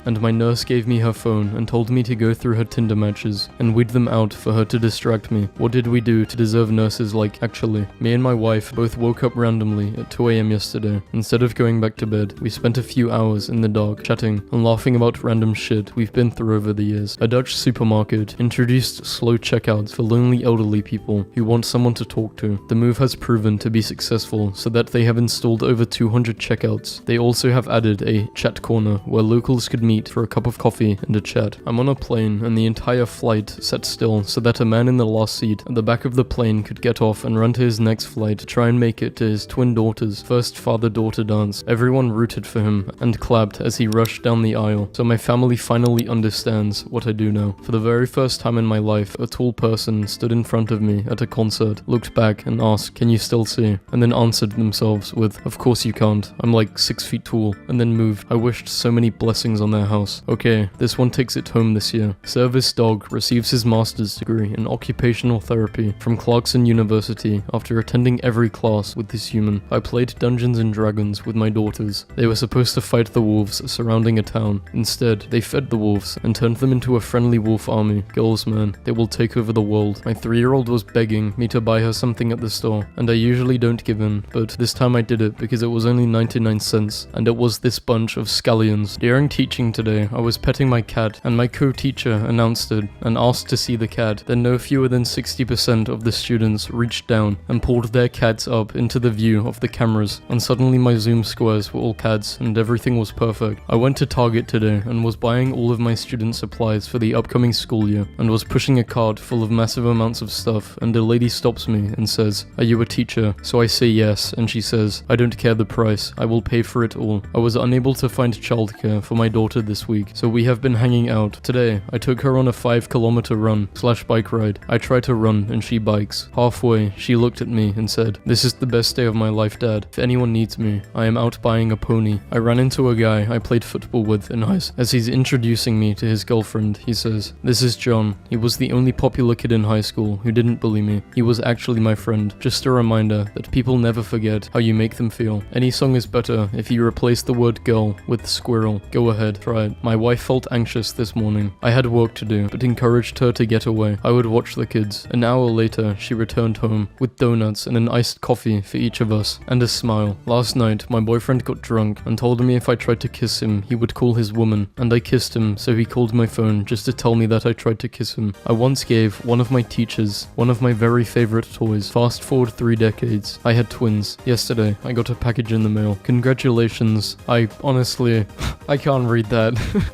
phone and told me to go through her Tinder matches and weed them out for her to distract me. What did we do to deserve nurses like actually? Me and my wife both woke up randomly at 2 a.m. yesterday. Instead of going back to bed, we spent a few hours in the dark chatting and laughing about random shit we've been through over the years. A Dutch supermarket introduced slow checkouts for lonely elderly people who want someone to talk to. The move has proven to be successful so that they have installed over 200 checkouts. They also have added a chat corner where locals could meet for a cup of coffee and a chat. I'm on a plane and the entire flight sat still so that a man in the last seat at the back of the plane could get off and run to his next flight to try and make it to his twin daughter's first father-daughter dance. Everyone rooted for him and clapped as he rushed down the aisle. So my family finally understands what I do now. For the very first time in my life, a tall person stood in front of me at a concert, looked back and asked, "Can you still see?" And then answered themselves with, "Of course you can't. I'm like 6 feet tall," and then moved. I wished so many blessings on their house. Okay, this one takes it home this year. Service dog receives his master's degree in occupational therapy from Clarkson University after attending every class with this human. I played Dungeons and Dragons with my daughters. They were supposed to fight the wolves surrounding a town. Instead, they fed the wolves and turned them into a friendly wolf army. Girls, man, they will take over the world. My 3-year-old was begging me to buy her something at the store, and I usually don't give in, but this time I did it because it was only 99 cents, and it was this bunch of scallions. During teaching today, I was petting my cat, and my co-teacher announced it and asked to see the cat. Then no fewer than 60% of the students reached down and pulled their cats up into the view of the cameras, and suddenly my Zoom squares guys were all CADs and everything was perfect. I went to Target today and was buying all of my student supplies for the upcoming school year and was pushing a cart full of massive amounts of stuff, and a lady stops me and says, "Are you a teacher?" So I say yes, and she says, "I don't care the price, I will pay for it all." I was unable to find childcare for my daughter this week, so we have been hanging out. Today, I took her on a 5-kilometer run/bike ride. I try to run and she bikes. Halfway, she looked at me and said, "This is the best day of my life, Dad. If anyone needs me, I am out buying a pony." I ran into a guy I played football with in high school. As he's introducing me to his girlfriend, he says, "This is John. He was the only popular kid in high school who didn't bully me. He was actually my friend." Just a reminder that people never forget how you make them feel. Any song is better if you replace the word girl with squirrel. Go ahead, try it. My wife felt anxious this morning. I had work to do, but encouraged her to get away. I would watch the kids. An hour later, she returned home with donuts and an iced coffee for each of us, and a smile. Last night, my boyfriend got drunk and told me if I tried to kiss him, he would call his woman, and I kissed him, so he called my phone just to tell me that I tried to kiss him. I once gave one of my teachers one of my very favorite toys. Fast forward 3 decades. I had twins. Yesterday, I got a package in the mail. Congratulations. I honestly, I can't read that.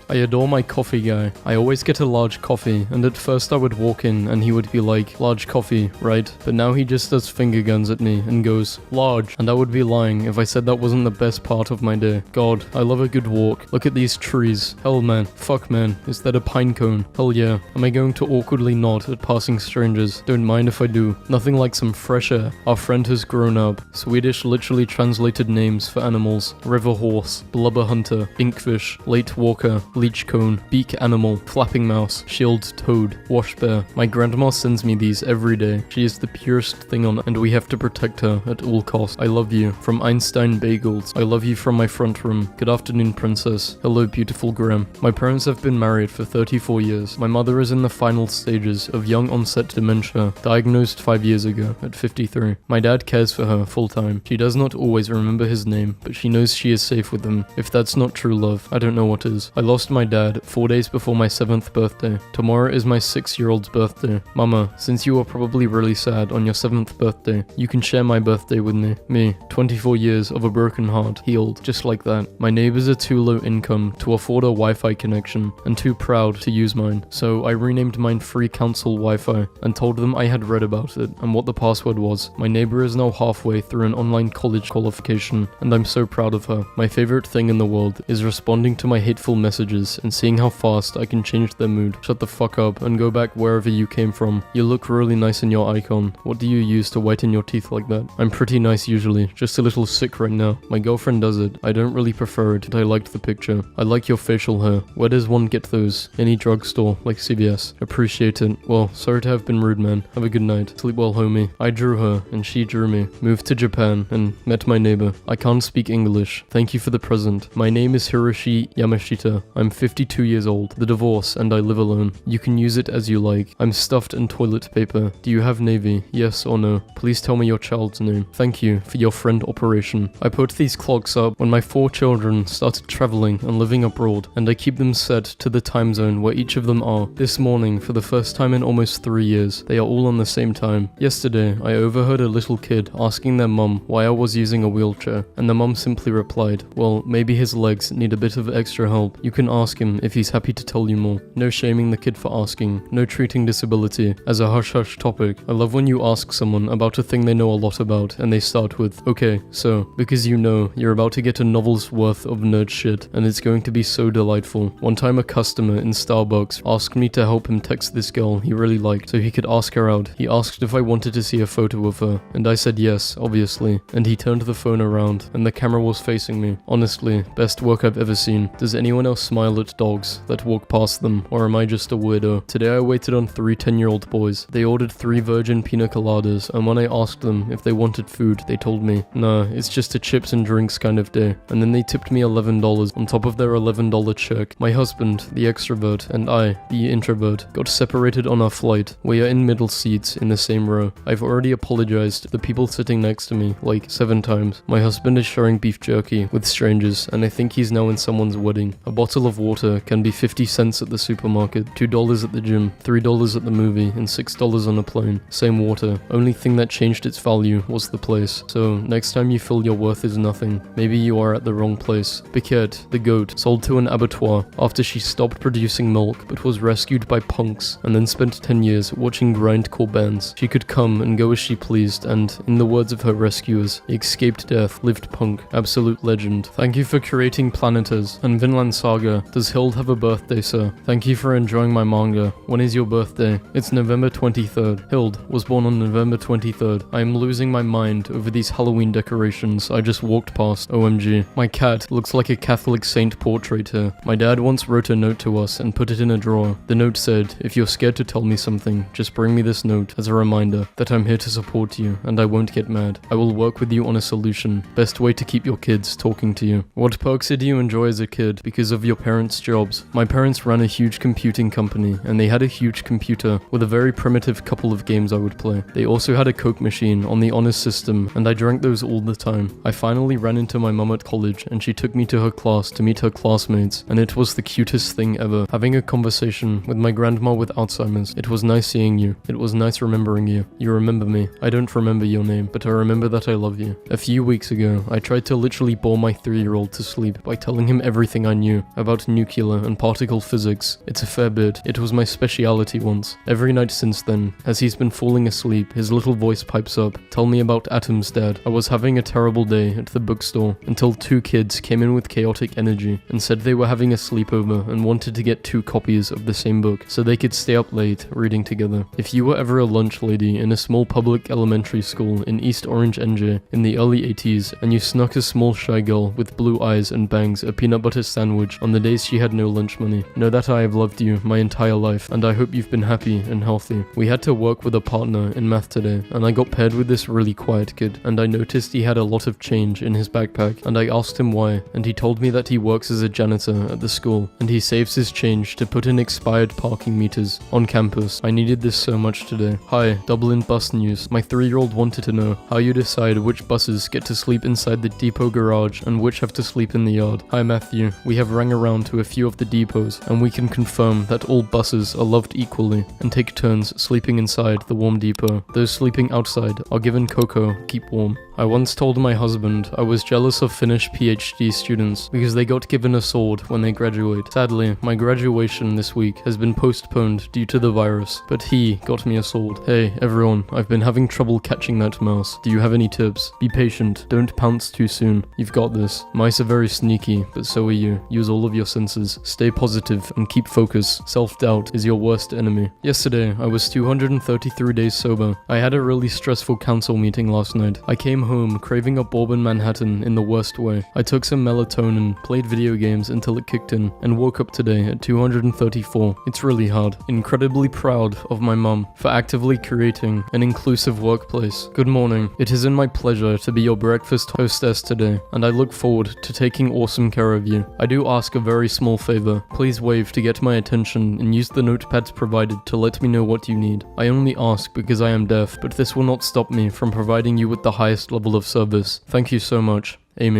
I adore my coffee guy. I always get a large coffee, and at first I would walk in and he would be like, "Large coffee, right?" But now he just does finger guns at me and goes, "Large." And I would be lying if I said that wasn't the best part of my day. God, I love a good walk. Look at these trees. Hell man. Fuck man. Is that a pine cone? Hell yeah. Am I going to awkwardly nod at passing strangers? Don't mind if I do. Nothing like some fresh air. Our friend has grown up. Swedish literally translated names for animals. River horse, blubber hunter, inkfish, late walker, leech cone, beak animal, flapping mouse, shield toad, wash bear. My grandma sends me these every day. She is the purest thing on, and we have to protect her at all costs. I love you. From Einstein Bagels. I love you from my front room. Good afternoon, princess. Hello, beautiful Graham. My parents have been married for 34 years. My mother is in the final stages of young onset dementia, diagnosed 5 years ago at 53. My dad cares for her full time. She does not always remember his name, but she knows she is safe with him. If that's not true love, I don't know what is. I lost my dad 4 days before my 7th birthday. Tomorrow is my 6-year-old's birthday. Mama, since you are probably really sad on your 7th birthday, you can share my birthday with me. Me, 24 years of a broken heart, healed, just like that. My neighbors are too low income to afford a Wi-Fi connection and too proud to use mine, so I renamed mine Free Council Wi-Fi and told them I had read about it and what the password was. My neighbor is now halfway through an online college qualification, and I'm so proud of her. My favorite thing in the world is responding to my hateful messages and seeing how fast I can change their mood. Shut the fuck up and go back wherever you came from. You look really nice in your icon. What do you use to whiten your teeth like that? I'm pretty nice usually, just a little sick right now. My girlfriend does it. I don't really prefer it, but I liked the picture. I like your facial hair. Where does one get those? Any drugstore, like CVS. Appreciate it. Well, sorry to have been rude, man. Have a good night. Sleep well, homie. I drew her, and she drew me. Moved to Japan, and met my neighbor. I can't speak English. Thank you for the present. My name is Hiroshi Yamashita. I'm 52 years old. The divorce, and I live alone. You can use it as you like. I'm stuffed in toilet paper. Do you have navy? Yes or no? Please tell me your child's name. Thank you for your friend operation. I put these clocks up when my 4 children started traveling and living abroad, and I keep them set to the time zone where each of them are. This morning, for the first time in almost 3 years, they are all on the same time. Yesterday, I overheard a little kid asking their mum why I was using a wheelchair, and the mum simply replied, "Well, maybe his legs need a bit of extra help. You can ask him if he's happy to tell you more." No shaming the kid for asking, no treating disability as a hush-hush topic. I love when you ask someone about a thing they know a lot about, and they start with, "Okay, so," because you know you're about to get a novel's worth of nerd shit, and it's going to be so delightful. One time a customer in Starbucks asked me to help him text this girl he really liked so he could ask her out. He asked if I wanted to see a photo of her, and I said yes, obviously, and he turned the phone around, and the camera was facing me. Honestly, best work I've ever seen. Does anyone else smile at dogs that walk past them, or am I just a weirdo? Today I waited on 3 10-year-old boys. They ordered 3 virgin pina coladas, and when I asked them if they wanted food, they told me, "Nah, it's just a chips and drinks kind of day." And then they tipped me $11 on top of their $11 check. My husband, the extrovert, and I, the introvert, got separated on our flight. We are in middle seats in the same row. I've already apologized to the people sitting next to me like 7 times. My husband is sharing beef jerky with strangers, and I think he's now in someone's wedding. A bottle of water can be 50 cents at the supermarket, $2 at the gym, $3 at the movie, and $6 on a plane. Same water. Only thing that changed its value was the place. So next time you feel your worth is nothing, wrong. Maybe you are at the wrong place. Biquette, the goat, sold to an abattoir after she stopped producing milk but was rescued by punks and then spent 10 years watching grindcore bands. She could come and go as she pleased and, in the words of her rescuers, escaped death, lived punk. Absolute legend. Thank you for creating Planeters and Vinland Saga. Does Hild have a birthday, sir? Thank you for enjoying my manga. When is your birthday? It's November 23rd. Hild was born on November 23rd. I am losing my mind over these Halloween decorations I just walked past. OMG. My cat looks like a Catholic saint portrait here. My dad once wrote a note to us and put it in a drawer. The note said, if you're scared to tell me something, just bring me this note as a reminder that I'm here to support you and I won't get mad. I will work with you on a solution. Best way to keep your kids talking to you. What perks did you enjoy as a kid because of your parents' jobs? My parents ran a huge computing company and they had a huge computer with a very primitive couple of games I would play. They also had a Coke machine on the honors system and I drank those all the time. I finally ran into my mum at college and she took me to her class to meet her classmates and it was the cutest thing ever. Having a conversation with my grandma with Alzheimer's. It was nice seeing you. It was nice remembering you. You remember me. I don't remember your name, but I remember that I love you. A few weeks ago, I tried to literally bore my 3-year-old to sleep by telling him everything I knew about nuclear and particle physics. It's a fair bit. It was my speciality once. Every night since then, as he's been falling asleep, his little voice pipes up. Tell me about atoms, Dad. I was having a terrible day at the bookstore until 2 kids came in with chaotic energy and said they were having a sleepover and wanted to get 2 copies of the same book so they could stay up late reading together. If you were ever a lunch lady in a small public elementary school in East Orange, NJ in the early 80s and you snuck a small shy girl with blue eyes and bangs a peanut butter sandwich on the days she had no lunch money, know that I have loved you my entire life and I hope you've been happy and healthy. We had to work with a partner in math today and I got paired with this really quiet kid and I noticed he had a lot of change in his backpack and I asked him why and he told me that he works as a janitor at the school and he saves his change to put in expired parking meters on campus. I needed this so much today. Hi, Dublin bus news. My 3-year-old wanted to know how you decide which buses get to sleep inside the depot garage and which have to sleep in the yard. Hi Matthew, we have rang around to a few of the depots and we can confirm that all buses are loved equally and take turns sleeping inside the warm depot. Those sleeping outside are given cocoa, keep warm. I once told my husband I was jealous of Finnish PhD students because they got given a sword when they graduate. Sadly, my graduation this week has been postponed due to the virus, but he got me a sword. Hey everyone, I've been having trouble catching that mouse. Do you have any tips? Be patient, don't pounce too soon. You've got this. Mice are very sneaky, but so are you. Use all of your senses. Stay positive and keep focus. Self-doubt is your worst enemy. Yesterday, I was 233 days sober. I had a really stressful council meeting last night. I came home craving a bourbon Manhattan in the worst way. I took some melatonin, played video games until it kicked in, and woke up today at 234. It's really hard. Incredibly proud of my mum for actively creating an inclusive workplace. Good morning. It is in my pleasure to be your breakfast hostess today, and I look forward to taking awesome care of you. I do ask a very small favor. Please wave to get my attention and use the notepads provided to let me know what you need. I only ask because I am deaf, but this will not stop me from providing you with the highest level of service. Thank you so much.